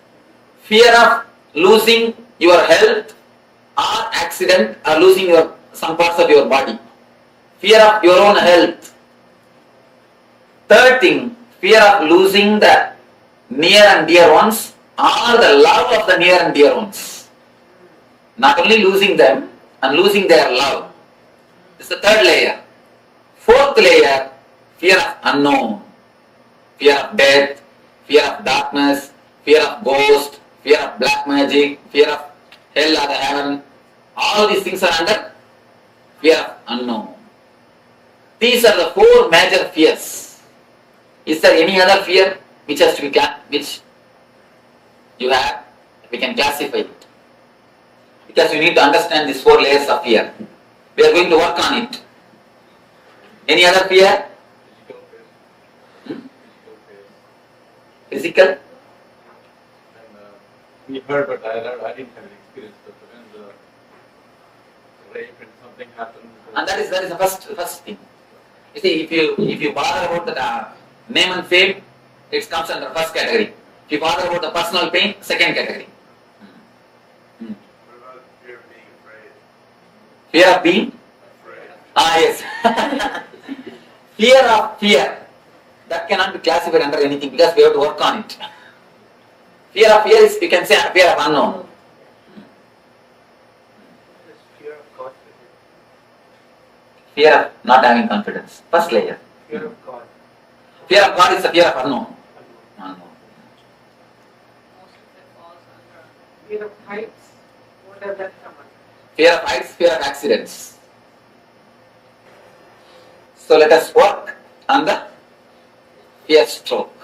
fear of losing your health or accident or losing some parts of your body. Fear of your own health. Third thing, fear of losing the near and dear ones or the love of the near and dear ones. Not only losing them and losing their love. This is the third layer. Fourth layer, fear of unknown. Fear of death, fear of darkness, fear of ghost, fear of black magic, fear of hell or the heaven. All these things are under fear of unknown. These are the 4 major fears. Is there any other fear which has to be which you have? We can classify it. Because you need to understand these 4 layers of fear. We are going to work on it. Any other fear? Physical? We heard, but I didn't have an experience. But when the rape and something happened, and that is the first thing. You see, if you bother about the name and fame, it comes under first category. If you bother about the personal pain, second category. What about fear of being afraid? Fear of being? Afraid. Yes. Fear of fear. That cannot be classified under anything because we have to work on it. Fear of fear is, you can say, fear of unknown. Fear of God. Fear of not having confidence. First layer. Fear of God. Fear of God is the fear of unknown. Fear of heights, what does that come under? Fear of heights, fear of accidents. So let us work on the fear stroke.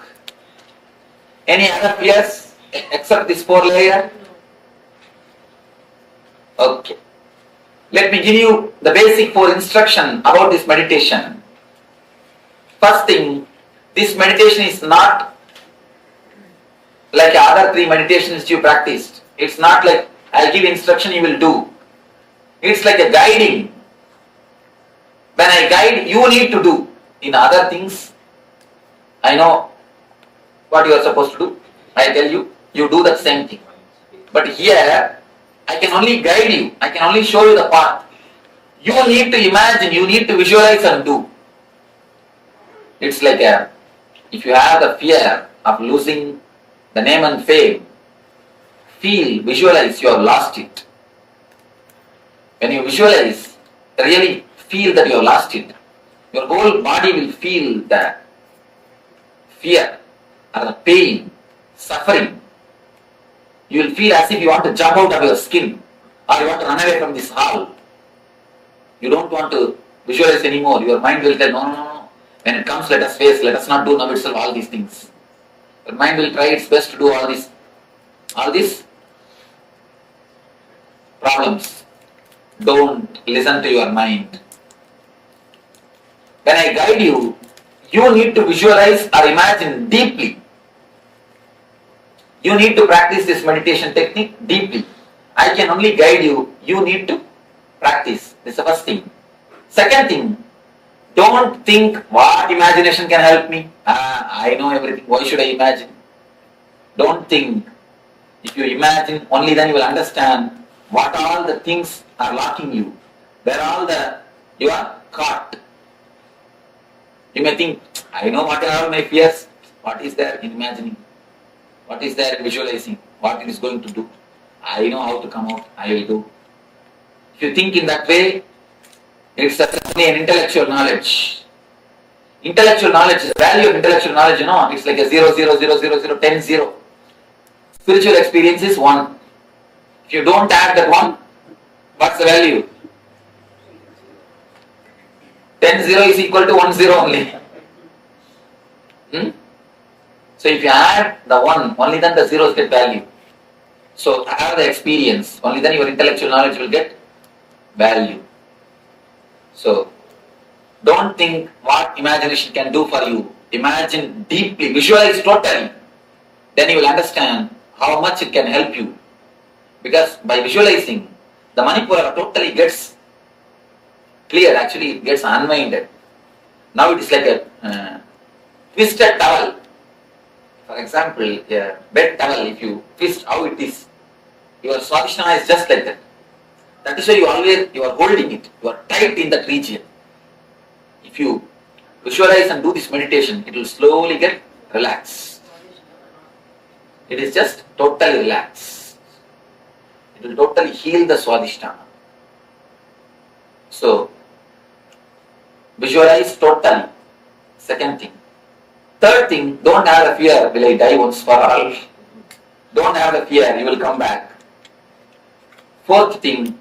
Any other fears except this 4 layer? Okay. Let me give you the basic 4 instruction about this meditation. First thing, this meditation is not like other 3 meditations you practiced. It's not like I'll give instruction you will do. It's like a guiding. When I guide, you need to do. In other things, I know what you are supposed to do. I tell you, you do that same thing. But here, I can only guide you. I can only show you the path. You need to imagine, you need to visualize and do. It's like if you have the fear of losing the name and fame, visualize you have lost it. When you visualize, really feel that you have lost it, your whole body will feel the fear or the pain, suffering. You will feel as if you want to jump out of your skin or you want to run away from this hall. You don't want to visualize anymore. Your mind will tell, no. When it comes, let us face, let us not do now itself all these things. Your mind will try its best to do all these problems. Don't listen to your mind. When I guide you, you need to visualize or imagine deeply. You need to practice this meditation technique deeply. I can only guide you. You need to practice. This is the first thing. Second thing, don't think what imagination can help me. I know everything. Why should I imagine? Don't think. If you imagine, only then you will understand what all the things are locking you. Where you are caught. You may think, I know what are my fears. What is there in imagining? What is there in visualizing? What it is going to do? I know how to come out. I will do. If you think in that way, it's only an intellectual knowledge. Intellectual knowledge, the value of intellectual knowledge, it's like a 0, 0, 0, 0, 0, 10, 0. Spiritual experience is 1. If you don't add that 1, what's the value? 10, 0 is equal to 1, 0 only. So if you add the 1, only then the zeros get value. So have the experience, only then your intellectual knowledge will get value. So don't think what imagination can do for you. Imagine deeply, visualize totally. Then you will understand how much it can help you. Because by visualizing, the Manipura totally gets cleared, actually it gets unwinded. Now it is like a twisted towel. For example, a bed towel, if you twist how it is, your Swadhisthana is just like that. That is why you are holding it, you are tight in that region. If you visualize and do this meditation, it will slowly get relaxed. It is just totally relaxed. It will totally heal the Swadhisthana. So, visualize totally. Second thing. Third thing, don't have a fear, will I die once for all? Don't have a fear, you will come back. Fourth thing,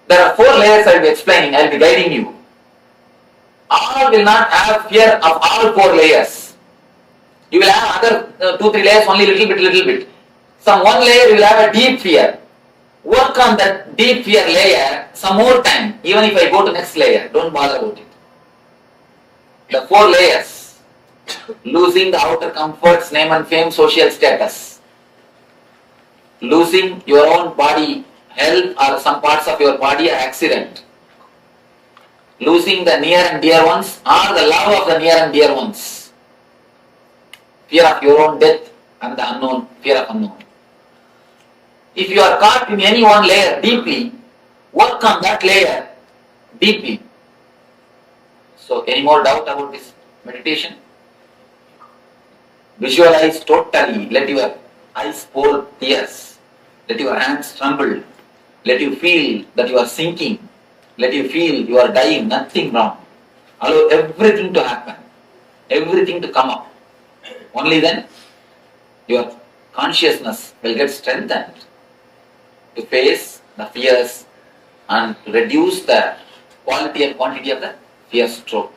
there are 4 layers I will be explaining, I will be guiding you. All will not have fear of all 4 layers. You will have other 2-3 layers only little bit. Some 1 layer you will have a deep fear. Work on that deep fear layer some more time, even if I go to next layer, don't bother about it. The 4 layers, losing the outer comforts, name and fame, social status, losing your own body, health or some parts of your body are accident, losing the near and dear ones or the love of the near and dear ones, fear of your own death and the unknown, fear of unknown. If you are caught in any one layer deeply, work on that layer deeply. So, any more doubt about this meditation? Visualize totally. Let your eyes pour tears. Let your hands tremble. Let you feel that you are sinking. Let you feel you are dying. Nothing wrong. Allow everything to happen. Everything to come up. Only then your consciousness will get strengthened to face the fears and to reduce the quality and quantity of the fear stroke.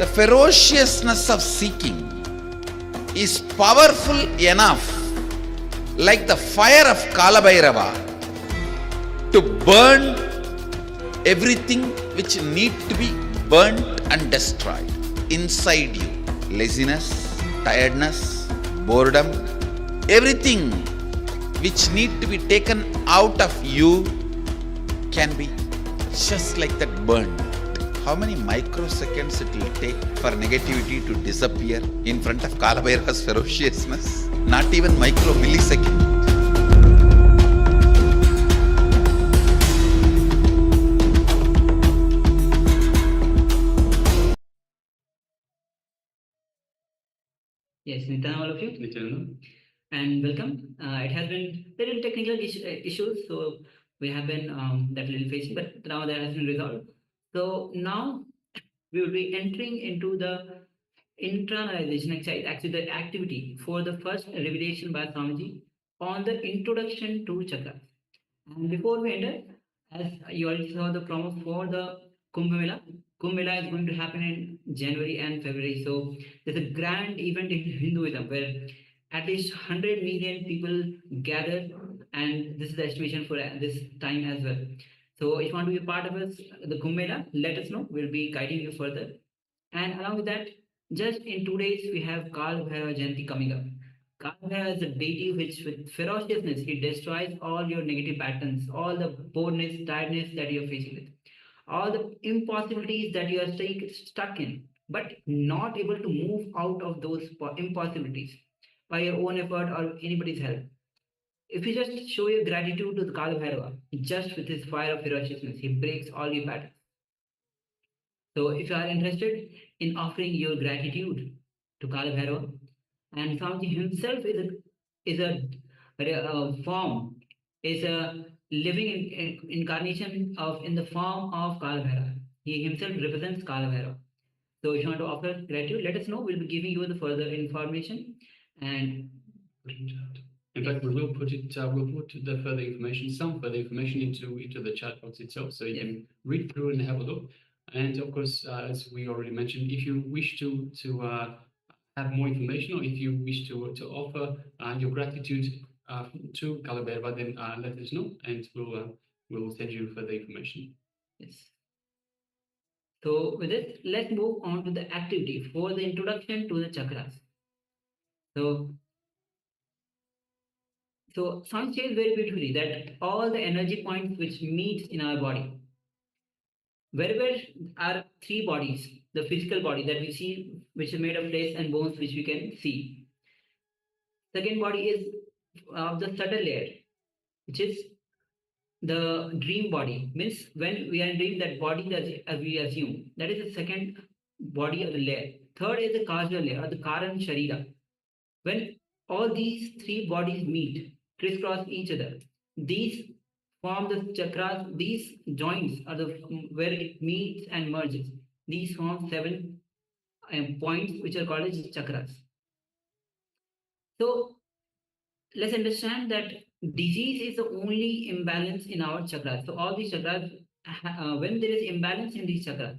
The ferociousness of seeking is powerful enough, like the fire of Kalabhairava, to burn everything which need to be burnt and destroyed inside you. Laziness, tiredness, boredom, everything which need to be taken out of you can be just like that burned. How many microseconds it will take for negativity to disappear in front of Kalabhairava's ferociousness? Not even micro millisecond. Yes, Nityan, all of you. Nityan. And welcome. It has been little technical issues, so we have been that little facing, but now that has been resolved. So now we will be entering into the internalization exercise, actually the activity for the first revelation by Swamiji on the introduction to chakras. And before we enter, as you already saw the promo for the Kumbh Mela. Kumbh Mela is going to happen in January and February. So there's a grand event in Hinduism where at least 100 million people gather, and this is the estimation for this time as well. So if you want to be a part of us, the Kumbh Mela, let us know. We'll be guiding you further. And along with that, just in 2 days, we have Kal Bhairava Jayanti coming up. Kal Bhairava is a deity which, with ferociousness, he destroys all your negative patterns, all the boredness, tiredness that you are facing with, all the impossibilities that you are stuck in, but not able to move out of those impossibilities by your own effort or anybody's help. If you just show your gratitude to the Kal Bhairava, just with his fire of ferociousness, he breaks all your patterns. So if you are interested in offering your gratitude to Kala Bhairava, and Swamiji himself is a form, is a living incarnation of in the form of Kala Bhairava. He himself represents Kala Bhairava. So if you want to offer gratitude, let us know. We'll be giving you the further information. And in fact, we will put it. We'll put the further information, some further information into the chat box itself, so you can read through and have a look. And of course, as we already mentioned, if you wish to have more information, or if you wish to offer your gratitude to Kala Bhairava, then let us know, and we'll send you further information. Yes. So with this, let's move on to the activity for the introduction to the chakras. So Swami says very beautifully that all the energy points which meet in our body, wherever are three bodies, the physical body that we see, which is made of flesh and bones, which we can see. Second body is of the subtle layer, which is the dream body. Means when we are in dream, that body as we assume, that is the second body of the layer. Third is the causal layer, or the Karan Sharira. When all these three bodies meet, crisscross each other, these form the chakras. These joints are the where it meets and merges. These form 7 points, which are called as chakras. So let's understand that disease is the only imbalance in our chakras. So all these chakras, when there is imbalance in these chakras,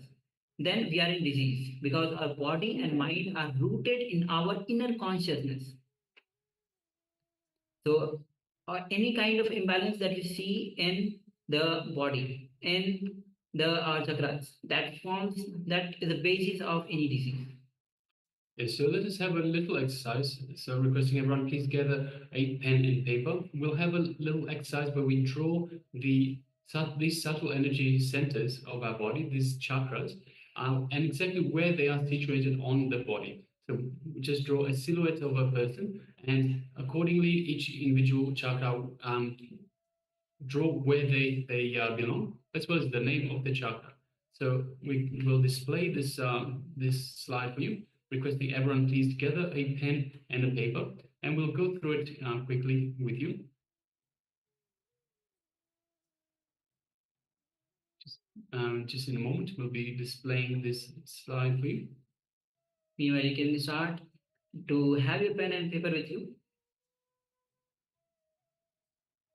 then we are in disease, because our body and mind are rooted in our inner consciousness. So any kind of imbalance that you see in the body, in the chakras, that is the basis of any disease. Yes, so let us have a little exercise. So requesting everyone please gather a pen and paper. We'll have a little exercise where we draw these subtle energy centers of our body, these chakras, and exactly where they are situated on the body. So we just draw a silhouette of a person, and accordingly each individual chakra draw where they belong, as well as the name of the chakra. So we will display this this slide for you, requesting everyone please gather a pen and a paper, and we'll go through it quickly with you. Just in a moment, we'll be displaying this slide for you. Meanwhile, you can start to have your pen and paper with you.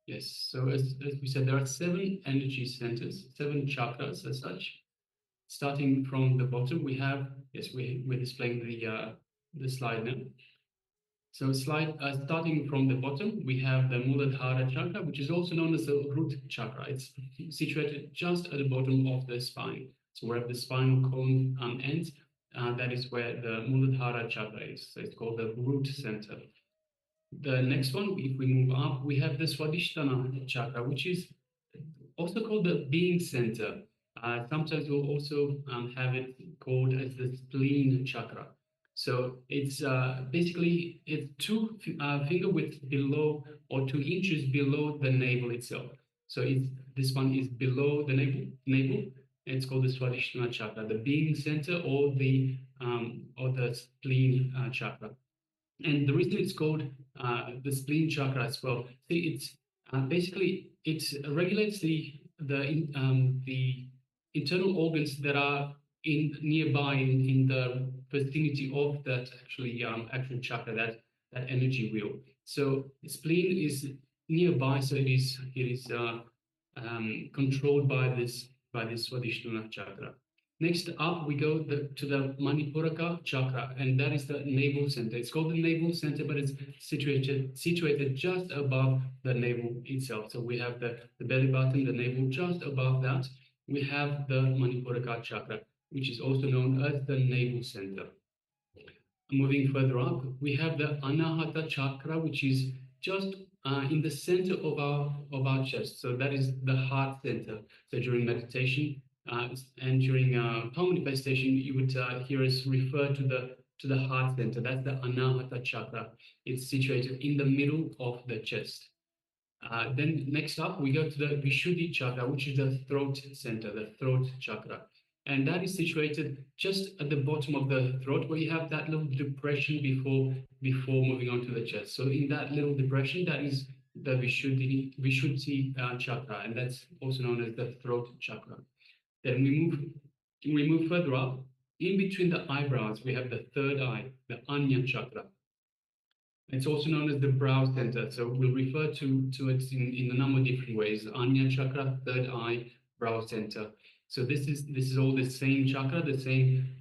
Yes, so as we said, there are 7 energy centers, 7 chakras as such. starting from the bottom, we have, yes, we're displaying the slide now. So starting from the bottom, we have the Muladhara chakra, which is also known as the root chakra. It's situated just at the bottom of the spine. So wherever the spinal column ends, that is where the Muladhara chakra is. So it's called the root center. The next one, if we move up, we have the Swadhisthana chakra, which is also called the being center. Sometimes we'll also have it called as the spleen chakra. So it's basically it's 2 finger width below or 2 inches below the navel itself. So this one is below the navel. It's called the Swadhisthana chakra, the being center, or the spleen chakra. And the reason it's called the spleen chakra as well, see, it's basically it regulates the internal organs that are nearby in the vicinity of that actual chakra, that energy wheel. So the spleen is nearby, so it is controlled by this Swadhisthana chakra. Next up, we go to the Manipuraka chakra, and that is the navel center. It's called the navel center, but it's situated just above the navel itself. So we have the belly button, the navel just above that. We have the Manipuraka chakra, which is also known as the navel center. Moving further up, we have the Anahata chakra, which is just in the center of our chest. So that is the heart center. So during meditation and during palm manifestation, you would hear us refer to the heart center. That's the Anahata chakra. It's situated in the middle of the chest. Then next up, we go to the Vishuddhi chakra, which is the throat center, the throat chakra. And that is situated just at the bottom of the throat, where you have that little depression before moving on to the chest. So in that little depression, that is the Vishuddhi chakra, and that's also known as the throat chakra. Then we move further up. In between the eyebrows, we have the third eye, the Anya chakra. It's also known as the brow center. So we'll refer to it in a number of different ways: Anya chakra, third eye, brow center. So this is all the same chakra, the same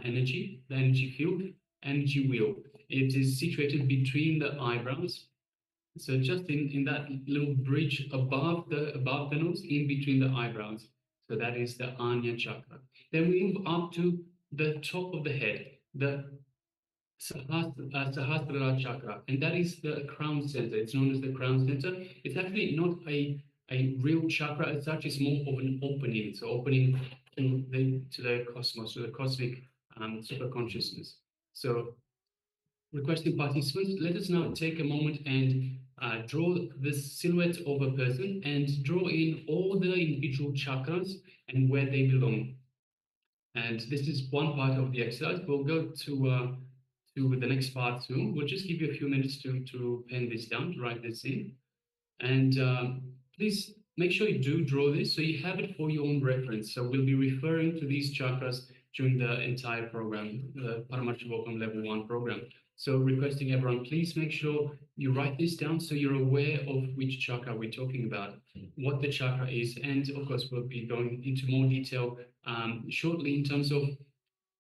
energy, the energy field, energy wheel. It is situated between the eyebrows. So just in that little bridge above the nose, in between the eyebrows. So that is the Anya chakra. Then we move up to the top of the head, the Sahasrara chakra, and that is the crown center. It's known as the crown center. It's actually not a real chakra as such. It's more of an opening. So opening to the cosmos, to the cosmic super consciousness. So requesting participants, let us now take a moment and draw this silhouette of a person and draw in all the individual chakras and where they belong. And this is one part of the exercise. We'll go to the next part soon. We'll just give you a few minutes to pen this down, to write this in. And please make sure you do draw this so you have it for your own reference. So we'll be referring to these chakras during the entire program, the Paramashivoham Level 1 program. So requesting everyone, please make sure you write this down so you're aware of which chakra we're talking about, what the chakra is, and of course we'll be going into more detail shortly in terms of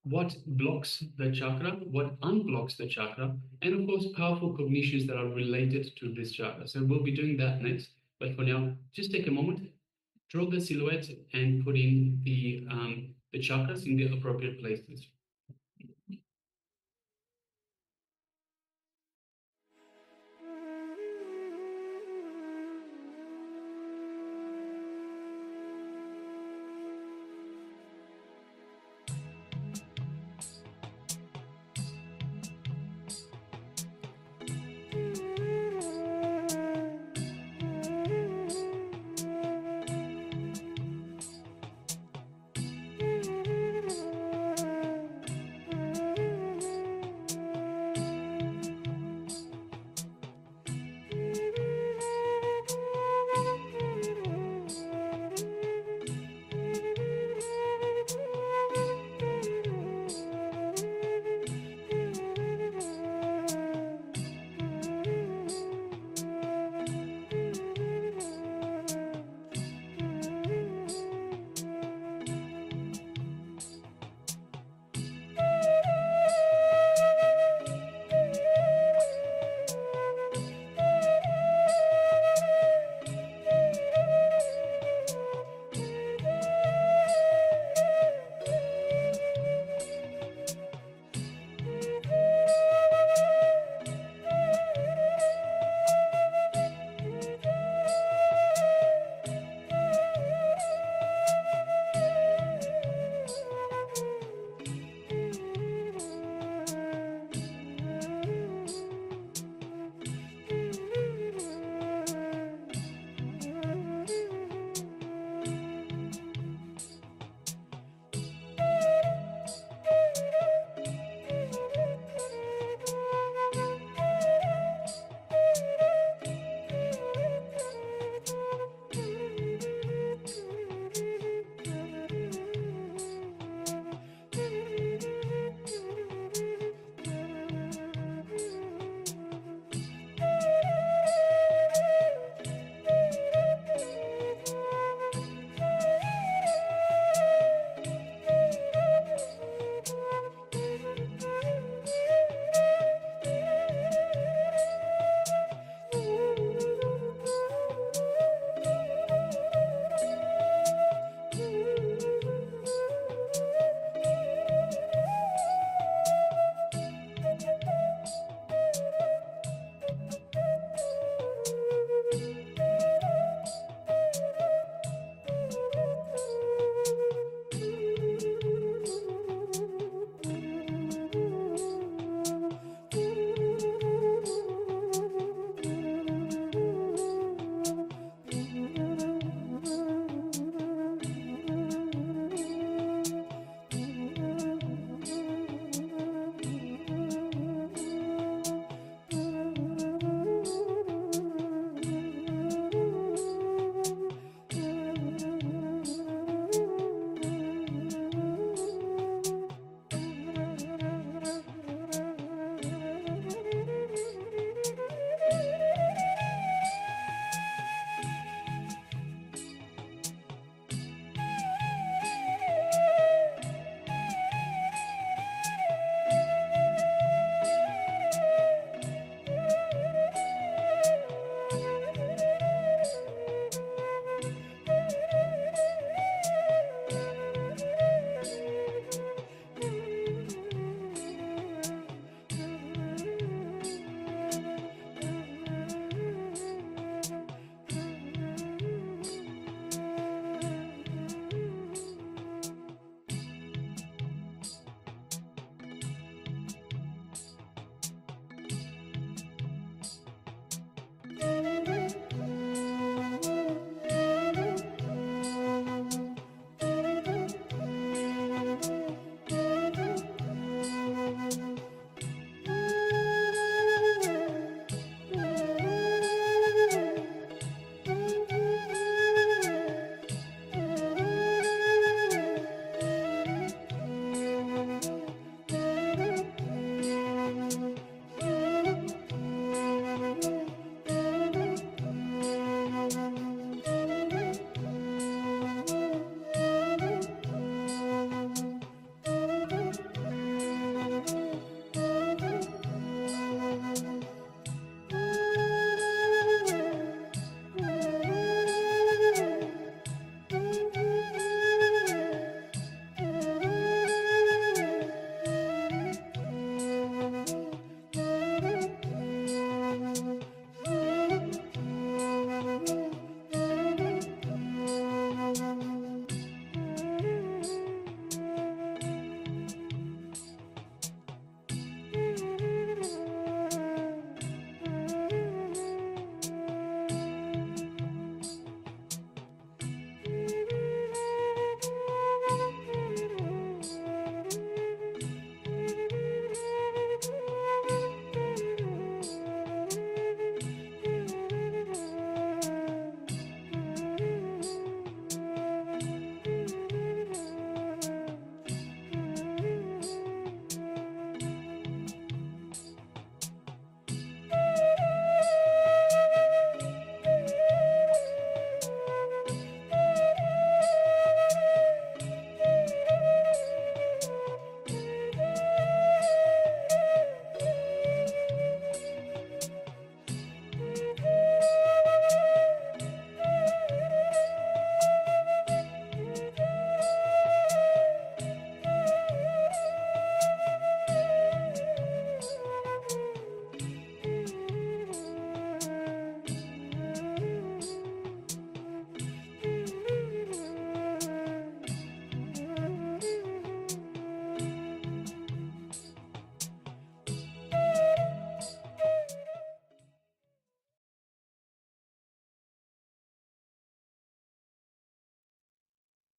what blocks the chakra, what unblocks the chakra, and of course powerful cognitions that are related to this chakra. So we'll be doing that next. But for now, just take a moment, draw the silhouette, and put in the chakras in the appropriate places.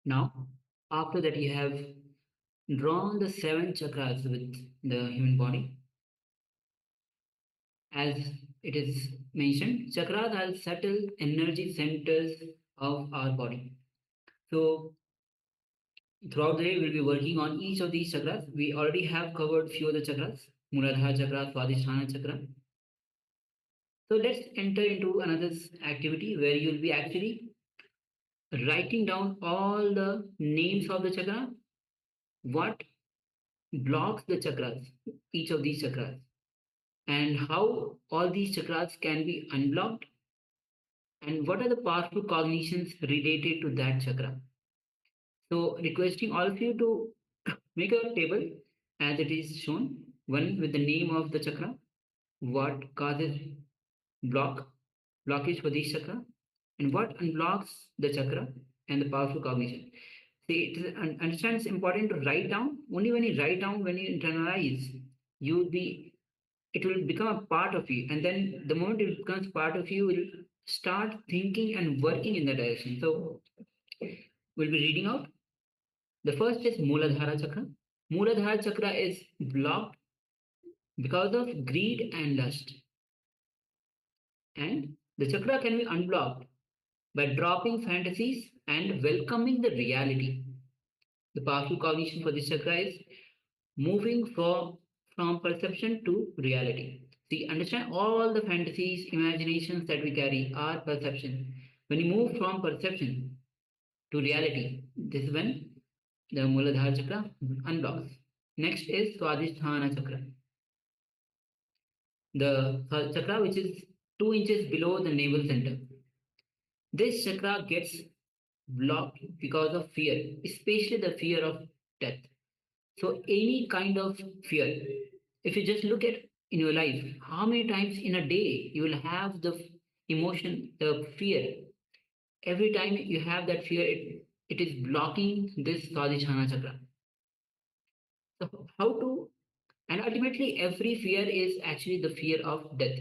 Now, after that, you have drawn the 7 chakras with the human body. As it is mentioned, chakras are subtle energy centers of our body. So, throughout the day, we'll be working on each of these chakras. We already have covered few of the chakras, Muladhara chakra, Swadhisthana chakra. So let's enter into another activity where you'll be actually writing down all the names of the chakra, what blocks the chakras, each of these chakras, and how all these chakras can be unblocked, and what are the powerful cognitions related to that chakra. So requesting all of you to make a table as it is shown, one with the name of the chakra, what causes blockage for this chakra, and what unblocks the chakra, and the powerful cognition. See, understand it's important to write down. Only when you write down, when you internalize, it will become a part of you. And then the moment it becomes part of you, will start thinking and working in that direction. So we'll be reading out. The first is Muladhara chakra. Muladhara chakra is blocked because of greed and lust. And the chakra can be unblocked by dropping fantasies and welcoming the reality. The powerful cognition for this chakra is moving from perception to reality. See, understand all the fantasies, imaginations that we carry are perception. When you move from perception to reality, this is when the Muladhara chakra unblocks. Next is Swadhisthana chakra. The chakra which is 2 inches below the navel center. This chakra gets blocked because of fear, especially the fear of death. So any kind of fear, if you just look at in your life, how many times in a day you will have the emotion, the fear. Every time you have that fear, it is blocking this Swadhisthana chakra. So how to, and ultimately every fear is actually the fear of death.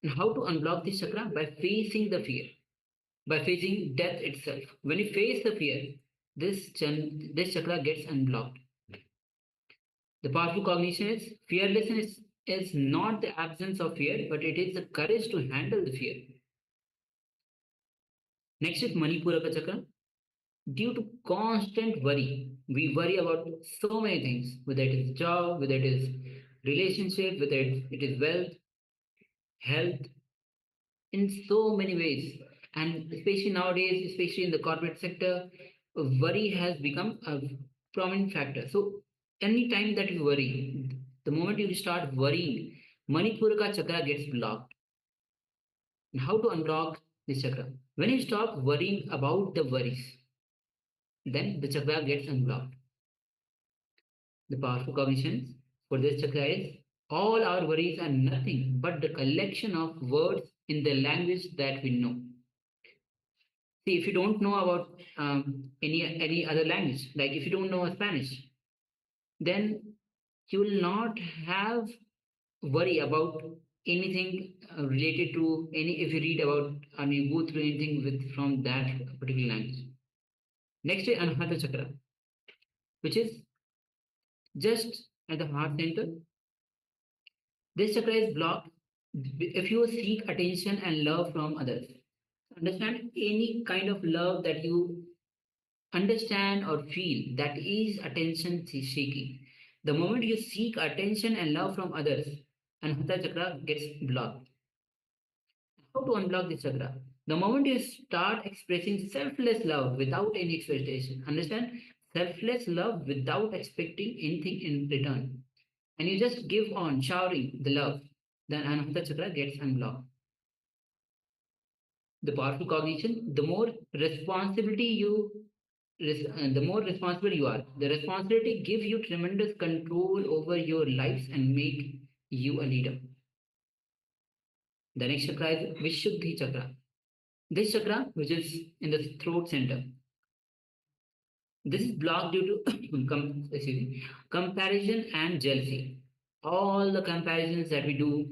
And how to unblock this chakra? By facing the fear, by facing death itself. When you face the fear, this chakra gets unblocked. The powerful cognition is fearlessness is not the absence of fear, but it is the courage to handle the fear. Next is Manipuraka chakra. Due to constant worry, we worry about so many things, whether it is job, whether it is relationship, whether it is wealth, health, in so many ways. And especially nowadays, especially in the corporate sector, worry has become a prominent factor. So anytime that you worry, the moment you start worrying, Manipuraka chakra gets blocked. And how to unblock this chakra? When you stop worrying about the worries, then the chakra gets unblocked. The powerful cognitions for this chakra is all our worries are nothing but the collection of words in the language that we know. See, if you don't know about any other language, like if you don't know Spanish, then you will not have worry about anything related to any. If you read about and you go through anything with from that particular language. Next is Anahata chakra, which is just at the heart center. This chakra is blocked if you seek attention and love from others. Understand any kind of love that you understand or feel, that is attention seeking. The moment you seek attention and love from others, Anahata chakra gets blocked. How to unblock this chakra? The moment you start expressing selfless love without any expectation, understand? Selfless love without expecting anything in return. And you just give on, showering the love, then Anahata chakra gets unblocked. The powerful cognition, the more responsible you are, the responsibility gives you tremendous control over your lives and make you a leader. The next chakra is Vishuddhi chakra. This chakra, which is in the throat center, this is blocked due to comparison and jealousy. All the comparisons that we do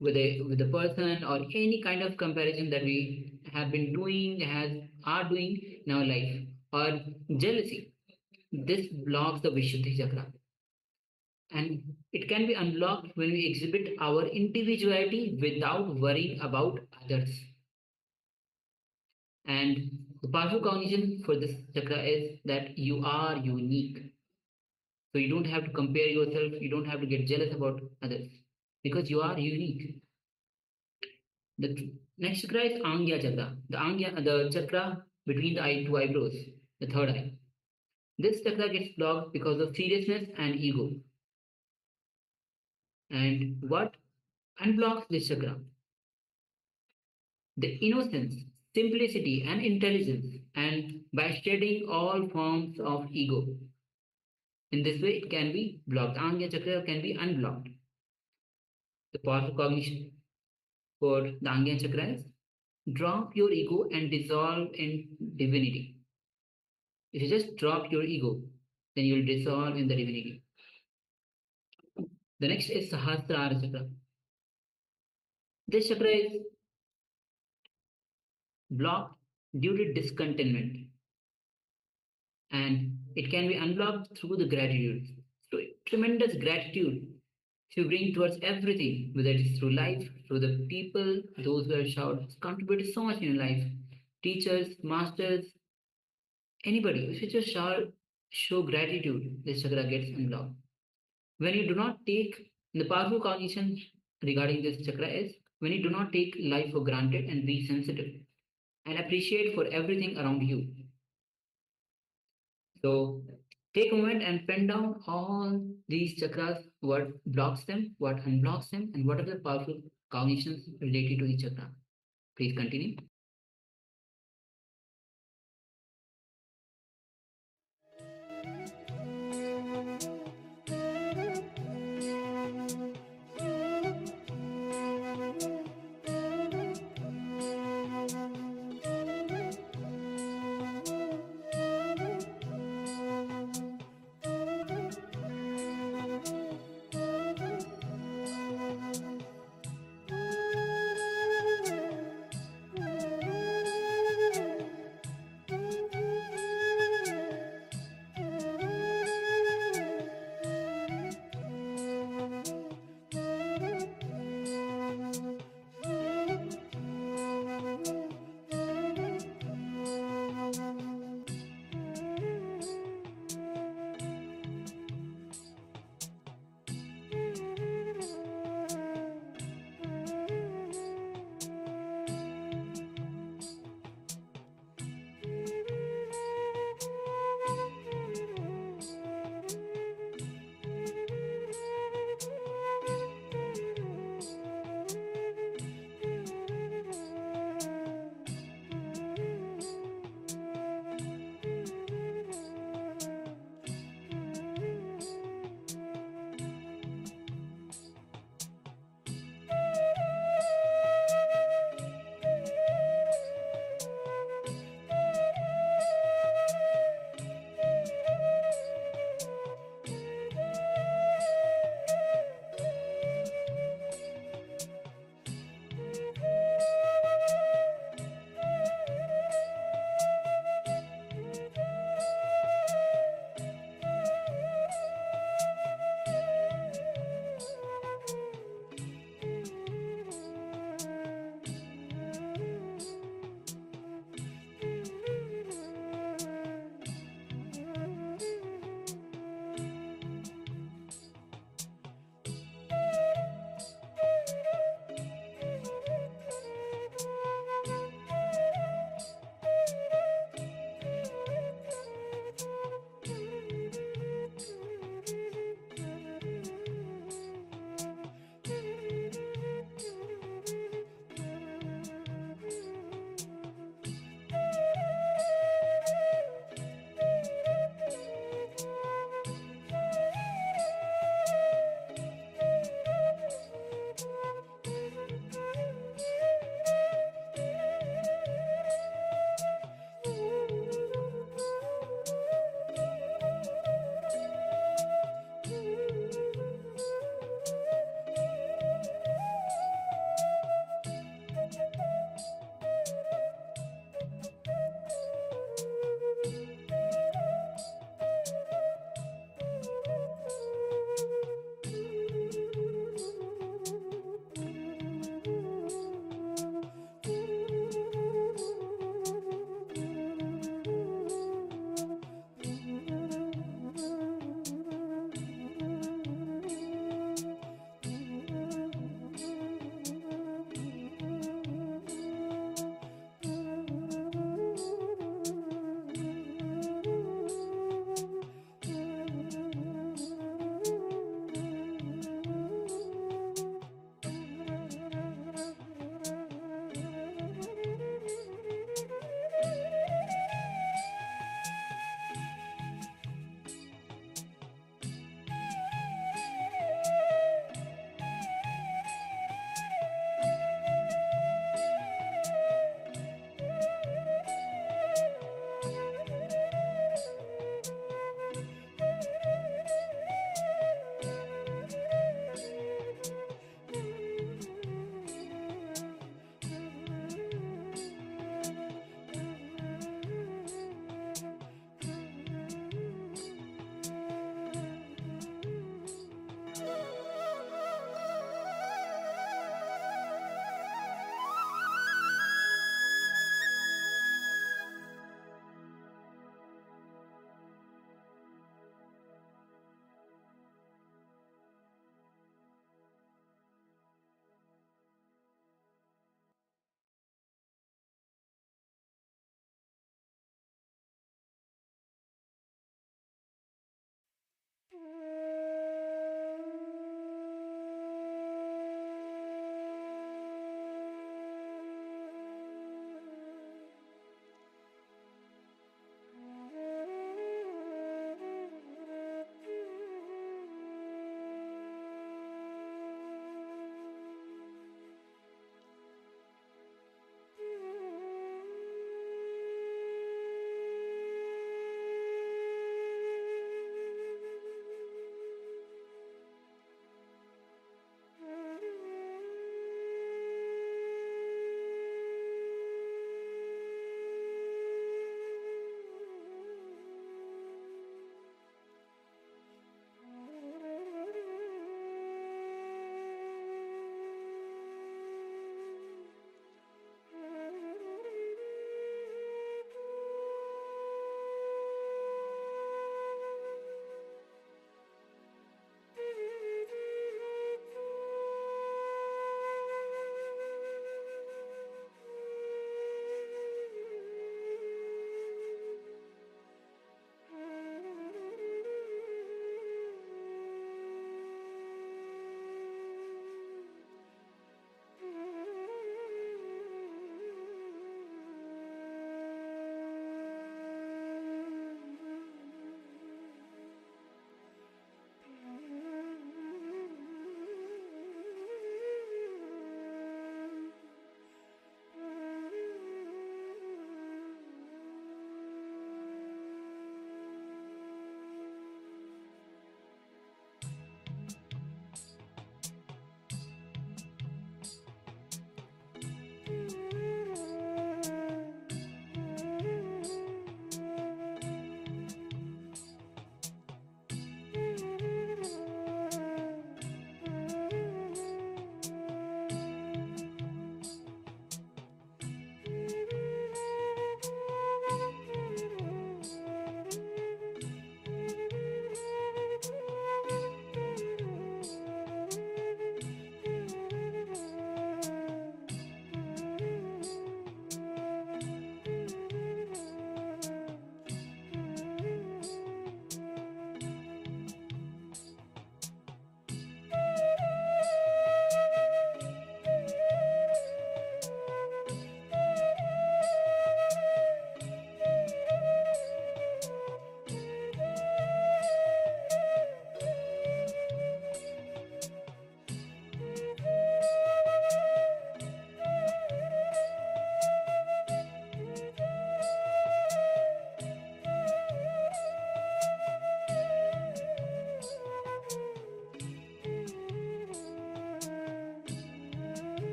with a person or any kind of comparison that we have been doing, are doing in our life, or jealousy. This blocks the Vishuddhi chakra. And it can be unlocked when we exhibit our individuality without worrying about others. And the powerful cognition for this chakra is that you are unique. So you don't have to compare yourself, you don't have to get jealous about others, because you are unique. The next chakra is Angya chakra. The chakra between the two eyebrows, the third eye. This chakra gets blocked because of seriousness and ego. And what unblocks this chakra? The innocence, simplicity, and intelligence, and by shedding all forms of ego. In this way, it can be blocked. Angya chakra can be unblocked. The powerful cognition for the Angya chakra is drop your ego and dissolve in divinity. If you just drop your ego, then you will dissolve in the divinity. The next is Sahasrara chakra. This chakra is blocked due to discontentment, and it can be unblocked through the gratitude. So tremendous gratitude to bring towards everything, whether it is through life, through the people, those who have contributed so much in your life, teachers, masters, anybody. If you just show gratitude, this chakra gets unblocked. When you do not take, the powerful cognition regarding this chakra is when you do not take life for granted and be sensitive and appreciate for everything around you. So take a moment and pen down all these chakras, what blocks them, what unblocks them, and what are the powerful cognitions related to each chakra. Please continue.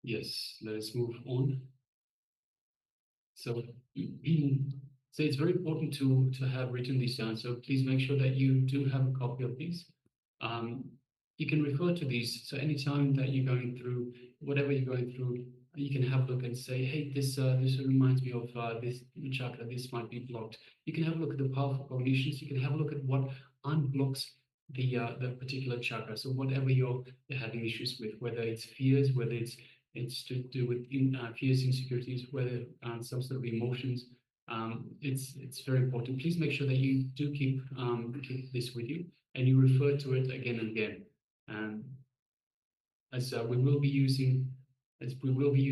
Yes, let us move on. So, so it's very important to have written these down. So please make sure that you do have a copy of these. You can refer to these. So anytime that you're going through whatever you're going through, you can have a look and say, hey, this reminds me of this chakra. This might be blocked. You can have a look at the powerful cognitions. You can have a look at what unblocks the particular chakra. So whatever you're having issues with, whether it's fears, whether it's to do with fears, insecurities, whether some sort of emotions. It's very important. Please make sure that you do keep this with you and you refer to it again and again. As we will be using this, we will be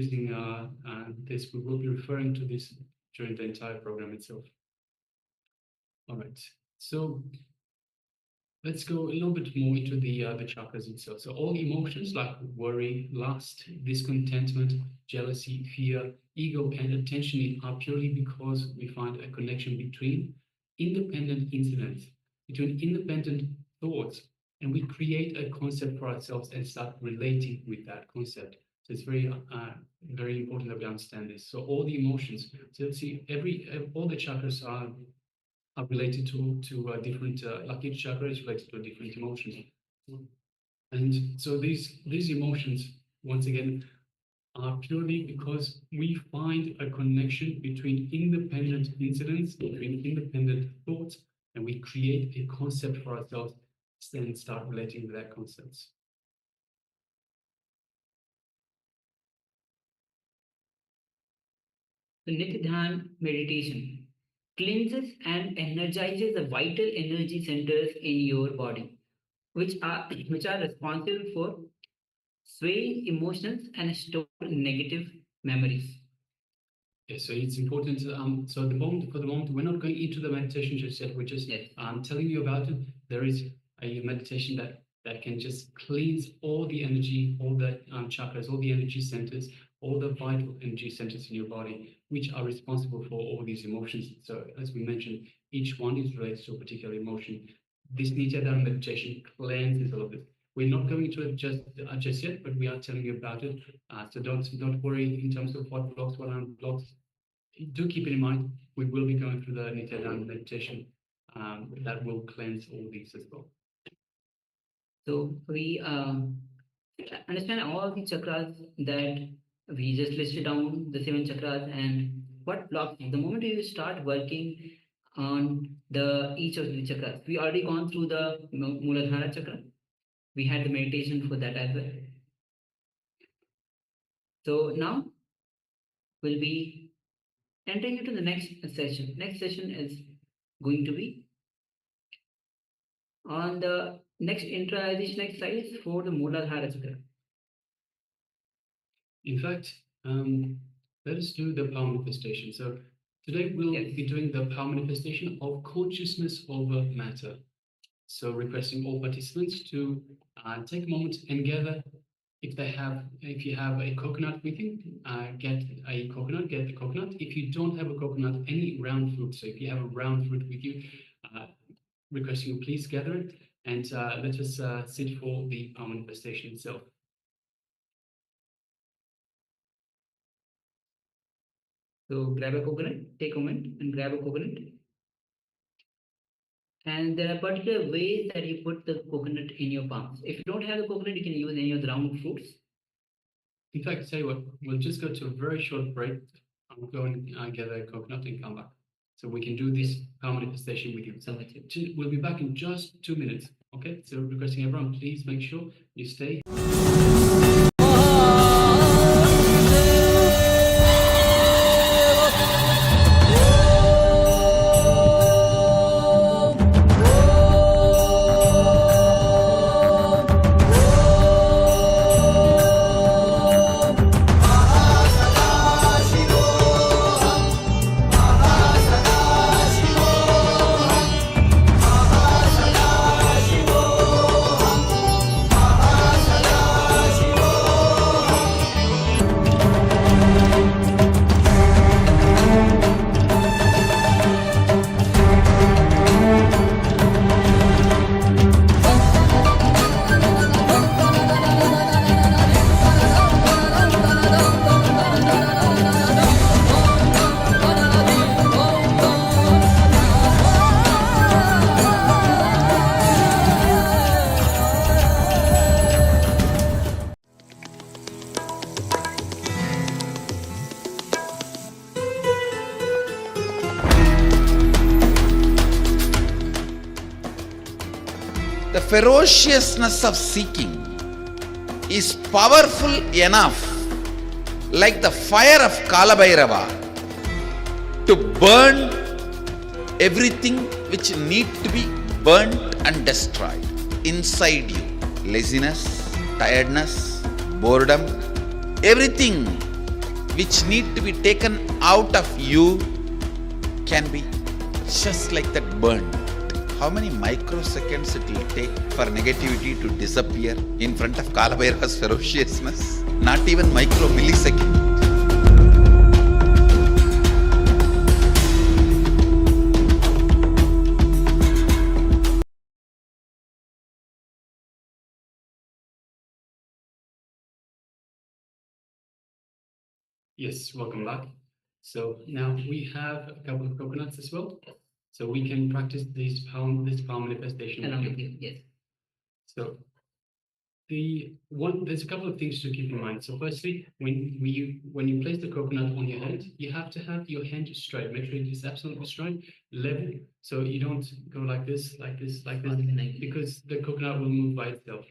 referring to this during the entire program itself. All right. So let's go a little bit more into the chakras itself. So all emotions like worry, lust, discontentment, jealousy, fear, ego, and attention are purely because we find a connection between independent incidents, between independent thoughts, and we create a concept for ourselves and start relating with that concept. So it's very, very important that we understand this. So all the emotions, so let's see, all the chakras are related to a different, like each chakra is related to a different emotion. And so these emotions, once again, are purely because we find a connection between independent incidents, between independent thoughts, and we create a concept for ourselves, then start relating with that concepts. The Nitya meditation cleanses and energizes the vital energy centers in your body, which are responsible for swaying emotions and store negative memories. Yes, so it's important. So for the moment, we're not going into the meditation just yet. We're just telling you about it. There is a meditation that can just cleanse all the energy, all the chakras, all the energy centers, all the vital energy centers in your body, which are responsible for all these emotions. So as we mentioned, each one is related to a particular emotion. This Nitya meditation cleanses all of this. We're not going to it just yet, but we are telling you about it. So don't worry in terms of what blocks, what unblocks. Do keep it in mind. We will be going through the Nitya meditation that will cleanse all these as well. So we understand all the chakras that we just listed down, the 7 chakras, and what blocks. The moment you start working on each of the chakras, we already gone through the Muladhara chakra. We had the meditation for that as well. So now we'll be entering into the next session. Next session is going to be on the next internalization exercise for the Muladhara chakra. In fact, let us do the power manifestation. So today we'll be doing the power manifestation of consciousness over matter. So requesting all participants to take a moment and gather. If you have a coconut with you, get a coconut, get the coconut. If you don't have a coconut, any round fruit. So if you have a round fruit with you, requesting you please gather it and let us sit for the power manifestation itself. So grab a coconut, take a moment and grab a coconut. And there are particular ways that you put the coconut in your palms. If you don't have the coconut, you can use any of the round fruits. In fact, tell you what, we'll just go to a very short break. I'll go and gather a coconut and come back. So we can do this power manifestation with you. So we'll be back in just 2 minutes. Okay, so requesting everyone, please make sure you stay. Shivoham. The ferociousness of seeking is powerful enough, like the fire of Kalabhairava, to burn everything which need to be burnt and destroyed inside you. Laziness, tiredness, boredom, everything which need to be taken out of you can be just like that burned. How many microseconds it will take for negativity to disappear in front of Kalabhairava's ferociousness? Not even micro millisecond. Yes, welcome back. So now we have a couple of coconuts as well. So we can practice this power manifestation. Yes. So there's a couple of things to keep in mind. So firstly, when you place the coconut on your hand, you have to have your hand straight. Make sure it is absolutely straight, level. So you don't go like this, because the coconut will move by itself.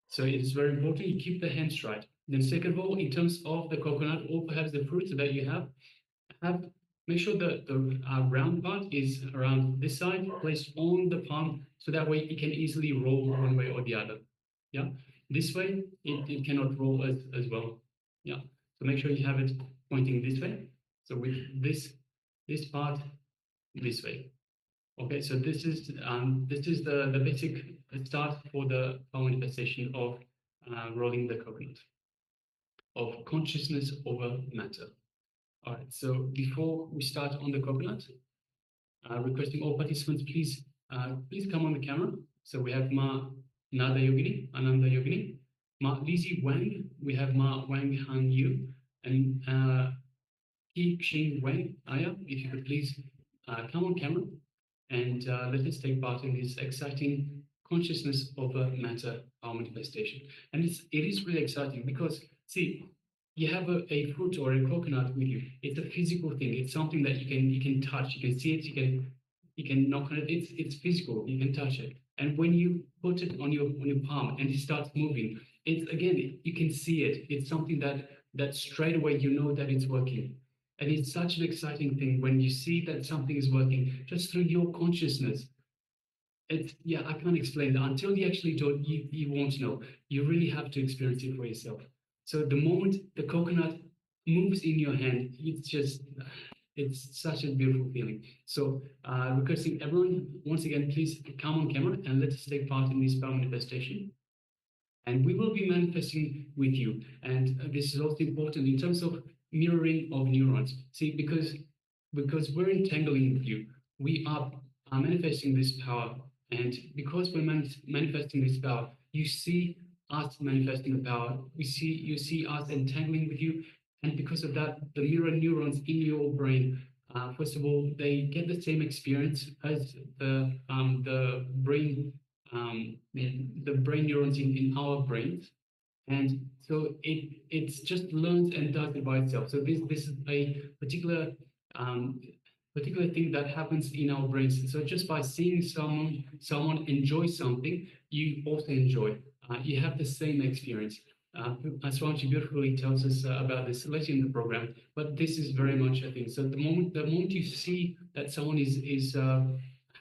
So it is very important you keep the hand straight. Then second of all, in terms of the coconut or perhaps the fruit that you have make sure the round part is around this side, placed on the palm, so that way it can easily roll one way or the other. Yeah, this way it cannot roll as well. Yeah, so make sure you have it pointing this way. So with this part this way. Okay, so this is the basic start for the power manifestation of rolling the coconut, of consciousness over matter. All right, so before we start on the coconut, requesting all participants, please come on the camera. So we have Ma Nada Yogini, Ananda Yogini, Ma Lizzie Wang, we have Ma Wang Han Yu, and Ki Xing Wang Aya. If you could please come on camera and let us take part in this exciting consciousness over matter power manifestation. And it is really exciting because, see, you have a fruit or a coconut with you. It's a physical thing. It's something that you can touch. You can see it. You can knock on it. It's physical. You can touch it. And when you put it on your palm and it starts moving, it's again you can see it. It's something that straight away you know that it's working. And it's such an exciting thing when you see that something is working just through your consciousness. I can't explain it. Until you actually do it, you won't know. You really have to experience it for yourself. So the moment the coconut moves in your hand, it's such a beautiful feeling. So requesting everyone, once again, please come on camera and let us take part in this power manifestation. And we will be manifesting with you. And this is also important in terms of mirroring of neurons. See, because we're entangling with you, we are manifesting this power. And because we're manifesting this power, you see us manifesting the power. You see us entangling with you. And because of that, the mirror neurons in your brain, first of all, they get the same experience as the brain neurons in our brains, and so it's just learns and does it by itself. So this is a particular thing that happens in our brains. So just by seeing someone enjoy something, you also enjoy. You have the same experience. Swamiji beautifully tells us about this later in the program, but this is very much a thing. So the moment you see that someone is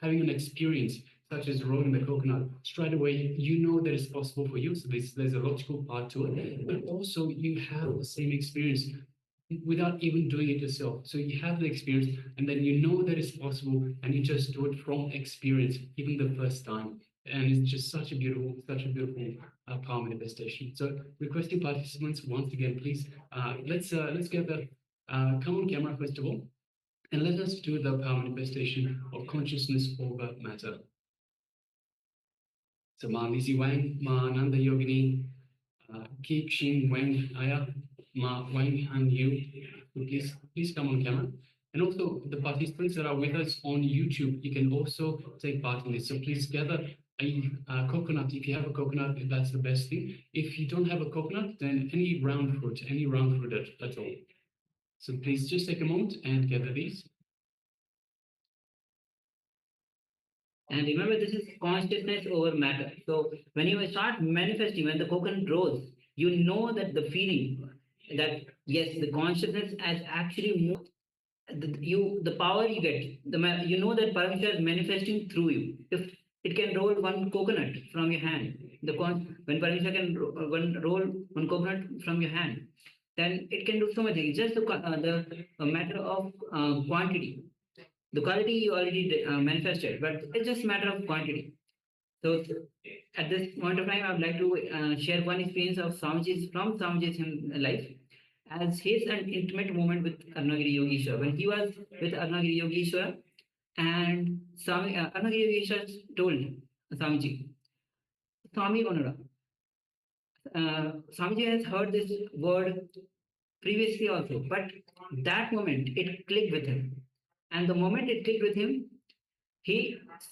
having an experience such as rolling the coconut, straight away you know that it's possible for you. So there's a logical part to it, but also you have the same experience without even doing it yourself. So you have the experience, and then you know that it's possible, and you just do it from experience, even the first time. And it's just such a beautiful power manifestation. So requesting participants once again, please let's get the come on camera first of all, and let us do the power manifestation of consciousness over matter. So Ma Lizzie Wang, Ma Nanda Yogini, Ki Xing Wang Aya, Ma Wang Han Yu. Please come on camera. And also the participants that are with us on YouTube, you can also take part in this. So please gather a coconut. If you have a coconut, that's the best thing. If you don't have a coconut, then any round fruit that's all. So please just take a moment and gather these. And remember, this is consciousness over matter. So when you start manifesting, when the coconut grows, you know that the feeling that yes, the consciousness has actually moved. The power you get, you know that Paramashiva is manifesting through you. If it can roll one coconut from your hand, when Paramashiva can roll one coconut from your hand, then it can do so much things. Just the matter of quantity. The quality you already manifested, but it's just a matter of quantity. So at this point of time, I would like to share one experience of Swamiji's life, as his an intimate moment with Arunagiri Yogeshwara. When he was with Arunagiri Yogeshwara, and Arunagiri Yogeshwara told Swamiji, Swami Onura, Swamiji has heard this word previously also, but that moment it clicked with him. And the moment it clicked with him,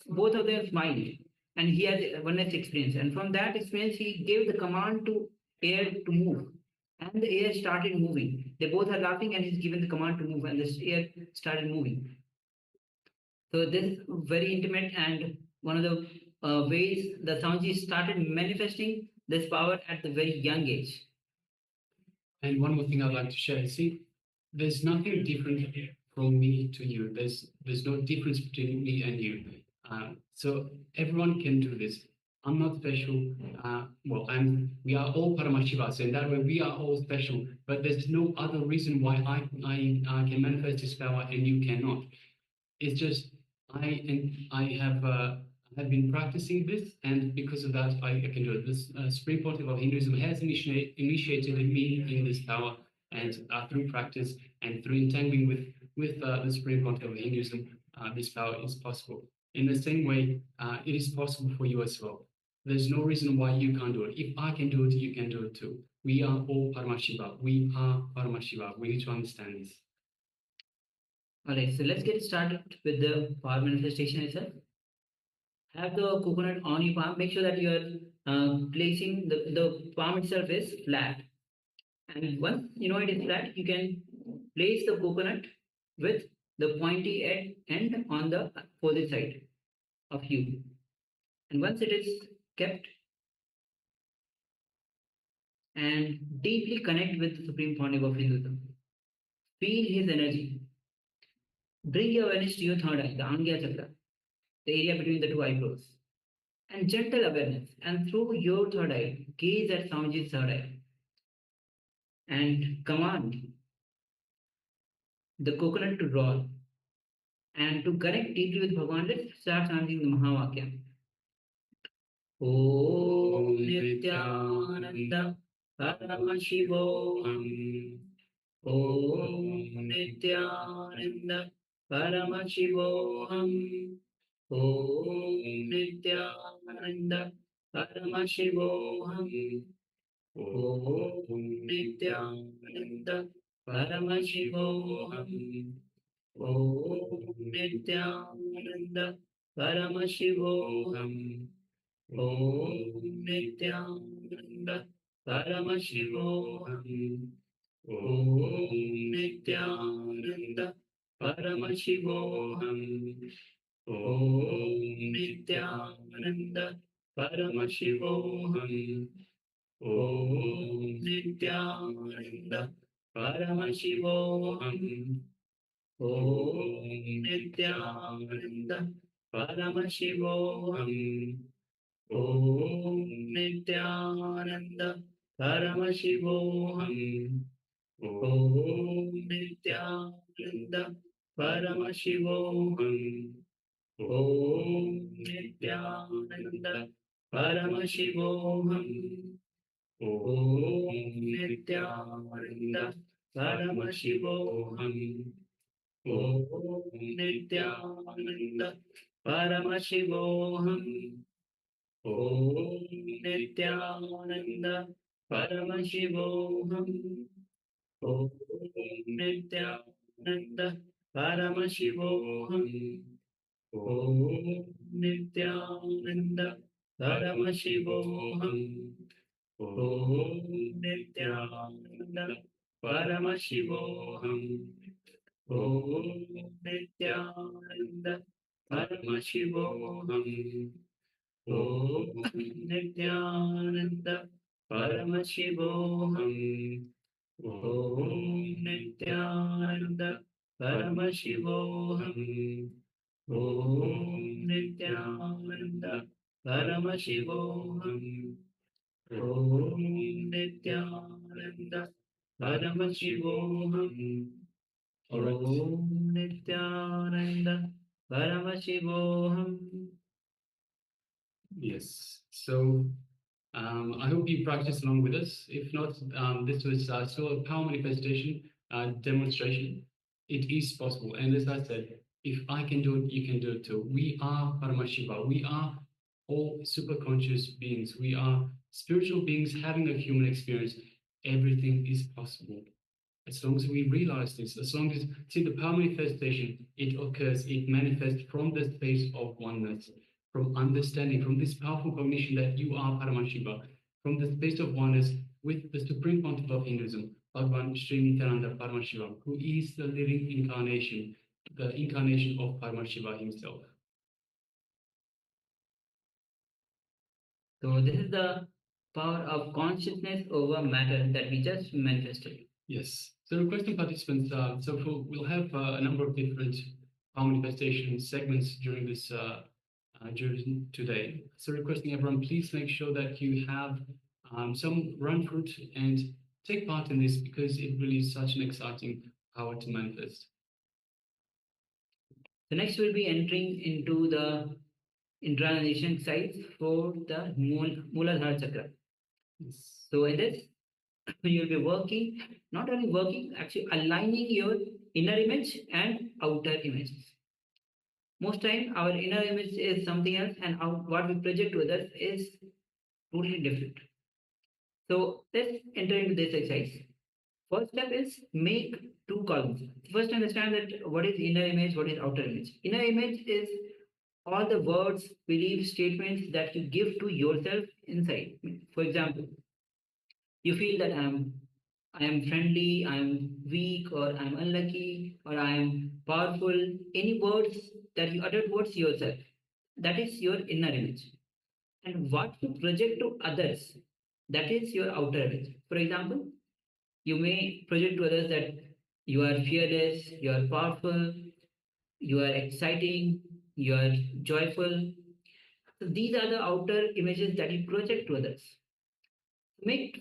both of them smiled, and he had one next experience. And from that experience, he gave the command to air to move, and the air started moving. They both are laughing, and he's given the command to move, and the air started moving. So this is very intimate, and one of the ways the Swamiji started manifesting this power at the very young age. And one more thing I'd like to share. See, there's nothing different from me to you. There's no difference between me and you. So everyone can do this. I'm not special. We are all Paramashivas, and that way we are all special. But there's no other reason why I can manifest this power and you cannot. It's just I have been practicing this, and because of that, I can do it. This Supreme Pontiff of Hinduism has initiated me in this power, and through practice and through entangling with the Supreme Pontiff of Hinduism, this power is possible. In the same way, it is possible for you as well. There's no reason why you can't do it. If I can do it, you can do it too. We are all Paramashiva. We are Paramashiva. We need to understand this. All right, so let's get started with the power manifestation itself. Have the coconut on your palm. Make sure that you are placing the palm itself is flat. And once you know it is flat, you can place the coconut with the pointy end on the opposite side of you. And once it is kept, and deeply connect with the Supreme Pontiff of Hinduism. Feel his energy. Bring your awareness to your third eye, the Angya Chakra, the area between the two eyebrows, and gentle awareness. And through your third eye, gaze at Swamiji's third eye, and command the coconut to roll. And to connect deeply with Bhagavan, let's start chanting the Mahavakya. Om Nityananda Paramashivoham. Om Nityananda Paramashivoham. Om Nityananda Paramashivoham. Om Nityananda Paramashivoham. Om Nityananda Paramashivoham. Om Nityananda Paramashivoham. Om Nityananda Paramashivoham. Om Nityananda Paramashivoham. Om Nityananda Paramashivoham. Om Nityananda Paramashivoham. Om Nityananda Paramashivoham. Om Nityananda Paramashivoham. Om Nityananda Paramashivoham. Om Nityananda Paramashivoham. Om Nityananda Paramashivoham. Om Nityananda Paramashivoham. Om Nityananda Paramashivoham. Om Nityananda Paramashivoham. Om Nityananda Paramashivoham. Om Nityananda Paramashivoham. Om Nityananda Paramashivoham. Om Nityananda Paramashivoham. Om Nityananda Paramashivoham. Om Nityananda Paramashivoham. Om Nityananda Paramashivoham. Yes. So I hope you practice along with us. If not, this was still a power manifestation demonstration. It is possible. And as I said, if I can do it, you can do it too. We are Paramashiva. We are all super conscious beings. We are spiritual beings having a human experience. Everything is possible. As long as we realize this, as long as, see, the power manifestation, it occurs, it manifests from the space of oneness, from understanding, from this powerful cognition that you are Paramashiva, from the space of oneness with the supreme pontiff of Hinduism, Bhagavan Sri Nityananda Paramashiva, who is the living incarnation, the incarnation of Paramashiva himself. So this is the power of consciousness over matter that we just manifested. Yes. So requesting participants, we'll have a number of different power manifestation segments during this during today. So requesting everyone, please make sure that you have some run fruit and take part in this, because it really is such an exciting power to manifest. So next we'll be entering into the internalization exercise for the Mooladhara Chakra. Yes. So in this, you'll be working, not only working, actually aligning your inner image and outer images. Most time our inner image is something else, and what we project to others is totally different. So let's enter into this exercise. First step is make two columns. First understand that what is inner image, what is outer image. Inner image is all the words, beliefs, statements that you give to yourself inside. For example, you feel that I am friendly, I am weak, or I am unlucky, or I am powerful. Any words that you utter towards yourself, that is your inner image. And what you project to others, that is your outer image. For example, you may project to others that you are fearless, you are powerful, you are exciting, you are joyful. So these are the outer images that you project to others.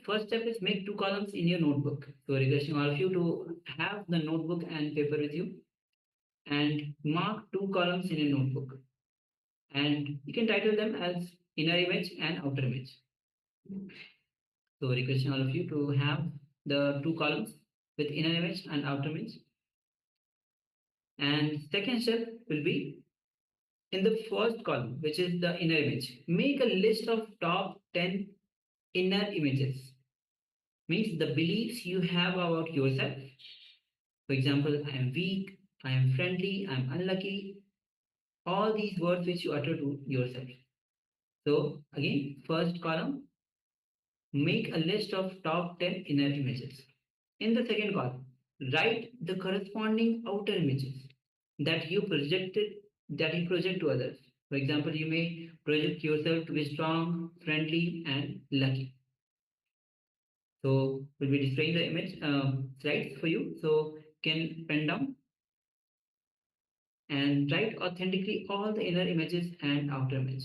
First step is make two columns in your notebook. So requesting all of you to have the notebook and paper with you and mark two columns in your notebook. And you can title them as inner image and outer image. So requesting all of you to have the two columns with inner image and outer image. And second step will be in the first column, which is the inner image. Make a list of top 10 inner images. Means the beliefs you have about yourself. For example, I am weak, I am friendly, I am unlucky. All these words which you utter to yourself. So again, first column, make a list of top 10 inner images. In the second column, write the corresponding outer images that you project to others. For example, you may project yourself to be strong, friendly, and lucky. So we'll be displaying the image slides for you. So can pen down and write authentically all the inner images and outer image.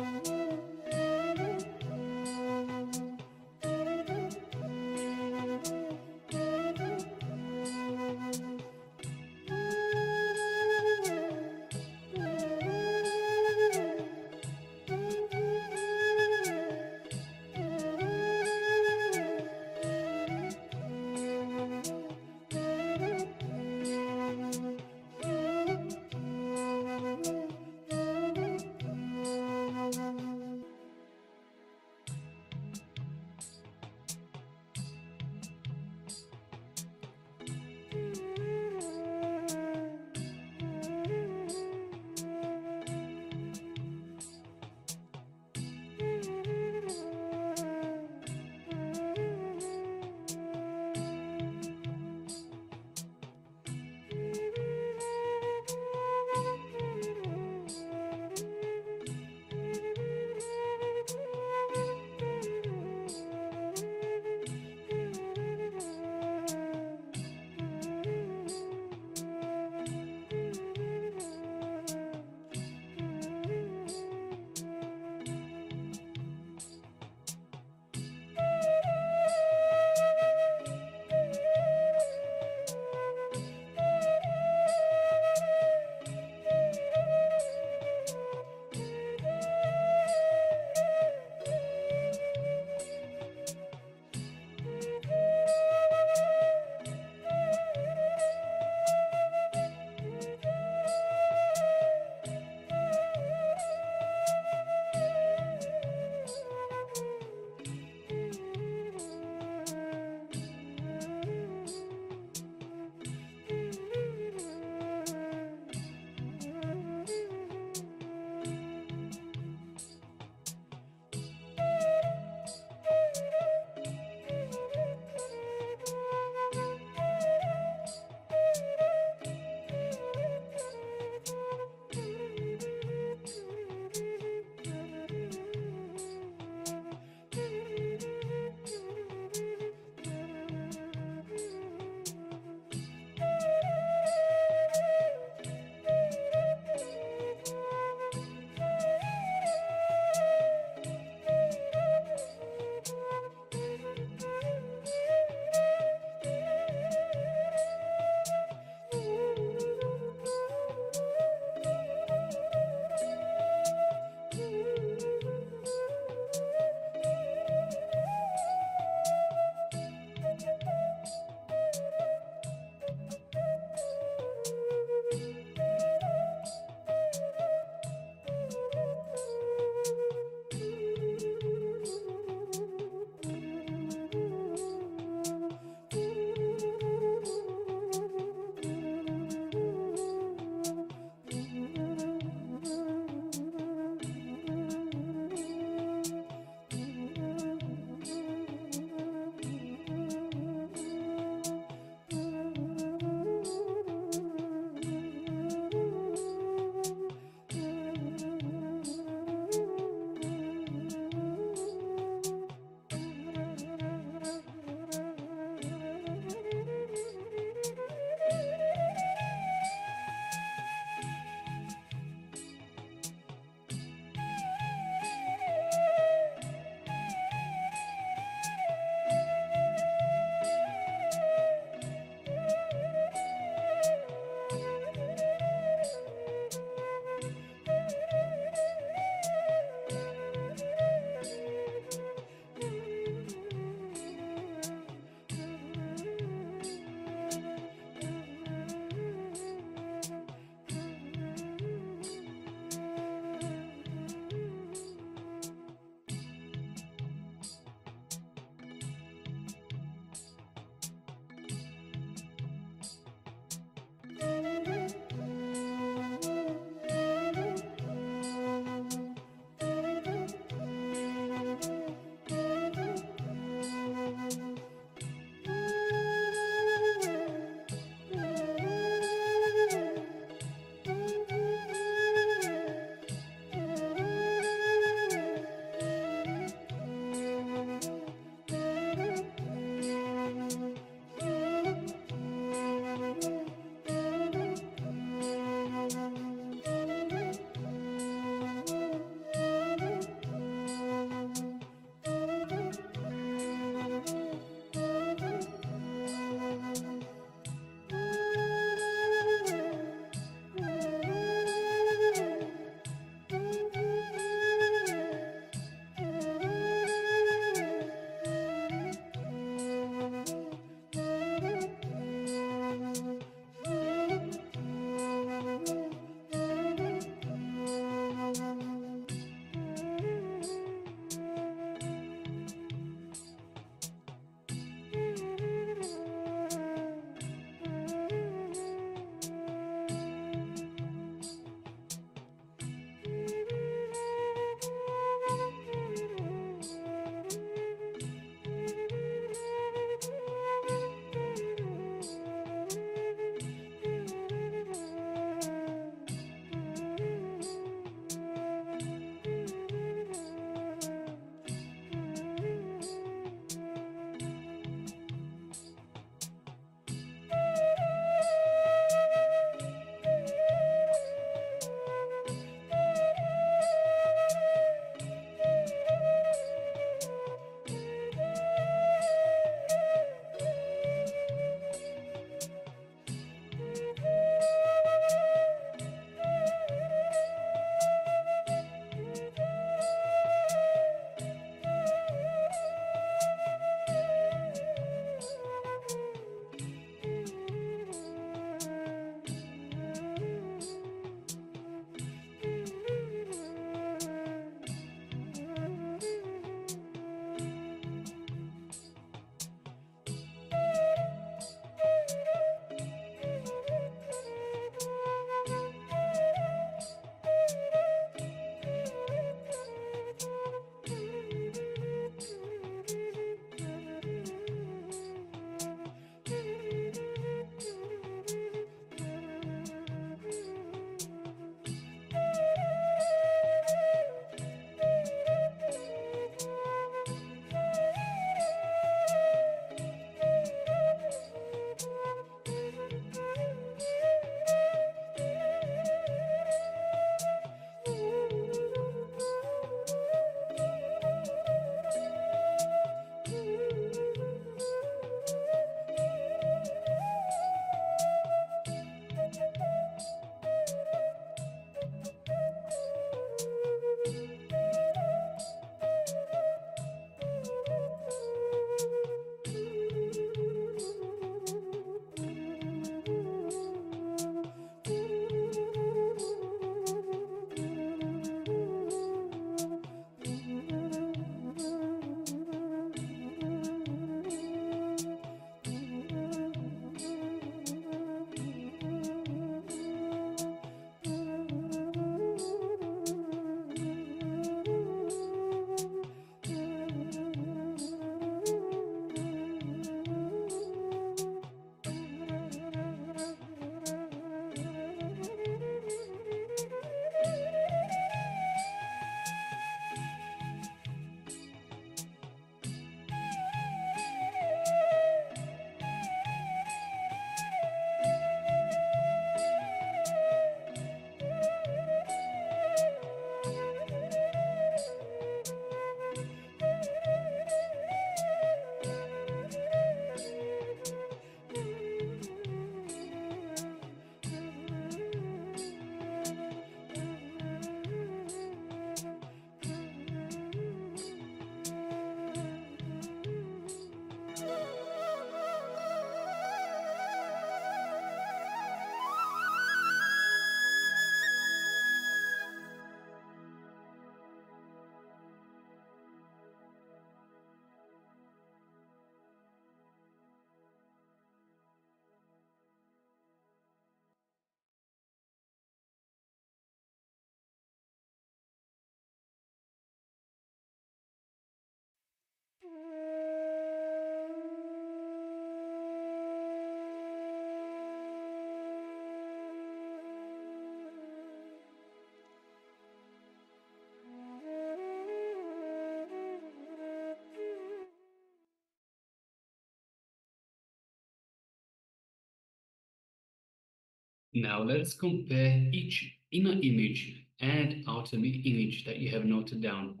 Now let's compare each inner image and outer image that you have noted down.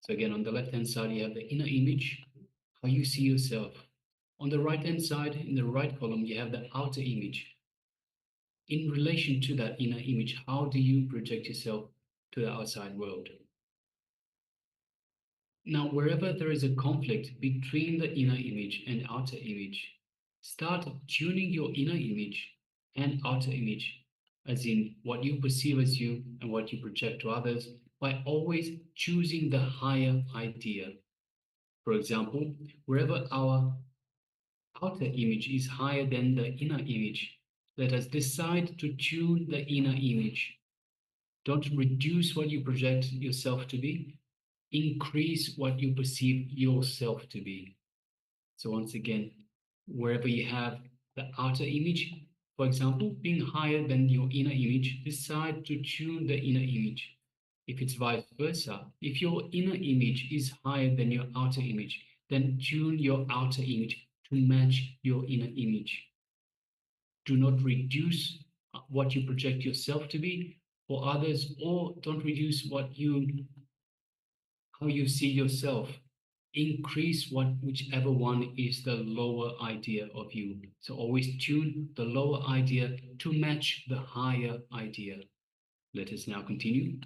So again, on the left-hand side, you have the inner image, how you see yourself. On the right-hand side, in the right column, you have the outer image. In relation to that inner image, how do you project yourself to the outside world? Now, wherever there is a conflict between the inner image and outer image, start tuning your inner image and outer image, as in what you perceive as you and what you project to others, by always choosing the higher idea. For example, wherever our outer image is higher than the inner image, let us decide to tune the inner image. Don't reduce what you project yourself to be, increase what you perceive yourself to be. So once again, wherever you have the outer image, for example, being higher than your inner image, decide to tune the inner image. If it's vice versa, if your inner image is higher than your outer image, then tune your outer image to match your inner image. Do not reduce what you project yourself to be for others, or don't reduce how you see yourself. Increase whichever one is the lower idea of you. So always tune the lower idea to match the higher idea. Let us now continue.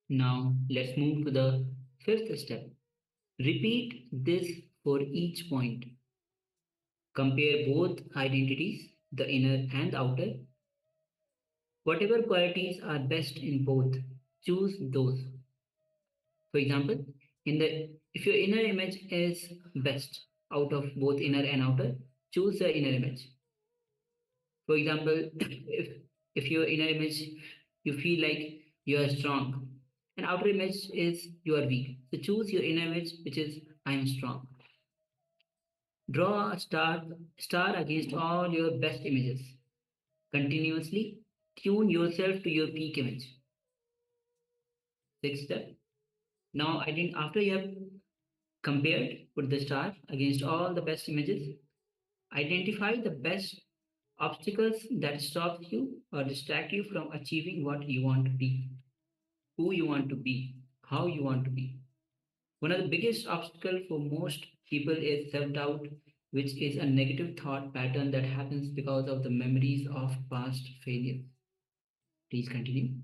Now let's move to the fifth step. Repeat this for each point. Compare both identities, the inner and the outer. Whatever qualities are best in both, choose those. For example, if your inner image is best out of both inner and outer, choose the inner image. For example, if your inner image you feel like you are strong, and outer image is you are weak. So choose your inner image, which is I am strong. Draw a star against all your best images. Continuously tune yourself to your peak image. Sixth step. Now, after you have compared, put the star against all the best images, identify the best obstacles that stop you or distract you from achieving what you want to be, who you want to be, how you want to be. One of the biggest obstacles for most people is self-doubt, which is a negative thought pattern that happens because of the memories of past failures. Please continue.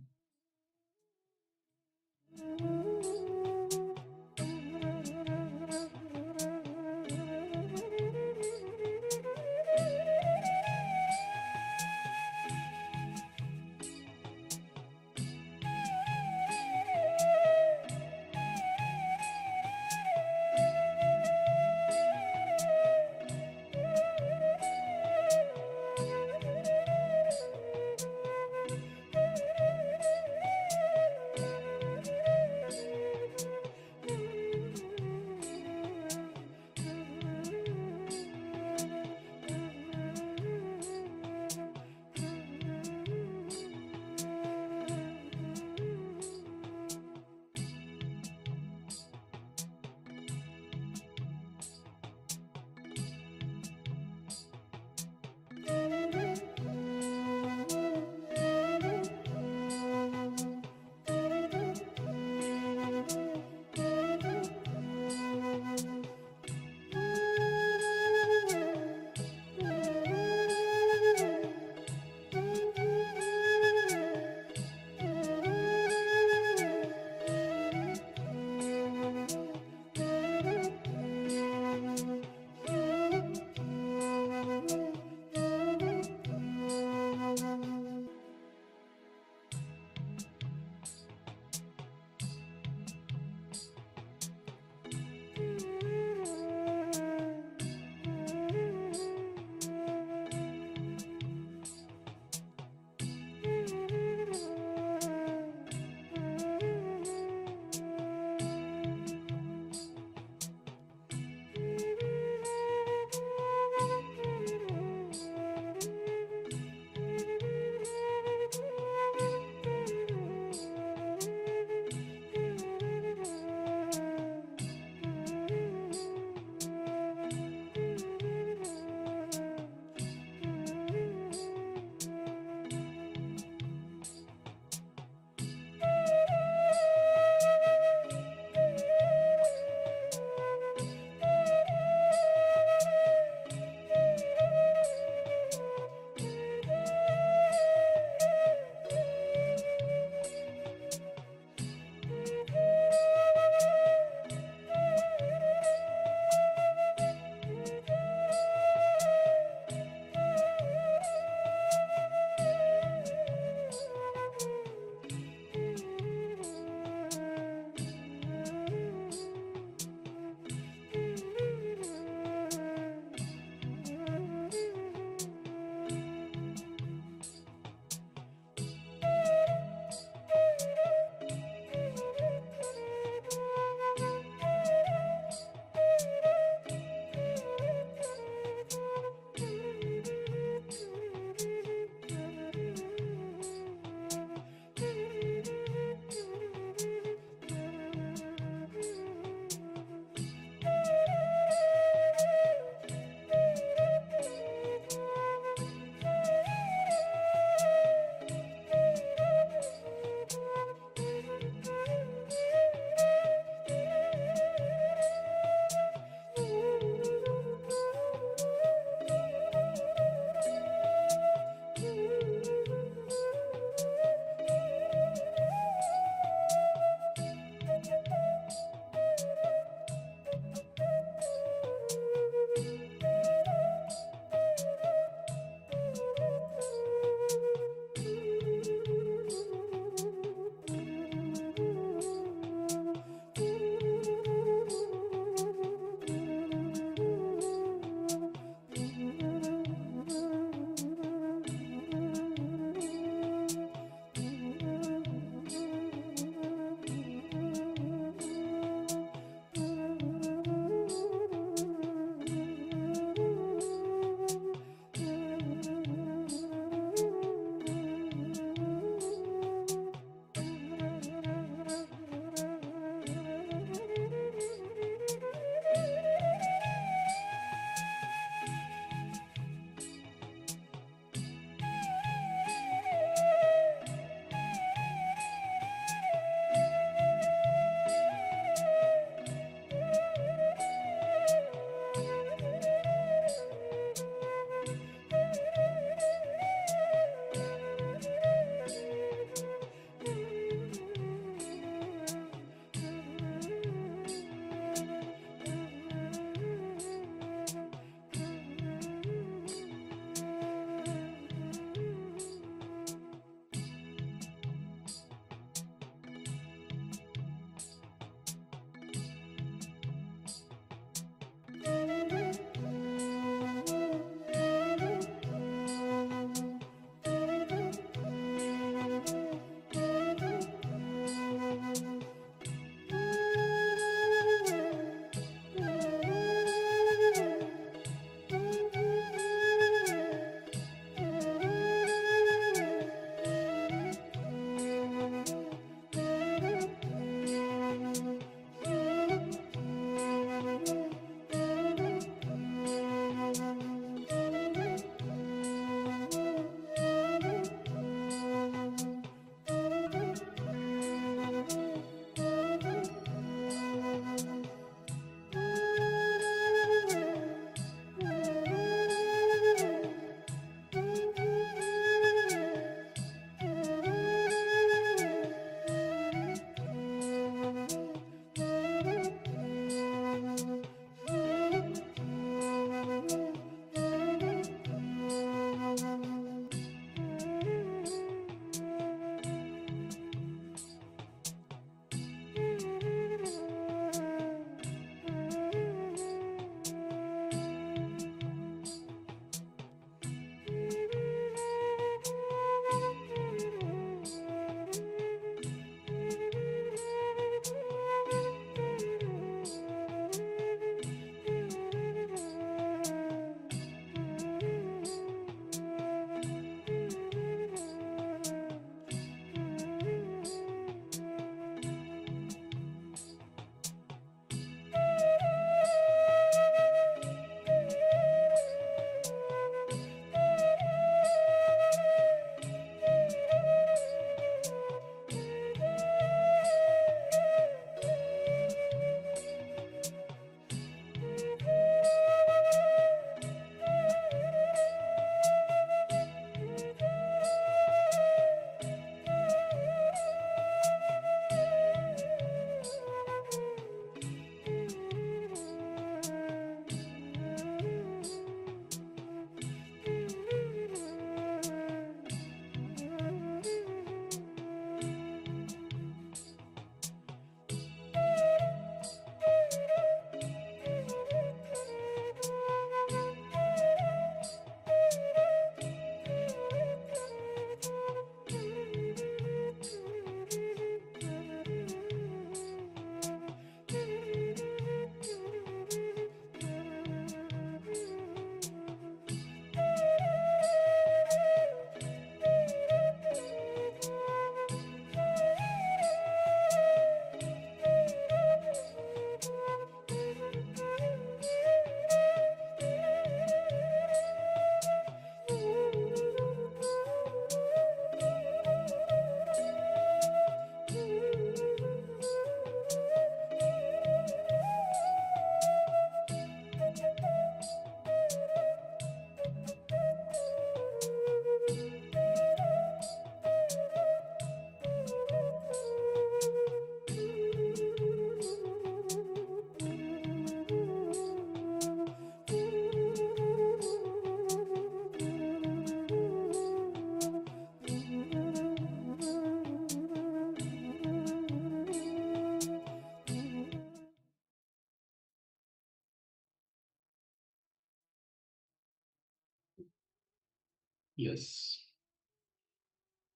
Yes.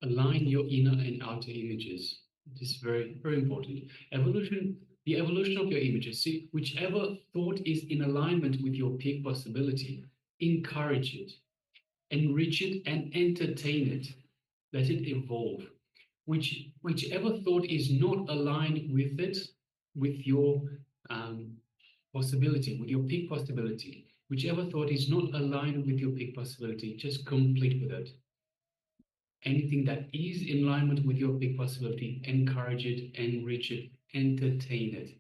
Align your inner and outer images. It is very, very important. The evolution of your images. See, whichever thought is in alignment with your peak possibility, encourage it, enrich it, and entertain it. Let it evolve. Whichever thought is not aligned with it, with your possibility, with your peak possibility, whichever thought is not aligned with your peak possibility, just complete with it. Anything that is in alignment with your peak possibility, encourage it, enrich it, entertain it.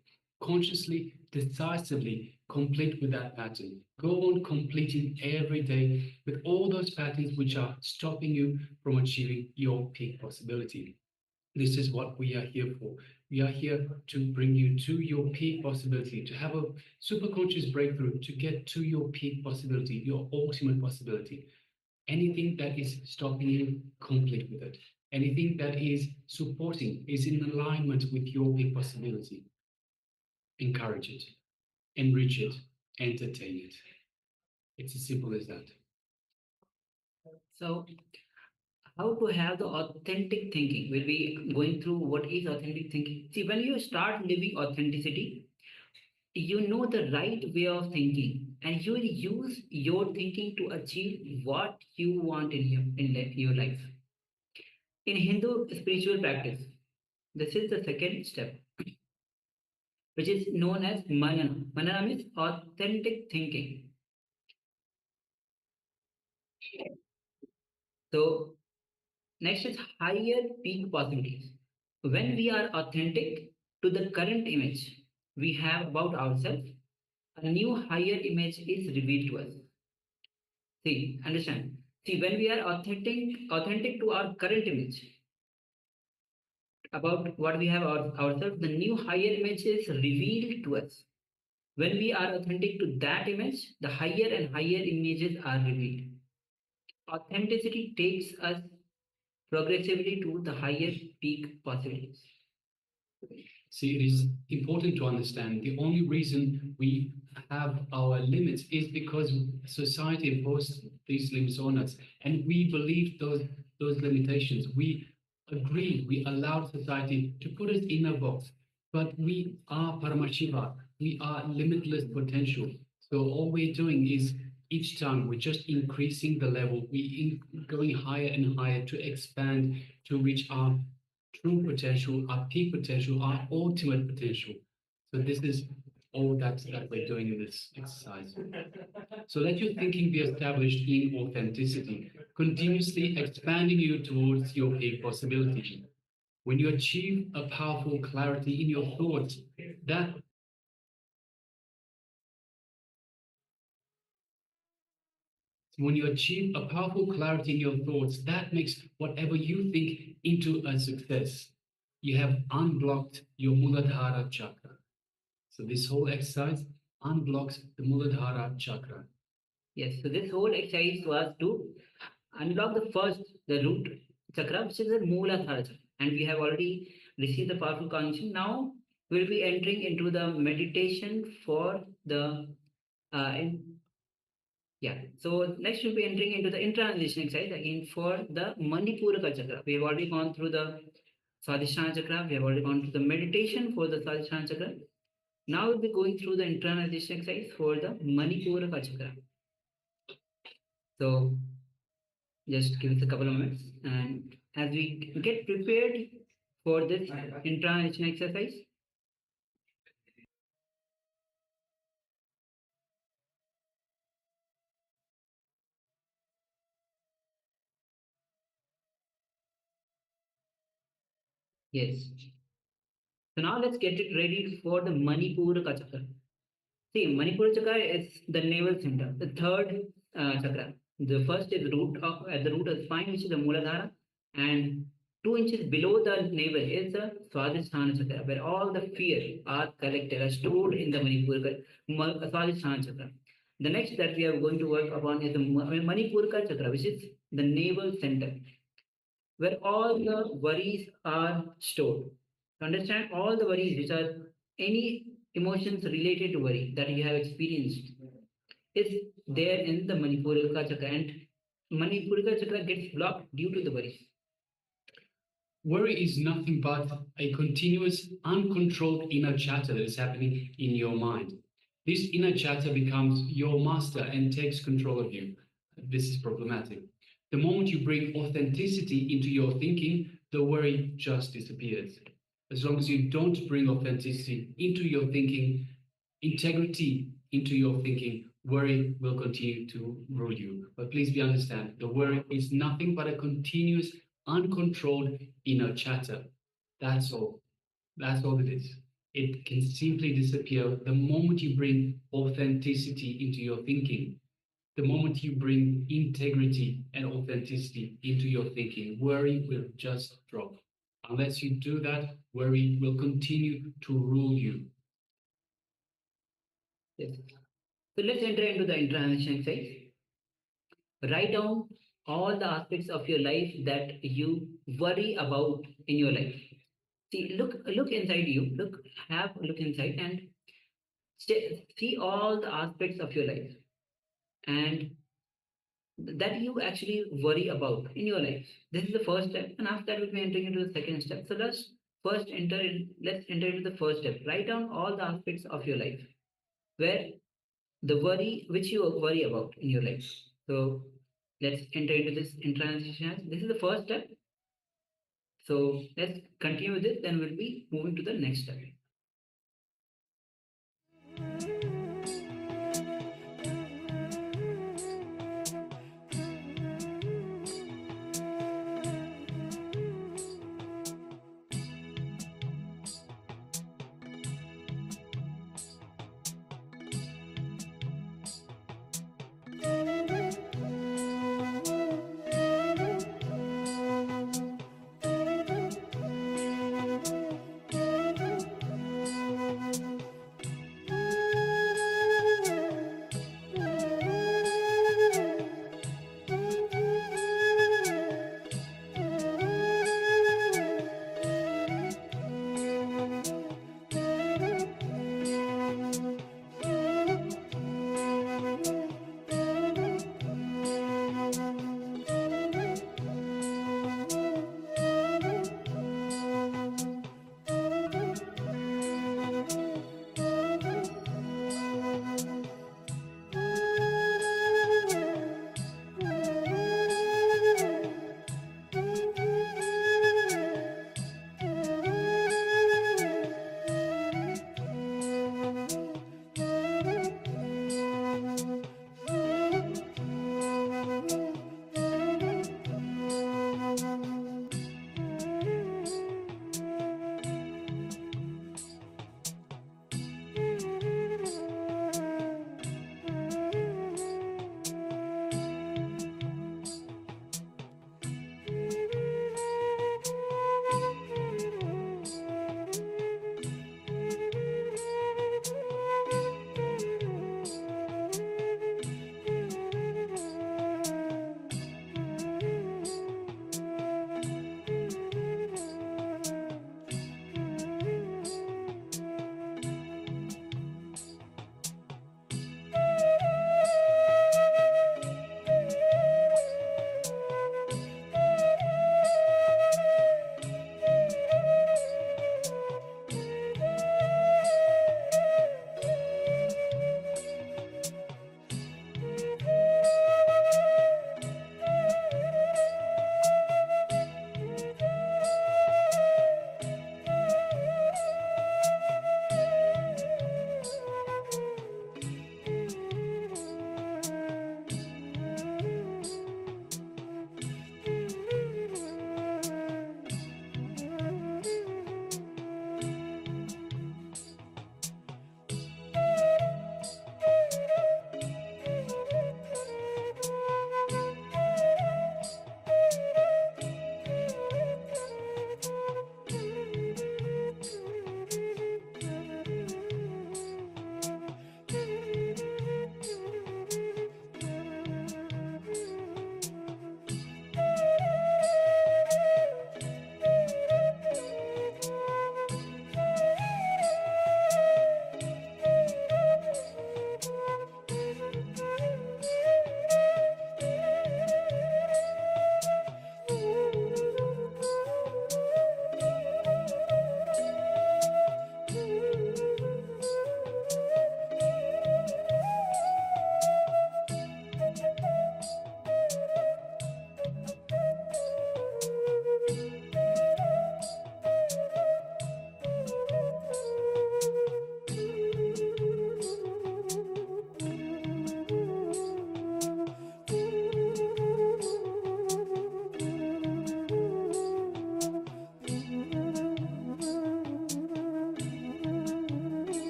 Consciously, decisively complete with that pattern. Go on completing every day with all those patterns which are stopping you from achieving your peak possibility. This is what we are here for. We are here to bring you to your peak possibility, to have a super conscious breakthrough, to get to your peak possibility, your ultimate possibility. Anything that is stopping you, complete with it. Anything that is supporting, is in alignment with your big possibility, encourage it, enrich it, entertain it. It's as simple as that. So, how to have the authentic thinking? We'll be going through what is authentic thinking. See, when you start living authenticity, you know the right way of thinking, and you will use your thinking to achieve what you want in your life. In Hindu spiritual practice, this is the second step, which is known as manana. Manana means authentic thinking. So next is higher peak possibilities. When we are authentic to the current image we have about ourselves, a new higher image is revealed to us. See, understand. See, when we are authentic to our current image about what we have ourselves, the new higher image is revealed to us. When we are authentic to that image, the higher and higher images are revealed. Authenticity takes us progressively to the higher peak possibilities. See, it is important to understand the only reason we have our limits is because society imposed these limits on us, and we believe those limitations. We agreed, we allowed society to put us in a box, but we are Paramashiva, we are limitless potential. So all we're doing is each time we're just increasing the level, going higher and higher to expand, to reach our true potential, our peak potential, our ultimate potential. So this is all that we're doing in this exercise. So let your thinking be established in authenticity, continuously expanding you towards your peak possibility. When you achieve a powerful clarity in your thoughts, that makes whatever you think into a success. You have unblocked your Muladhara chakra. So this whole exercise unblocks the Muladhara chakra. Yes, so this whole exercise was to unlock the root chakra, which is the Muladhara chakra. And we have already received the powerful connection. Now we'll be entering into the meditation for the so next we'll be entering into the intransition exercise again for the Manipuraka chakra. We have already gone through the Swadhisthana chakra. We have already gone through the meditation for the Swadhisthana chakra. Now we'll be going through the intransition exercise for the Manipuraka chakra. So just give us a couple of minutes, and as we get prepared for this intransition exercise, yes. So now let's get it ready for the Manipuraka chakra. See, Manipura chakra is the navel center, the third chakra. The first is at the root of the spine, which is the Muladhara, and 2 inches below the navel is the Swadhisthana chakra, where all the fear are collected, are stored in the Swadhisthana chakra. The next that we are going to work upon is the Manipuraka chakra, which is the navel center, where all the worries are stored. To understand all the worries, which are any emotions related to worry that you have experienced, is there in the Manipuraka chakra. And Manipurika Chakra gets blocked due to the worries. Worry is nothing but a continuous, uncontrolled inner chatter that is happening in your mind. This inner chatter becomes your master and takes control of you. This is problematic. The moment you bring authenticity into your thinking, the worry just disappears. As long as you don't bring authenticity into your thinking, integrity into your thinking, worry will continue to rule you. But please be understand, the worry is nothing but a continuous, uncontrolled inner chatter. That's all. That's all it is. It can simply disappear the moment you bring authenticity into your thinking. The moment you bring integrity and authenticity into your thinking, worry will just drop. Unless you do that, worry will continue to rule you. Yes. So let's enter into the intransition phase. Write down all the aspects of your life that you worry about in your life. See, look inside you. Have a look inside and see all the aspects of your life and that you actually worry about in your life. This is the first step, and after that we'll be entering into the second step. So let's enter into the first step. Write down all the aspects of your life where the worry which you worry about in your life. So let's enter into this intransition. This is the first step. So let's continue with this, then we'll be moving to the next step.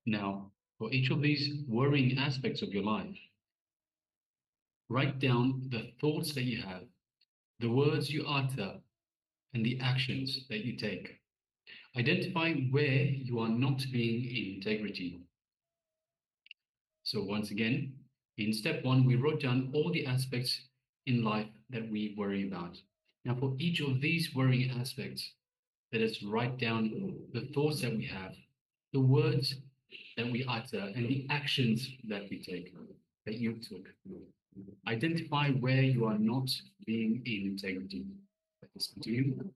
Now, for each of these worrying aspects of your life, write down the thoughts that you have, the words you utter, and the actions that you take. Identify where you are not being in integrity. So once again, in step 1, we wrote down all the aspects in life that we worry about. Now for each of these worrying aspects, let us write down the thoughts that we have, the words that we utter, and the actions that we take, that you took. Identify where you are not being in integrity. Let us continue.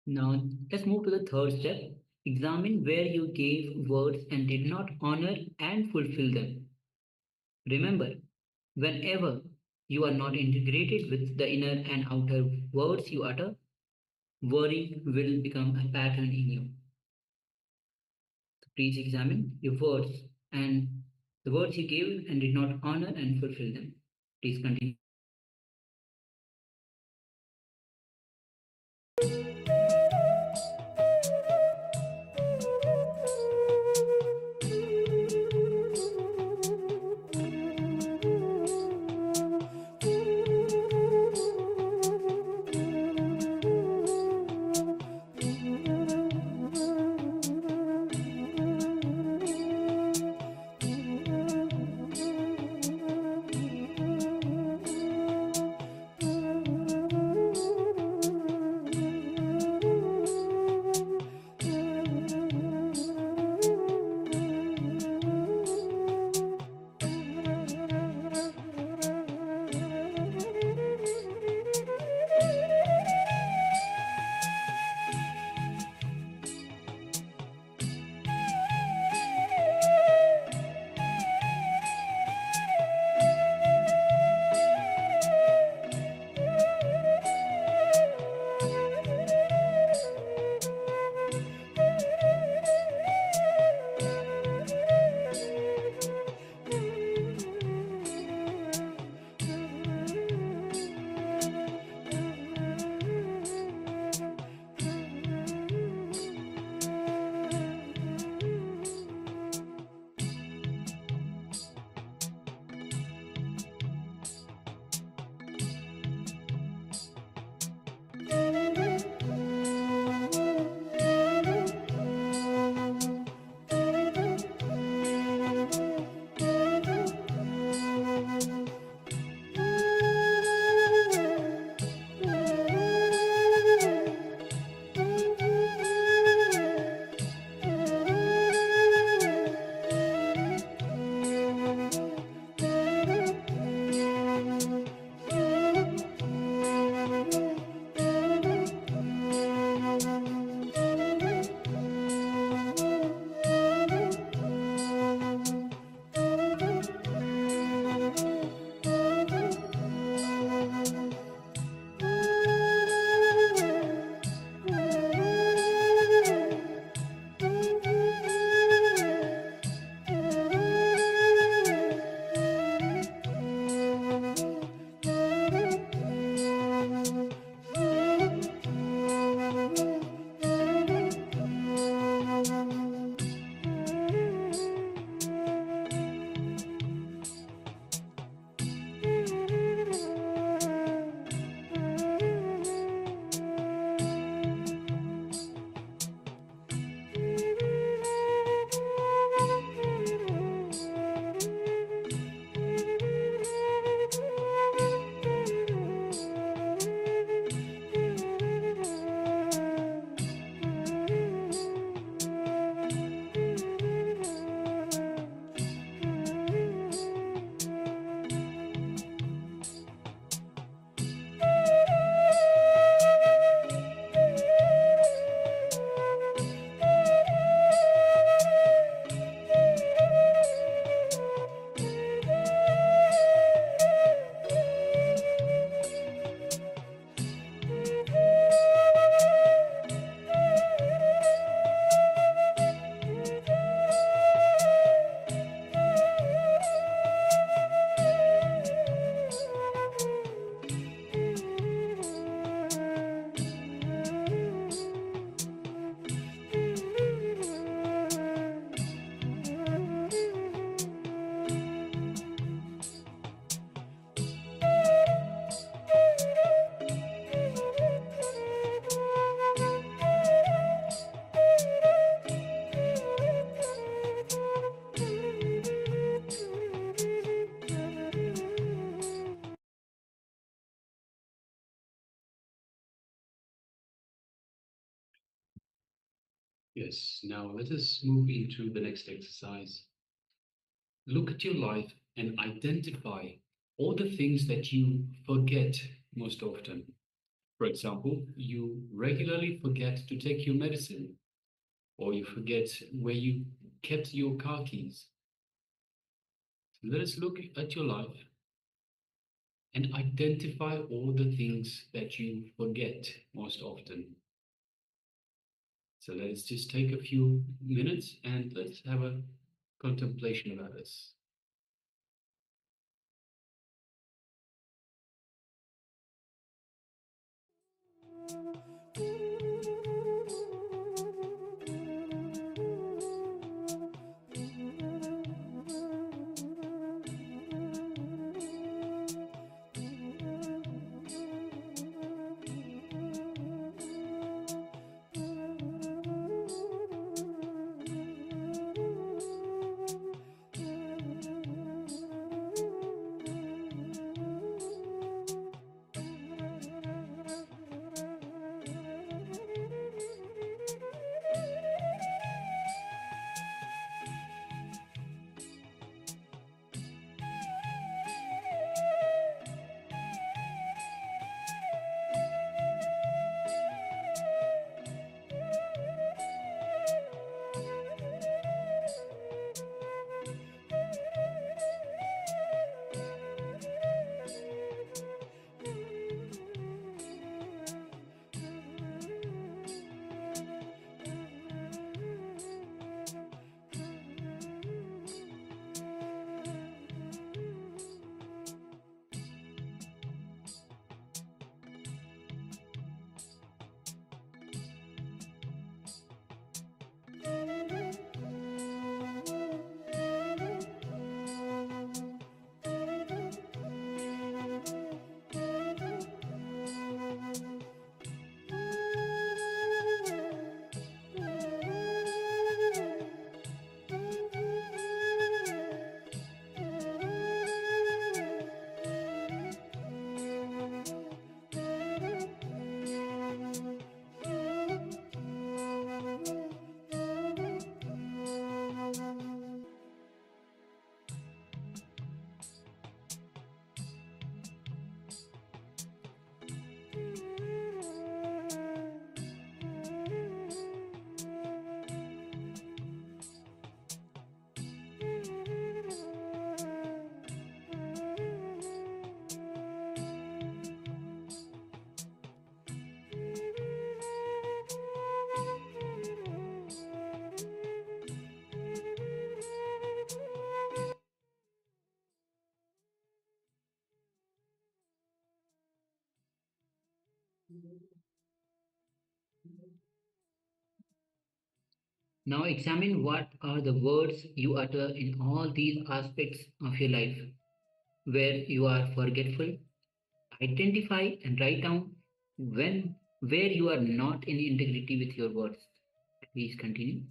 Now, let's move to the third step. Examine where you gave words and did not honor and fulfill them. Remember, whenever you are not integrated with the inner and outer words you utter, worry will become a pattern in you. So please examine your words and the words you gave and did not honor and fulfill them. Please continue. Yes, now let us move into the next exercise. Look at your life and identify all the things that you forget most often. For example, you regularly forget to take your medicine, or you forget where you kept your car keys. So let us look at your life and identify all the things that you forget most often. So let us just take a few minutes and let's have a contemplation about this. Now examine what are the words you utter in all these aspects of your life where you are forgetful. Identify and write down where you are not in integrity with your words. Please continue.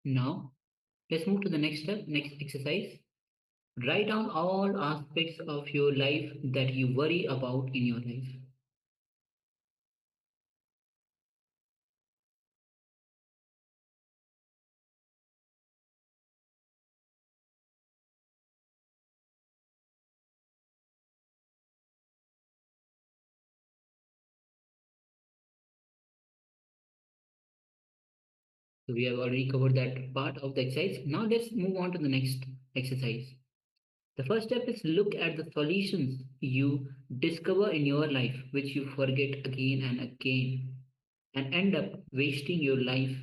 Now, let's move to the next step, next exercise. Write down all aspects of your life that you worry about in your life. So we have already covered that part of the exercise. Now let's move on to the next exercise. The first step is look at the solutions you discover in your life, which you forget again and again, and end up wasting your life,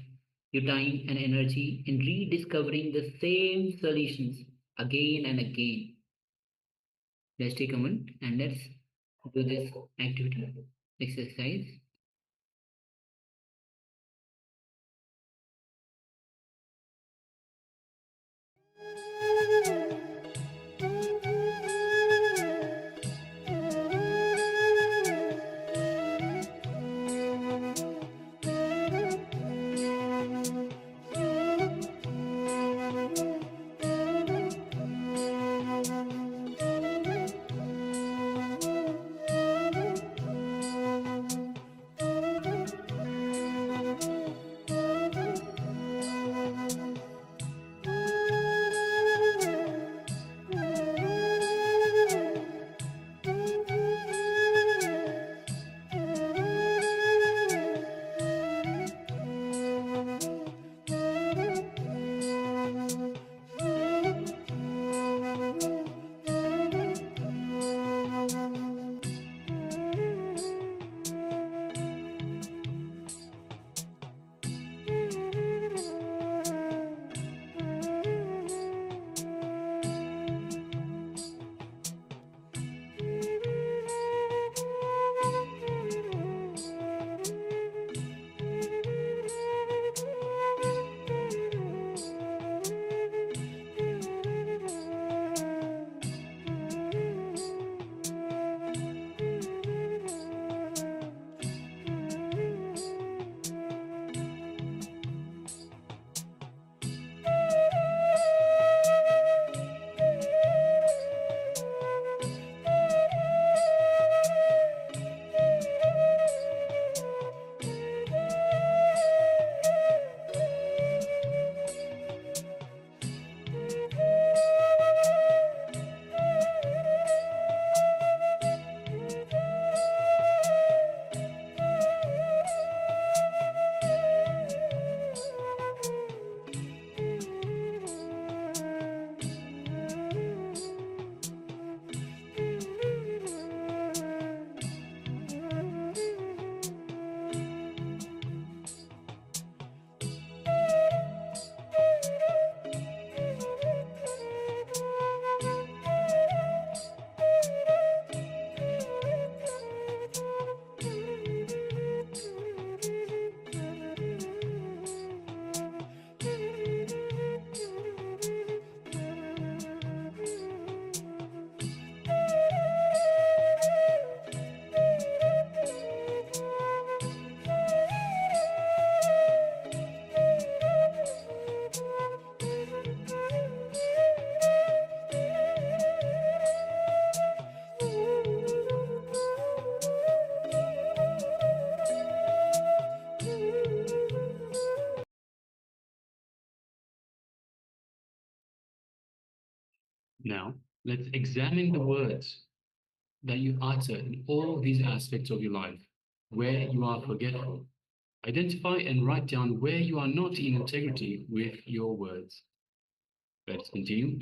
your time, and energy in rediscovering the same solutions again and again. Let's take a moment and let's do this activity, exercise. Now, let's examine the words that you utter in all these aspects of your life, where you are forgetful. Identify and write down where you are not in integrity with your words. Let's continue.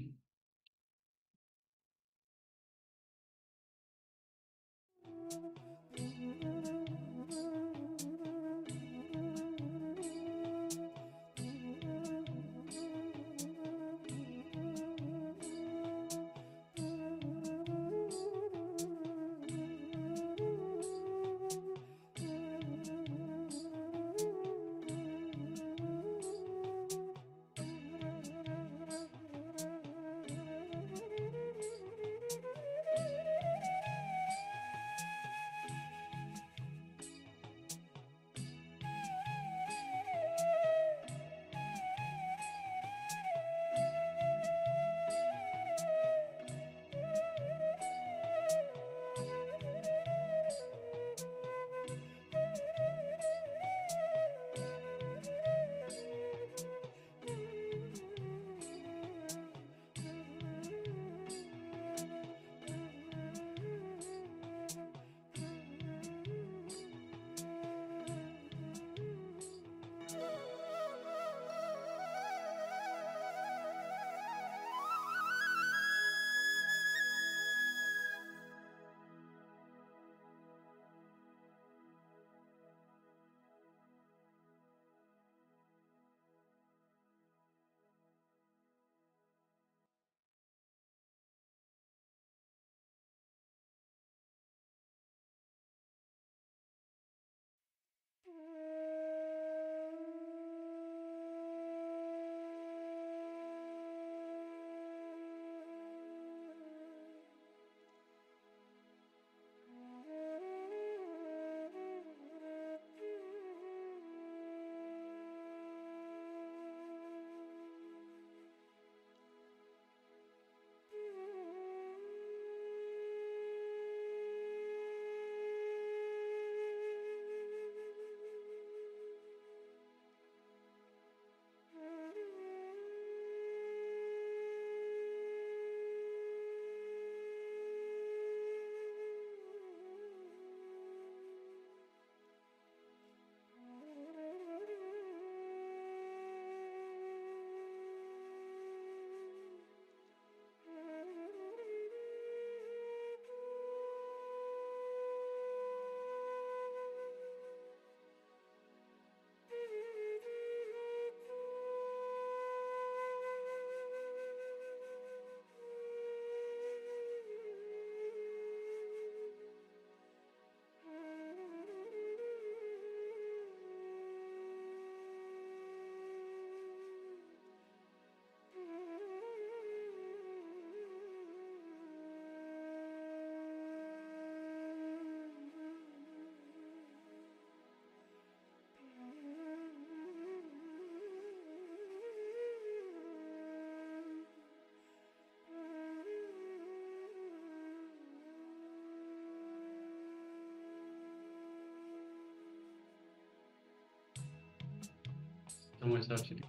so much, actually.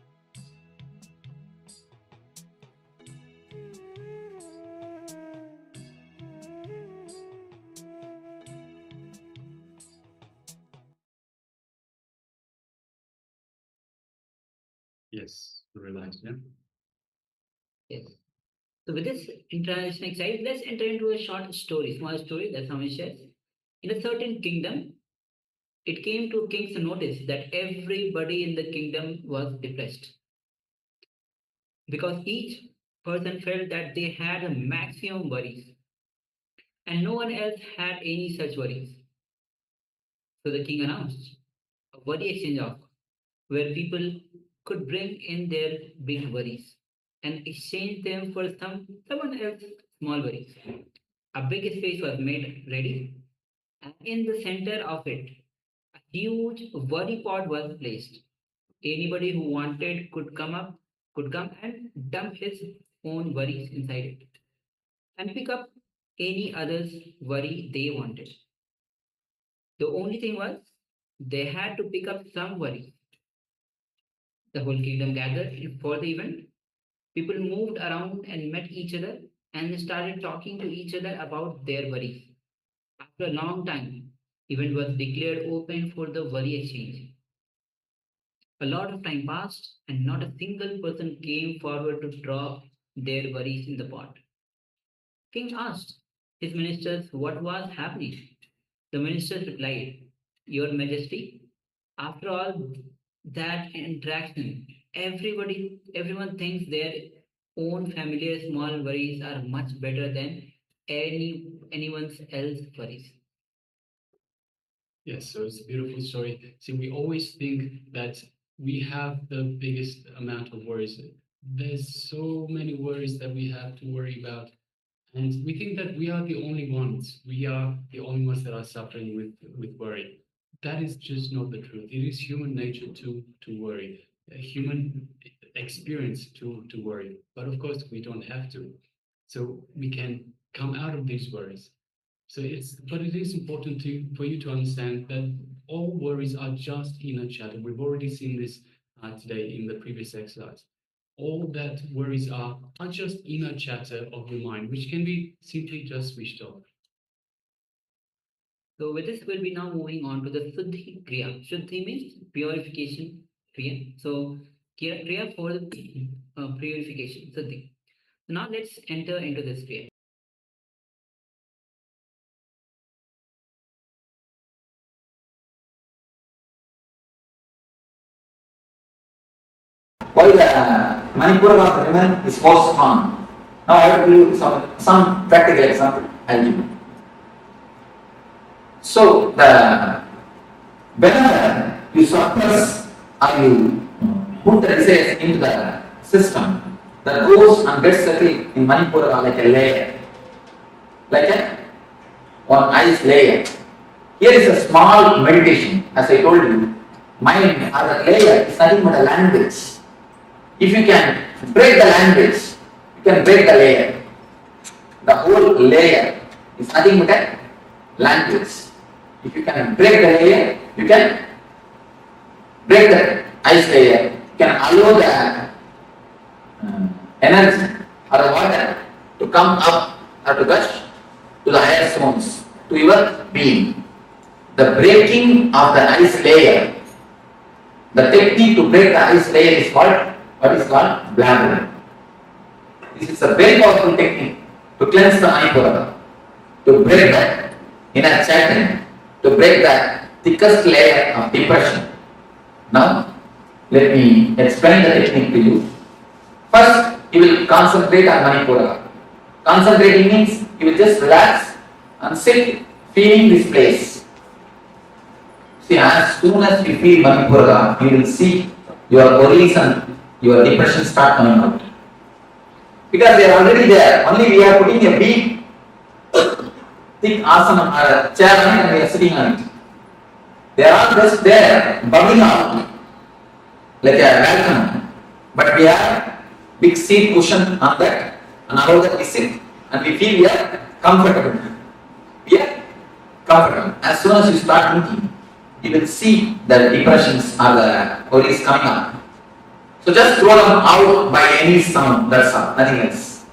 Yes, relax, yeah. Yes. So with this introduction exercise, let's enter into a short story, small story that someone shares. In a certain kingdom, it came to king's notice that everybody in the kingdom was depressed, because each person felt that they had a maximum worries and no one else had any such worries. So the king announced a worry exchange offer where people could bring in their big worries and exchange them for someone else's small worries. A big space was made ready, and in the center of it, a huge worry pot was placed. Anybody who wanted could come and dump his own worries inside it and pick up any other's worry they wanted. The only thing was they had to pick up some worry. The whole kingdom gathered for the event. People moved around and met each other and started talking to each other about their worries. After a long time, event was declared open for the worry exchange. A lot of time passed and not a single person came forward to drop their worries in the pot. King asked his ministers what was happening. The ministers replied, Your Majesty, after all that interaction, everyone thinks their own familiar small worries are much better than anyone's else worries. Yes, so it's a beautiful story. See, we always think that we have the biggest amount of worries. There's so many worries that we have to worry about. And we think that we are the only ones. We are the only ones that are suffering with worry. That is just not the truth. It is human nature to worry, a human experience to worry. But of course, we don't have to. So we can come out of these worries. But it is important for you to understand that all worries are just inner chatter. We've already seen this today in the previous exercise. All that worries are just inner chatter of your mind, which can be simply just switched off. So with this, we'll be now moving on to the Shuddhi Kriya. Shuddhi means purification Kriya. So Kriya for the purification, Shuddhi. So now let's enter into this Kriya. While the Manipura of the women is most strong. Now I will give you some practical example. I'll give you. So whenever you suppress or you put the desires into the system, that goes and gets settled in Manipura like a layer, like one ice layer. Here is a small meditation. As I told you, mind as a layer is nothing but a language. If you can break the language, you can break the layer. The whole layer is nothing but a language. If you can break the layer, you can break the ice layer. You can allow the energy or the water to come up or to touch to the higher zones, to your being. The breaking of the ice layer, the technique to break the ice layer is called what is called blabbering. This is a very powerful technique to cleanse the Manipura, to break the inner chanting, to break the thickest layer of depression. Now, let me explain the technique to you. First, you will concentrate on Manipura. Concentrating means you will just relax and sit feeling this place. See, as soon as you feel Manipura, you will see your worries and your depression start coming out. Because they are already there. Only we are putting a big thick asana or a chair on it and we are sitting on it. They are all just there, bubbling out like a volcano. But we have big seat cushion on that, and above that we sit and we feel we are comfortable. We are comfortable. As soon as you start thinking, you will see the depressions or the worries coming up. So just throw them out by any sound, that's all, nothing else.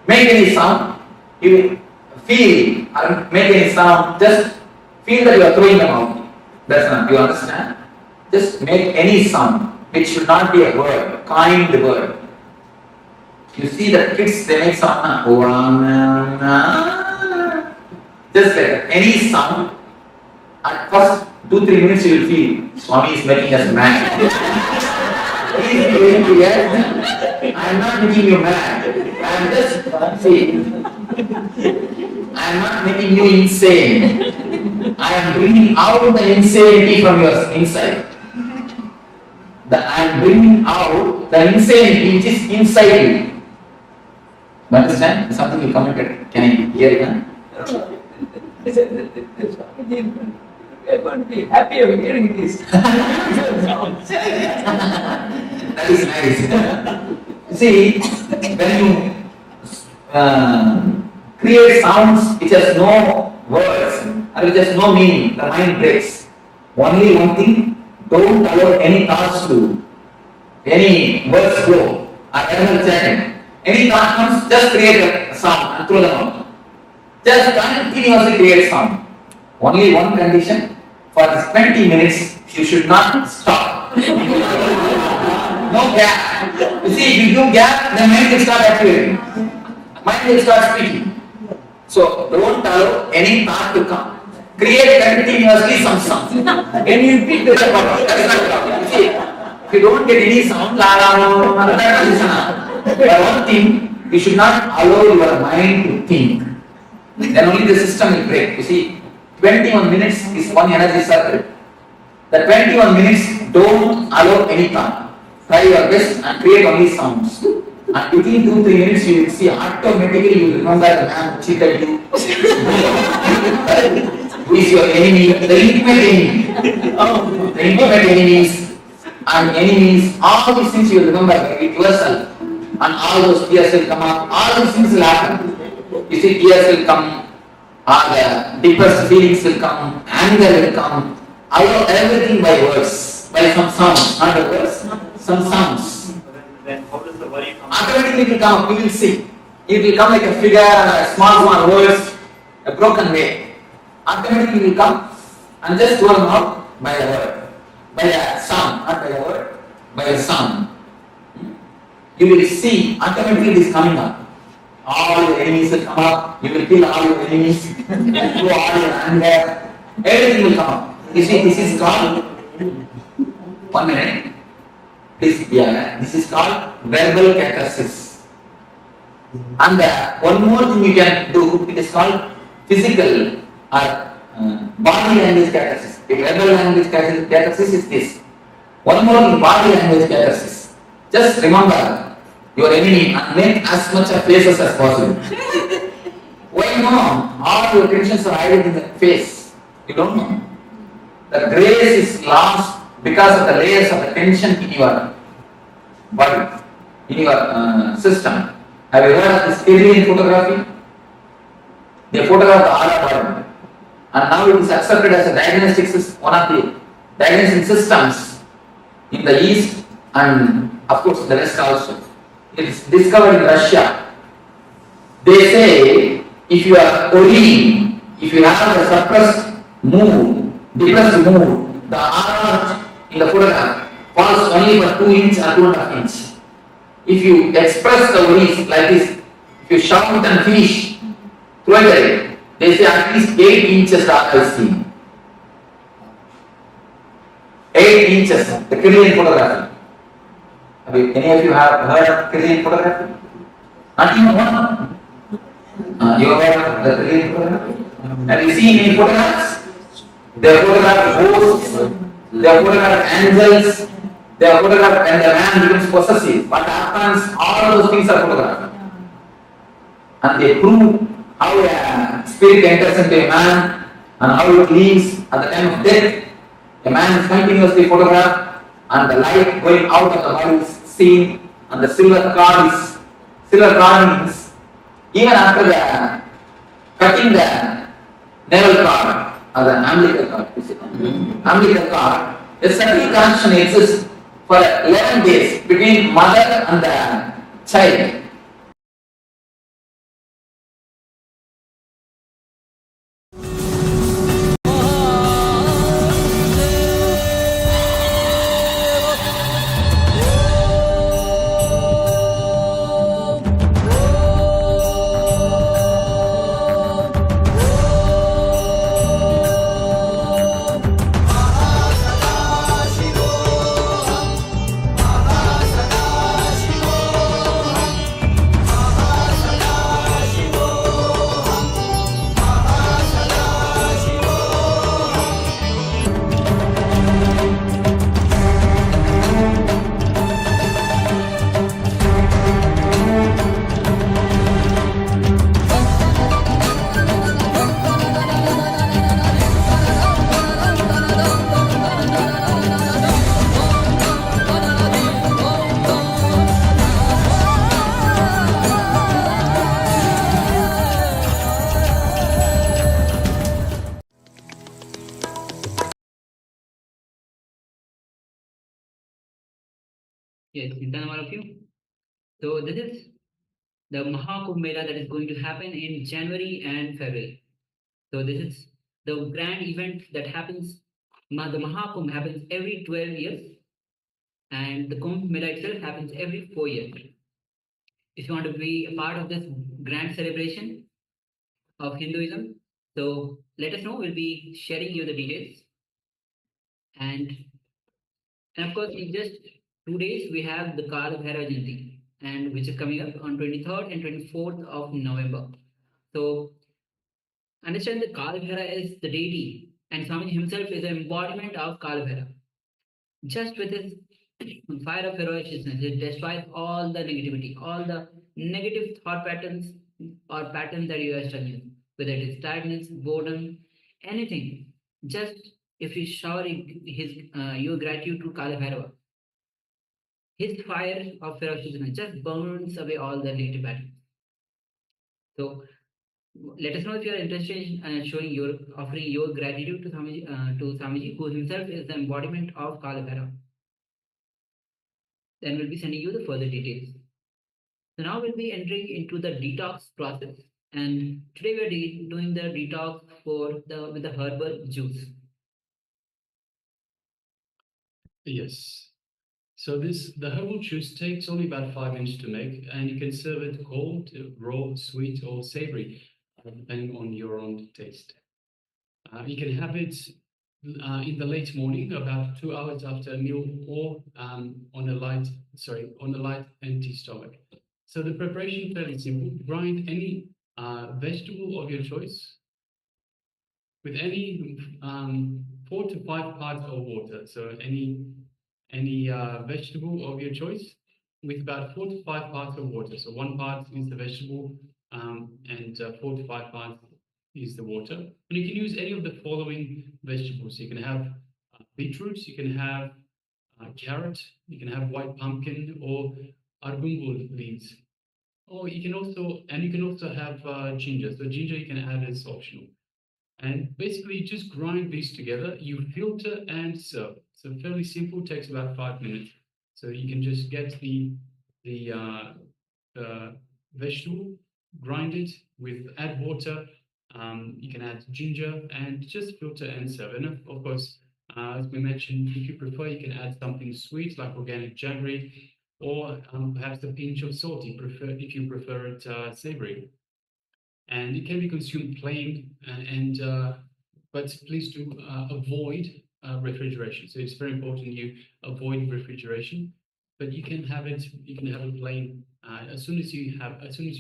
Make any sound, you feel, or make any sound, just feel that you are throwing them out. That's not, you understand? Just make any sound. It should not be a word, kind word. You see the kids, they make sound, just like that. Any sound. At first 2-3 minutes you will feel Swami is making us mad. He is going to get, I am not making you mad. I am just, see, I am not making you insane. I am bringing out the insanity from your inside. I am bringing out the insanity which is inside you. You understand? Something you commented. Can I hear it? We are going to be happy of hearing this. That is nice. See, when you create sounds which has no words or which has no meaning, the mind breaks. Only one thing, don't allow any thoughts to, any words flow, or eternal chanting. Any thought comes, just create a sound and throw them out. Just continuously create sound. Only one condition, for 20 minutes, you should not stop. No gap. You see, if you give gap, the mind will start appearing. Mind will start speaking. So, don't allow any thought to come. Create continuously some sound. Can you repeat the sound? That is not the problem. You see, if you don't get any sound, but one thing, you should not allow your mind to think. Then only the system will break. You see, 21 minutes is one energy circle. The 21 minutes, don't allow any thought. Try your best and create only sounds. And within 2-3 minutes, you will see automatically you will remember the man who cheated you. Who is your enemy? The intimate enemy. The intimate enemies and enemies, all these things you will remember it yourself. And all those tears will come up, all these things will happen. You see, tears will come, or the deepest feelings will come, anger will come. Allow everything by words, by some sounds, not the words, some sounds. Then how does the worry come? Automatically it will come up, you will see. It will come like a figure, a small words, a broken way. Automatically it will come and just throw them out by a word, by a sound, not by a word, by a sound. You will see automatically it is coming up. All your enemies will come up, you will kill all your enemies, throw all your anger, everything will come up. You see, this is called, 1 minute, this is called verbal catharsis. And one more thing you can do, it is called physical or body language catharsis. The verbal language catharsis is this. One more thing, body language catharsis. Just remember your enemy and make as much of faces as possible. Why not? All your tensions are hidden in the face. You don't know. The grace is lost because of the layers of the tension in your body, in your system. Have you heard of this alien photography? They photograph the aura body. And now it is accepted as a diagnostic system, one of the diagnostic systems in the East and of course the West also. It is discovered in Russia. They say if you are worrying, if you have a suppressed mood, depressed mood, the aura in the photograph falls only for 2 inches or 2.5 inches. If you express the worries like this, if you shout and finish, throw it away. They say at least 8 inches dark is seen. 8 inches, the Korean photography. Any of you have heard of Korean photography? Not even one? You have heard of the Korean photography? Have you seen any photographs? They photograph ghosts, they photograph angels, they photograph when the man becomes possessive. What happens? All those things are photographed. And they prove how a spirit enters into a man and how it leaves at the time of death. A man is continuously photographed and the light going out of the body is seen and the silver cord means even after the cutting the navel cord or the umbilical cord, a subtle connection exists for 11 days between mother and the child. Yes, done all of you. So this is the Mahakumbh Mela that is going to happen in January and February. So this is the grand event that happens. The Mahakumbh happens every 12 years, and the Kumbh Mela itself happens every 4 years. If you want to be a part of this grand celebration of Hinduism, so let us know. We'll be sharing you the details. And of course, in just 2 days, we have the Kala Bhairava Jayanti, and which is coming up on 23rd and 24th of November. So understand that Kala Bhairava is the deity, and Swami himself is an embodiment of Kala Bhairava. Just with his fire of ferociousness, it destroys all the negativity, all the negative thought patterns or patterns that you are studying, whether it is tiredness, boredom, anything. Just if you shower his your gratitude to Kala Bhairava, his fire of ferociousness just burns away all the negative patterns. So let us know if you are interested in showing your offering your gratitude to Swamiji, who himself is the embodiment of Kala Bhairava. Then we'll be sending you the further details. So now we'll be entering into the detox process, and today we're doing the detox with the herbal juice. Yes. So the herbal juice takes only about 5 minutes to make, and you can serve it cold, raw, sweet, or savory, depending on your own taste. You can have it in the late morning, about 2 hours after a meal, or on a light empty stomach. So the preparation is fairly simple. Grind any vegetable of your choice with any 4 to 5 parts of water. So any vegetable of your choice with about 4 to 5 parts of water. So 1 part is the vegetable, and 4 to 5 parts is the water. And you can use any of the following vegetables. You can have beetroots, you can have carrot, you can have white pumpkin or argungu leaves. Or you can also have ginger. So ginger you can add as optional. And basically you just grind these together, you filter and serve. So fairly simple, takes about 5 minutes. So you can just get the vegetable, grind it add water, you can add ginger and just filter and serve. And of course, as we mentioned, if you prefer, you can add something sweet like organic jaggery, or perhaps a pinch of salt if you prefer it savory. And it can be consumed plain, but please do avoid refrigeration. So it's very important you avoid refrigeration. But you can have it plain as soon as you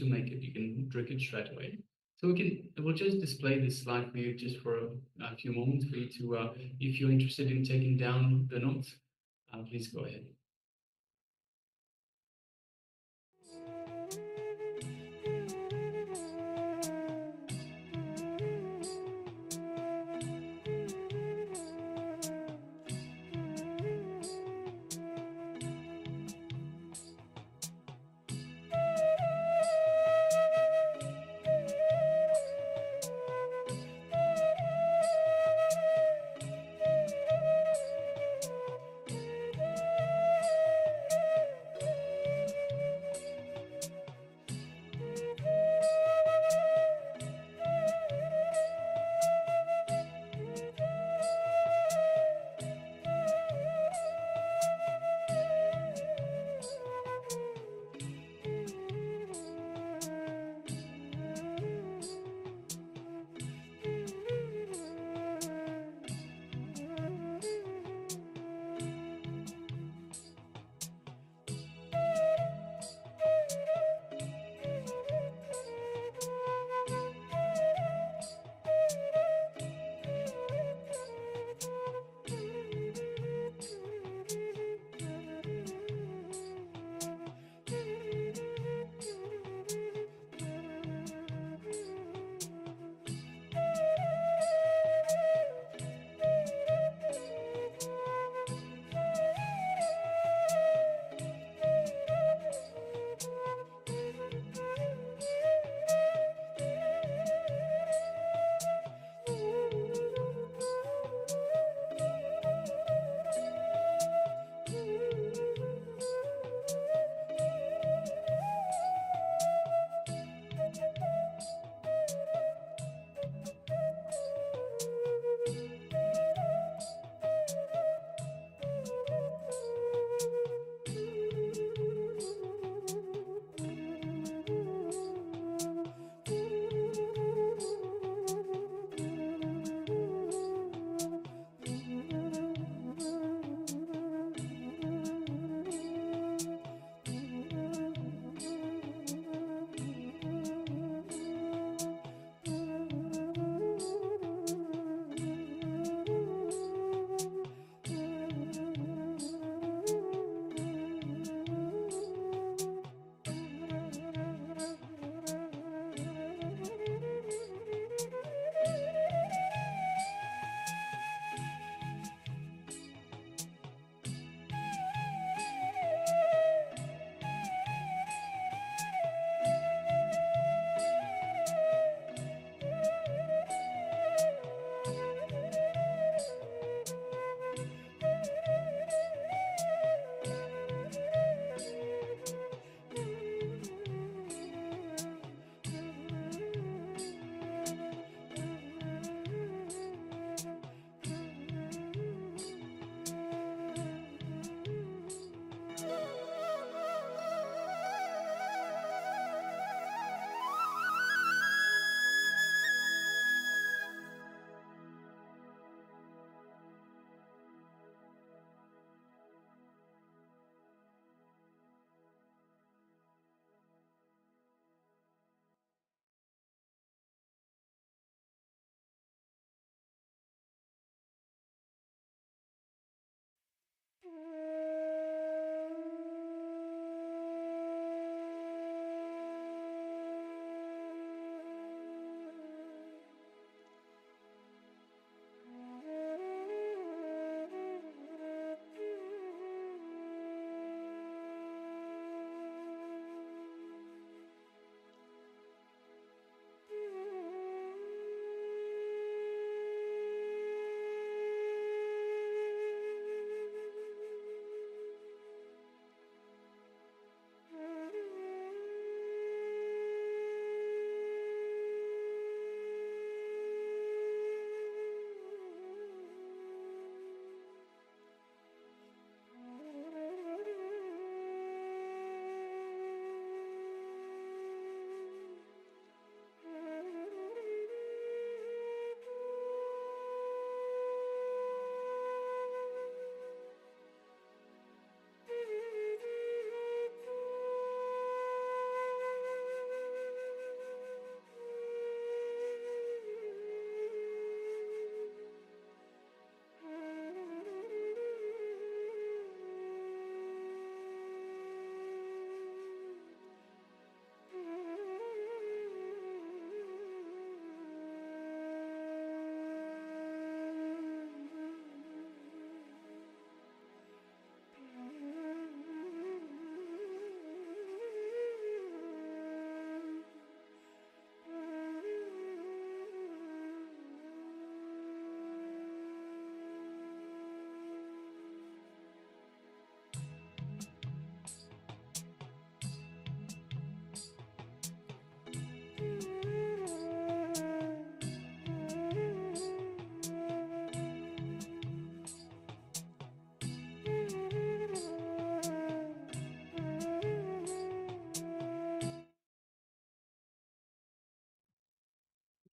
make it. You can drink it straight away. So we'll just display this slide for you just for a few moments for you to, if you're interested in taking down the notes, please go ahead.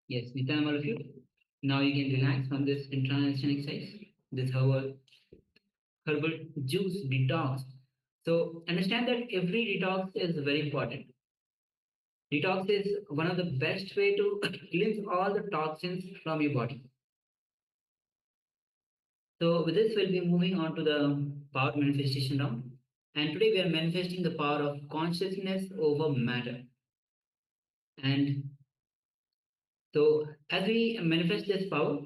Yes, Nitan, all of you. Now you can relax from this intranation exercise, this herbal juice detox. So understand that every detox is very important. Detox is one of the best way to cleanse all the toxins from your body. So with this, we'll be moving on to the power manifestation round. And today we are manifesting the power of consciousness over matter. And so as we manifest this power,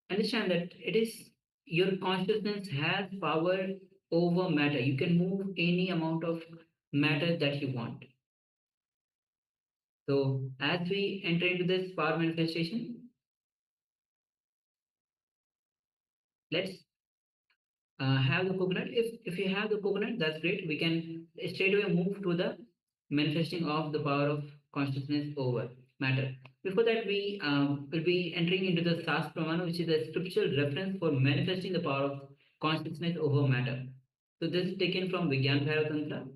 understand that it is your consciousness has power over matter. You can move any amount of matter that you want. So as we enter into this power manifestation, let's have the coconut. If you have the coconut, that's great. We can straight away move to the manifesting of the power of consciousness over matter. Before that, we will be entering into the Sas Pramana, which is a scriptural reference for manifesting the power of consciousness over matter. So this is taken from Vigyan Bhairatantra,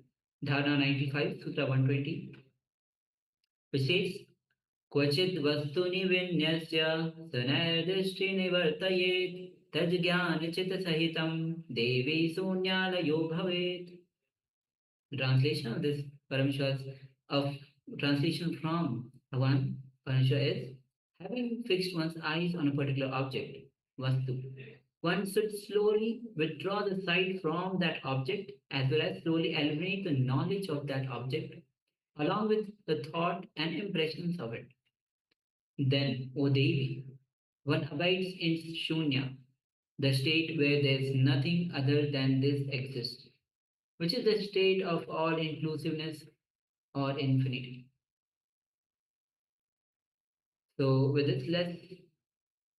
Dharana 95, Sutra 120, which says, क्वचिद् वस्तुनि विन्यस्य सनैर्दृष्टि निवर्तयेत् तज्ज्ञानचित्तसहितं देवी शून्यालयो भवेत्. The translation of this Parameshwar's translation from Bhagavan Parameshwar is, having fixed one's eyes on a particular object, vastu, one should slowly withdraw the sight from that object as well as slowly eliminate the knowledge of that object along with the thought and impressions of it. Then, O Devi, one abides in Shunya, the state where there is nothing other than this exists, which is the state of all inclusiveness or infinity. So with this, let's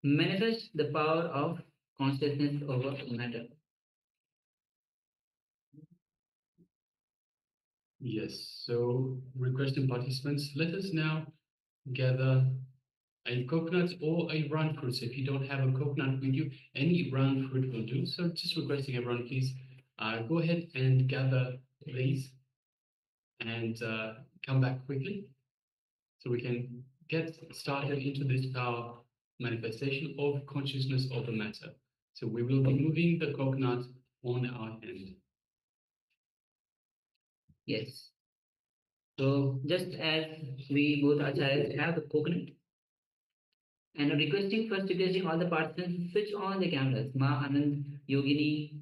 manifest the power of consciousness over matter. Yes, so requesting participants, let us now gather a coconut or a round fruit. So if you don't have a coconut with you, any round fruit will do. So just requesting everyone, please go ahead and gather these and come back quickly so we can get started into this power manifestation of consciousness over matter. So we will be moving the coconut on our hand. Yes. So just as we both acharyas have the coconut, and requesting all the participants switch on the cameras. Ma Anand, Yogini,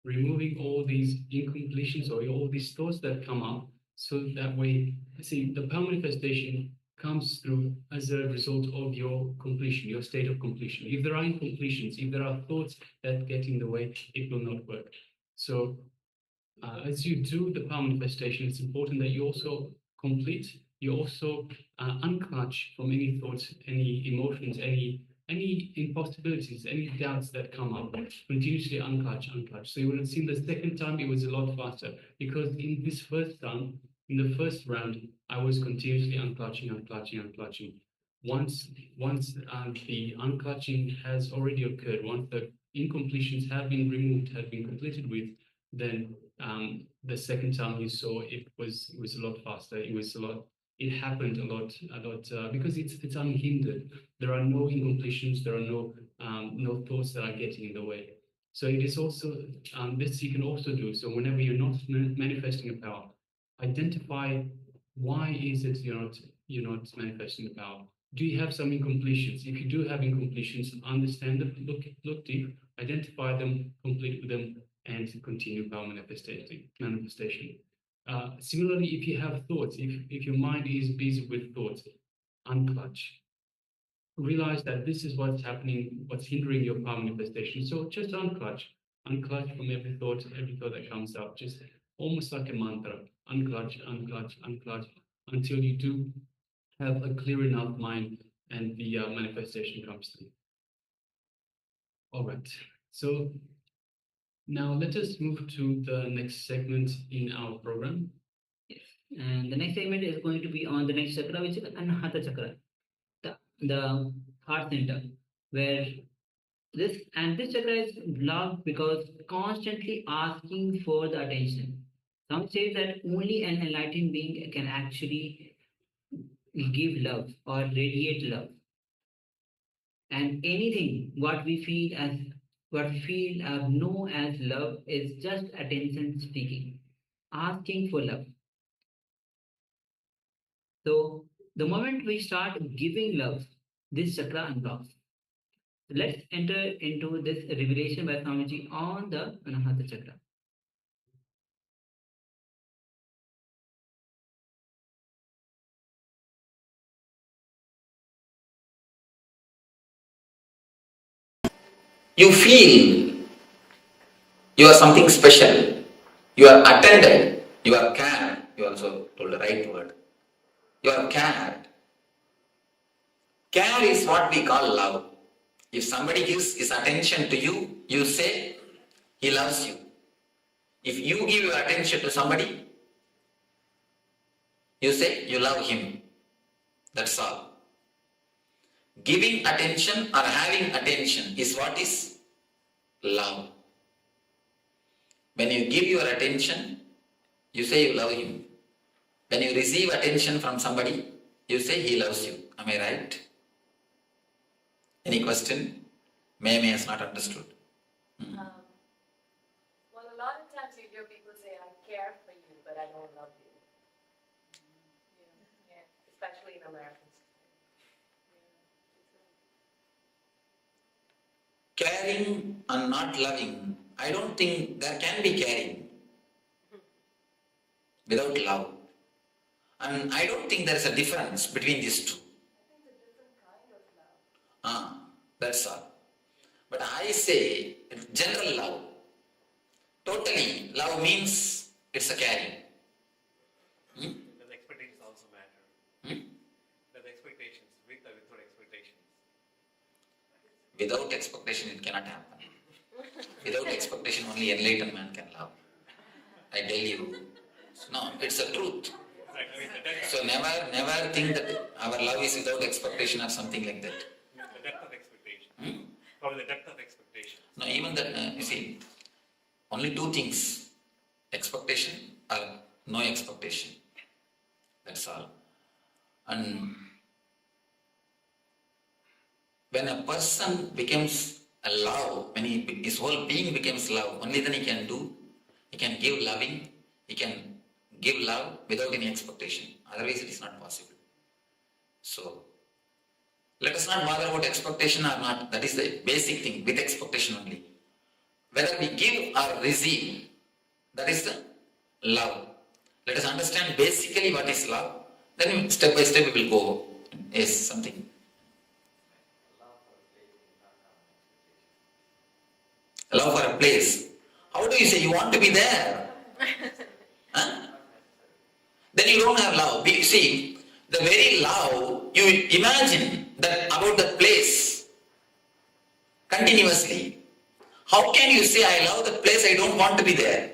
removing all these incompletions or all these thoughts that come up, so that way, see, the power manifestation comes through as a result of your completion, your state of completion. If there are incompletions, if there are thoughts that get in the way, it will not work. So as you do the power manifestation, it's important that you also complete, you also unclutch from any thoughts, any emotions, any impossibilities, any doubts that come up. Continuously unclutch. So you would have seen the second time it was a lot faster, because in this first time, in the first round, I was continuously unclutching. Once the unclutching has already occurred, once the incompletions have been removed, have been completed with, then the second time you saw it was a lot faster. It happened a lot because it's unhindered. There are no incompletions. There are no thoughts that are getting in the way. So it is also this you can also do. So whenever you're not manifesting a power, identify why is it you're not manifesting the power. Do you have some incompletions? If you do have incompletions, understand them, look deep, identify them, complete with them, and continue power manifestation. Similarly, if you have thoughts, if your mind is busy with thoughts, unclutch. Realize that this is what's happening, what's hindering your power manifestation. So just unclutch from every thought that comes up, just almost like a mantra. Unclutch, until you do have a clear enough mind and the manifestation comes through. All right. So now let us move to the next segment in our program. Yes. And the next segment is going to be on the next chakra, which is Anahata Chakra, the heart center, where this chakra is blocked because constantly asking for the attention. Some say that only an enlightened being can actually give love or radiate love. And anything what we feel know as love is just attention seeking, asking for love. So the moment we start giving love, this chakra unblocks. Let's enter into this revelation by Swamiji on the Anahata Chakra. You feel you are something special, you are attended, you are cared, you also told the right word, you are cared. Care is what we call love. If somebody gives his attention to you, you say he loves you. If you give your attention to somebody, you say you love him. That's all. Giving attention or having attention is what is love. When you give your attention, you say you love him. When you receive attention from somebody, you say he loves you. Am I right? Any question? May has not understood. Well, a lot of times you hear people say, I care for you, but I don't love you. Yeah, especially in Americans. Caring and not loving, I don't think there can be caring without love. And I don't think there is a difference between these two. That's all. But I say general love. Totally, love means it's a caring. Does expectations also matter? Does expectations, with or without expectations? Without expectation, it cannot happen. Without expectation, only enlightened man can love. I tell you. No, it's the truth. So never think that our love is without expectation or something like that. The depth of expectation. Probably the depth of expectation. No, even that, you see, only two things. Expectation or no expectation. That's all. And when a person becomes a love, when his whole being becomes love, only then he can give loving, he can give love without any expectation. Otherwise it is not possible. So, let us not bother about expectation or not. That is the basic thing, with expectation only. whether we give or receive, that is the love. Let us understand basically what is love. Then step by step we will go. Yes, something. Love for a place. How do you say you want to be there? Huh? Then you don't have love. See, the very love, you imagine that about the place continuously. How can you say I love the place, I don't want to be there?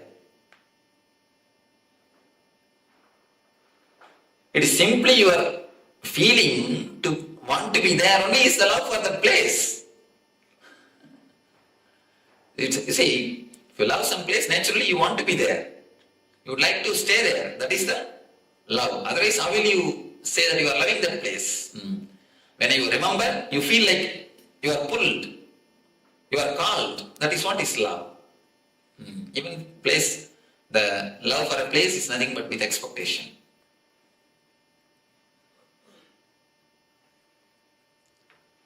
It is simply your feeling to want to be there only is the love for the place. You see, if you love some place, naturally you want to be there. You would like to stay there. That is the love. Otherwise, how will you say that you are loving that place? When you remember, you feel like you are pulled, you are called. That is what is love. Even place, the love for a place is nothing but with expectation.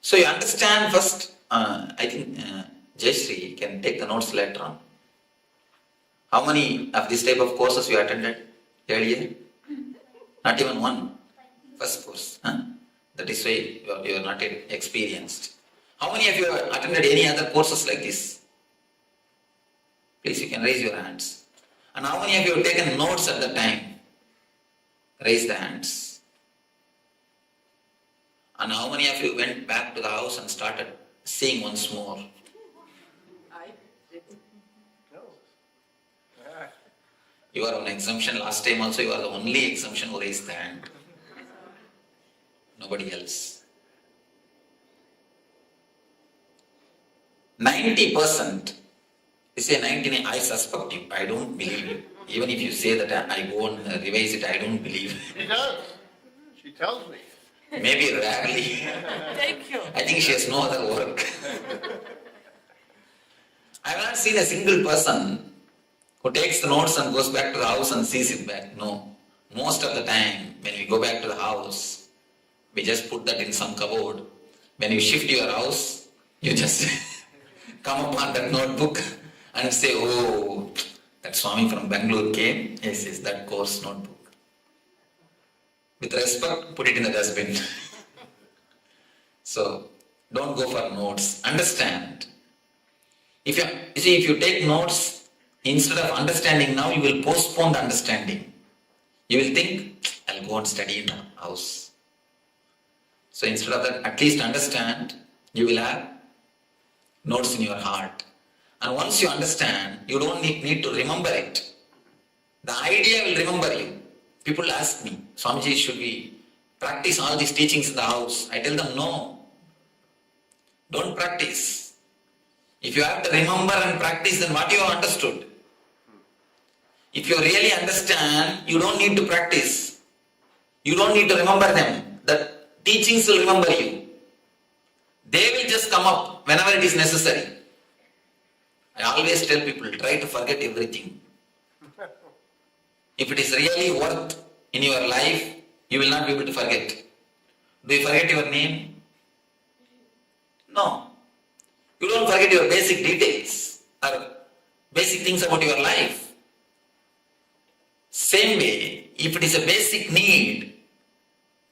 So you understand first, I think Jayashree can take the notes later on. How many of this type of courses you attended earlier? Not even one. First course. That is why you are not yet experienced. How many of you have attended any other courses like this? Please, you can raise your hands. And how many of you have taken notes at the time? Raise the hands. And how many of you went back to the house and started seeing once more? You are on exemption. Last time also you are the only exemption who raised the hand. Nobody else. 90%. You say 99, I suspect you. I don't believe you. Even if you say that I go and revise it, I don't believe. She does. She tells me. Maybe rarely. Thank you. I think she has no other work. I have not seen a single person who takes the notes and goes back to the house and sees it back. No. Most of the time, when we go back to the house, we just put that in some cupboard. When you shift your house, you just come upon that notebook and say, oh, that Swami from Bangalore came. Yes, that course notebook. With respect, put it in the dustbin. So, don't go for notes. Understand. If you take notes, instead of understanding now, you will postpone the understanding. You will think, I'll go and study in the house. So instead of that, at least understand, you will have notes in your heart. And once you understand, you don't need to remember it. The idea will remember you. People ask me, Swamiji, should we practice all these teachings in the house? I tell them, no. Don't practice. If you have to remember and practice, then what you have understood? If you really understand, you don't need to practice. You don't need to remember them. The teachings will remember you. They will just come up whenever it is necessary. I always tell people, try to forget everything. If it is really worth in your life, you will not be able to forget. Do you forget your name? No. You don't forget your basic details or basic things about your life. Same way, if it is a basic need,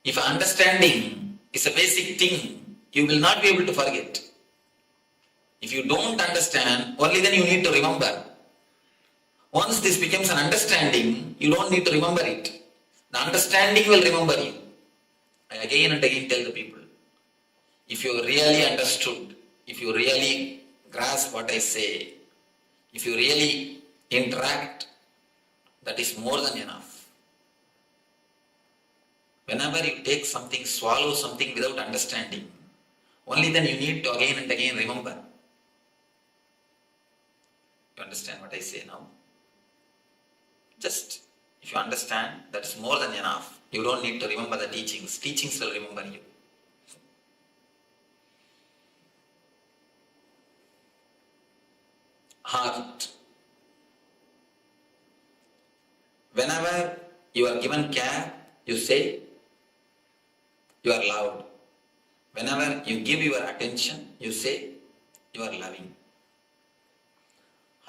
if understanding is a basic thing, you will not be able to forget. If you don't understand, only then you need to remember. Once this becomes an understanding, you don't need to remember it. The understanding will remember you. I again and again tell the people, if you really understood, if you really grasp what I say, if you really interact, that is more than enough. Whenever you take something, swallow something without understanding, only then you need to again and again remember. You understand what I say now? Just, if you understand, that is more than enough. You don't need to remember the teachings. Teachings will remember you. Heart. Whenever you are given care, you say, you are loved. Whenever you give your attention, you say, you are loving.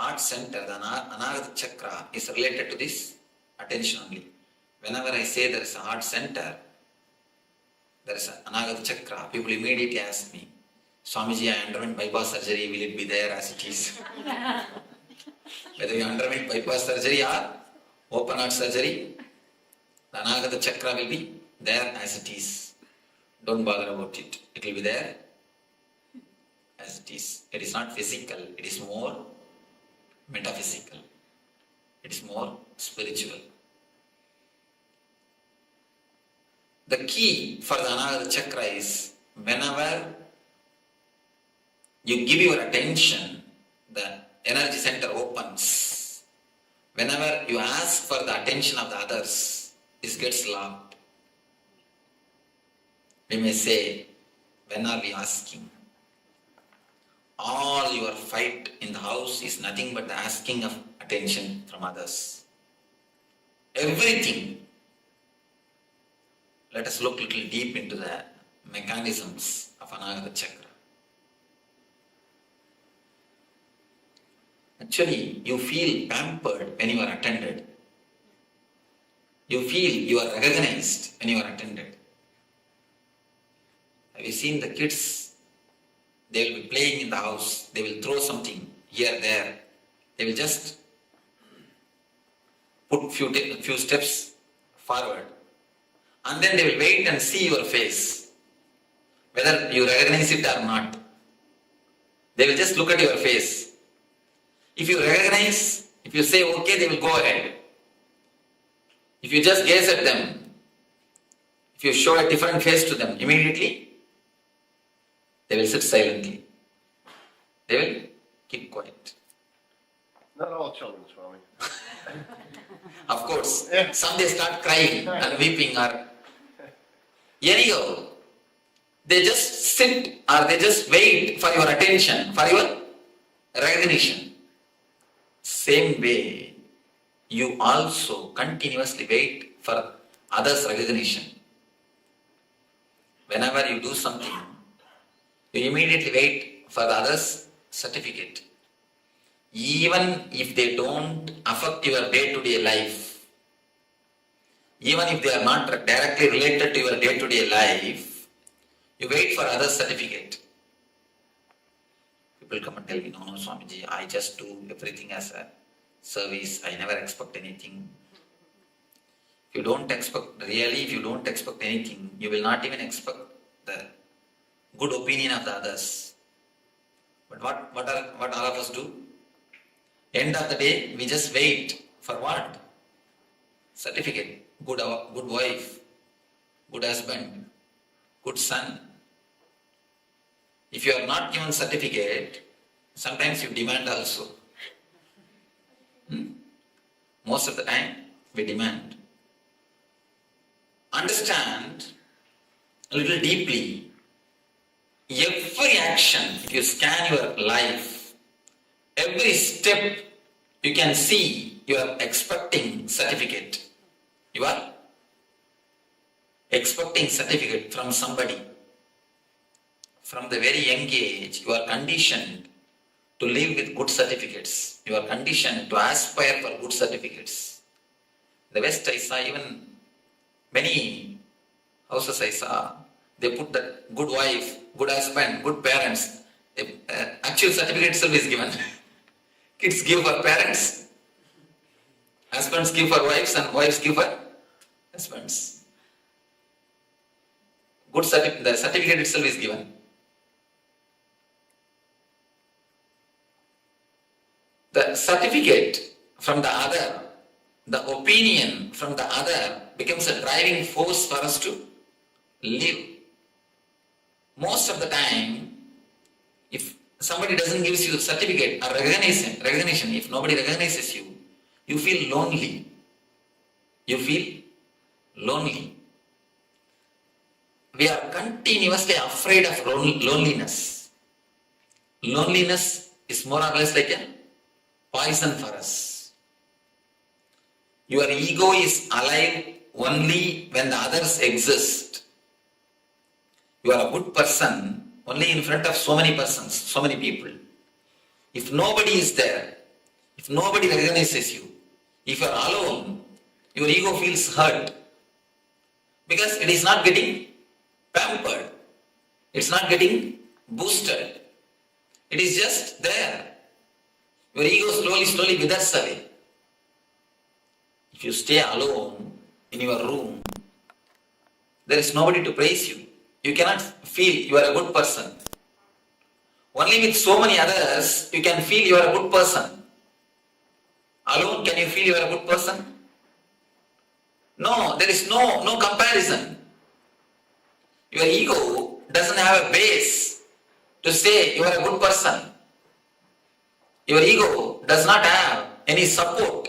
heart center, the Anagata Chakra, is related to this attention only. Whenever I say there is a heart center, there is an Anagata Chakra, people immediately ask me, Swamiji, I underwent bypass surgery, will it be there as it is? Whether you underwent bypass surgery or open heart surgery, the Anagata Chakra will be there as it is. Don't bother about it. It will be there as it is. It is not physical, it is more metaphysical. It is more spiritual. The key for the Anagata Chakra is whenever you give your attention, the energy center opens. Whenever you ask for the attention of the others, this gets locked. We may say, when are we asking? All your fight in the house is nothing but the asking of attention from others. Everything. Let us look a little deep into the mechanisms of Anagata Chakra. Actually, you feel pampered when you are attended. You feel you are recognized when you are attended. Have you seen the kids? They will be playing in the house. They will throw something here, there. They will just put few steps forward. And then they will wait and see your face, whether you recognize it or not. They will just look at your face. If you recognize, if you say okay, they will go ahead. If you just gaze at them, if you show a different face to them, immediately they will sit silently. They will keep quiet. Not all children, Swami. Of course, some they start crying and weeping or anyhow, they just sit or they just wait for your attention, for your recognition. Same way, you also continuously wait for others' recognition. Whenever you do something, you immediately wait for the others' certificate. Even if they don't affect your day-to-day life, even if they are not directly related to your day-to-day life, you wait for others' certificate. People come and tell me, no, Swamiji, I just do everything as a service. I never expect anything. If you don't expect anything, you will not even expect the good opinion of the others. But what all of us do? End of the day, we just wait for what? Certificate. Good wife, good husband, good son. If you are not given certificate, sometimes you demand also. Most of the time, we demand. Understand a little deeply. Every action, if you scan your life, every step you can see you are expecting certificate. You are expecting certificate from somebody. From the very young age, you are conditioned to live with good certificates. You are conditioned to aspire for good certificates. The West I saw, even many houses I saw, they put that good wife, good husband, good parents. Actual certificate itself is given. Kids give for parents, husbands give for wives, and wives give for husbands. The certificate itself is given. The certificate from the other, the opinion from the other becomes a driving force for us to live. Most of the time, if somebody doesn't give you a certificate or recognition, if nobody recognizes you, you feel lonely. You feel lonely. We are continuously afraid of loneliness. Loneliness is more or less like a poison for us. Your ego is alive only when the others exist. You are a good person only in front of so many persons, so many people. If nobody is there, If nobody recognizes you, if you are alone, your ego feels hurt because it is not getting pampered. It's not getting boosted. It is just there. Your ego slowly withers away. If you stay alone in your room, there is nobody to praise you. You cannot feel you are a good person. Only with so many others, you can feel you are a good person. Alone, can you feel you are a good person? No, there is no comparison. Your ego doesn't have a base to say you are a good person. Your ego does not have any support.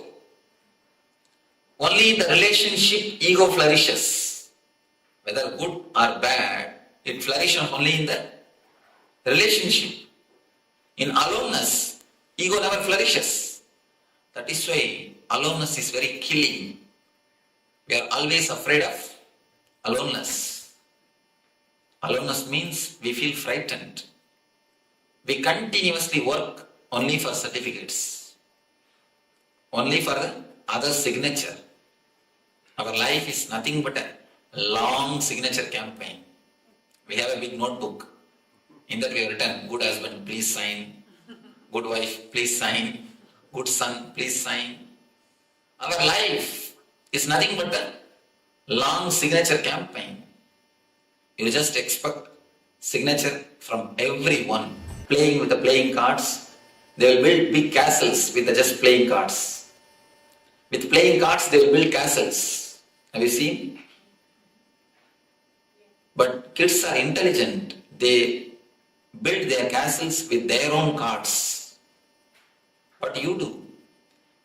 Only in the relationship ego flourishes. Whether good or bad, it flourishes only in the relationship. In aloneness, ego never flourishes. That is why aloneness is very killing. We are always afraid of aloneness. Aloneness means we feel frightened. We continuously work only for certificates, only for the other signature. Our life is nothing but a long signature campaign. We have a big notebook. In that we have written, good husband, please sign. Good wife, please sign. Good son, please sign. Our life is nothing but a long signature campaign. You just expect signature from everyone. Playing with the playing cards, they will build big castles with the just playing cards. With playing cards, they will build castles. Have you seen? But kids are intelligent. They build their castles with their own cards. What do you do?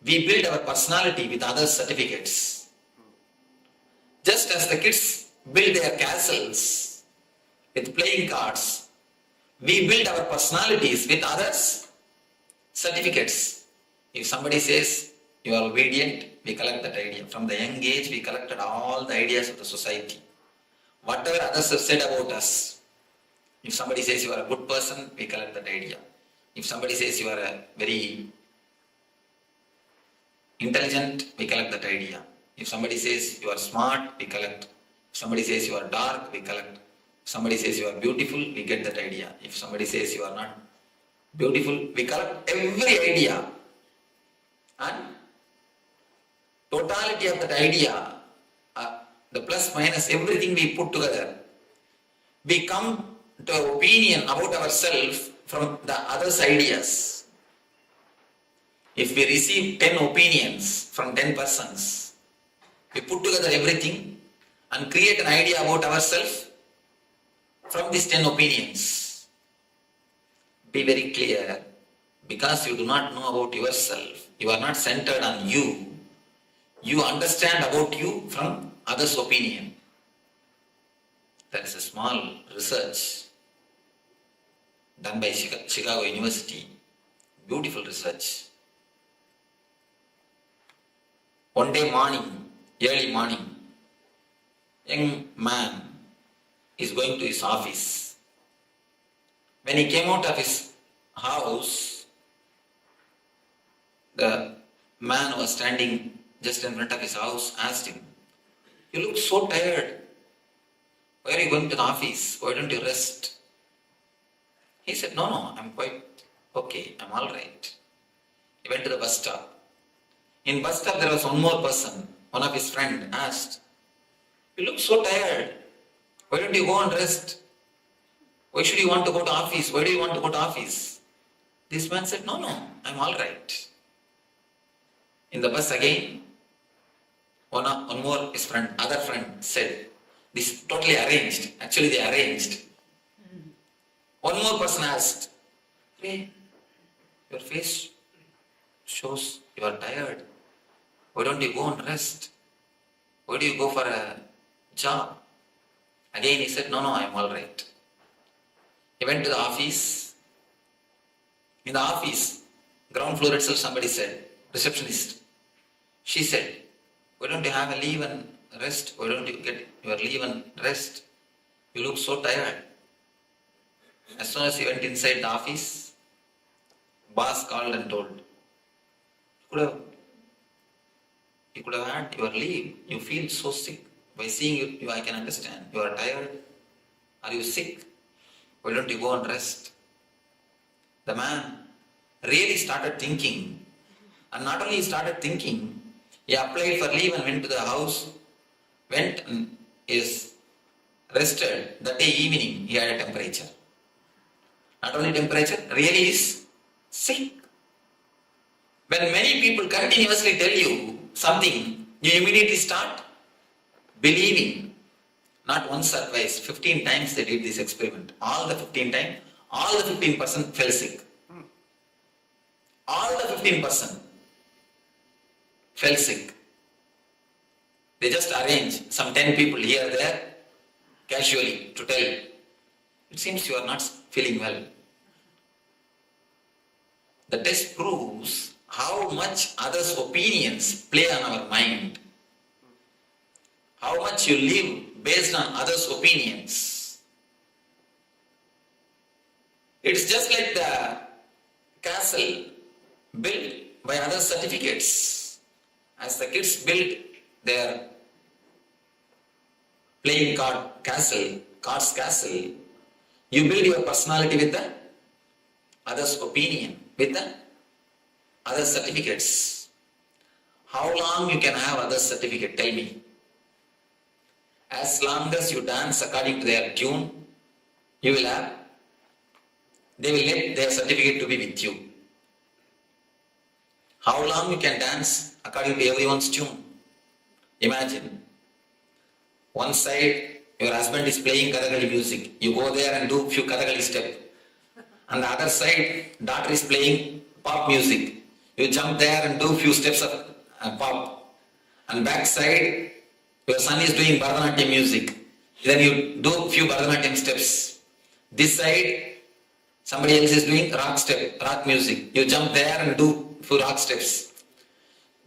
We build our personality with other certificates. Just as the kids build their castles with playing cards, we build our personalities with others' certificates. If somebody says you are obedient, we collect that idea. From the young age, we collected all the ideas of the society. Whatever others have said about us. If somebody says you are a good person, we collect that idea. If somebody says you are a very intelligent, we collect that idea. If somebody says you are smart, we collect. If somebody says you are dark, we collect. If somebody says you are beautiful, we get that idea. If somebody says you are not beautiful, we collect every idea. And totality of that idea, the plus minus, everything we put together, we come to an opinion about ourselves from the others' ideas. If we receive 10 opinions from 10 persons, we put together everything and create an idea about ourselves from these 10 opinions. Be very clear, because you do not know about yourself, you are not centered on you, you understand about you from others' opinion. There is a small research done by Chicago University, beautiful research. One day morning, early morning, young man is going to his office. When he came out of his house, the man who was standing just in front of his house asked him, "You look so tired. Why are you going to the office? Why don't you rest?" He said, No, I'm quite okay. I'm all right. He went to the bus stop. In bus stop, there was one more person. One of his friends asked, "You look so tired. Why don't you go and rest? Why should you want to go to office? Why do you want to go to office?" This man said, No, I'm all right. In the bus again, one more his friend, other friend said, "This is totally arranged." Actually, they arranged. One more person asked, "Hey, your face shows you are tired. Why don't you go and rest? Why do you go for a job?" Again he said, No, I'm all right. He went to the office. In the office, ground floor itself, somebody said, receptionist, she said, "Why don't you have a leave and rest? Why don't you get your leave and rest? You look so tired." As soon as he went inside the office, boss called and told, You could have had your leave. You feel so sick. By seeing you, I can understand. You are tired. Are you sick? Why don't you go and rest? The man really started thinking. And not only he started thinking, he applied for leave and went to the house, went and is rested. That day evening, he had a temperature. Not only temperature, really is sick. When many people continuously tell you something, you immediately start believing. Not once or twice, 15 times they did this experiment. All the 15 times, all the 15% fell sick. All the 15% fell sick. They just arrange some 10 people here there casually to tell, it seems you are not feeling well. The test proves how much others' opinions play on our mind. How much you live based on others' opinions. It's just like the castle built by other certificates. As the kids build their playing cards castle, you build your personality with the others' opinion, with the other certificates. How long you can have other certificate? Tell me. As long as you dance according to their tune, you will have. They will let their certificate to be with you. How long you can dance according to everyone's tune? Imagine. One side, your husband is playing Kathakali music. You go there and do few Kathakali steps. On the other side, daughter is playing pop music. You jump there and do few steps of pop. And back side, your son is doing Bharatanatyam music. Then you do few Bharatanatyam steps. This side, somebody else is doing rock music. You jump there and do few rock steps.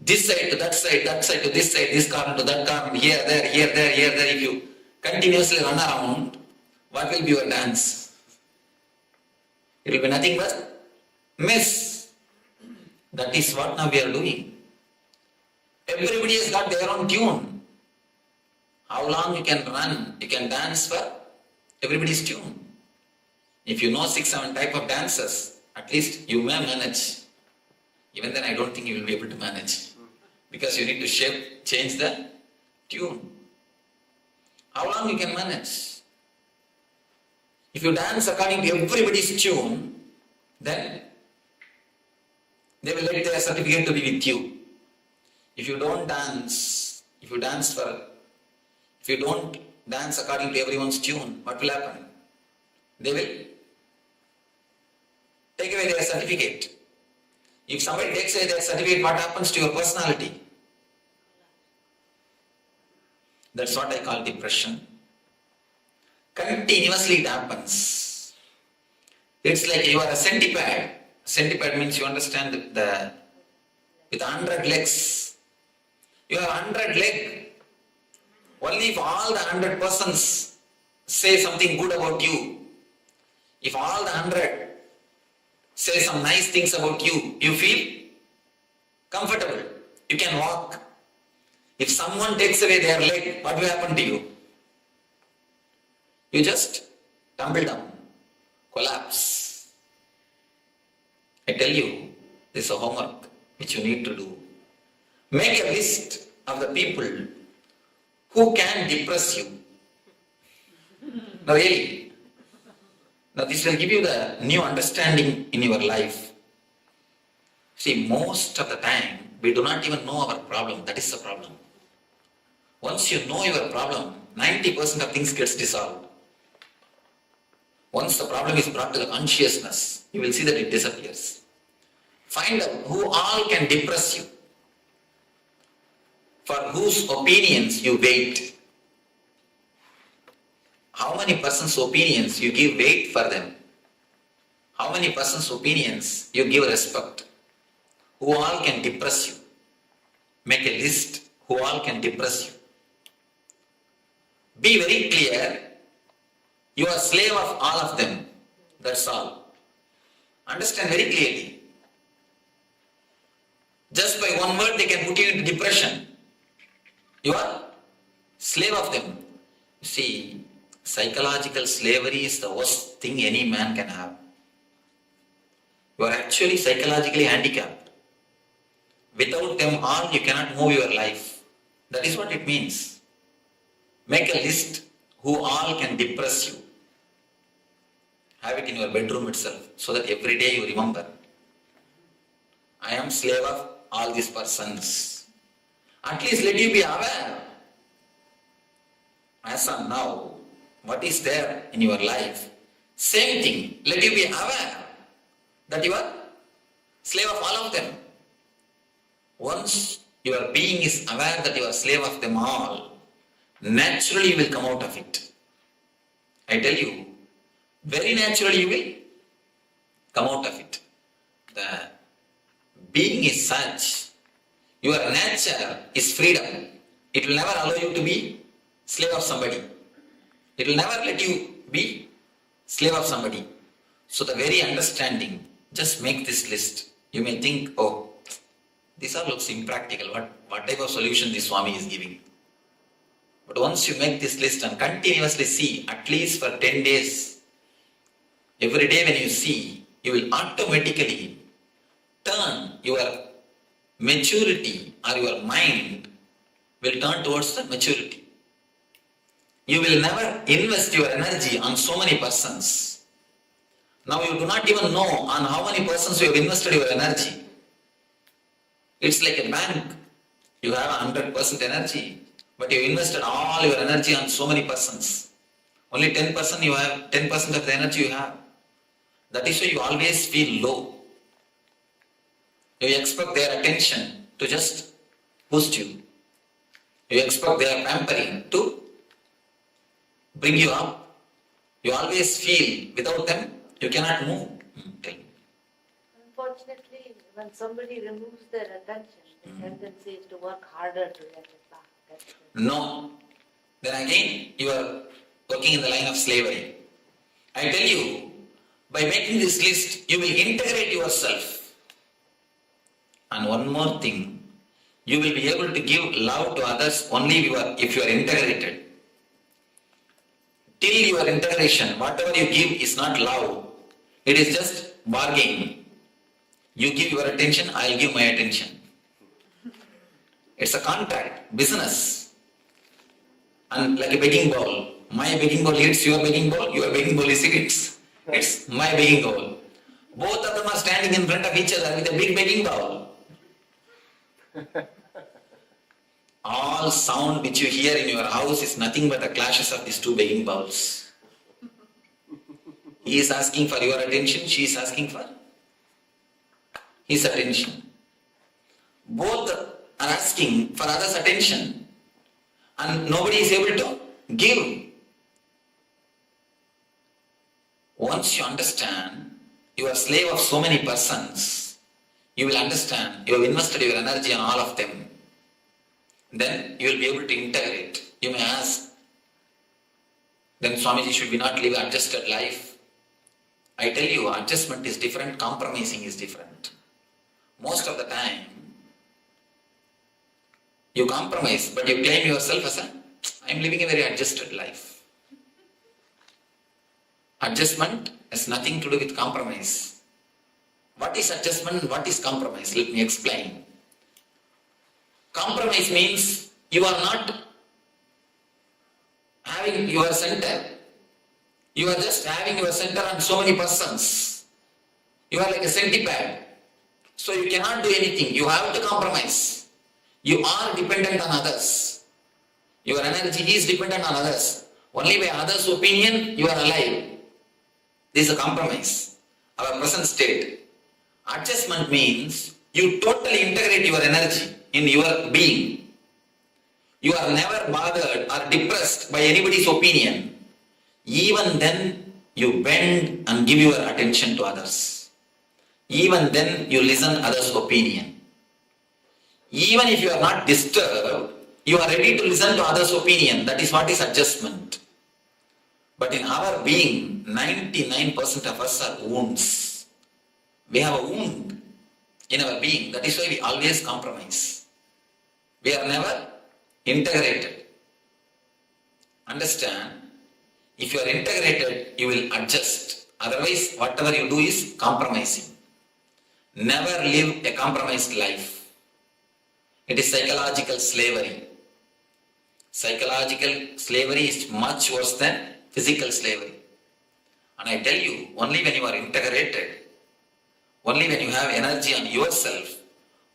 This side to that side, that side to this side, this corner to that corner, here, there. If you continuously run around, what will be your dance? It will be nothing but mess. That is what now we are doing. Everybody has got their own tune. How long you can run, you can dance for everybody's tune. If you know 6-7 type of dances, at least you may manage. Even then I don't think you will be able to manage. Because you need to change the tune. How long you can manage? If you dance according to everybody's tune, then they will let their certificate to be with you. If you don't dance according to everyone's tune, what will happen? They will take away their certificate. If somebody takes away their certificate, what happens to your personality? That's what I call depression. Continuously it happens. It's like you are a centipede. Centipede means you understand with 100 legs. You have 100 legs. Only if all the 100 persons say something good about you, if all the 100 say some nice things about you, you feel comfortable. You can walk. If someone takes away their leg, what will happen to you? You just tumble down, collapse. I tell you, this is a homework which you need to do. Make a list of the people who can depress you. No, really. Now this will give you the new understanding in your life. See, most of the time, we do not even know our problem. That is the problem. Once you know your problem, 90% of things gets dissolved. Once the problem is brought to the consciousness, you will see that it disappears. Find out who all can depress you, for whose opinions you wait. How many persons' opinions you give weight for them? How many persons' opinions you give respect? Who all can depress you? Make a list who all can depress you. Be very clear, you are a slave of all of them. That's all. Understand very clearly. Just by one word, they can put you into depression. You are slave of them. You see, psychological slavery is the worst thing any man can have. You are actually psychologically handicapped. Without them all, you cannot move your life. That is what it means. Make a list who all can depress you. Have it in your bedroom itself, so that every day you remember, I am slave of all these persons. At least let you be aware. As of now, what is there in your life? Same thing. Let you be aware that you are slave of all of them. Once your being is aware that you are slave of them all, naturally you will come out of it. I tell you, very naturally you will come out of it. The being is such, your nature is freedom. It will never allow you to be slave of somebody. It will never let you be slave of somebody. So the very understanding, just make this list. You may think, oh, this all looks impractical. What type of solution this Swami is giving? But once you make this list and continuously see, at least for 10 days, every day when you see, you will automatically turn your maturity, or your mind will turn towards the maturity. You will never invest your energy on so many persons. Now you do not even know on how many persons you have invested your energy. It's like a bank. You have 100% energy, but you invested all your energy on so many persons. Only 10% you have, 10% of the energy you have. That is why you always feel low. You expect their attention to just boost you. You expect their pampering to bring you up. You always feel without them, you cannot move. Unfortunately, when somebody removes their attention, the tendency is to work harder to get it back. No. Then again, you are working in the line of slavery. I tell you, by making this list, you will integrate yourself. And one more thing, you will be able to give love to others only if you are integrated. Till your integration, whatever you give is not love. It is just bargaining. You give your attention, I will give my attention. It's a contract, business. And like a begging bowl. My begging bowl hits your begging bowl is it's my begging bowl. Both of them are standing in front of each other with a big begging bowl. All sound which you hear in your house is nothing but the clashes of these two begging bowls. He is asking for your attention, she is asking for his attention. Both are asking for others' attention, and nobody is able to give. Once you understand you are slave of so many persons, you will understand you have invested your energy on all of them. Then you will be able to integrate. You may ask, then Swamiji, should we not live adjusted life? I tell you, adjustment is different, compromising is different. Most of the time, you compromise, but you claim yourself as I am living a very adjusted life. Adjustment has nothing to do with compromise. What is adjustment? What is compromise? Let me explain. Compromise means you are not having your center. You are just having your center on so many persons. You are like a centipede. So you cannot do anything. You have to compromise. You are dependent on others. Your energy is dependent on others. Only by others' opinion you are alive. This is a compromise. Our present state. Adjustment means you totally integrate your energy in your being. You are never bothered or depressed by anybody's opinion. Even then, you bend and give your attention to others. Even then, you listen others' opinion. Even if you are not disturbed, you are ready to listen to others' opinion. That is what is adjustment. But in our being, 99% of us are wounds. We have a wound. in our being. That is why we always compromise. We are never integrated. Understand? If you are integrated, you will adjust. Otherwise, whatever you do is compromising. Never live a compromised life. It is psychological slavery. Psychological slavery is much worse than physical slavery. And I tell you, only when you are integrated, only when you have energy on yourself,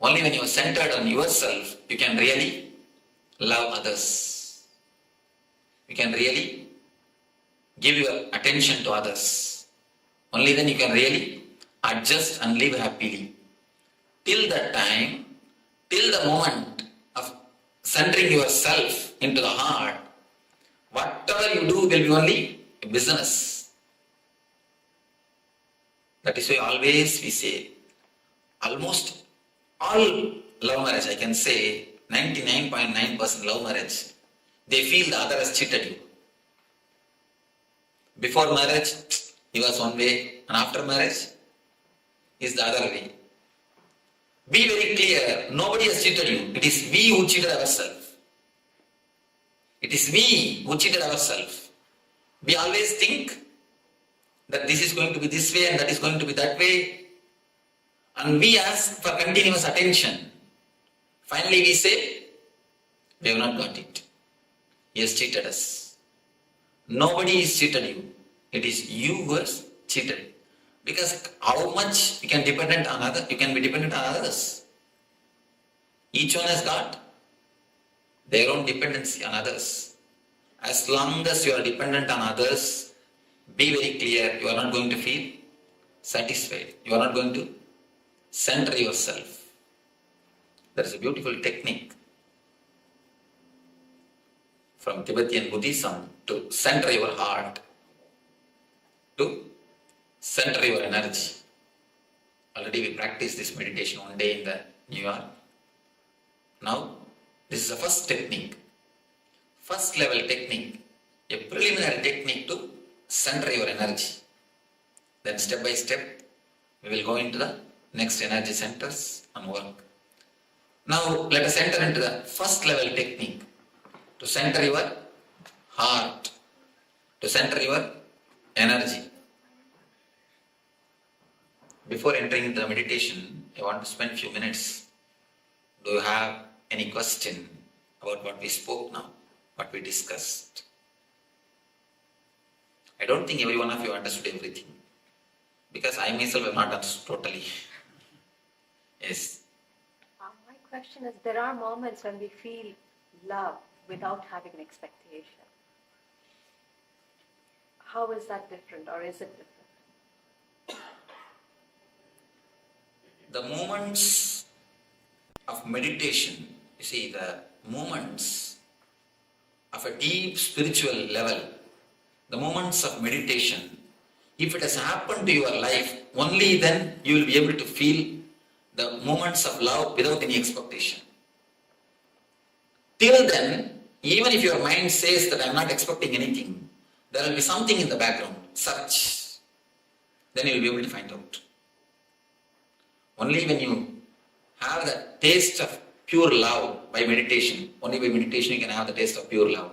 only when you are centered on yourself, you can really love others. You can really give your attention to others. Only then you can really adjust and live happily. Till that time, till the moment of centering yourself into the heart, whatever you do will be only a business. That is why always we say, almost all love marriage, I can say 99.9% love marriage, they feel the other has cheated you. Before marriage, he was one way, and after marriage, is the other way. Be very clear, nobody has cheated you. It is we who cheated ourselves. It is we who cheated ourselves. We always think that this is going to be this way and that is going to be that way. And we ask for continuous attention. Finally we say, we have not got it. He has cheated us. Nobody has cheated you. It is you who has cheated. Because how much you can be dependent on others. Each one has got their own dependency on others. As long as you are dependent on others, be very clear, you are not going to feel satisfied. You are not going to center yourself. There is a beautiful technique from Tibetan Buddhism to center your heart, to center your energy. Already we practiced this meditation one day in New York. Now, this is the first technique, first level technique, a preliminary technique to center your energy. Then step by step, we will go into the next energy centers and work. Now, let us enter into the first level technique to center your heart, to center your energy. Before entering into the meditation, I want to spend a few minutes. Do you have any question about what we spoke now, what we discussed? I don't think every one of you understood everything, because I myself have not understood totally. Yes. My question is, there are moments when we feel love without having an expectation. How is that different, or is it different? The moments of meditation, you see, the moments of a deep spiritual level, the moments of meditation, if it has happened to your life, only then you will be able to feel the moments of love without any expectation. Till then, even if your mind says that I am not expecting anything, there will be something in the background, search. Then you will be able to find out. Only when you have the taste of pure love by meditation, only by meditation you can have the taste of pure love.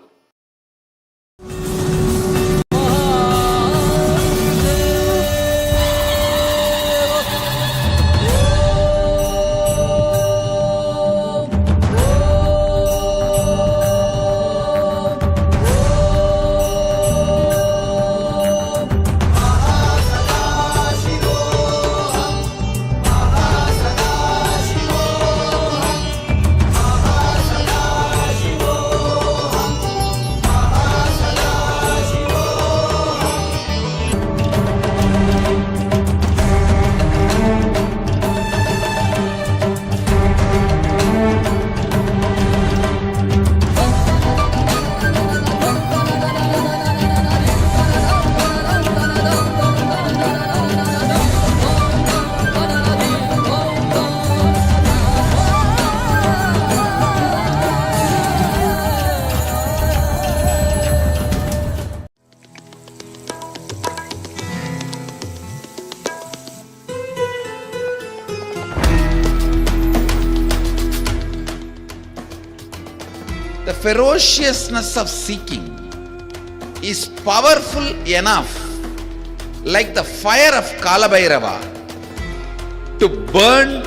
ferociousness of seeking is powerful enough, like the fire of Kalabhairava, to burn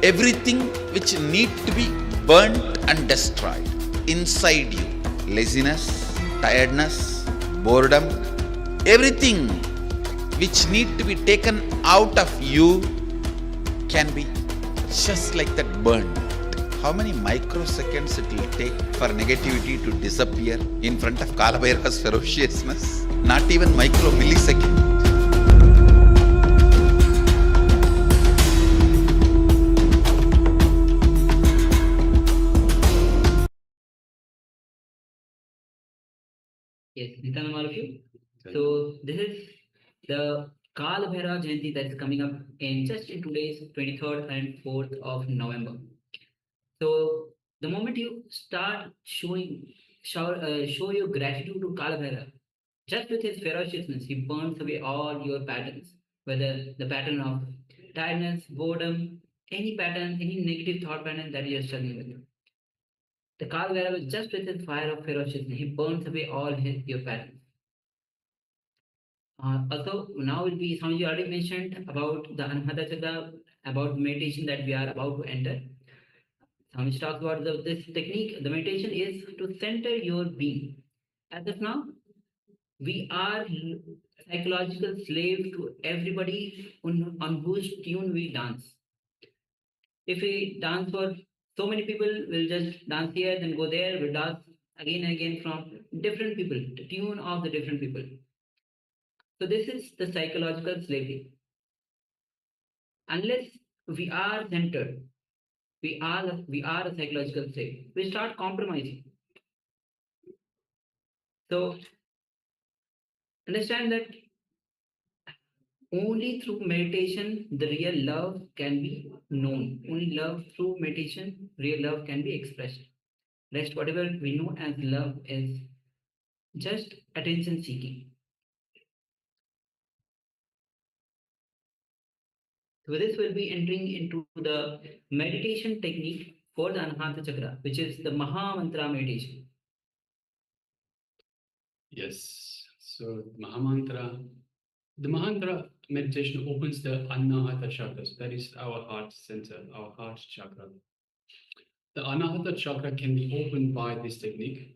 everything which need to be burnt and destroyed inside you. Laziness, tiredness, boredom, everything which need to be taken out of you can be just like that burned. How many microseconds it will take for negativity to disappear in front of Kalabhairava's ferociousness? Not even micro millisecond. Yes, Nitanam, all of you. So this is the Kalabhairava Jayanti that is coming up in just in 2 days, 23rd and 4th of November. So the moment you start show your gratitude to Kalabhairava, just with his ferociousness, he burns away all your patterns, whether the pattern of tiredness, boredom, any pattern, any negative thought pattern that you are struggling with. The Kalabhairava, just with his fire of ferociousness, he burns away all your patterns. Also, now will be, Swamiji already mentioned about the Anahata Chakra, about meditation that we are about to enter. Swamiji talks about this technique. The meditation is to center your being. As of now, we are psychological slave to everybody on whose tune we dance. If we dance for so many people, we'll just dance here, then go there, we'll dance again and again from different people, the tune of the different people. So this is the psychological slavery. Unless we are centered, we are a psychological slave. We start compromising. So understand that only through meditation the real love can be known. Only love through meditation, real love can be expressed. Rest, whatever we know as love is just attention seeking. So this will be entering into the meditation technique for the Anahata Chakra, which is the Maha Mantra meditation. Yes. So the Mahantra meditation opens the Anahata chakras. That is our heart center, our heart chakra. The Anahata chakra can be opened by this technique.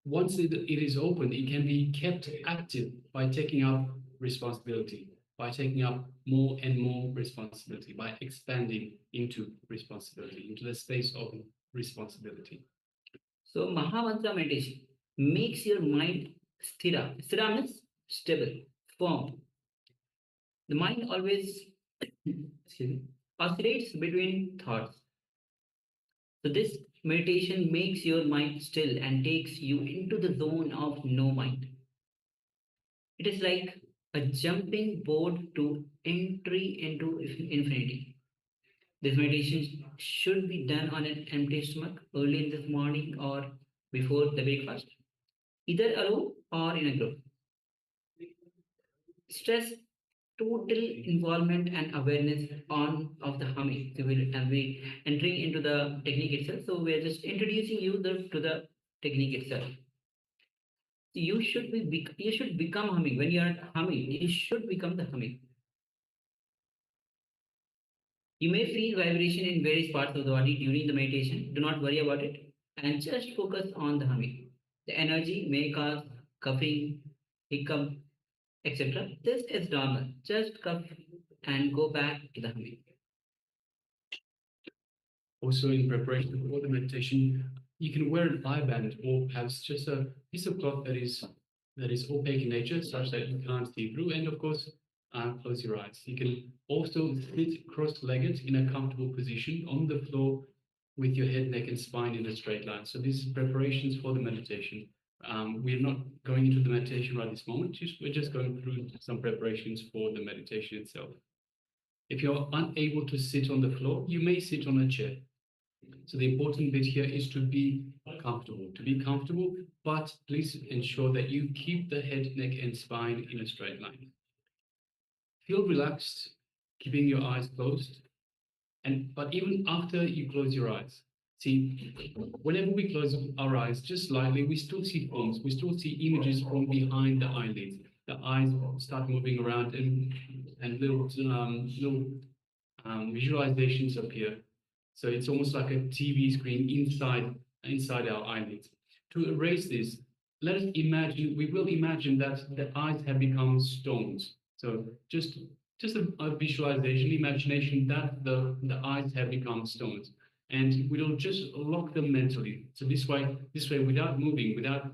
Once it is open, it can be kept active by taking up responsibility, by taking up more and more responsibility, by expanding into responsibility, into the space of responsibility. So Mahamantra meditation makes your mind sthira. Sthira means stable, firm. The mind always oscillates between thoughts. So this meditation makes your mind still and takes you into the zone of no mind. It is like a jumping board to entry into infinity. This meditation should be done on an empty stomach early in the morning or before the breakfast, either alone or in a group. Stress total involvement and awareness of the humming. So we'll be entering into the technique itself. So we're just introducing you to the technique itself. You should become humming. When you are humming, you should become the humming. You may feel vibration in various parts of the body during the meditation. Do not worry about it and just focus on the humming. The energy may cause coughing, hiccup, etc. This is normal. Just cough and go back to the humming. Also, in preparation for the meditation, you can wear an eye band or perhaps just a piece of cloth that is opaque in nature, such that you can't see through. And of course, close your eyes. You can also sit cross-legged in a comfortable position on the floor with your head, neck, and spine in a straight line. So these are preparations for the meditation. We're not going into the meditation right this moment. We're just going through some preparations for the meditation itself. If you're unable to sit on the floor, you may sit on a chair. So the important bit here is to be comfortable, but please ensure that you keep the head, neck, and spine in a straight line. Feel relaxed, keeping your eyes closed, but even after you close your eyes, See, whenever we close our eyes just slightly, we still see forms, we still see images from behind the eyelids. The eyes start moving around and little visualizations appear. So it's almost like a TV screen inside our eyelids. To erase this, let us imagine, we will imagine that the eyes have become stones. So just a visualization, imagination that the eyes have become stones. And we'll just lock them mentally. So this way, without moving, without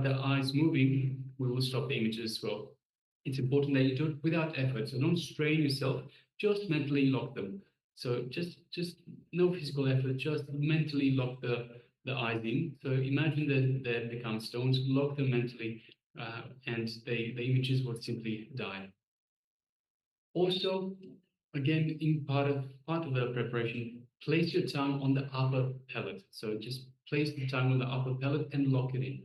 the eyes moving, we will stop the images as well. It's important that you do it without effort. So don't strain yourself, just mentally lock them. So just no physical effort, just mentally lock the eyes in. So imagine that they become stones, lock them mentally, and the images will simply die. Also, again, in part of the preparation, place your tongue on the upper palate. So just place the tongue on the upper palate and lock it in.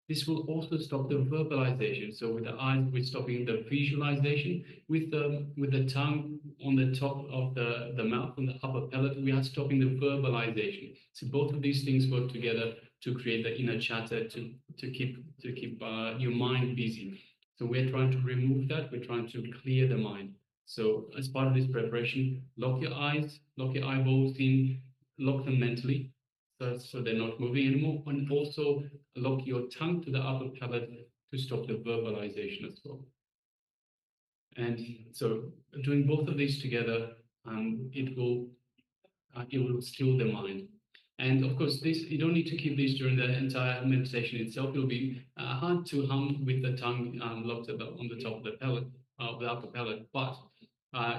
This will also stop the verbalization. So with the eyes, we're stopping the visualization. With the tongue on the top of the mouth, on the upper palate, we are stopping the verbalization. So both of these things work together to create the inner chatter, to keep your mind busy. So we're trying to remove that. We're trying to clear the mind. So as part of this preparation, lock your eyes, lock your eyeballs in, lock them mentally, so they're not moving anymore, and also lock your tongue to the upper palate to stop the verbalization as well. And so doing both of these together, it will still the mind. And of course, this you don't need to keep this during the entire meditation itself. It'll be hard to hum with the tongue locked on the top of the palate, the upper palate, but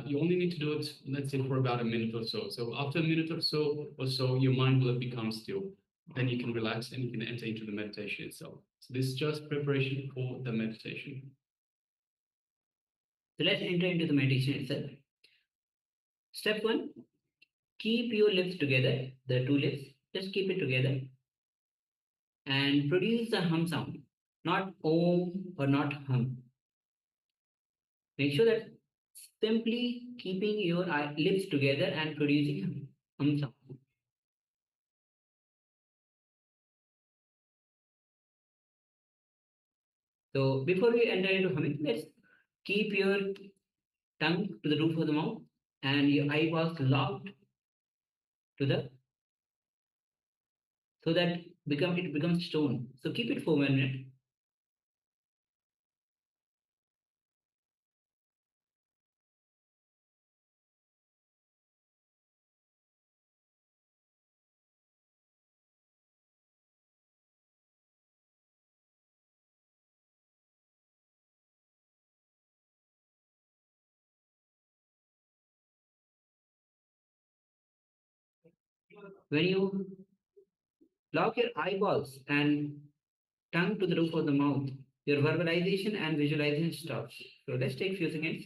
you only need to do it, let's say, for about a minute or so. So after a minute or so, your mind will have become still. Then you can relax and you can enter into the meditation itself. So this is just preparation for the meditation. So let's enter into the meditation itself. Step 1, keep your lips together, the two lips, just keep it together and produce the hum sound, not om or not hum. Make sure that simply keeping your lips together and producing hum sound. So before we enter into humming, let's keep your tongue to the roof of the mouth and your eyeballs locked to the, so that it becomes stone. So keep it for 1 minute. When you lock your eyeballs and tongue to the roof of the mouth, your verbalization and visualization stops. So let's take a few seconds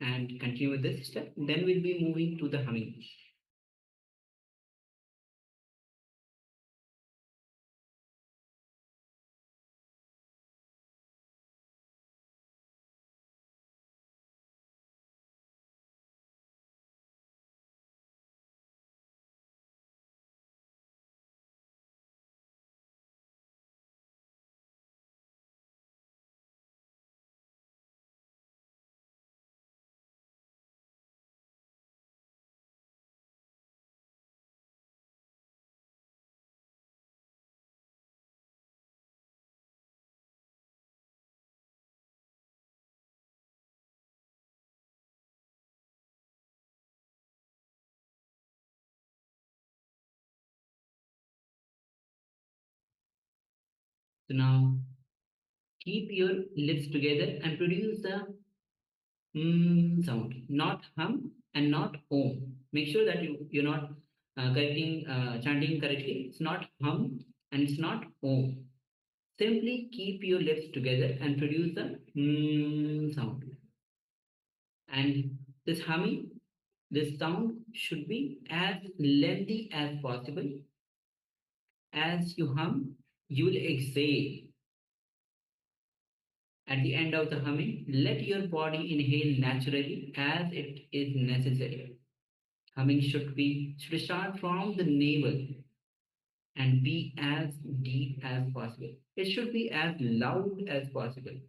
and continue with this step. Then we'll be moving to the humming. So now keep your lips together and produce the sound, not hum and not om. Make sure that you're not chanting correctly. It's not hum and it's not om. Simply keep your lips together and produce the sound. And this humming, this sound should be as lengthy as possible. As you hum, you will exhale. At the end of the humming, let your body inhale naturally as it is necessary. Humming should start from the navel and be as deep as possible. It should be as loud as possible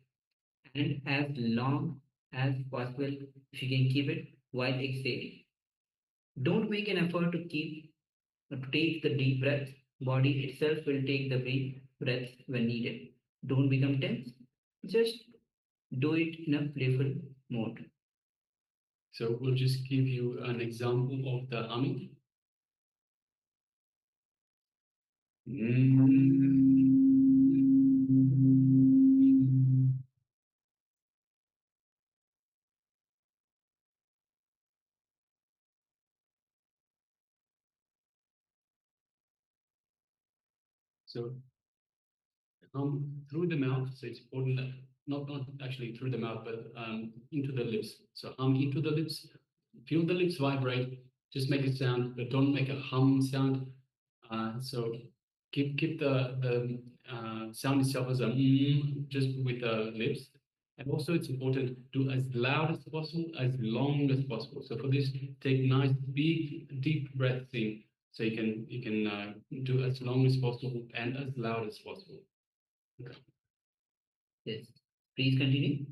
and as long as possible if you can keep it while exhaling. Don't make an effort to take the deep breaths. Body itself will take the breaths when needed. Don't become tense. Just do it in a playful mode. So we'll just give you an example of the humming. So through the mouth, so it's important that not actually through the mouth, but into the lips. So hum into the lips, feel the lips vibrate, just make a sound, but don't make a hum sound. So keep the sound itself as a just with the lips. And also it's important to do as loud as possible, as long as possible. So for this, take nice big deep breaths in. So you can do as long as possible and as loud as possible. Okay. Yes. Please continue.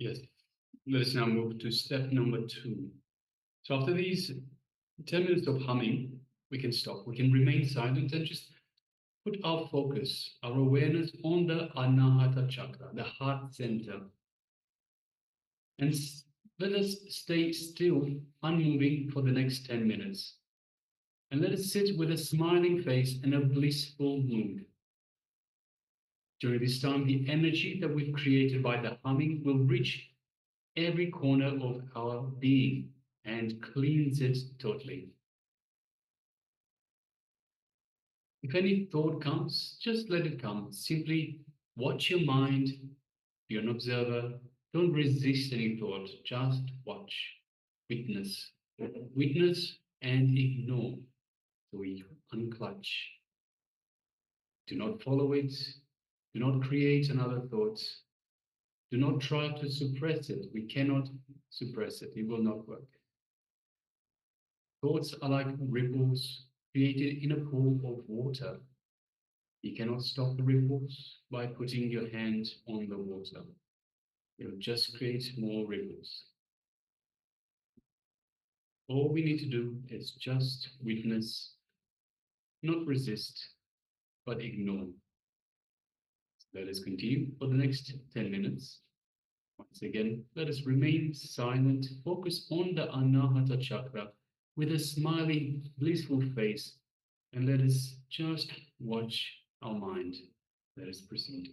Yes. Let us now move to step number 2. So after these 10 minutes of humming, we can stop. We can remain silent and just put our focus, our awareness on the Anahata Chakra, the heart center. And let us stay still, unmoving for the next 10 minutes. And let us sit with a smiling face and a blissful mood. During this time, the energy that we've created by the humming will reach every corner of our being and cleanse it totally. If any thought comes, just let it come. Simply watch your mind, be an observer. Don't resist any thought, just watch, witness. Witness and ignore. So we unclutch. Do not follow it. Do not create another thought. Do not try to suppress it. We cannot suppress it. It will not work. Thoughts are like ripples created in a pool of water. You cannot stop the ripples by putting your hand on the water. You'll just create more ripples. All we need to do is just witness, not resist, but ignore. Let us continue for the next 10 minutes. Once again, let us remain silent, focus on the Anahata Chakra with a smiling, blissful face, and let us just watch our mind. Let us proceed.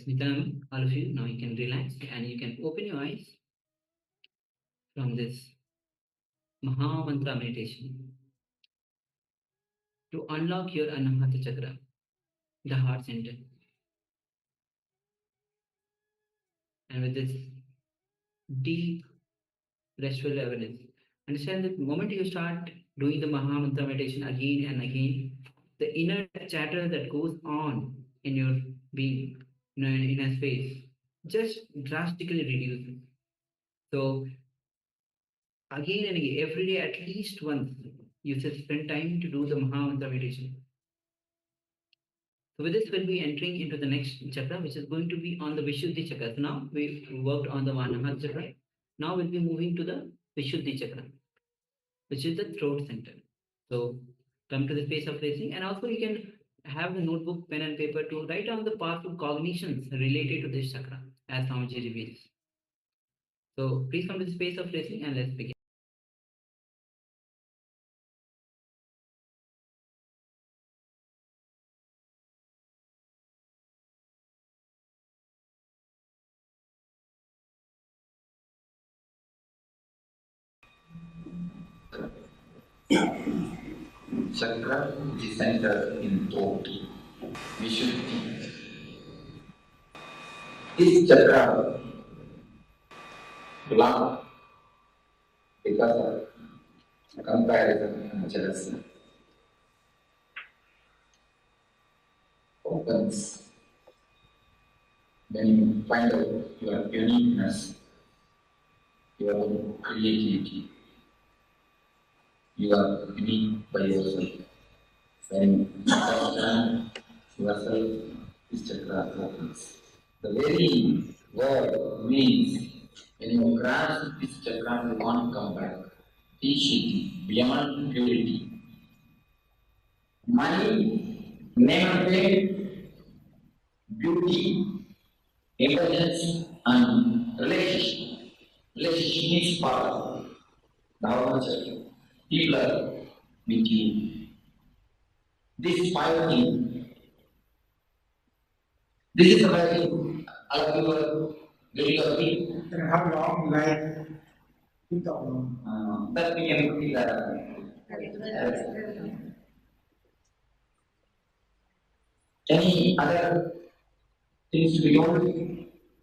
Nitanam, all of you, now you can relax and you can open your eyes from this Maha Mantra meditation to unlock your Anahata Chakra, the heart center. And with this deep, restful awareness, understand that the moment you start doing the Maha Mantra meditation again and again, the inner chatter that goes on in your being, in inner space, just drastically reduces. So again and again, every day at least once, you should spend time to do the Maha Mantra meditation. So with this, we'll be entering into the next chakra, which is going to be on the Vishuddhi chakra. So now we've worked on the Anahata chakra. Now we'll be moving to the Vishuddhi chakra, which is the throat center. So come to the space of placing, and also you can have the notebook, pen and paper to write down the powerful cognitions related to this chakra as Swamiji reveals. So please come to the space of placing and let's begin. Chakra is centered in thought. Vishuddhi. This chakra belongs because of comparison and jealousy. Opens when you find out your uniqueness, your creativity. You are unique by yourself. When you understand yourself, this chakra opens. The very word means when you grasp this chakra, you want to come back. Teaching beyond purity. Money, name and fame, beauty, intelligence, and relationship. Relationship means power. How much people are with you. This 5 things. This is the way all of you are getting a bit. Can have long life. That we can put it. Any other things to be told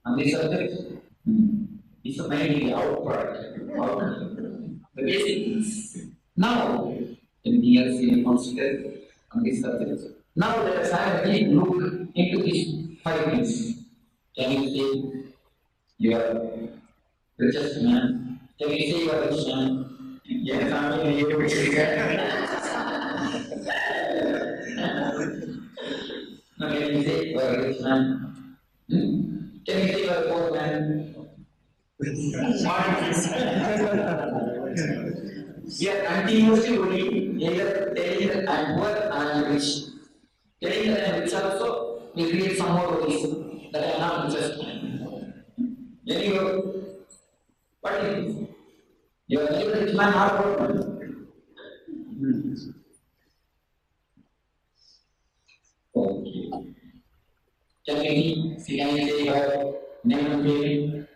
on this subject? It's mainly our product. The basic things. Now, anything else you consider on this subject? Now let us have a deep look into these 5 things. Can you say you are richest man? Can you say you are rich man? Yes, I mean, you Now can you say you are rich man? Can you say you are poor man? We are continuously only either telling that I am poor or I am rich. Telling that I am rich also will create some more worries that I am not richest man. Anyway, what is it? You are either rich man or poor man. Okay. Can you say you have name and fame?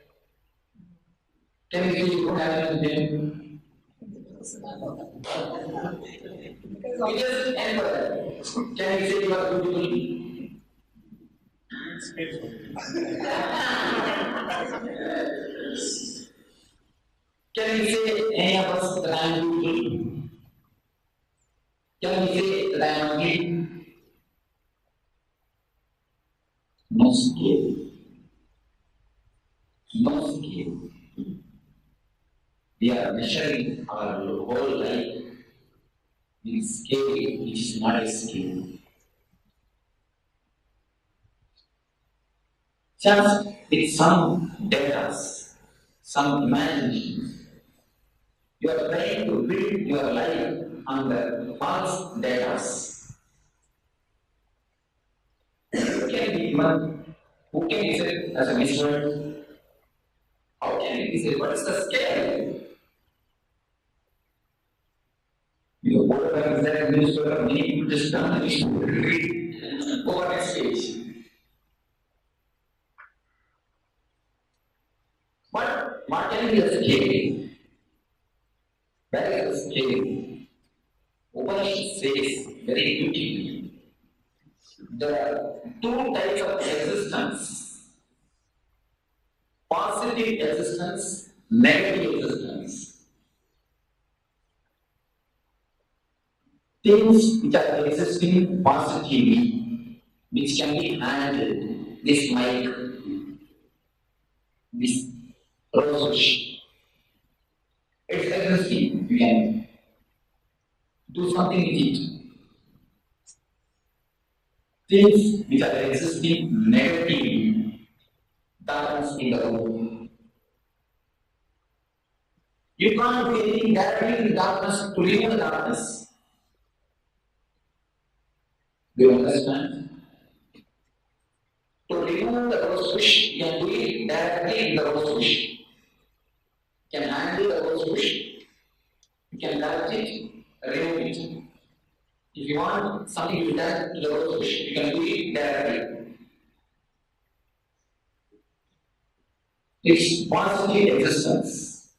Can you say you don't have name and fame? We just end for that. Can you say you are beautiful? Can you say any of us that I am beautiful? Can you say that I am ugly? No skill. No skill. We are measuring our whole life in scale which is not a skill. Just with some data, some imagination. You are trying to build your life on the false data. Who can be human? Who can use it as a measure? How can it be said? What is the scale? You know, whatever is that newspaper, many people just done the newspaper over next page. What can be the scale? Where is the scale? Upanishad says very beautifully, there are two types of existence: positive existence, negative existence. Things which are existing positively, which can be handled, this mic, this rose, it's existing, you can do something with it. Things which are existing negatively, darkness in the room. You can't do anything directly in the darkness to remove the darkness. Do you understand? To remove the rose bush, you can do it directly in the rose bush. You can handle the rose bush. You can touch it, remove it. If you want something to be done to the rose bush, you can do it directly. It's positive existence.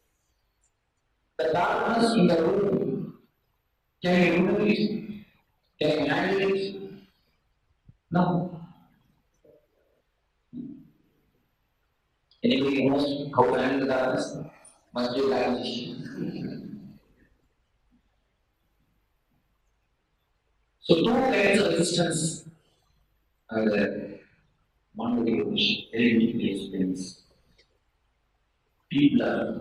The darkness in the room, can you remove it? Can you handle it? No. Anybody knows how to handle the darkness? Must be a magician. So two kinds of existence are there. One way which very deeply explains. People are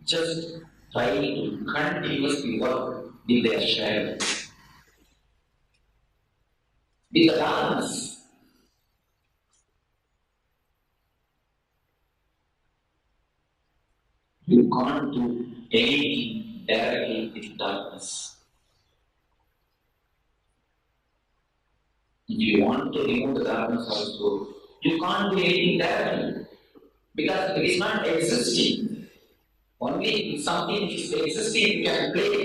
just trying to continuously work with their shadow. With the darkness. You can't do anything directly with darkness. If you want to remove the darkness also, you can't do anything directly because it is not existing. Only if something is existing you can play.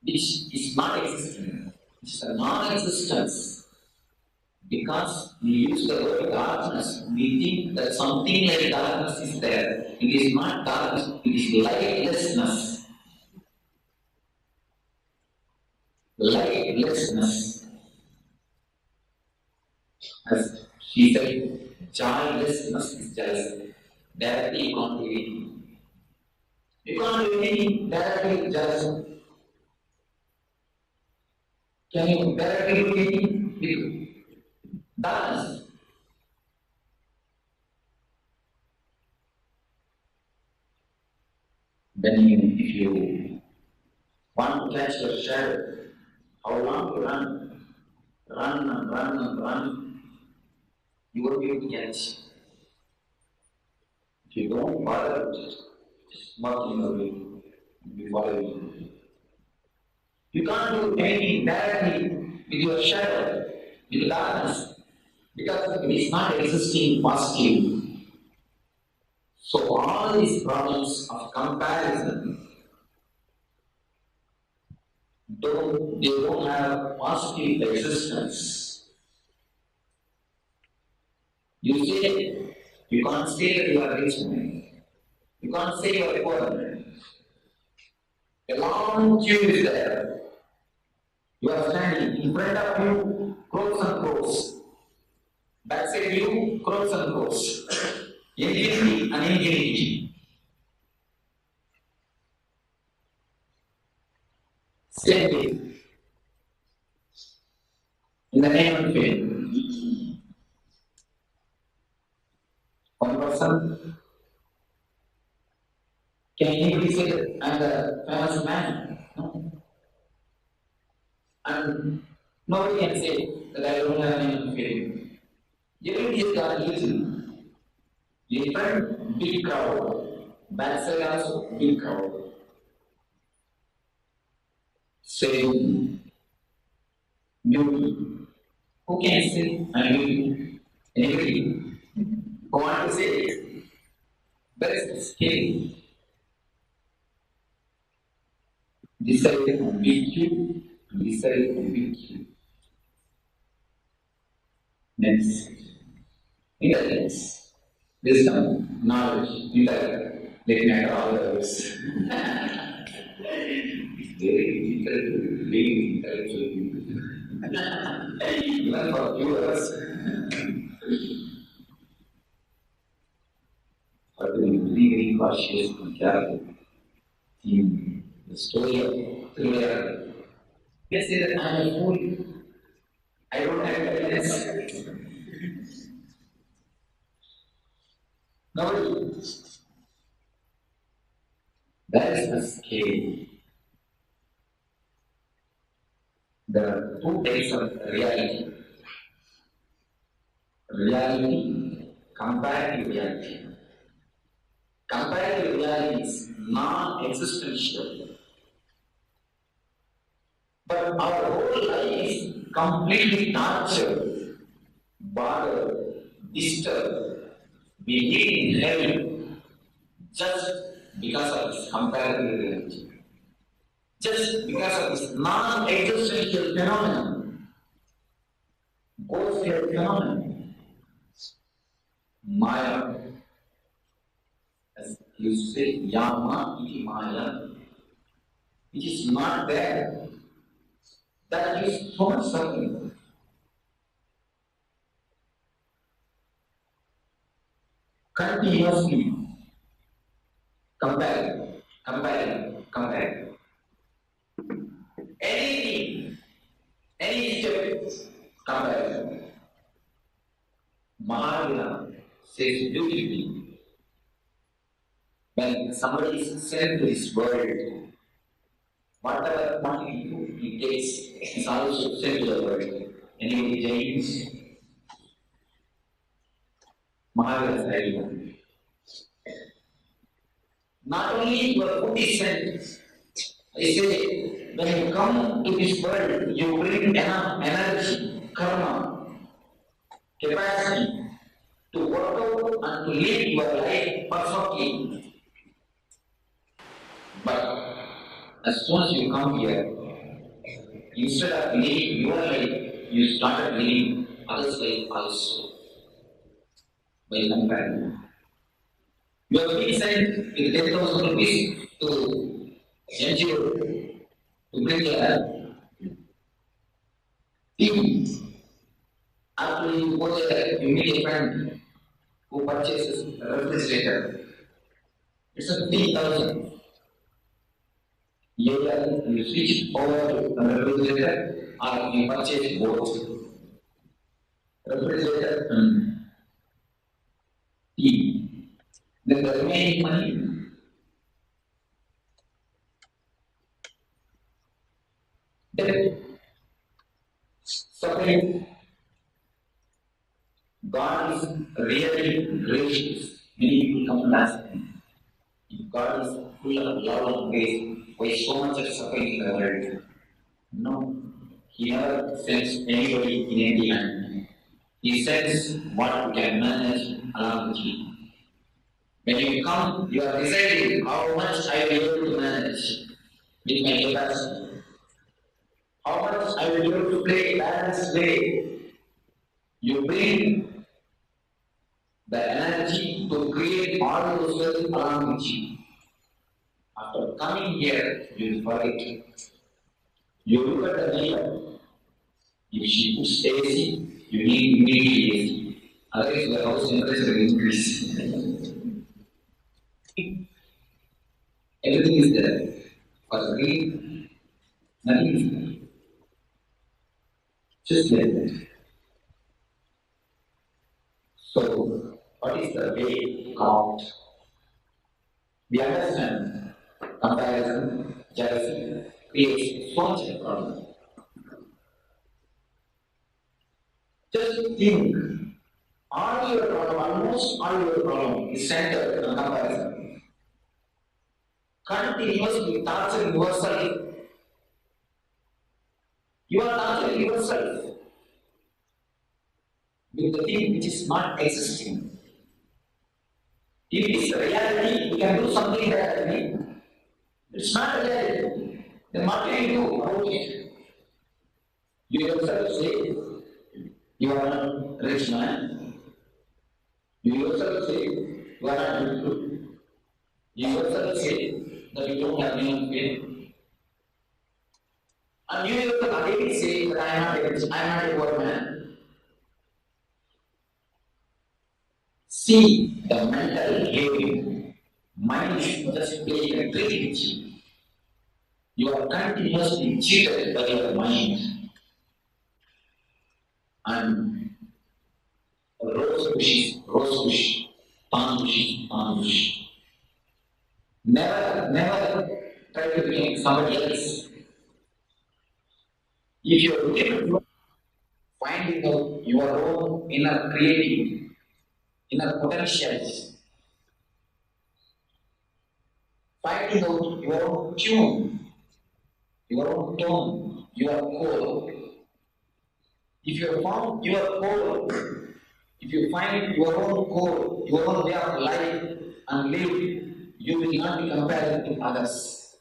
Which is not existing. It's a non-existence. Because we use the word darkness, we think that something like darkness is there. It is not darkness, it is lightlessness. Lightlessness. As she said, childlessness is just directly you can't do anything. You can't do anything directly just. Can you directly do anything with darkness? Then if you want to catch your shadow, how long to run? Run and run and run. You won't be able to catch. If you don't bother, just walk in the way. You'll be following. You can't do anything directly with your shadow, with darkness, because it is not existing positive. So all these problems of comparison they don't have positive existence. You say you can't say that you are rich man. You can't say you are poor man. A long queue is there. You are standing in front of you, crores and crores. Backside you, crores and crores. Infinity and infinity. Same way. In the name of faith. One person, can anybody say that I'm the famous man? No. And nobody can say that I don't have any faith. Everybody has got little. In front, big crowd. Backside also, big crowd. Same beauty. Who can say I'm beauty? Anybody? Who want to say it? Where is the scale? This side will beat you, and this side will beat you. Next. Indulgence. wisdom, knowledge, intellect, looking at all others. It's very difficult to live intellectual people. Even for viewers. But to be very, very cautious and careful in the story of thriller. Let's say that I am a fool. I don't have evidence. Nobody. That is the scale. There are two types of reality. Reality, comparative reality. Comparative reality is non-existential. But our whole life is completely tortured, bothered, disturbed. We live in hell just because of this comparative reality. Just because of this non-existential phenomenon, ghost-like phenomenon, Maya, as you say, Yama iti Maya, which is not there. That is so much suffering. Continuously compare. Anything, any step, compare. Mahavira says beautifully, when somebody is sent to this world, whatever quantity he takes is also sent to the world. Anybody James? Mahavira's idea. Not only your food is sent, I say, when you come to this world, you bring enough energy, karma, capacity to work out and to live your life perfectly. But as soon as you come here, instead of living your life, you started living others' life also. By comparing. You have been sent with 10,000 rupees to NGO to bring your team. After you go there, you meet a friend who purchases a refrigerator. It's a 15,000. Either you switch over to the refrigerator or you purchase both. Refrigerator and tea. Then the remaining money, debt, suffering. God is really gracious. Many people come and ask him, if God is full of love and grace, why so much of suffering in the world? No, he never sends anybody in empty hand. He sends what we can manage along with him. When you come, you are deciding how much I will be able to manage with my capacity. How much I will be able to play balanced way. You bring the energy to create all those wells along with you. After coming here, you will forget. You look at the neighbor. If she puts AC, you need immediately AC. Otherwise, the house temperature will increase. Everything is there. For green, nothing is there. Just like that. So, what is the way to count? We understand comparison, jealousy creates so much of problem. Just think, all your problem, almost all your problem is centered on comparison. Continuously torturing yourself. You are torturing yourself with the thing which is not existing. If it is reality, you can do something reality. It's not reality. Then what can you do about it? You yourself say, you are a rich man. You yourself say you are not beautiful. You yourself say that you don't have any pain. And you yourself again say that I am not a poor man. See the mental game. Mind is just playing a trick with you. You are continuously cheated by your mind. And rose bush, palm bush. Never try to be somebody else. If you are looking at finding out your own inner creativity, inner potentials, finding out your own tune, your own tone, your core. If you have found your core, if you find your own core, your own way of life and live, you will not be compared to others.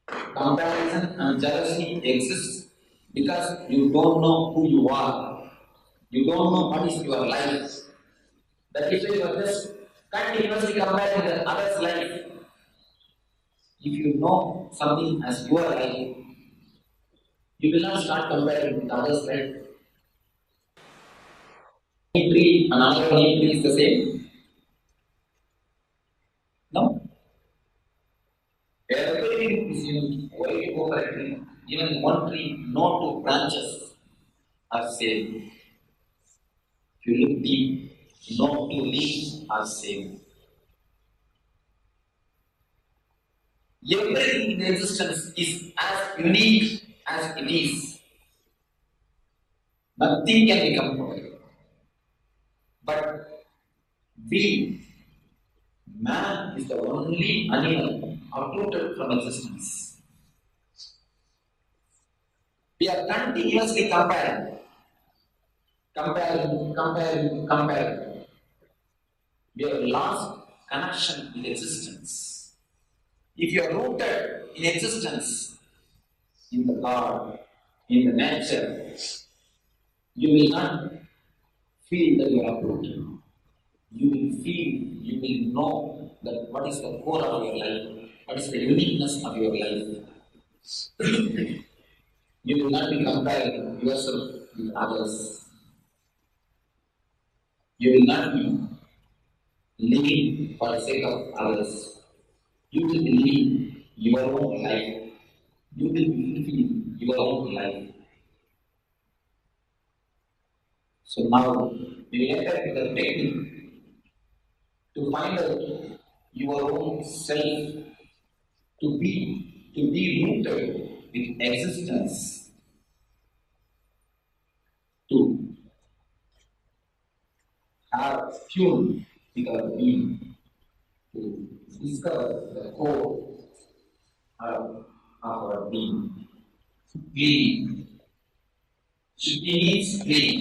Comparison and jealousy exist because you don't know who you are. You don't know what is your life. That is why you are just continuously comparing the other's life. If you know something as your life, you will not start comparing with others' life. Tree, another tree is the same. No? Everything is unique. Why you go for a tree? Even one tree, no two branches are same. If you look deep, no two leaves are same. Everything in existence is as unique as it is. Nothing can become perfect. But man is the only animal uprooted from existence. We are continuously comparing. We have lost connection with existence. If you are rooted in existence, in the God, in the nature, you will not feel that you are uprooted. You will know that what is the core of your life, what is the uniqueness of your life. You will not be comparing yourself with others. You will not be living for the sake of others. You will live your own life. You will be fulfilling your own life. So now, we enter with the technique to find out your own self, to be rooted with existence, to have tune with our being, to discover the core of our being. Cleaning. Shuddhi means clean.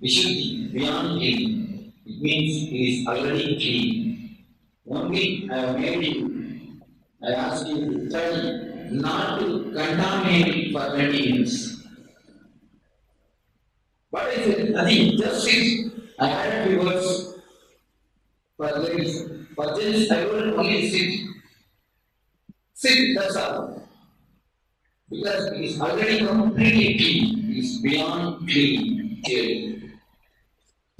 Vishuddhi, beyond clean. It means it is already clean. Only I have made you, I ask you to try not to contaminate for 20 minutes. What is it? Nothing. Just sit. I added few words for ladies. For gents, I will only sit. Sit, that's all. Because it is already completely clean. It is beyond clean.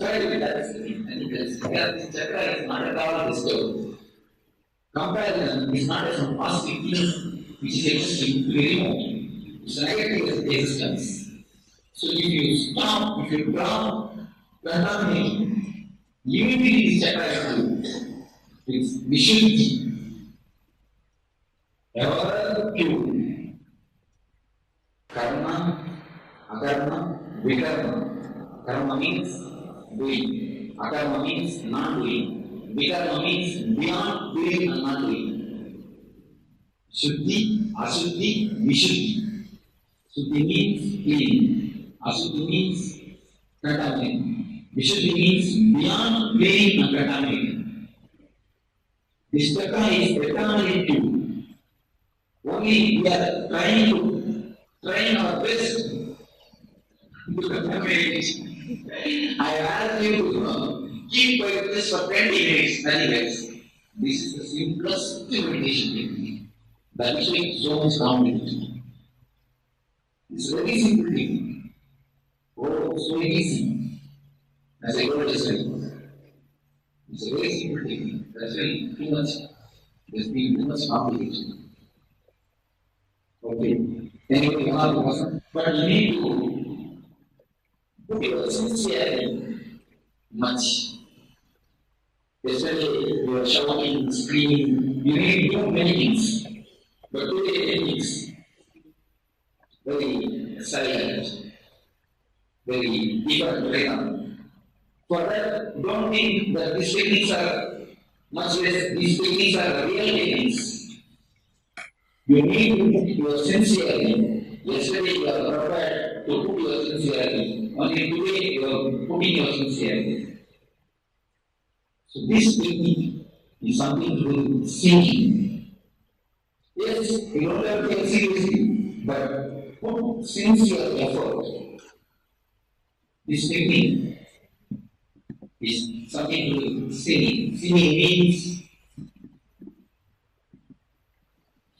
Try to be that clean. And because this chakra is not at all disturbed. Comparison is not some positive thing which is existing very remote. It's a negative existence. So if you stop, if you drop, contamination, unity is chakra. It's Vishuddhi. Ever pure. Karma, akarma, vikarma. Karma means doing. Akarma means not doing. Vikarma means beyond doing and not doing. Shuddhi, Ashuddhi, Vishuddhi. Shuddhi means clean. Ashuddhi means contaminating. Vishuddhi means beyond cleaning and contaminating. This chakra is eternally pure. Only we are trying to train our best to contaminate it. I ask you keep quiet this for 20 minutes, nothing else. This is the simplest meditation technique. That is why it's so much complicated. It's a very simple thing. Oh, so easy. As I told you, it's a very simple technique. That's why too much. There's been too much complication. Okay. Anyway, another person. But you need to put your sincerity much. Especially you are shouting, screaming, you need to do many things. But today techniques very silent, very different rhythm. For that, don't think that these techniques are much less, these techniques are real techniques. You need to put your sincerity. Yesterday you are prepared to put your sincerity. Only today you are putting your sincerity. So this technique is something to do with singing. Yes, you don't have to take seriously, but put sincere effort. This technique is something to do with singing. Singing means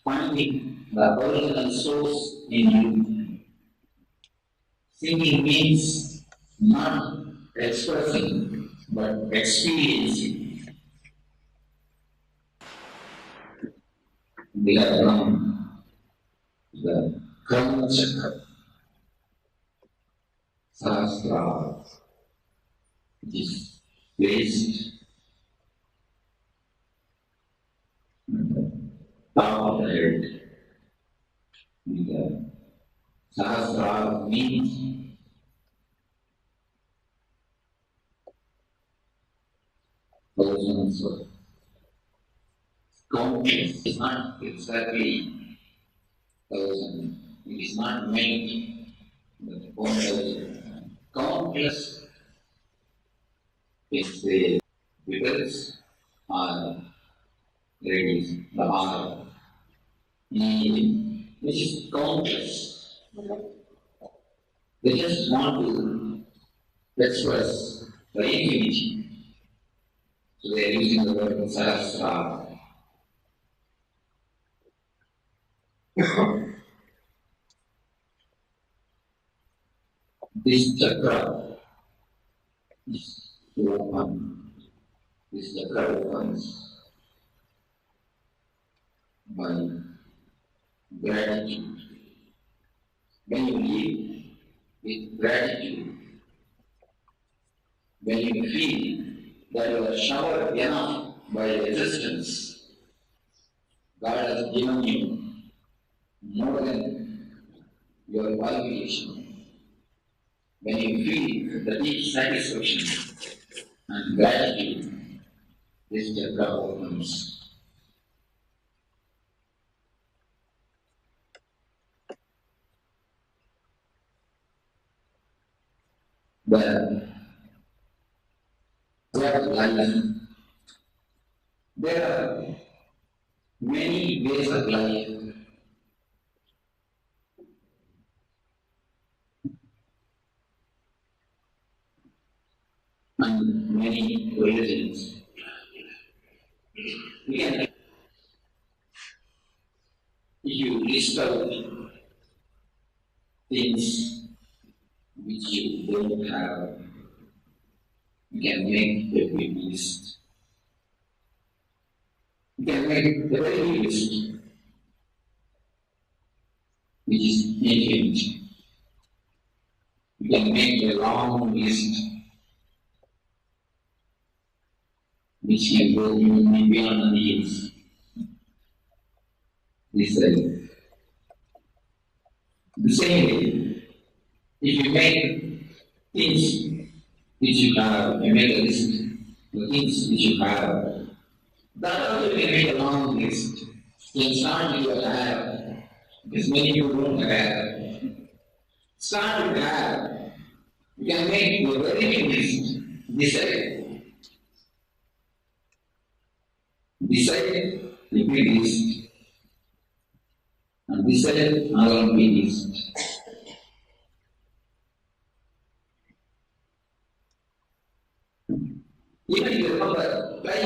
finding the original source in you. Singing means not expressing, but experiencing. We have come to the Crown Chakra, Sahasrara, which is based on the top of the head. The Sahasrara means thousands of countless. It's not exactly thousand. It is not many, but countless is the because are ladies, the are which is countless. They just want to express the infinity. So they are using the word Sahasrara. This chakra is open. This chakra opens by gratitude. When you live with gratitude, when you feel that you are showered enough by existence, God has given you more than your qualification. When you feel the deep satisfaction and gratitude, this chakra opens. But life, there are many ways of life. And many religions. If you list out things which you don't have, you can make a big list. You can make a very big list, which is infinite. You can make a long list, which can go beyond the years. The same way, if you make things which you have, you make a list of things which you have, that also you can make a long list. You can start with your have, because many people don't have. Start with have. You can make a very big list. Decide the big list. And decide another big list.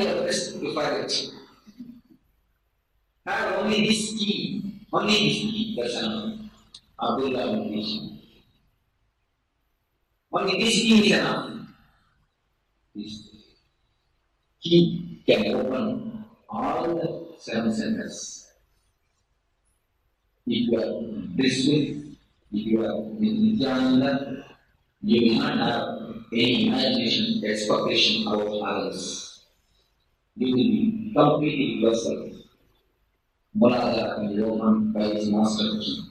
your best to find it. Have only this key, that's enough. Abdullah meditation. Only this key is enough. This key can open all the 7 centers. If you are blissful, if you are with Nityananda, you will not have any imagination, expectation about others. You will be completely yourself. Muladhara and Yohan by his master key.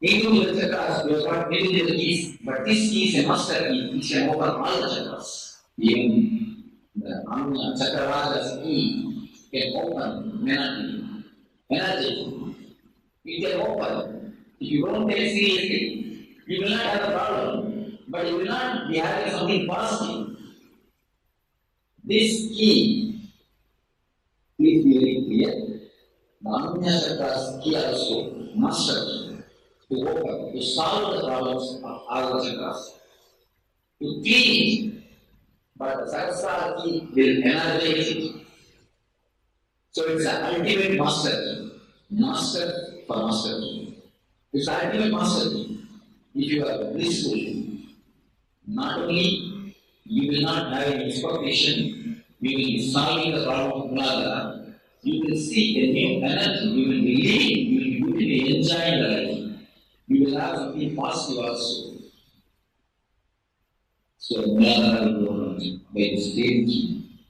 Into the chakras, you are not getting the keys, but this key is a master key which can open all the chakras. Even the Anya Chakravaja's key can open energy. It can open. If you don't take seriously, you will not have a problem, but you will not be having something positive. This key is very clear. The Anya Chakra's key also, master key, to open, to solve the problems of all the chakras, to clean it. But the Sahasrara key will energize it. So it's an ultimate master key. Master for master key. It's an ultimate master key. If you are blissful, not only you will not have an expectation, you will be solving the problem of Muladhara, you will see a new energy, you will be living, you will be enjoying the life. You will have something positive also. So Muladhara will go on by the same key.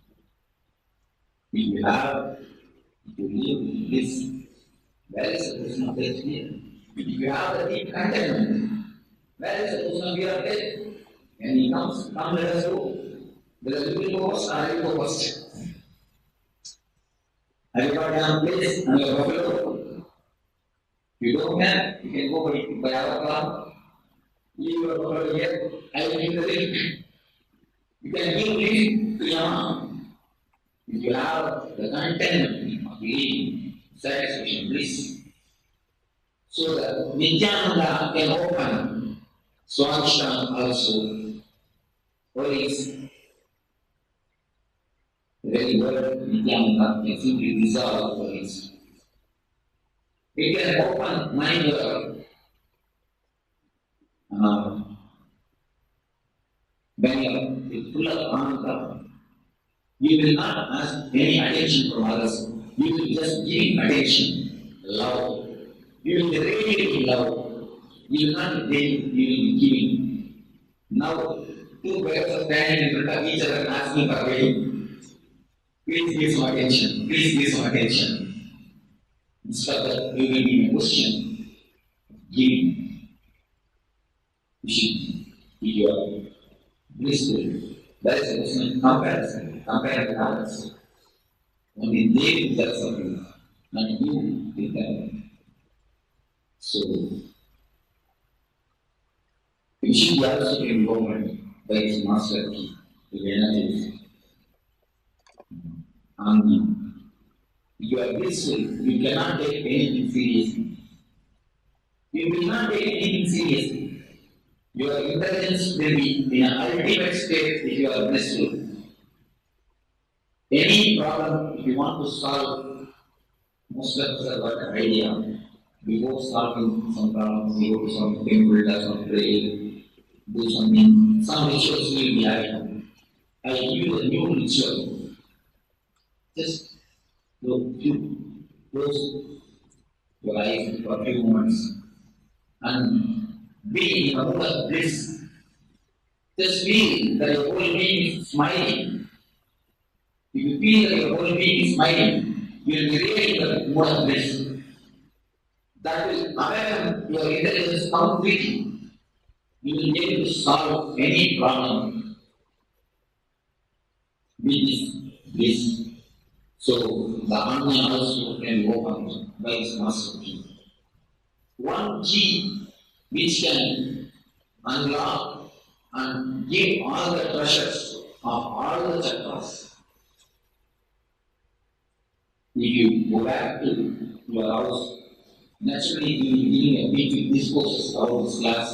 If you live this, where is the person of death here? If you have the deep contentment, where is the person of your death? When he comes, come let us go. Whether you will go first or I will go first. Have you got a place and you are buffalo? You don't have, you can go by our car. Leave your buffalo here, I will give the lift. You can give lift to your mom. If you have the contentment of living, satisfaction, bliss. So that Nityananda can open Swadhisthana also. What is the very word Nityananda can simply dissolve for it. It can open mind world. When you are full of ananda, you will not ask any attention from others. You will just give attention, love. You will be radiating love. You will not be taking, you will be giving. Now, 2 pairs are standing in front of each other and asking for rain. Please give some attention. Please give some attention. Instead of that, you will be in a position of giving. You should be your blissful. That is a question of comparison. Compare with others. Only they will tell something, not you will tell. So, you should be also involved by his master key, the energies. And you are blissful, you cannot take anything seriously. You will not take anything seriously. Your intelligence will be in an ultimate state if you are blissful. Any problem, if you want to solve, most of us have got an idea. Before solving some problems, we go to some temple, do some prayer, do something. Some rituals will be having. I give you a new ritual. Just close your eyes for a few moments and be in a mood of bliss. Just feel that your whole being is smiling. If you feel that your whole being is smiling, you will be really in the mood of bliss. That will awaken your intelligence completely. You will be able to solve any problem with this bliss. So the Anya also can be opened by his master key. One key which can unlock and give all the treasures of all the chakras. If you go back to your house, naturally you will be giving a big discourses about this class.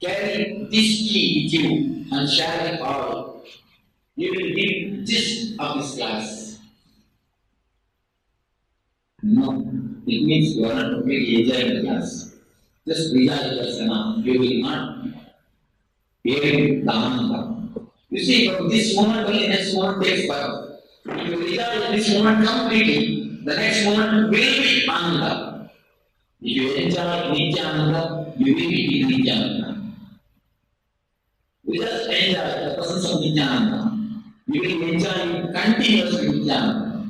Carry this key with you and share it all. you will give gist of this class. No, it means you are not completely enjoying the class. Just visualize enough. You will not hear the ananda. You see, from this moment only next moment takes birth. If you visualize this moment completely, the next moment will be ananda. If you enjoy Nityananda, you will be in Nityananda. You just enjoy the presence of Nityananda. You will enjoy continuously Nityananda.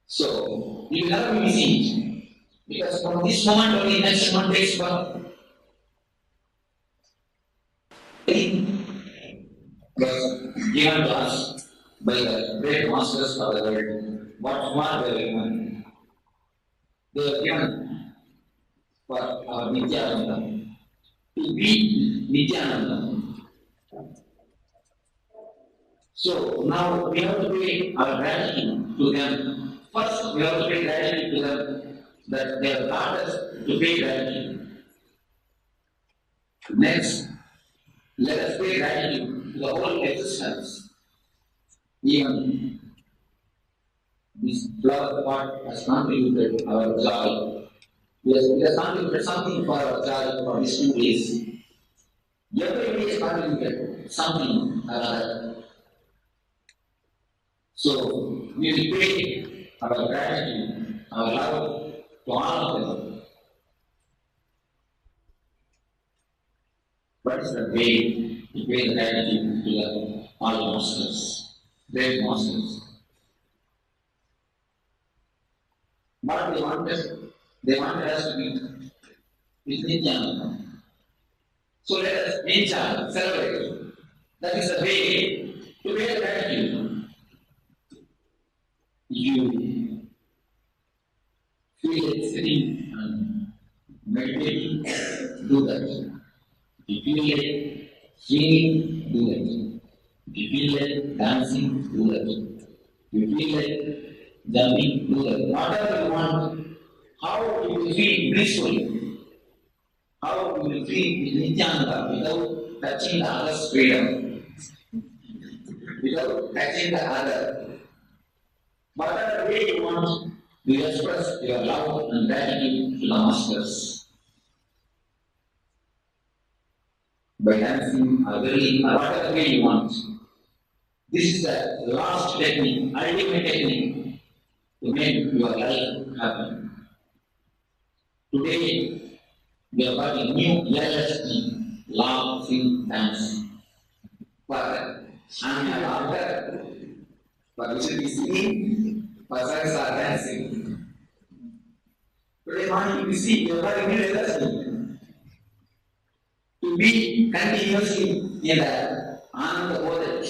So, you will never be missing it. Because from this moment only next moment takes birth. Was given to us by the great masters of the world. What more they were given? They were given for our Nityananda. To be Nityananda. So now we have to pay our gratitude to them. First, we have to pay gratitude to them that they have taught us to pay gratitude. Next, let us pay gratitude to the whole existence. Even this flower pot has contributed to our joy. It has contributed something for our joy for these 2 days. Every day has contributed something or other. So we will pay our gratitude, our love to all of them. What is the way to pay the gratitude to all masters, great masters? What they wanted us to be with Nityananda. So let us enjoy, celebrate. That is the way to pay the gratitude. You feel it sitting and meditating, do that. If you feel it singing, do that. If you feel it dancing, do that. If you feel it jumping, do that. Whatever you want, how you will feel blissful, how you will feel Nityananda without touching the other's freedom, without touching the other. Whatever way you want, you express your love and gratitude to the masters. By dancing or willing or whatever way you want. This is the last technique, ultimate technique to make your life happen. Today, we have got a new LSD, love, sing, dance. For laughter, for we should be singing, for songs are dancing. Today morning we see we have got a new LSD. To be continuously in the Ananda Bodhaj,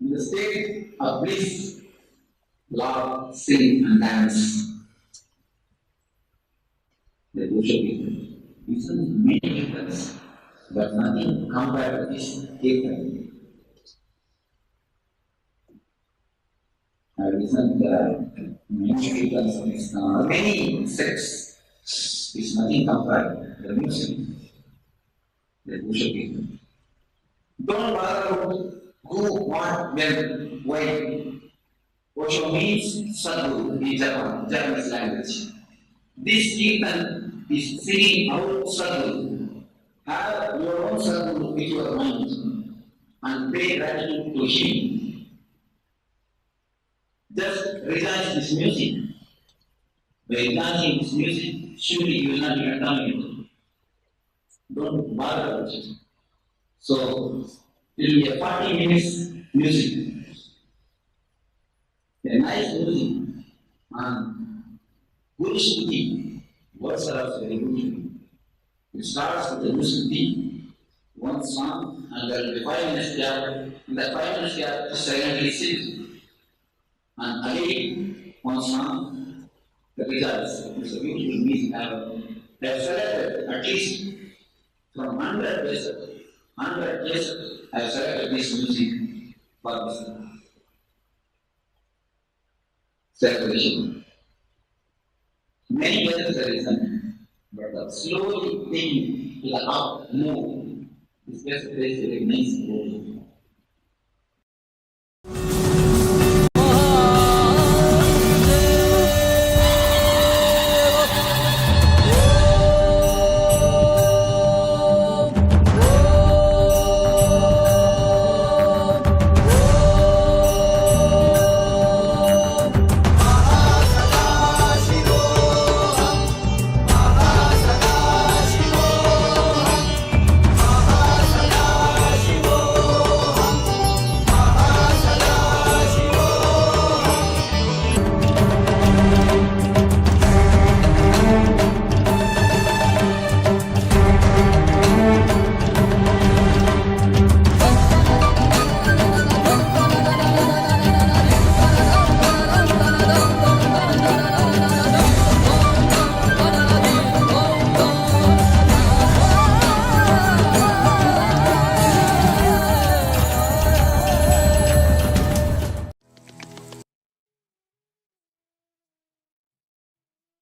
in the state of bliss, love, sing, and dance. The Dosha isn't many difference, but nothing compared to this different. I listened to many differences, many sects. It's nothing compared to the Muslim, the Dosha people. Don't bother about who, what, when, why. Osho means Sadhu in Japanese language. This Kirtan is singing out Sadhu. Have your own Sadhu with your mind and pay gratitude to him. Just rejoice this music. By rejoicing this music, surely you will not be contaminated. Don't bother about it. So, it will be a 40 minutes music. A nice music and Guru Stuti. Words are also very good. It starts with the Guru Stuti, one song, and there will be 5 minutes gap. In that 5 minutes gap, silently sit. And again, one song, the results. It's a beautiful music. They have selected at least from 100 places. 100 places I have selected this music for this celebration. Many places are written, but slowly taking to the up move It's just a very nice pose.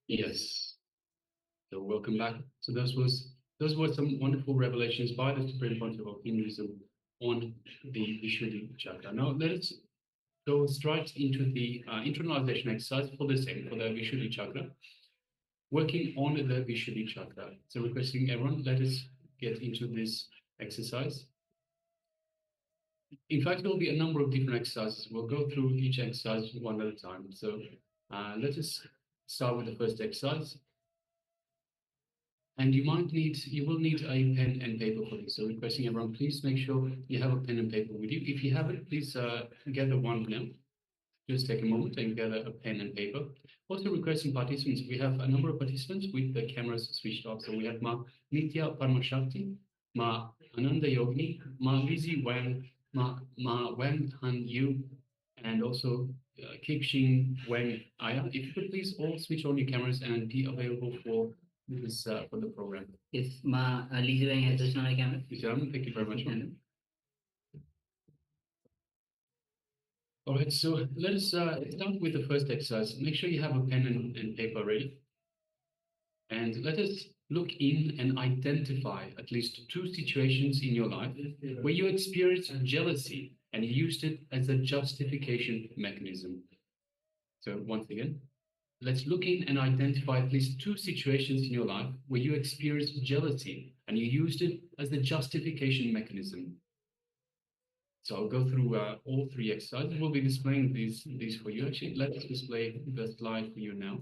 Yes. So welcome back. So those were some wonderful revelations by the Supreme Pontiff of Hinduism on the Vishuddhi chakra. Now let us go straight into the internalization exercise for the same, for the Vishuddhi chakra. Working on the Vishuddhi chakra. So requesting everyone, let us get into this exercise. In fact, there will be a number of different exercises. We'll go through each exercise one at a time. So let us start with the first exercise. And you will need a pen and paper for this. So requesting everyone, please make sure you have a pen and paper with you. If you haven't, please gather one now. Just take a moment and gather a pen and paper. Also requesting participants, we have a number of participants with the cameras switched off. So we have Ma Nitya Parmashakti, Ma Ananda Yogini, Ma Lizzie Wang, Ma Wang Han Yu, and also Kixing Wang Aya. If you could please all switch on your cameras and be available for this for the program. Yes, Ma Lizzie Wang has switched on her camera. Thank you very much. All right, so let us start with the first exercise. Make sure you have a pen and paper ready. And let us look in and identify at least 2 situations in your life where you experienced jealousy and used it as a justification mechanism. So once again, let's look in and identify at least 2 situations in your life where you experienced jealousy and you used it as a justification mechanism. So I'll go through all 3 exercises. We'll be displaying these for you. Actually, let's display the slide for you now.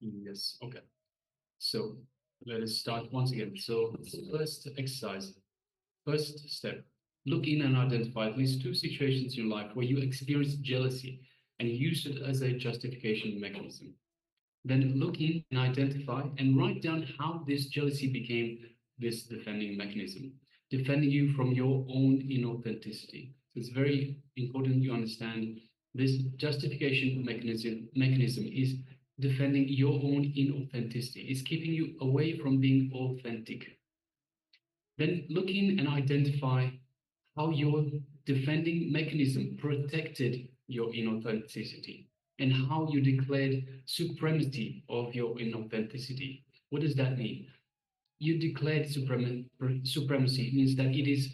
Yes, okay. So let us start once again. So first exercise, first step, look in and identify at least 2 situations in your life where you experienced jealousy and you used it as a justification mechanism. Then look in and identify and write down how this jealousy became this defending mechanism, defending you from your own inauthenticity. So it's very important you understand this justification mechanism is defending your own inauthenticity. It's keeping you away from being authentic. Then look in and identify how your defending mechanism protected your inauthenticity and how you declared supremacy of your inauthenticity. What does that mean? You declared supremacy. It means that it is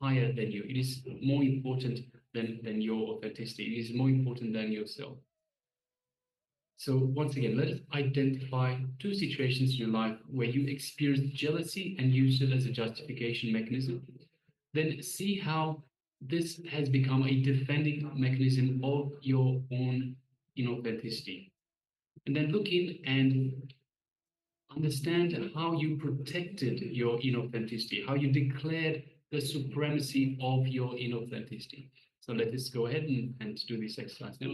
higher than you. It is more important than your authenticity. It is more important than yourself. So once again, let us identify 2 situations in your life where you experienced jealousy and used it as a justification mechanism. Then see how this has become a defending mechanism of your own inauthenticity. And then look in and understand how you protected your inauthenticity, how you declared the supremacy of your inauthenticity. So let us go ahead and do this exercise now.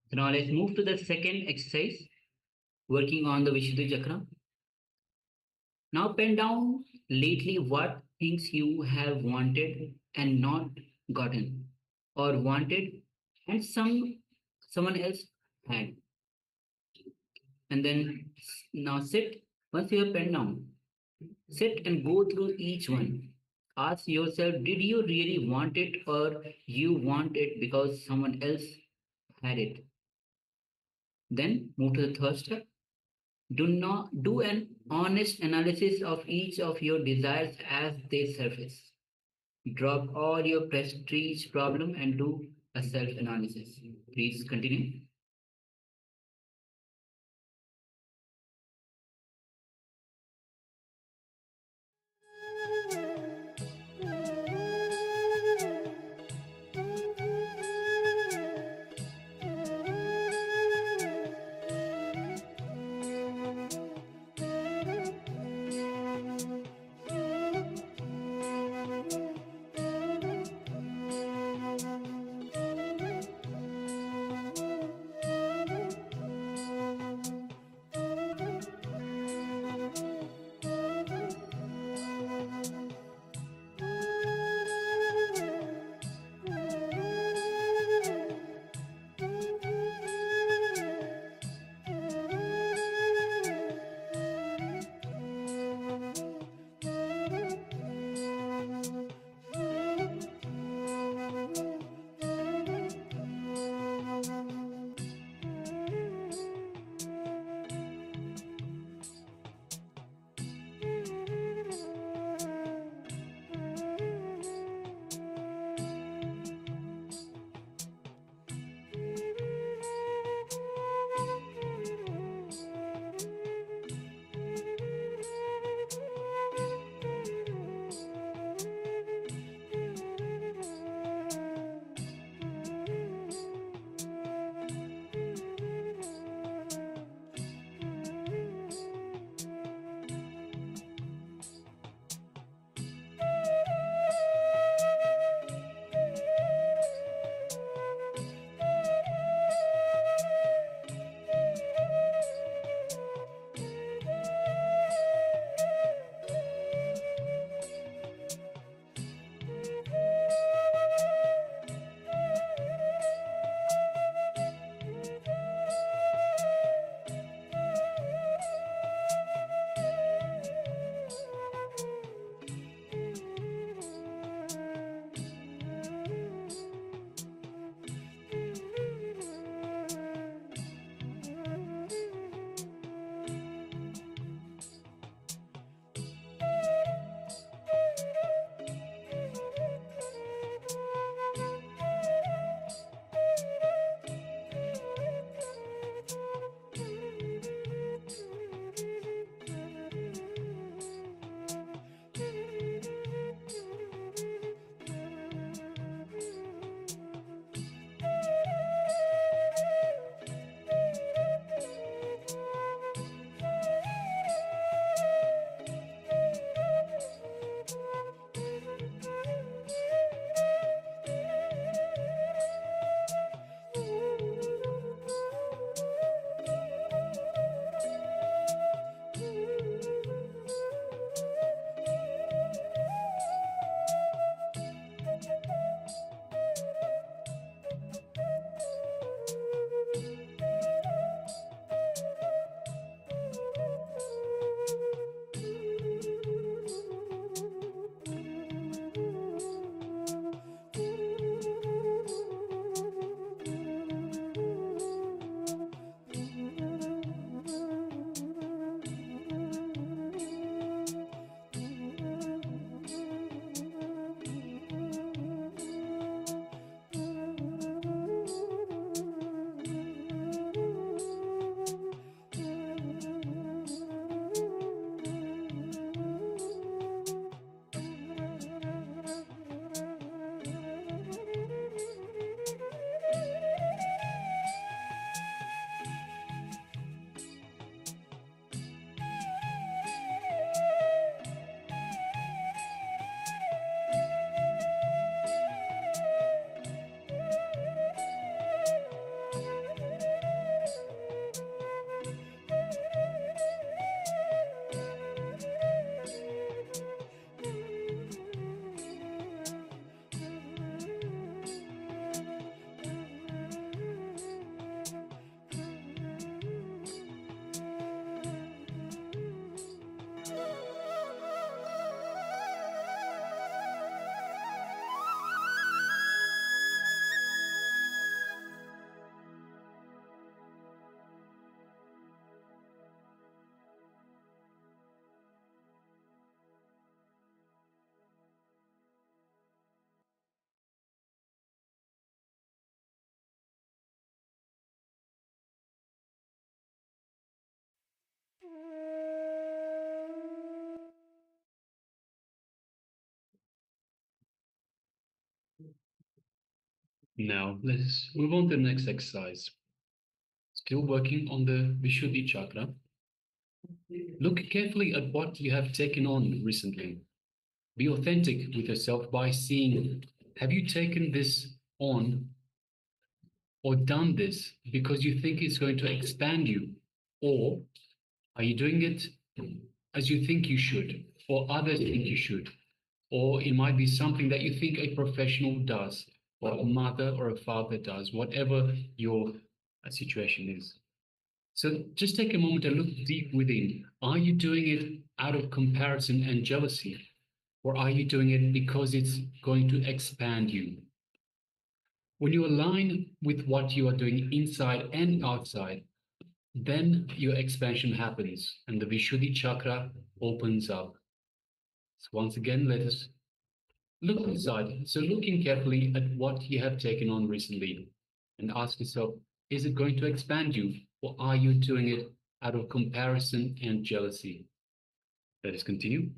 So now let's move to the second exercise, working on the Vishuddha Chakra. Now pen down lately what things you have wanted and not gotten, or wanted and someone else had. And then now sit, once you have pen down, sit and go through each one. Ask yourself, did you really want it or you want it because someone else had it? Then move to the third step. Do an honest analysis of each of your desires as they surface. Drop all your prestige problem and do a self-analysis. Please continue. Now, let's move on to the next exercise. Still working on the Vishuddhi chakra. Look carefully at what you have taken on recently. Be authentic with yourself by seeing, have you taken this on or done this because you think it's going to expand you? Or are you doing it as you think you should, or others think you should? Or it might be something that you think a professional does, or a mother or a father does, whatever your situation is. So just take a moment and look deep within. Are you doing it out of comparison and jealousy? Or are you doing it because it's going to expand you? When you align with what you are doing inside and outside, then your expansion happens and the Vishuddhi chakra opens up. So once again, let us look inside. So looking carefully at what you have taken on recently and ask yourself, is it going to expand you, or are you doing it out of comparison and jealousy? Let us continue.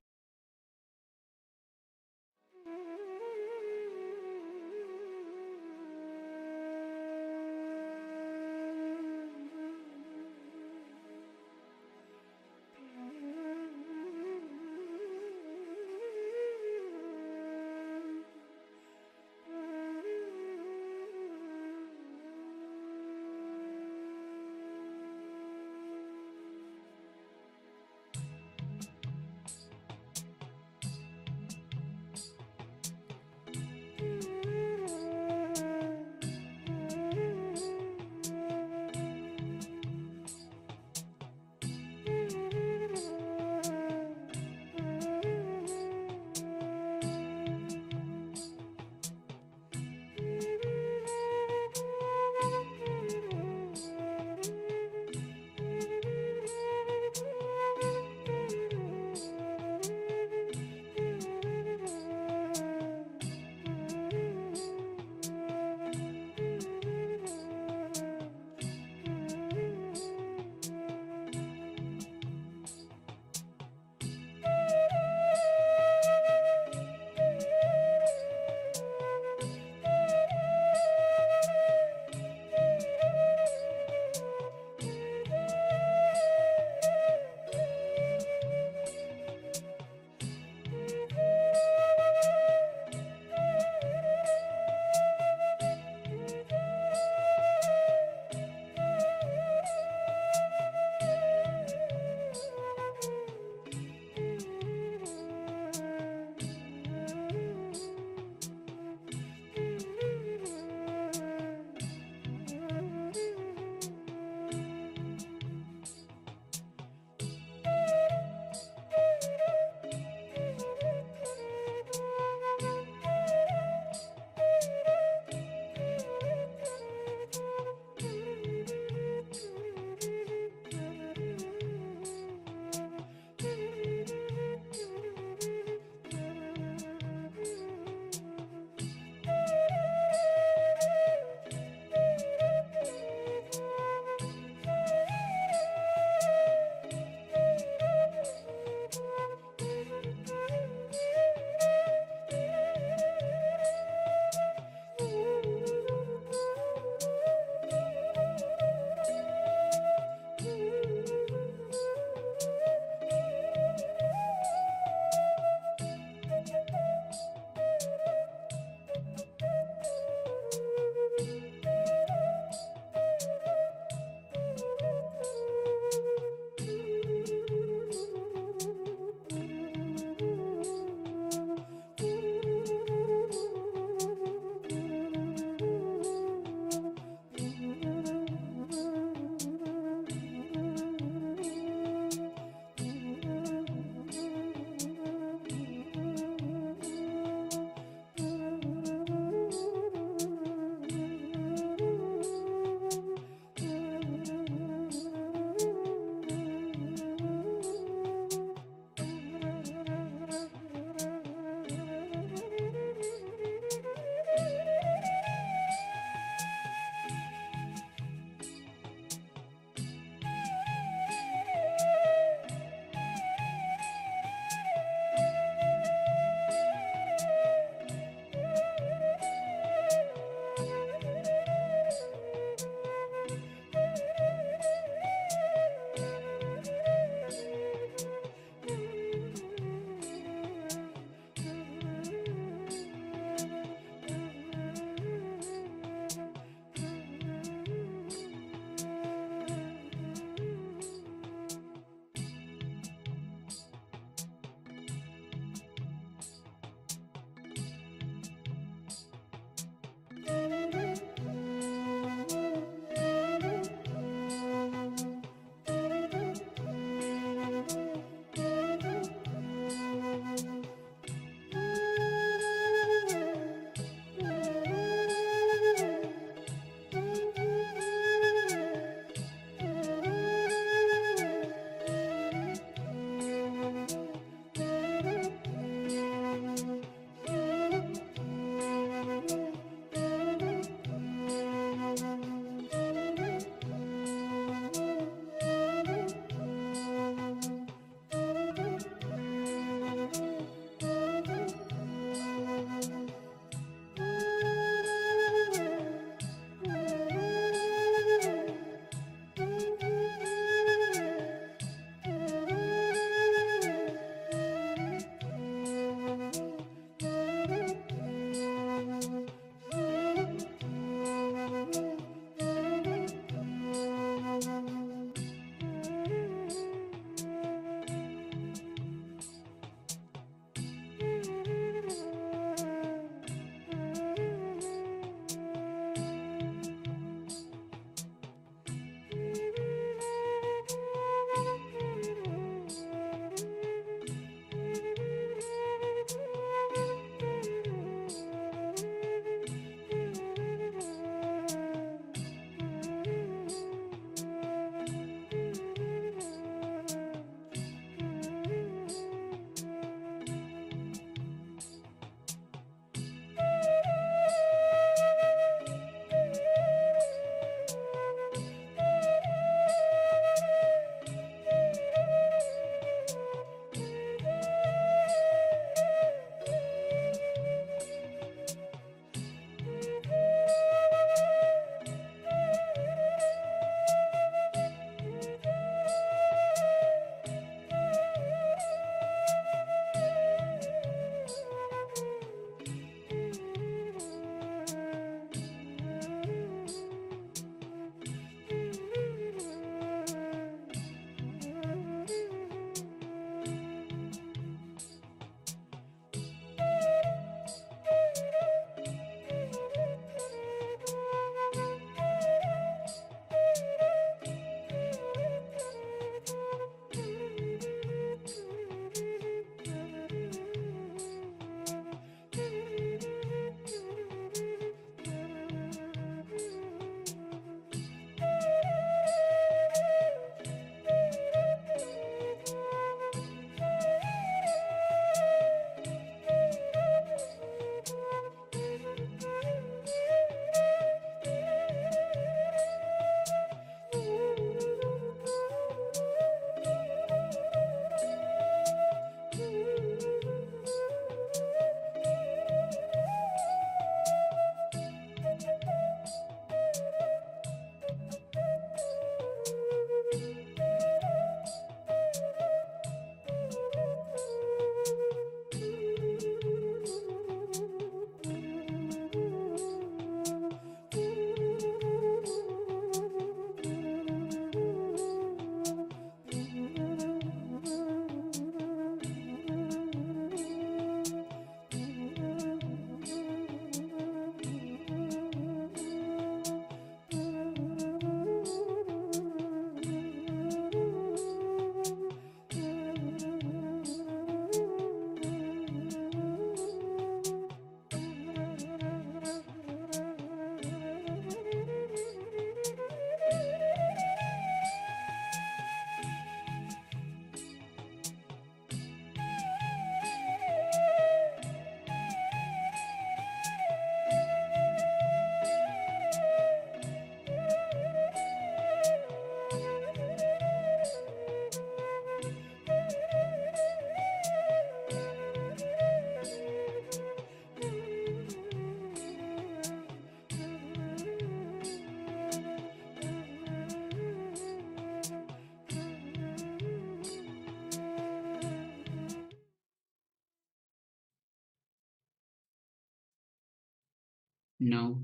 Now,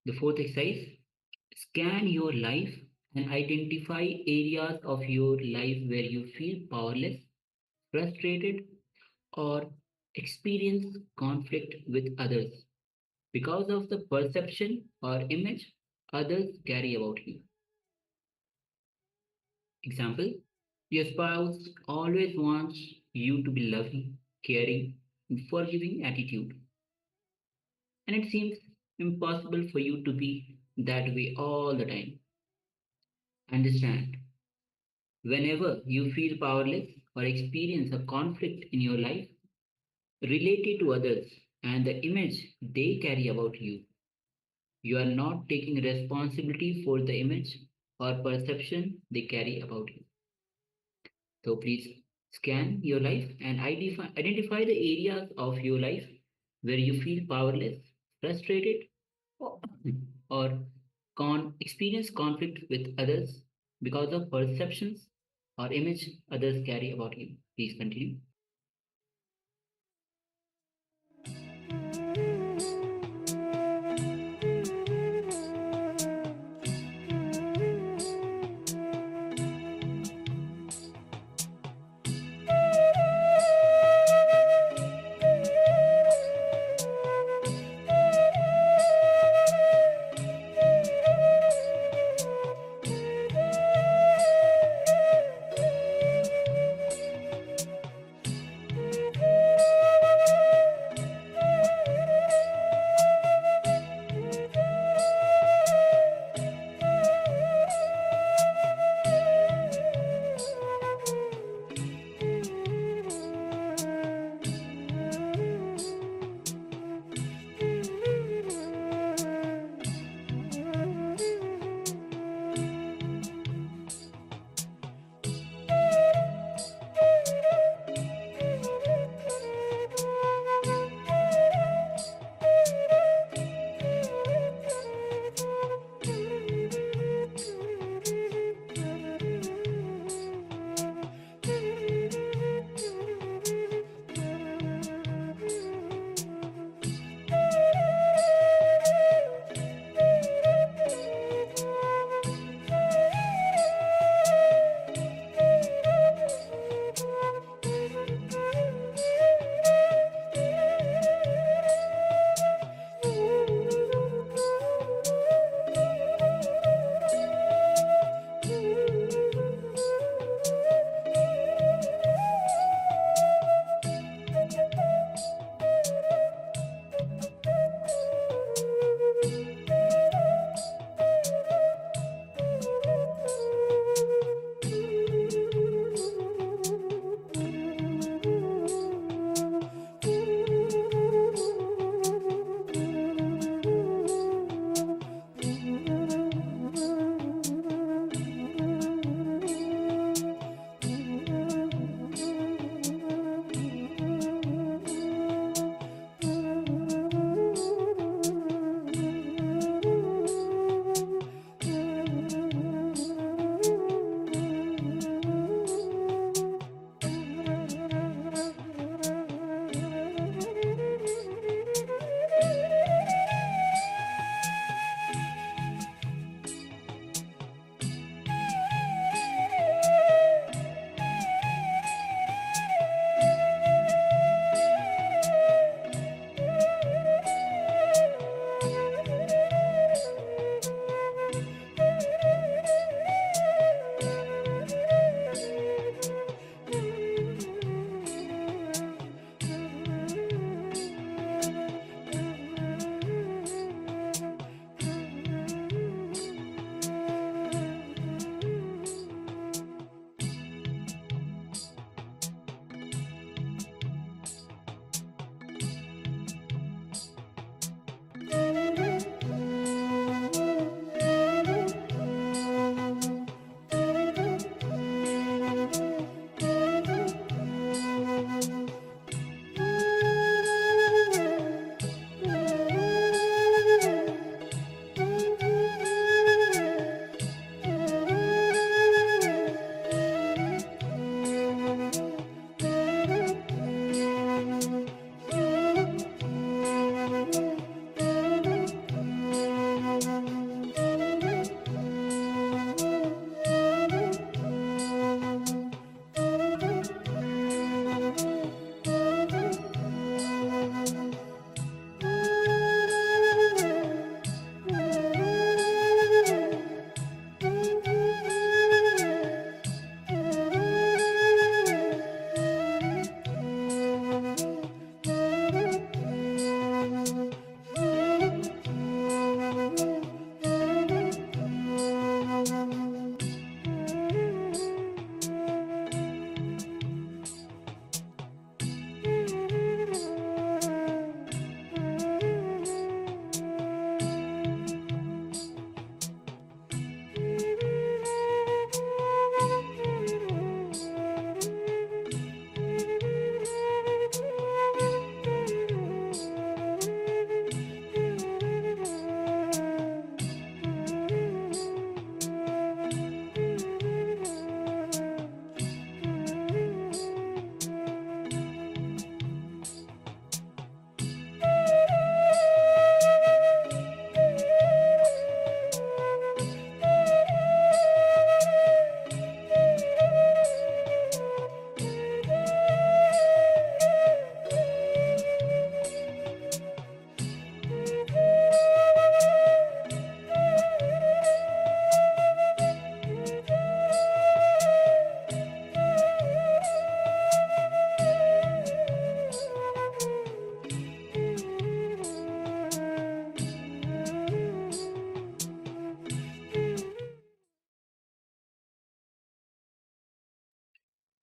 the fourth exercise, scan your life and identify areas of your life where you feel powerless, frustrated, or experience conflict with others because of the perception or image others carry about you. Example, your spouse always wants you to be loving, caring, and forgiving attitude, and it seems impossible for you to be that way all the time. Understand, whenever you feel powerless or experience a conflict in your life related to others and the image they carry about you, you are not taking responsibility for the image or perception they carry about you. So please scan your life and identify the areas of your life where you feel powerless, frustrated, or experience conflict with others because of perceptions or image others carry about you. Please continue.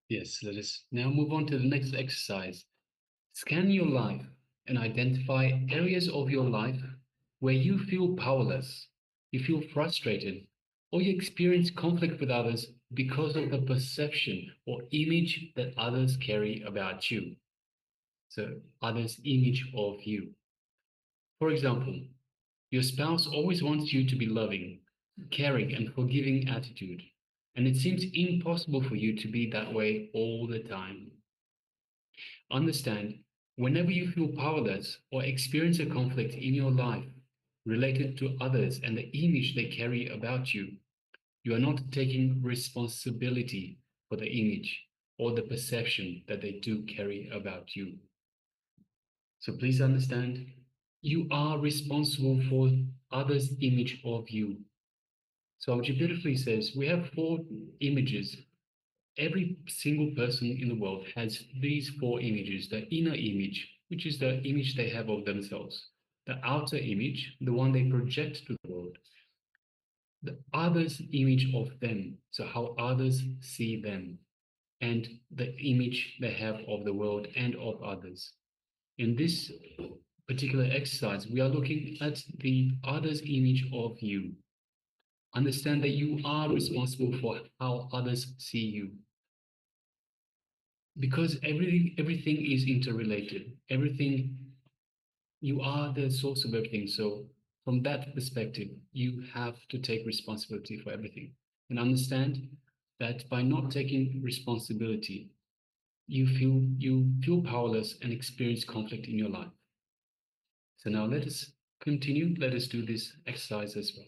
Yes, let us now move on to the next exercise. Scan your life and identify areas of your life where you feel powerless, you feel frustrated, or you experience conflict with others because of the perception or image that others carry about you. So, others' image of you. For example, your spouse always wants you to be loving, caring, and forgiving attitude, and it seems impossible for you to be that way all the time. Understand, whenever you feel powerless or experience a conflict in your life related to others and the image they carry about you, you are not taking responsibility for the image or the perception that they do carry about you. So please understand, you are responsible for others' image of you. So Auji beautifully says, we have 4 images. Every single person in the world has these 4 images: the inner image, which is the image they have of themselves; the outer image, the one they project to the world; the others' image of them, so how others see them; and the image they have of the world and of others. In this particular exercise, we are looking at the other's image of you. Understand that you are responsible for how others see you. Because everything is interrelated. You are the source of everything. So from that perspective, you have to take responsibility for everything. And understand that by not taking responsibility, you feel powerless and experience conflict in your life. So now let us continue. Let us do this exercise as well.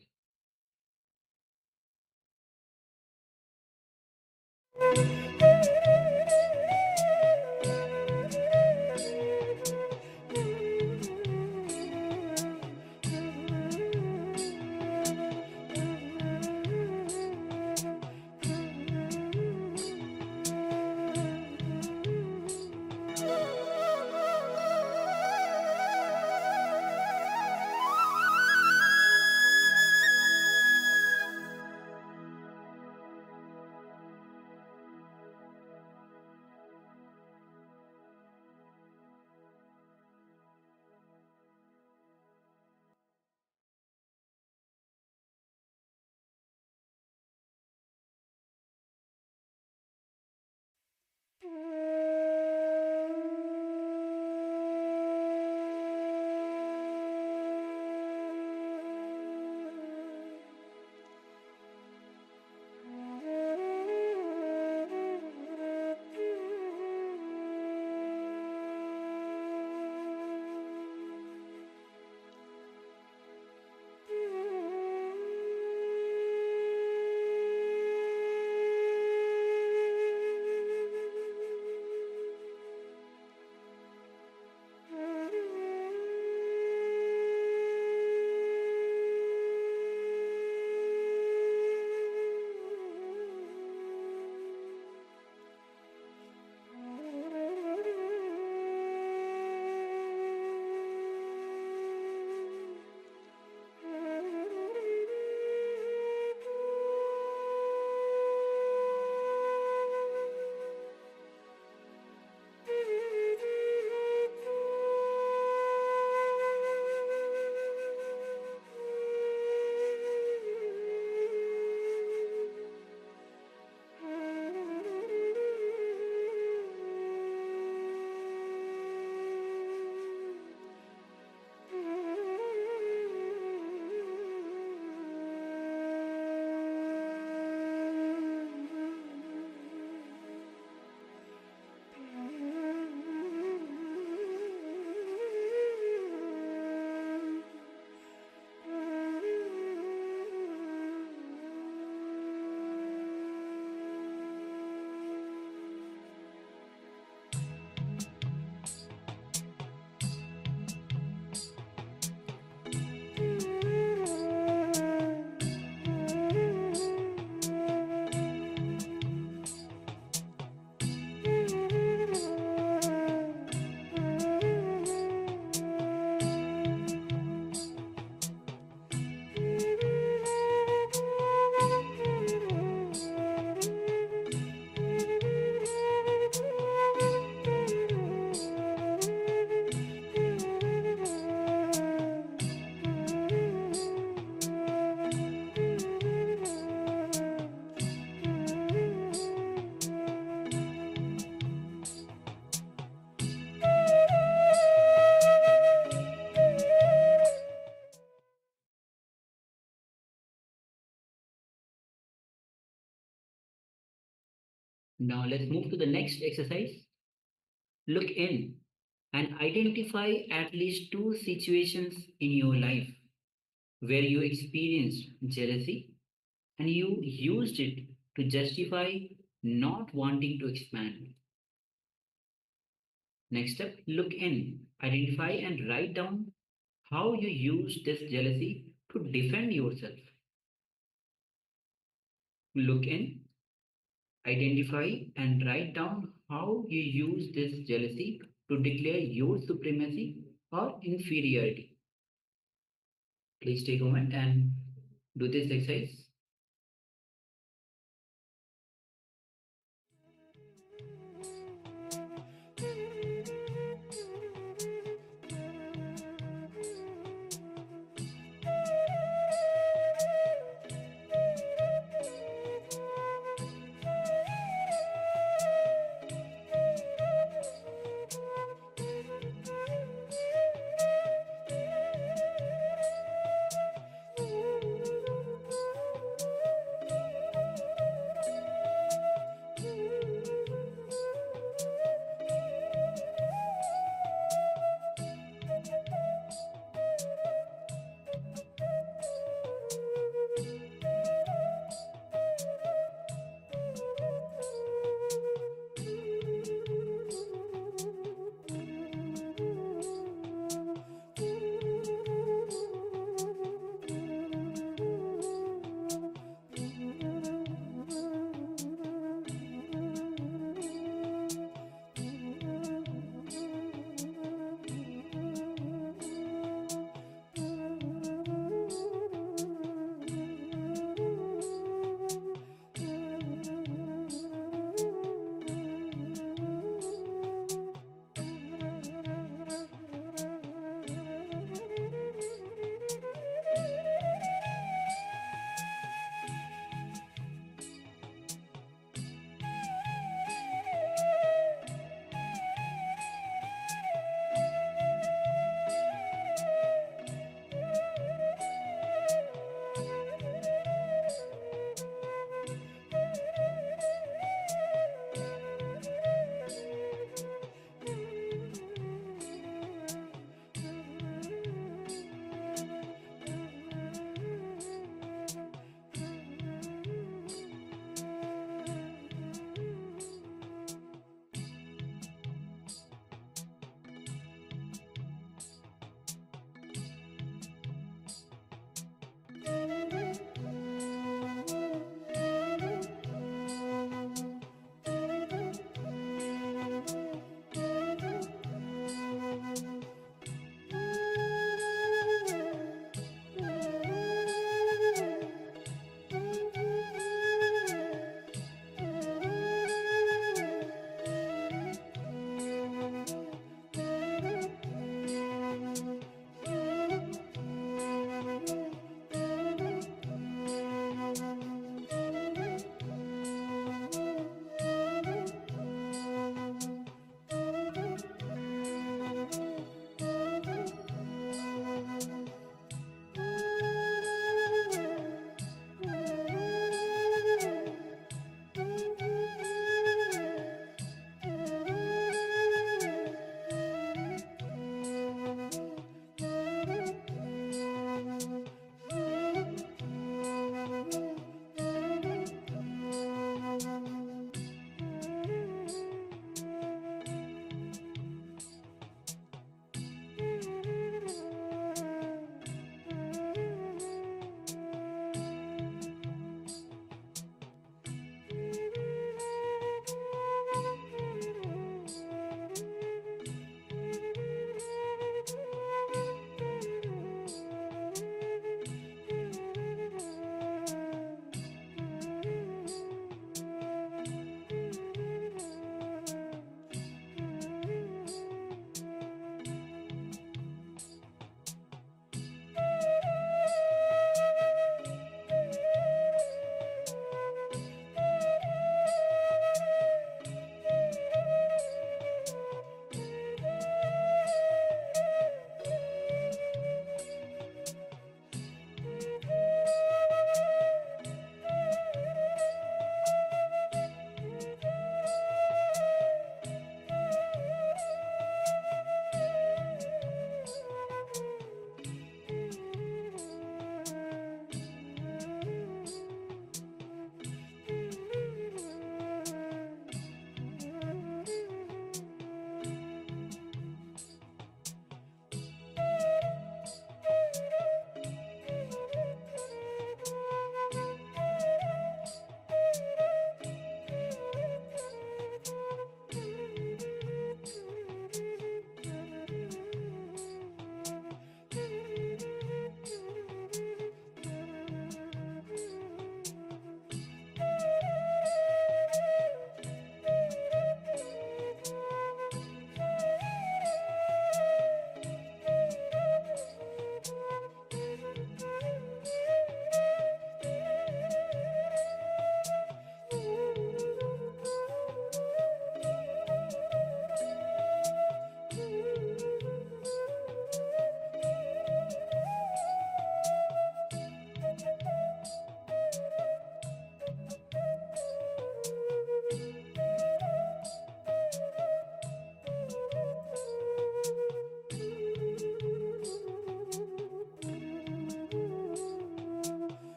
Now let's move to the next exercise. Look in and identify at least 2 situations in your life where you experienced jealousy and you used it to justify not wanting to expand. Next step, look in, identify and write down how you used this jealousy to defend yourself. Look in, identify and write down how you use this jealousy to declare your supremacy or inferiority. Please take a moment and do this exercise.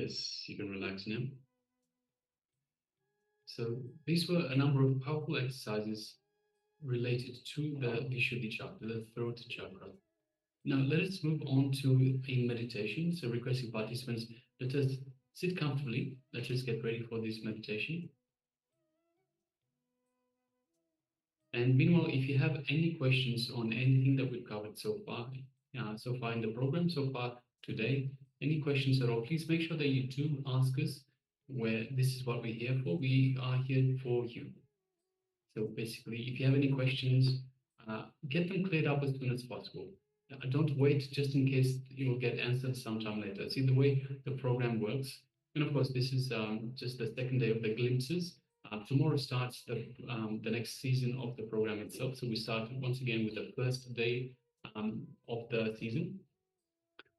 Yes, you can relax now. So these were a number of powerful exercises related to the Vishuddhi chakra, the throat chakra. Now let us move on to a meditation. So requesting participants, let us sit comfortably. Let us get ready for this meditation. And meanwhile, if you have any questions on anything that we've covered so far in the program, so far today, any questions at all, please make sure that you do ask us. Where this is what we're here for. We are here for you. So basically, if you have any questions, get them cleared up as soon as possible. Don't wait just in case you will get answered sometime later. See, the way the program works, and of course, this is just the second day of the glimpses. Tomorrow starts the next season of the program itself. So we start once again with the first day of the season.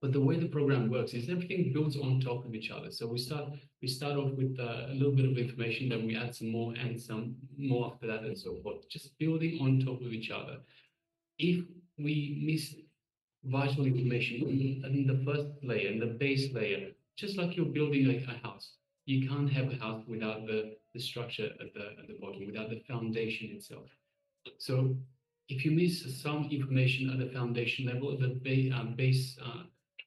But the way the program works is everything builds on top of each other. So we start off with a little bit of information, then we add some more and some more after that and so forth, just building on top of each other. If we miss vital information in the first layer, in the base layer, just like you're building a house, you can't have a house without the structure at the bottom, without the foundation itself. So if you miss some information at the foundation level, at the base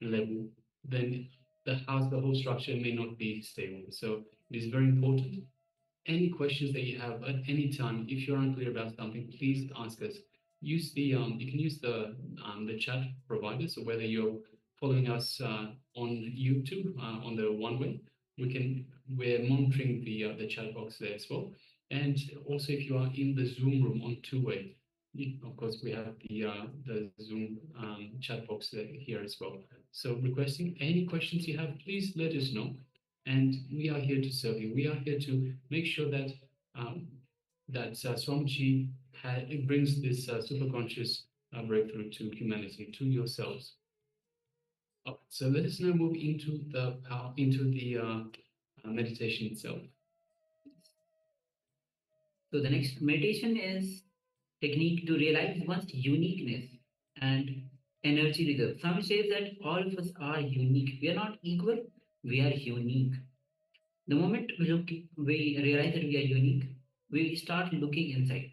level, then the whole structure may not be stable. So it is very important. Any questions that you have at any time, if you're unclear about something, please ask us. Use the you can use the chat provider. So whether you're following us on YouTube on the one way, we're monitoring the chat box there as well. And also, if you are in the Zoom room on two-way, of course, we have the Zoom chat box here as well. So requesting any questions you have, please let us know. And we are here to serve you. We are here to make sure that Swamiji brings this superconscious breakthrough to humanity, to yourselves. So let us now move into the meditation itself. So the next meditation is technique to realize one's uniqueness and energy reserve. Swami says that all of us are unique. We are not equal, we are unique. The moment we realize that we are unique, we start looking inside.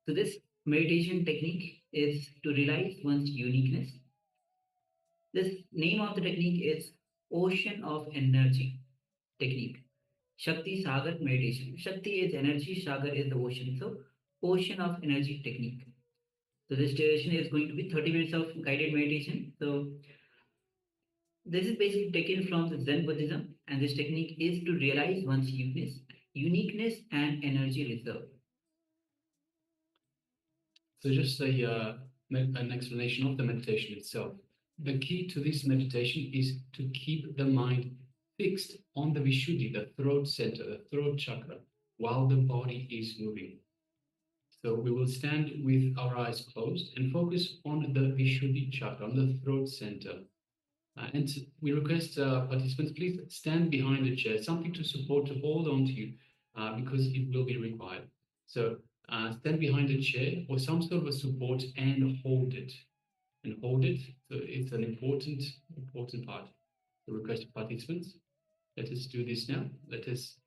So this meditation technique is to realize one's uniqueness. This name of the technique is Ocean of Energy technique. Shakti Sagar meditation. Shakti is energy, Sagar is the ocean. So Ocean of Energy technique. So this duration is going to be 30 minutes of guided meditation. So this is basically taken from the Zen Buddhism, and this technique is to realize one's uniqueness and energy reserve. So just an explanation of the meditation itself. The key to this meditation is to keep the mind fixed on the Vishuddhi, the throat center, the throat chakra, while the body is moving. So we will stand with our eyes closed and focus on the Vishuddhi chakra, on the throat center. And we request participants, please stand behind a chair, something to support, to hold on to you, because it will be required. So stand behind a chair or some sort of a support and hold it. And hold it. So it's an important part. The request of participants. Let us do this now. Let us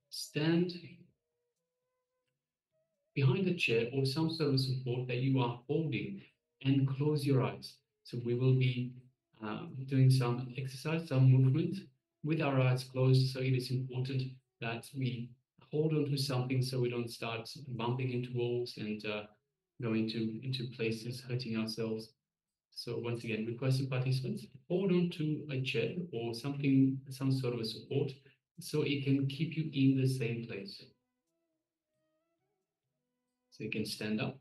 stand behind a chair or some sort of support that you are holding and close your eyes. So we will be doing some exercise, some movement with our eyes closed. So it is important that we hold on to something so we don't start bumping into walls and going into places, hurting ourselves. So once again, requesting participants, hold on to a chair or something, some sort of a support, so it can keep you in the same place. So you can stand up,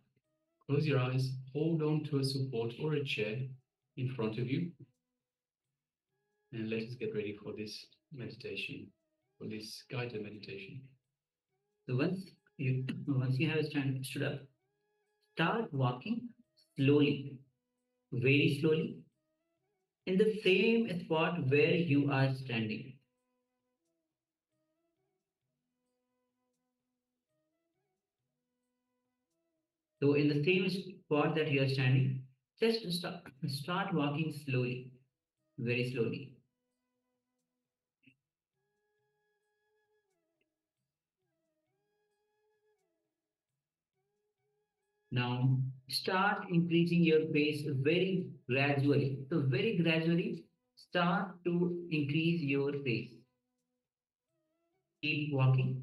close your eyes, hold on to a support or a chair in front of you. And let us get ready for this meditation, for this guided meditation. So once you have stood up, start walking slowly, very slowly, in the same spot where you are standing. So in the same spot that you are standing, just start walking slowly, very slowly. Now start increasing your pace very gradually. So very gradually start to increase your pace. Keep walking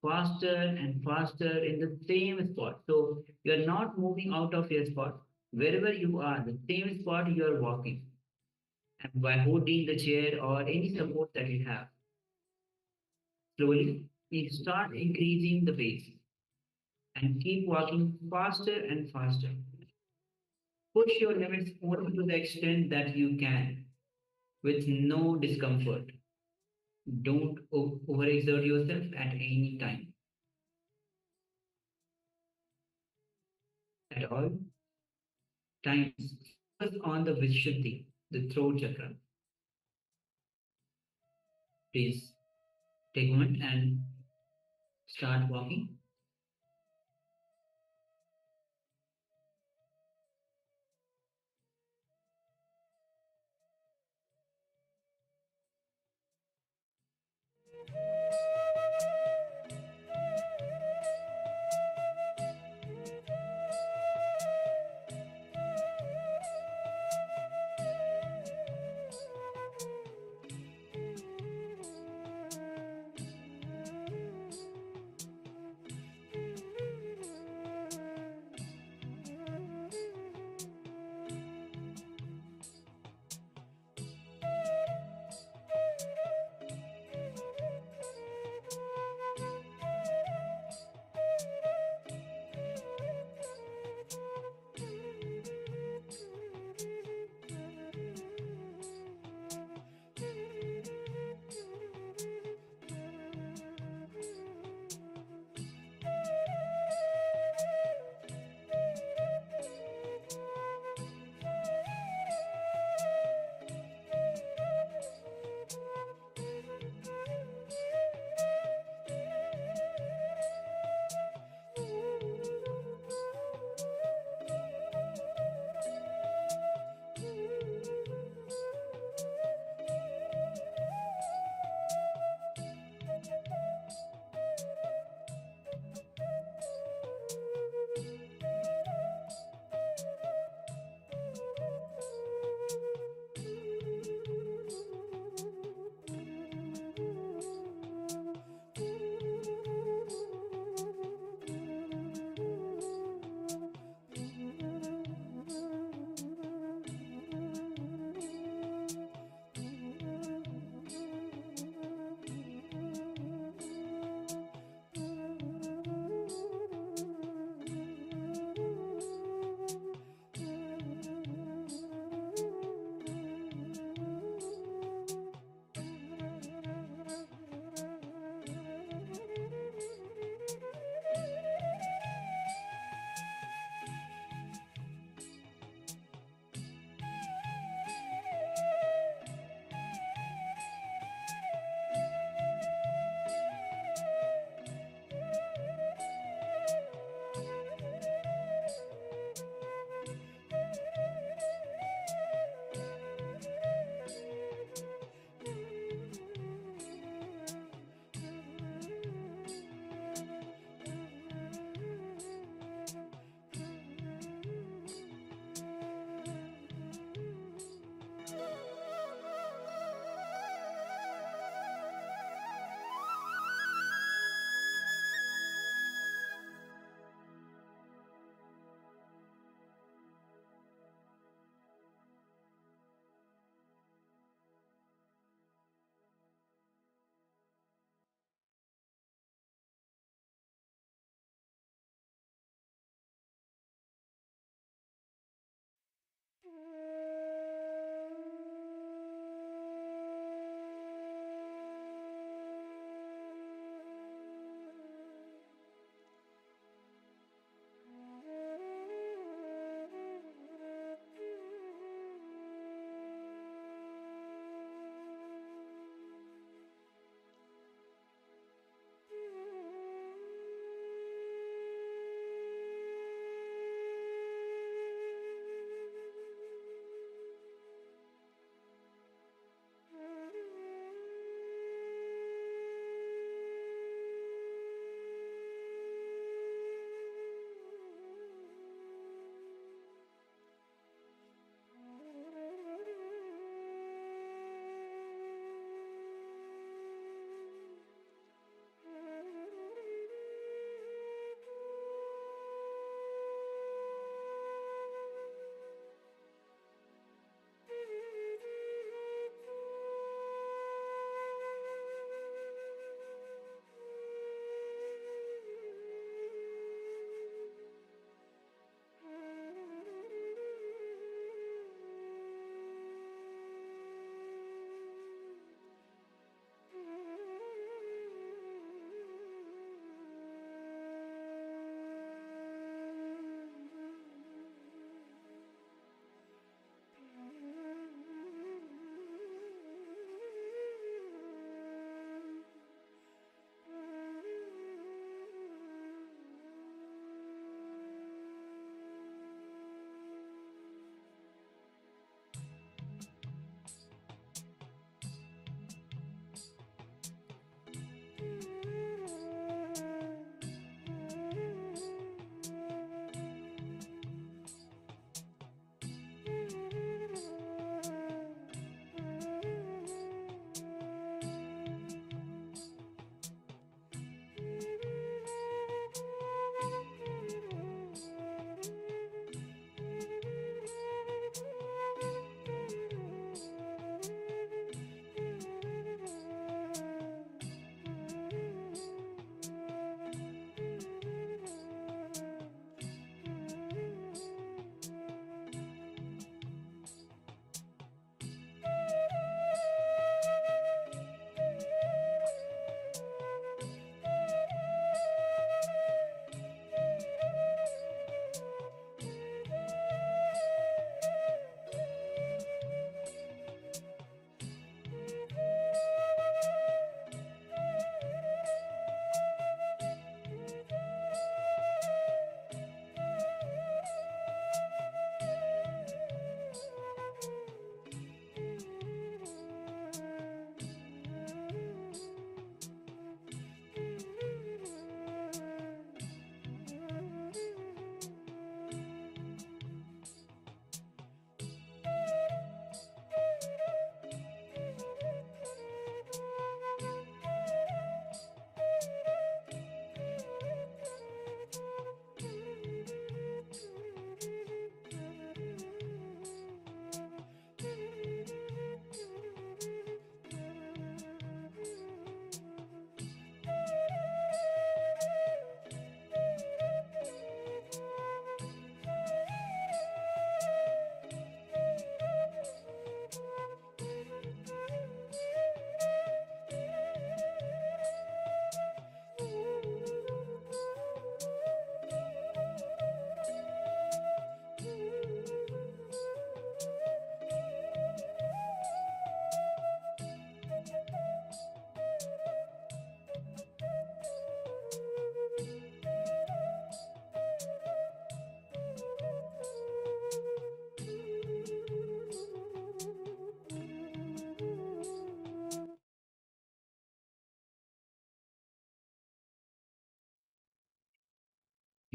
faster and faster in the same spot. So you're not moving out of your spot. Wherever you are, the same spot you are walking. And by holding the chair or any support that you have, slowly you start increasing the pace and keep walking faster and faster. Push your limits only to the extent that you can with no discomfort. Don't overexert yourself at any time. At all times, focus on the Vishuddhi, the throat chakra. Please take a moment and start walking.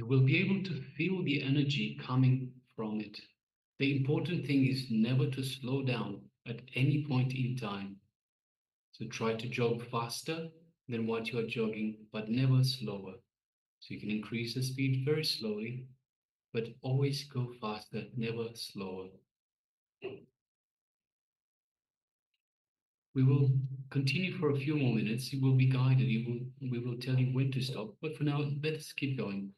you will be able to feel the energy coming from it. The important thing is never to slow down at any point in time. So try to jog faster than what you are jogging, but never slower. So you can increase the speed very slowly, but always go faster, never slower. We will continue for a few more minutes. You will be guided. We will tell you when to stop. But for now, let us keep going.